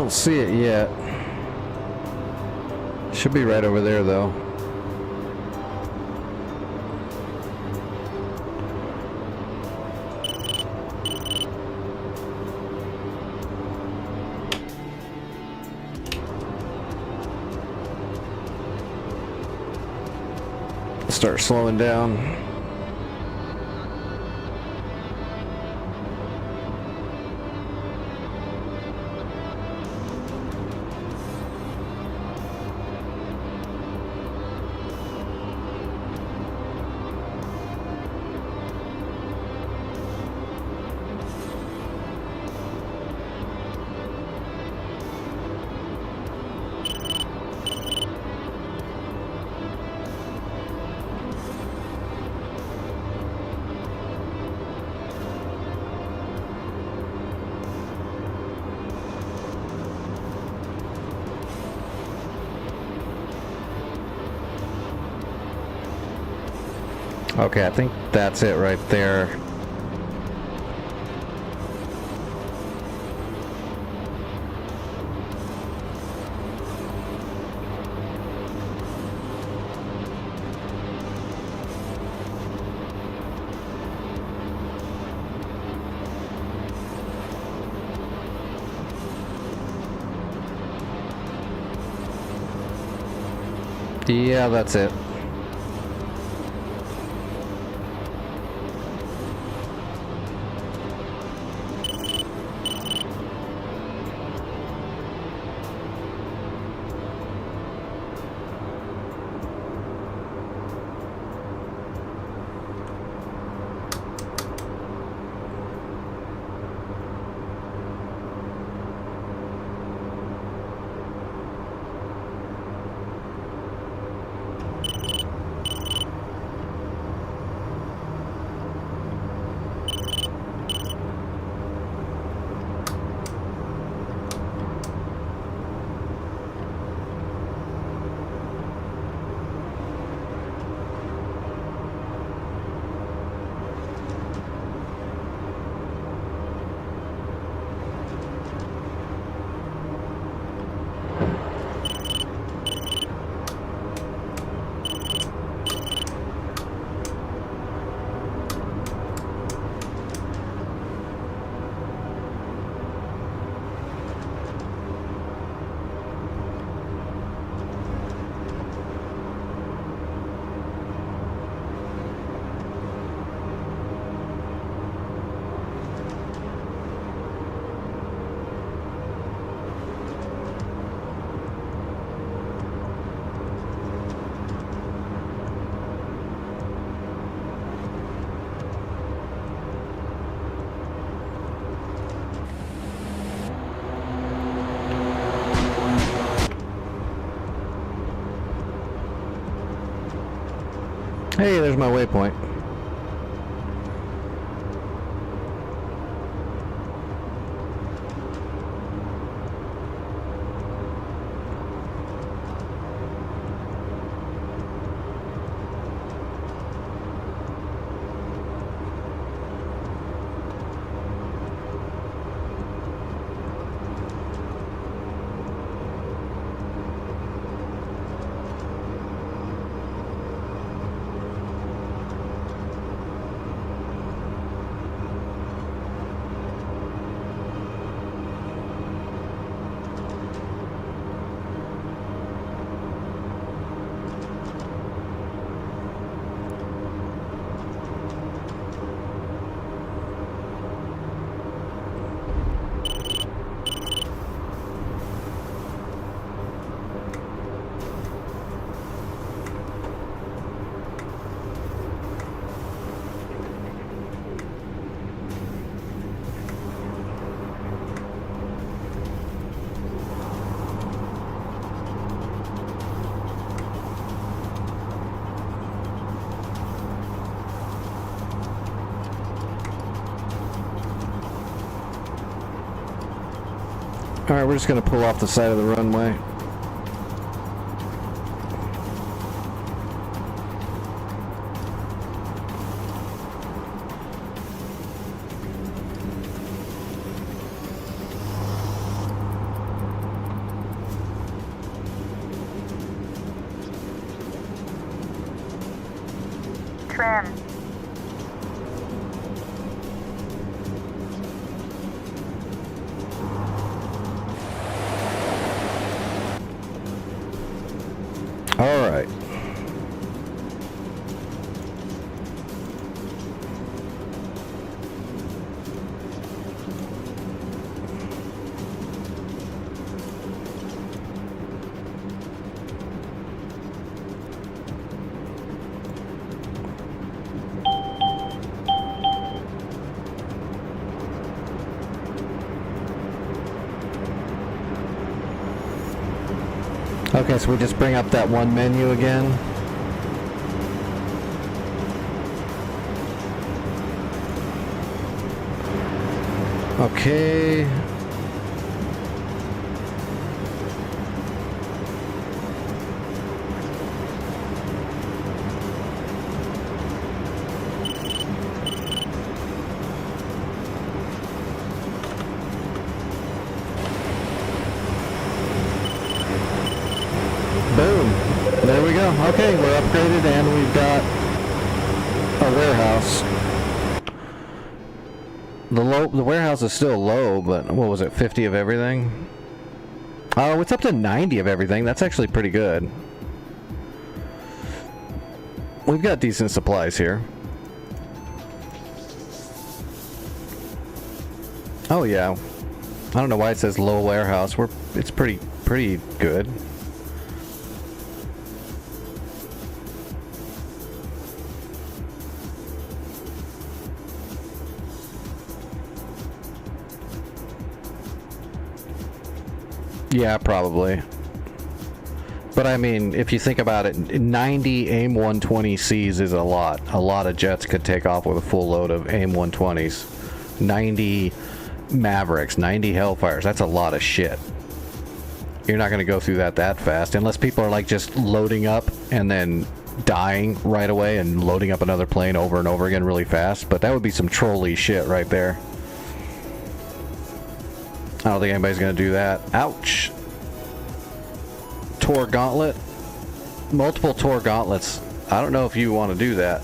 don't see it yet. Should be right over there, though. Start slowing down. Okay, I think that's it right there. Yeah, that's it. Hey, there's my waypoint. Alright, we're just going to pull off the side of the runway. trim. All right. Okay, so we just bring up that one menu again. Okay. Boom. There we go. Okay, we're upgraded and we've got a warehouse. The warehouse is still low, but what was it, 50 of everything? Oh, it's up to 90 of everything. That's actually pretty good. We've got decent supplies here. Oh yeah. I don't know why it says low warehouse. It's pretty good. Yeah, probably. But I mean, if you think about it, 90 AIM-120Cs is a lot. A lot of jets could take off with a full load of AIM-120s. 90 Mavericks, 90 Hellfires, that's a lot of shit. You're not going to go through that fast, unless people are like just loading up and then dying right away and loading up another plane over and over again really fast. But that would be some trolley shit right there. I don't think anybody's going to do that. Ouch. Tor Gauntlet. Multiple Tor Gauntlets. I don't know if you want to do that.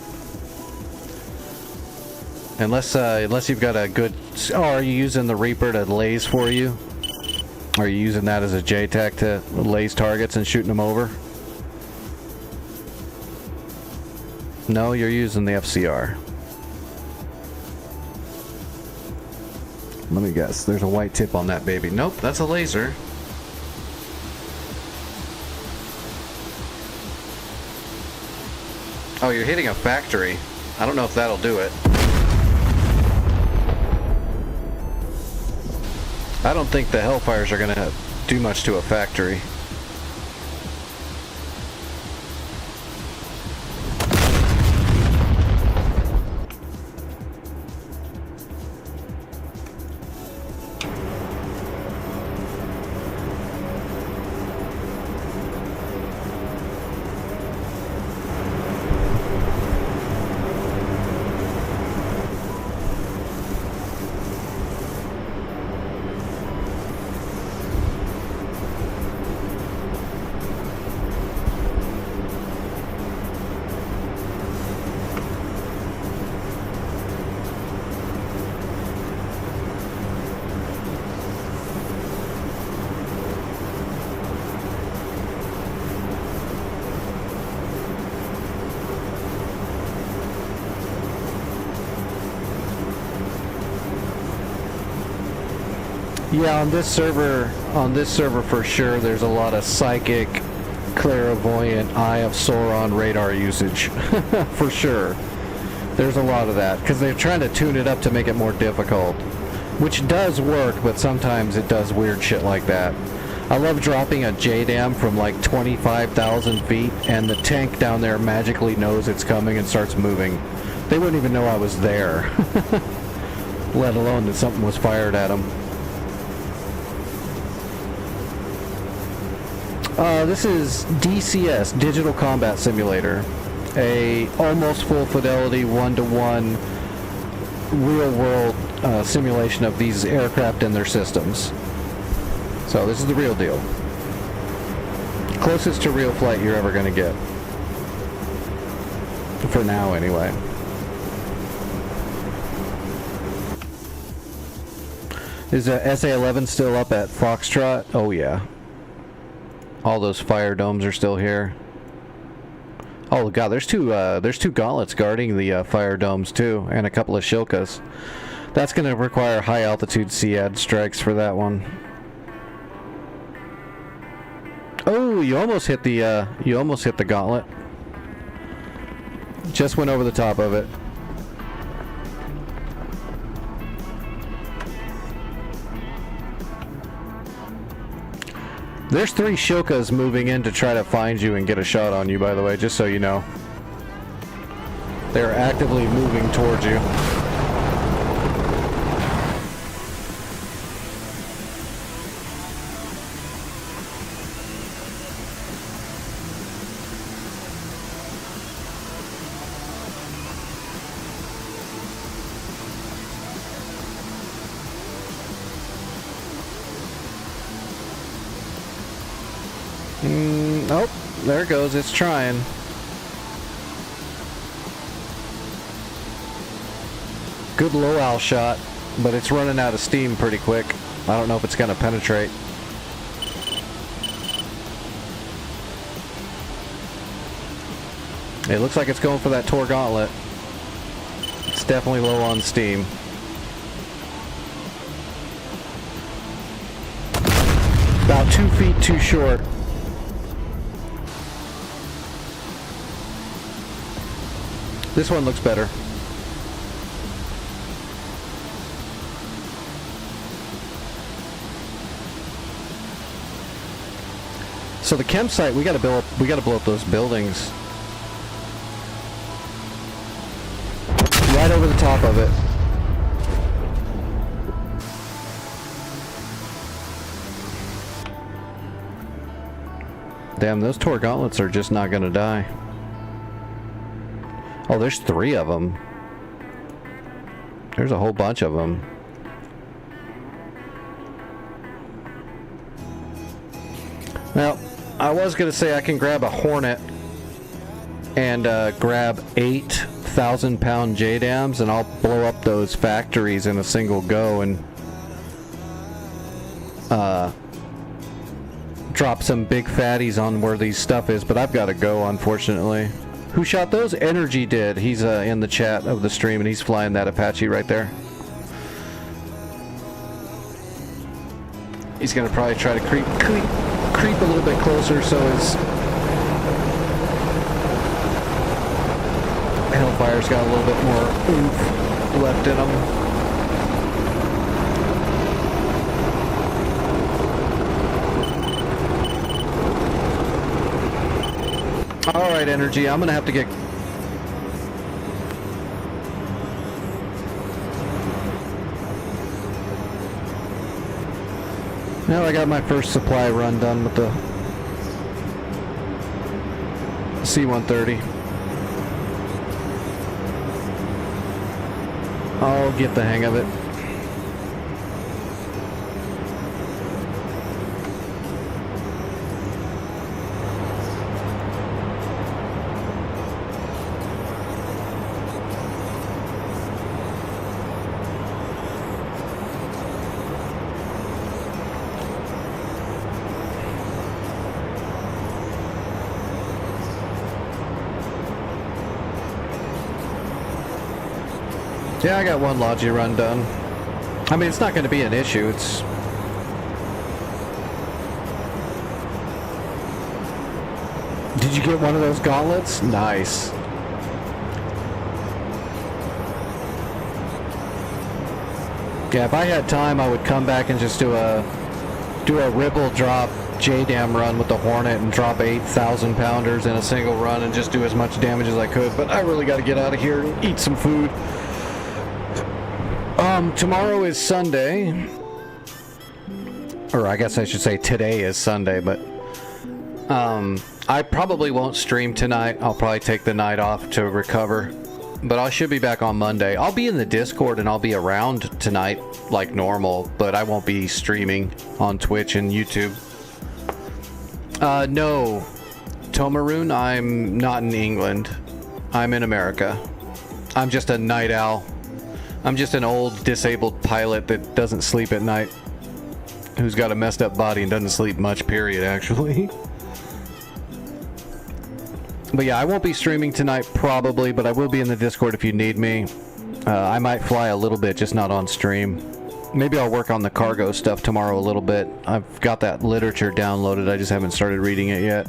Unless you've got a good... Oh, are you using the Reaper to laze for you? Are you using that as a JTAC to laze targets and shooting them over? No, you're using the FCR. Let me guess. There's a white tip on that baby. Nope, that's a laser. Oh, you're hitting a factory. I don't know if that'll do it. I don't think the Hellfires are gonna do much to a factory. Yeah, on this server for sure, there's a lot of psychic, clairvoyant, Eye of Sauron radar usage. For sure. There's a lot of that, because they're trying to tune it up to make it more difficult. Which does work, but sometimes it does weird shit like that. I love dropping a JDAM from like 25,000 feet, and the tank down there magically knows it's coming and starts moving. They wouldn't even know I was there. Let alone that something was fired at them. This is DCS, Digital Combat Simulator, a almost full fidelity one-to-one real-world simulation of these aircraft and their systems. So this is the real deal. Closest to real flight you're ever going to get. For now, anyway. Is SA-11 still up at Foxtrot? Oh yeah. All those fire domes are still here. Oh god, there's two gauntlets guarding the fire domes too, and a couple of Shilkas. That's going to require high altitude SEAD strikes for that one. Oh, you almost hit the gauntlet. Just went over the top of it. There's 3 Shilkas moving in to try to find you and get a shot on you, by the way, just so you know. They're actively moving towards you. Oh, there it goes. It's trying. Good low-owl shot, but it's running out of steam pretty quick. I don't know if it's going to penetrate. It looks like it's going for that Tor Gauntlet. It's definitely low on steam. About 2 feet too short. This one looks better. So the campsite, we gotta blow up those buildings. Right over the top of it. Damn, those Tor gauntlets are just not gonna die. Oh, there's 3 of them. There's a whole bunch of them. Now, I was going to say I can grab a Hornet and grab 8,000-pound JDAMs, and I'll blow up those factories in a single go and drop some big fatties on where these stuff is, but I've got to go, unfortunately. Who shot those? Energy did. He's in the chat of the stream, and he's flying that Apache right there. He's gonna probably try to creep a little bit closer so his Hellfire's got a little bit more oomph left in him. Alright, Energy, I'm gonna have to get... Now I got my first supply run done with the C-130. I'll get the hang of it. Yeah, I got one Logi run done. I mean, it's not going to be an issue. It's... Did you get one of those gauntlets? Nice. Yeah, if I had time, I would come back and just do a ribble drop JDAM run with the Hornet and drop 8,000 pounders in a single run and just do as much damage as I could. But I really got to get out of here and eat some food. Tomorrow is Sunday, or I guess I should say today is Sunday, but I probably won't stream tonight. I'll probably take the night off to recover, but I should be back on Monday. I'll be in the Discord and I'll be around tonight like normal, but I won't be streaming on Twitch and YouTube. No, Tomaroon, I'm not in England. I'm in America. I'm just a night owl. I'm just an old disabled pilot that doesn't sleep at night. Who's got a messed up body and doesn't sleep much, period, actually. But yeah, I won't be streaming tonight probably, but I will be in the Discord if you need me. I might fly a little bit, just not on stream. Maybe I'll work on the cargo stuff tomorrow a little bit. I've got that literature downloaded, I just haven't started reading it yet.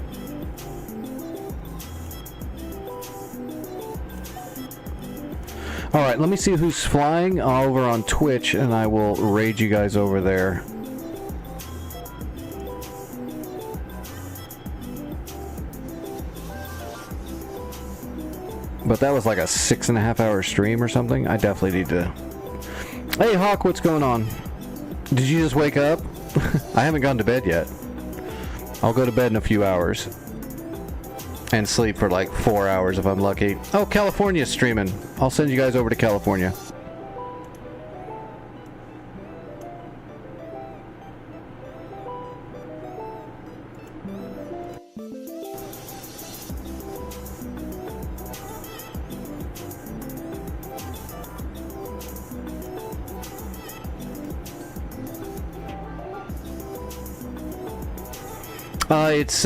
Alright, let me see who's flying over on Twitch, and I will raid you guys over there. But that was like a 6.5 hour stream or something. I definitely need to... Hey Hawk, what's going on? Did you just wake up? I haven't gone to bed yet. I'll go to bed in a few hours. And sleep for like 4 hours if I'm lucky. Oh, California's streaming. I'll send you guys over to California.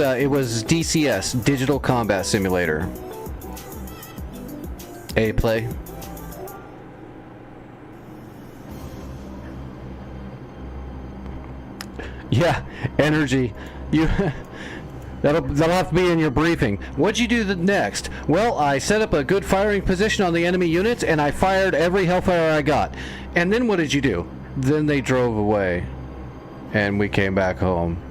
It was DCS, Digital Combat Simulator. A-play. Yeah, energy. You that'll have to be in your briefing. What'd you do next? Well, I set up a good firing position on the enemy units and I fired every hellfire I got. And then what did you do? Then they drove away and we came back home.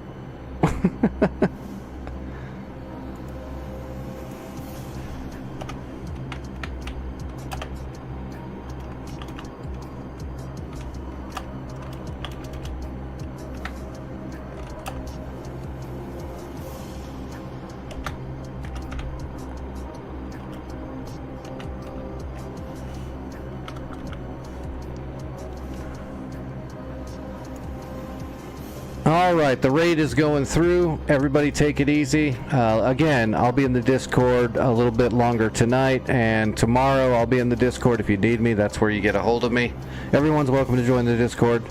Alright, the raid is going through. Everybody take it easy. Again, I'll be in the Discord a little bit longer tonight, and tomorrow I'll be in the Discord if you need me. That's where you get a hold of me. Everyone's welcome to join the Discord.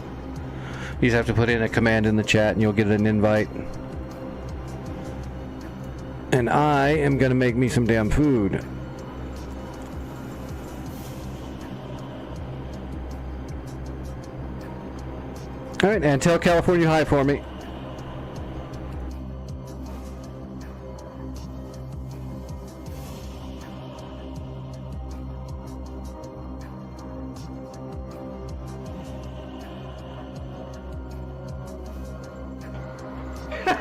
You just have to put in a command in the chat and you'll get an invite. And I am going to make me some damn food. Alright, and tell California hi for me.